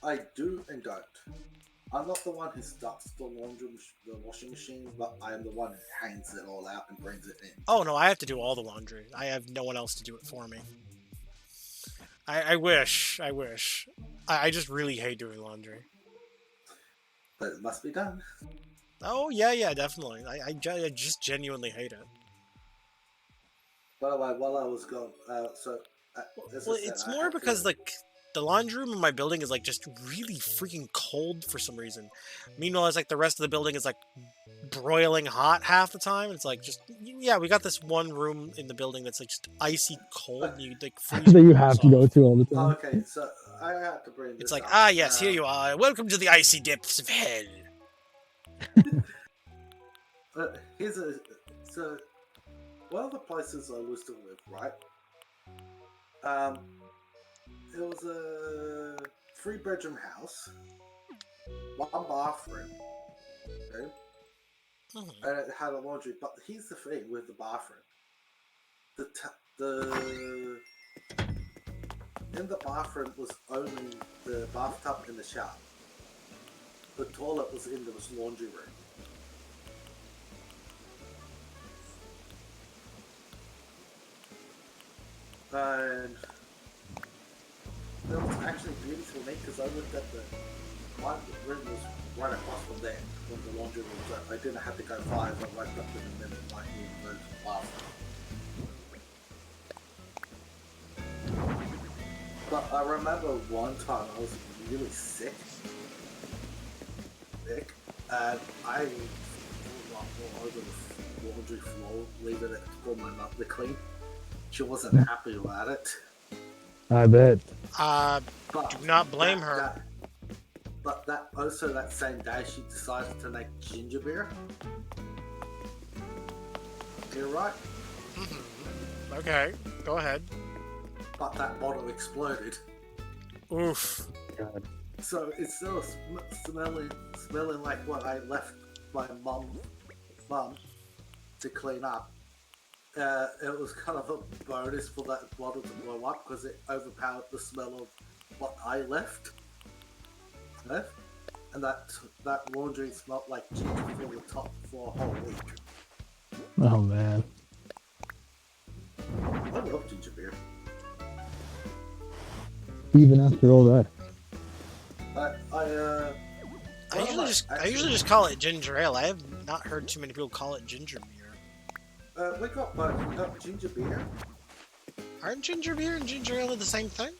I do and don't. I'm not the one who starts the washing machine, but I am the one who hangs it all out and brings it in. Oh no, I have to do all the laundry. I have no one else to do it for me. I wish. I just really hate doing laundry. But it must be done. Oh yeah, definitely. I just genuinely hate it. By the way, while I was gone, Well, it's more because like the laundry room in my building is like just really freaking cold for some reason. Meanwhile, it's like the rest of the building is like broiling hot half the time. It's like just yeah, we got this one room in the building that's like just icy cold. And you like freeze That you have to go to all the time. okay, so I have to bring this It's like up. yes, here you are. Welcome to the icy depths of hell. So one of the places I used to live, right? It was a 3-bedroom house, 1 bathroom, okay? And it had a laundry. But here's the thing with the bathroom: in the bathroom was only the bathtub and the shower. The toilet was in the laundry room. And it was actually beautiful for me because I looked at my room was right across from there when the laundry room was. I didn't have to go far. I went right up to the middle of my bathroom. But I remember one time I was really sick, and I all over the laundry floor, leaving it for my mother to clean. She wasn't happy about it. I bet. Do not blame her. But that same day she decided to make ginger beer. You're right. Okay, go ahead. But that bottle exploded. Oof. God. So it's still smelling like what I left my mum to clean up. It was kind of a bonus for that bottle to blow up because it overpowered the smell of what I left. And that laundry smelled like ginger from the top for a whole week. Oh man. I love ginger beer. Even after all that. I usually just call it ginger ale. I have not heard too many people call it ginger beer. We got both. We got ginger beer. Aren't ginger beer and ginger ale the same thing?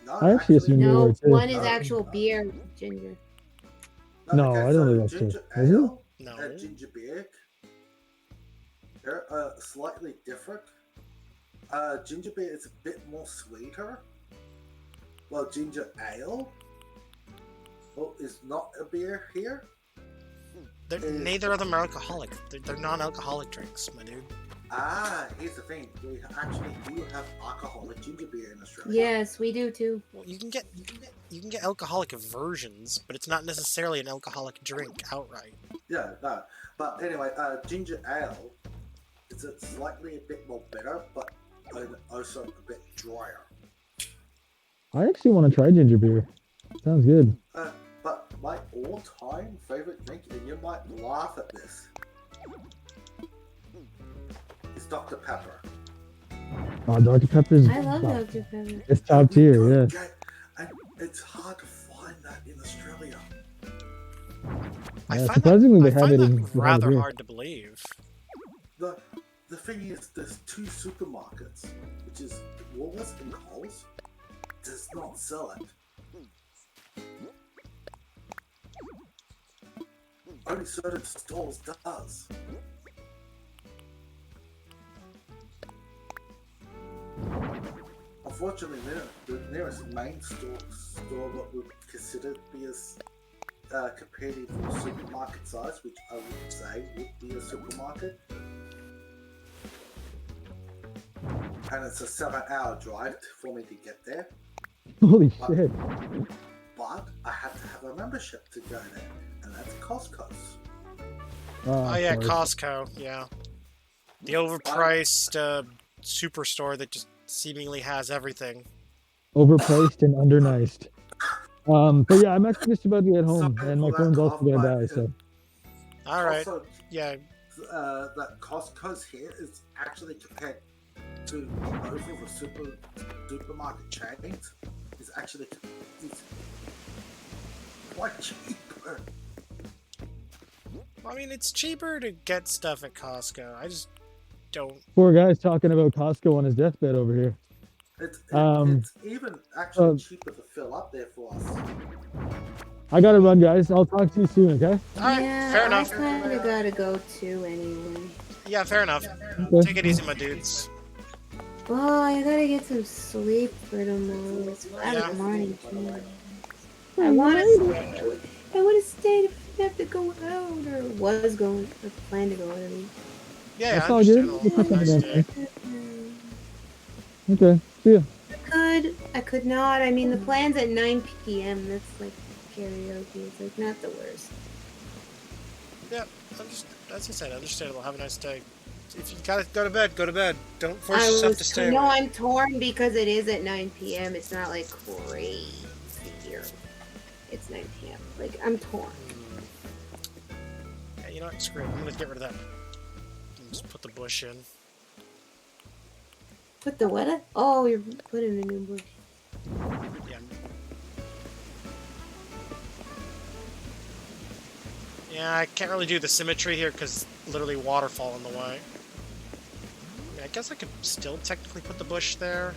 No, I actually assume they No, were too. one is actual beer, ginger. No, I don't think that's true. Ginger Is it? ale No. and ginger beer. They're slightly different. Ginger beer is a bit more sweeter. Well, ginger ale is not a beer here. Neither of them are alcoholic. They're non-alcoholic drinks, my dude. Here's the thing. We actually do have alcoholic ginger beer in Australia. Yes, we do too. Well, you can get alcoholic versions, but it's not necessarily an alcoholic drink outright. Yeah, no. But anyway, ginger ale is slightly a bit more bitter, but and also a bit drier. I actually want to try ginger beer. Sounds good. But my all-time favorite drink, and you might laugh at this, is Dr. Pepper. Oh, Dr. Pepper's. I love Dr. Pepper. It's top tier, yeah. And it's hard to find that in Australia. Yeah, surprisingly, they have find it that in. they have it rather here. hard to believe. The thing is, there's two supermarkets, which is Woolworths and Coles, does not sell it. Only certain stores does. Unfortunately, the nearest main store that would consider to be as competitive for supermarket size, which I would say would be a supermarket, and it's a 7-hour drive for me to get there. Holy shit. But I have to have a membership to go there, and that's Costco's. Oh yeah, of course. Costco. Yeah, the overpriced superstore that just seemingly has everything. Overpriced and underniced. But yeah, I'm actually just about to get home, and my phone's also gonna die. So. All right. Also, Yeah. that Costco's here is actually compared to both of the supermarket chains is actually quite cheaper. I mean, it's cheaper to get stuff at Costco. I just don't. Poor guy's talking about Costco on his deathbed over here. It's even actually cheaper to fill up there for us. I gotta run, guys. I'll talk to you soon, okay? Alright, Yeah, fair enough. I kind of gotta go too anyway. Yeah, fair enough. Okay. Take it easy, my dudes. Oh, I gotta get some sleep for tomorrow. It's 5 in the morning too. I wanna stay. I wanna stay to have to go out, or was going, or plan to go out. I mean. Yeah, That's I all good. understand. It's not Nice something day. Okay, see ya. I could not. I mean, the plan's at 9 p.m. That's like karaoke. It's like not the worst. Yeah, as you said, understandable. Have a nice day. If you gotta go to bed, go to bed. Don't force yourself to stay. No, awake. I'm torn because it is at 9 p.m. It's not like crazy here. It's 9 p.m. Like, I'm torn. Yeah, you know what? Screw it. I'm gonna get rid of that. Just put the bush in. Put the what? Oh, you're putting a new bush. Yeah. Yeah, I can't really do the symmetry here because literally waterfall in the way. I mean, I guess I could still technically put the bush there.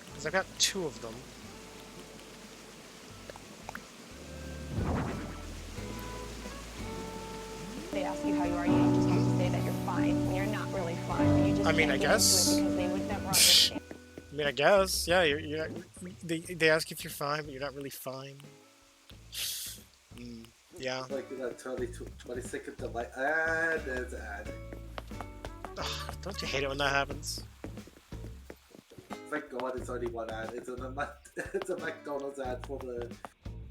Because I've got 2 of them. They ask you how you are, you just have to say that you're fine when you're not really fine. You just I mean, can't I get into it guess. because they would never understand. I mean, I guess. Yeah, you're not, they ask if you're fine, but you're not really fine. Yeah. Like, 20-second delay, and there's an ad. Ugh, don't you hate it when that happens? Thank God it's only one ad. It's a McDonald's ad for the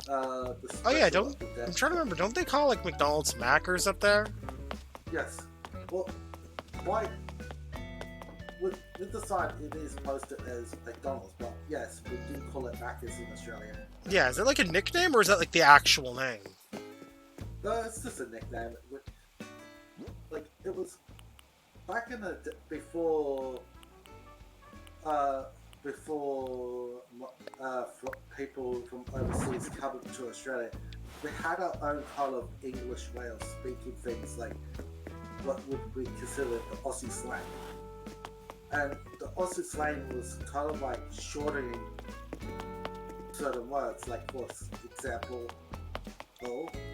Oh yeah, special don't. of the I'm day. trying to remember. Don't they call like McDonald's Mackers up there? Yes. Well, why? With the sign, it is posted as McDonald's, but yes, we do call it Macca's in Australia. Yeah, is it like a nickname or is that like the actual name? No, it's just a nickname. Like, it was back in the before people from overseas coming to Australia, we had our own kind of English way of speaking things, like what would be considered the Aussie slang. And the Aussie slang was kind of like shortening certain words, like for example,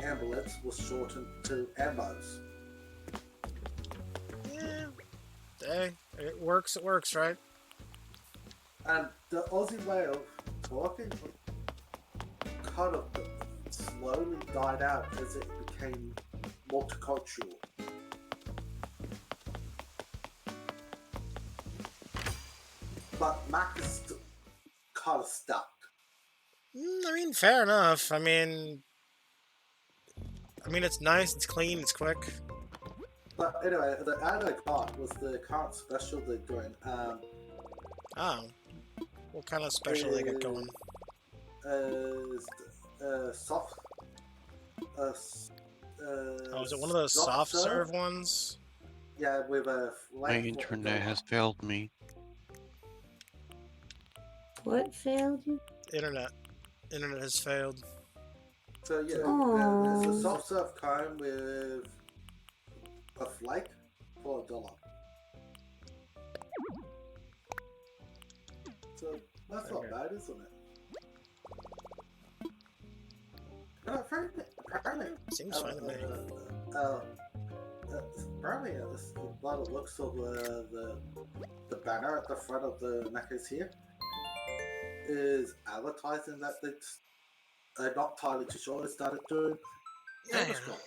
ambulance was shortened to ambos. Yeah. Hey, it works, right? And the Aussie way of talking kind of slowly died out as it became multicultural. But Mac is kind of stuck. I mean, fair enough. I mean, it's nice, it's clean, it's quick. But anyway, the ad I got was the current special they're doing. Oh. What kind of special they got going? Soft. Oh, is it one of those soft serve ones? Yeah, with a. My internet has failed me. What failed you? Internet. Internet has failed. So yeah, Oh. there's a soft serve cone with a flake for $1. So that's not bad, isn't it? And apparently, seems fine to me. Apparently, by the looks of the banner at the front of the Macca's here is advertising that they're not entirely too sure they started doing tennis drops.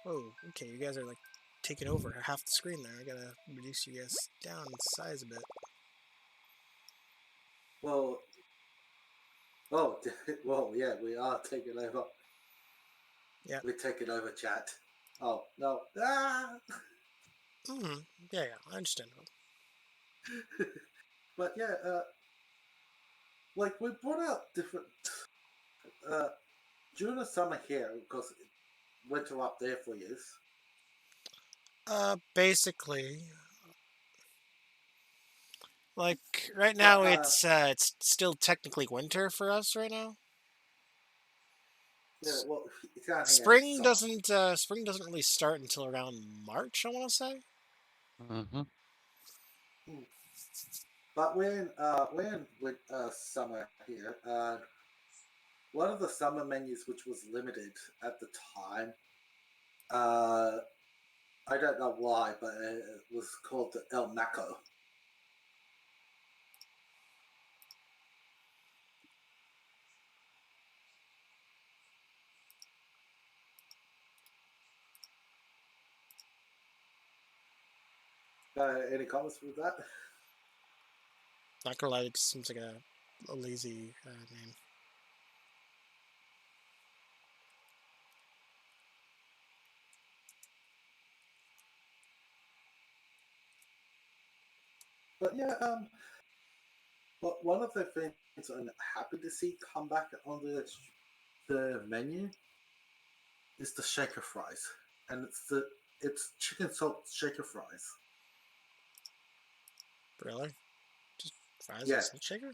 Oh, okay, you guys are like taking over half the screen there. I gotta reduce you guys down in size a bit. Well, yeah, we are taking over. Yeah. We're taking over chat. Oh, no. Ah! Yeah, I understand. But yeah, like we brought out different, during the summer here, because winter up there for you. Basically, like right now it's still technically winter for us right now. Yeah, well, it's down here, Spring so- doesn't really start until around March, I want to say. Mm-hmm. But we're in summer here. One of the summer menus, which was limited at the time, I don't know why, but it was called the El Naco. Any comments with that? Not gonna lie, it just seems like a lazy name. But yeah, but one of the things I'm happy to see come back on the menu is the shaker fries, and it's chicken salt shaker fries. Really? Just fries Yeah. and salt shaker?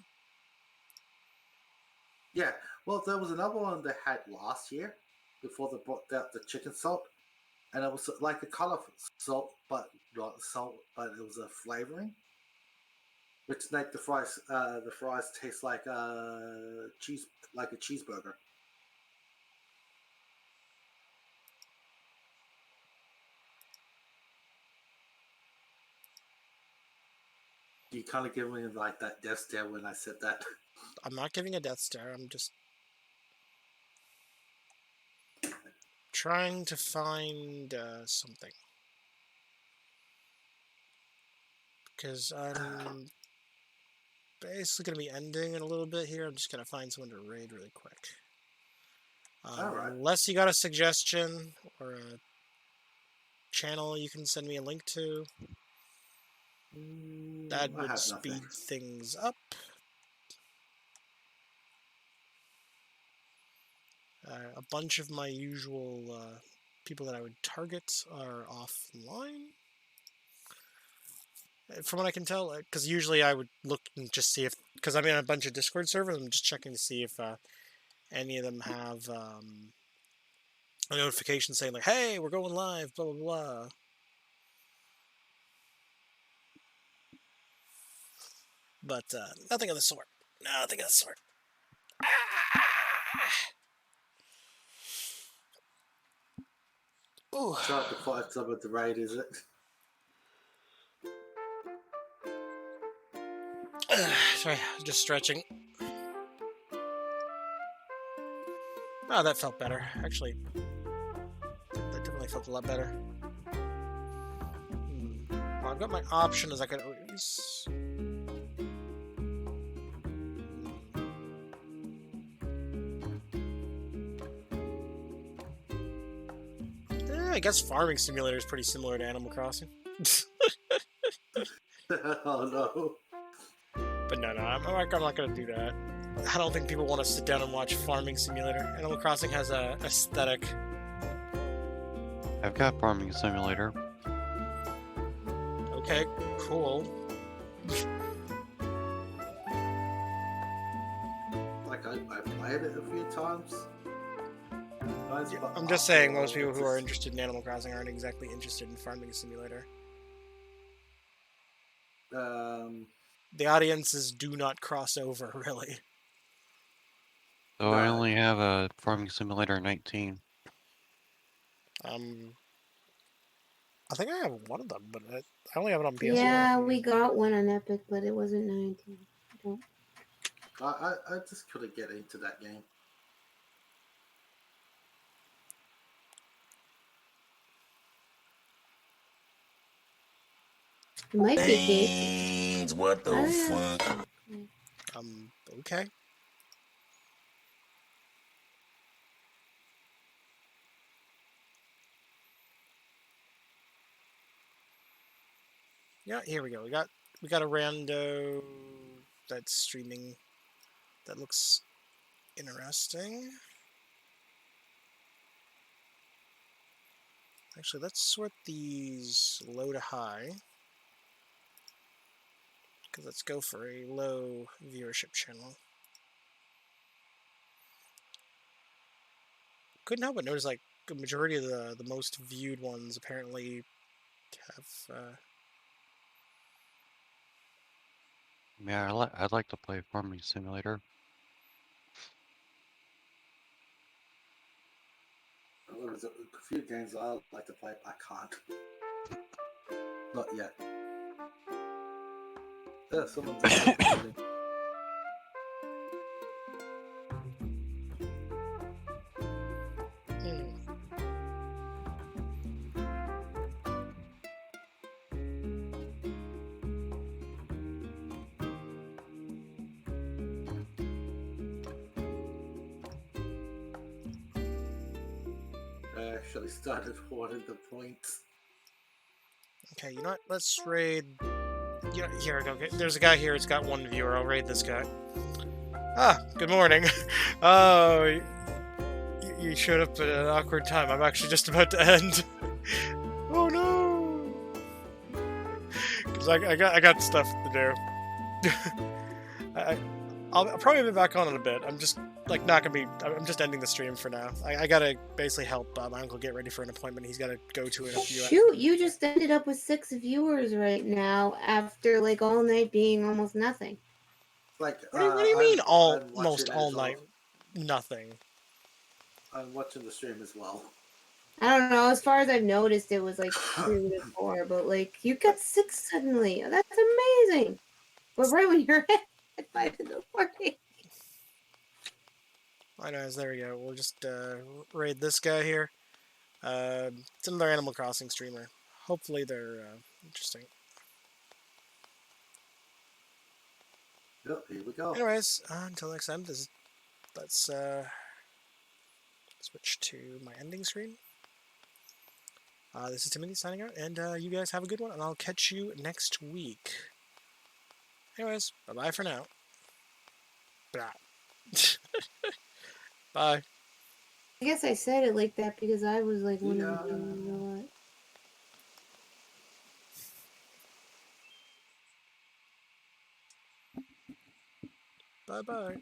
Yeah, well, there was another one they had last year before they brought out the chicken salt, and it was like a color of salt, but not salt, but it was a flavoring, which made the fries taste like a cheeseburger. You kind of give me like that death stare when I said that. I'm not giving a death stare. I'm just trying to find something. Because I'm basically going to be ending in a little bit here. I'm just going to find someone to raid really quick. Alright. Unless you got a suggestion or a channel you can send me a link to. That I would have speed nothing. things up. A bunch of my usual people that I would target are offline. From what I can tell, because usually I would look and just see if, because I'm in a bunch of Discord servers, I'm just checking to see if any of them have a notification saying like, hey, we're going live, blah, blah, blah. But nothing of the sort. Nothing of the sort. Ooh. Try to find some of the raid, is it? Sorry, just stretching. Oh, that felt better. Actually, that definitely felt a lot better. Well, I've got my options. I could always... I guess Farming Simulator is pretty similar to Animal Crossing. Oh no. But no, I'm not gonna do that. I don't think people want to sit down and watch Farming Simulator. Animal Crossing has a aesthetic. I've got Farming Simulator. Okay, cool. Like I played it a few times. I'm just saying, most people who are interested in Animal Crossing aren't exactly interested in Farming Simulator. The audiences do not cross over, really. So I only have a Farming Simulator 19. I think I have one of them, but I only have it on PS4. Yeah, we got one on Epic, but it wasn't 19. Don't. I just couldn't get into that game. It might be Kate. Beans, what the fuck? Okay. Yeah, here we go. We got a rando that's streaming that looks interesting. Actually, let's sort these low to high. Because let's go for a low viewership channel. Couldn't help but notice, like, the majority of the most viewed ones apparently have, Yeah, I'd like to play Farming Simulator. There's a few games that I'd like to play, but I can't. Not yet. Yeah, someone's I actually started hoarding the points. Okay, you know what? Let's raid. Yeah, here we go. Okay, there's a guy here. It's got one viewer. I'll raid this guy. Ah, good morning. Oh, you showed up at an awkward time. I'm actually just about to end. Oh no! Because I got stuff to do. I'll probably be back on in a bit. I'm just like not gonna be. I'm just ending the stream for now. I gotta basically help my uncle get ready for an appointment. He's gotta go to it in a few. Shoot, you just ended up with 6 viewers right now after like all night being almost nothing. Like, What do you mean I'm almost watching all as well. night? Nothing. I'm watching the stream as well. I don't know. As far as I've noticed, it was like 2 to 4, but like you got 6 suddenly. That's amazing. But right when you're at 5 in the morning. I know. There we go. We'll just raid this guy here. It's another Animal Crossing streamer. Hopefully they're interesting. Yep, here we go. Anyways, until next time, let's switch to my ending screen. This is Timothy signing out, and you guys have a good one, and I'll catch you next week. Anyways, bye-bye for now. Blah. Bye. I guess I said it like that because I was like one of the what? Bye-bye.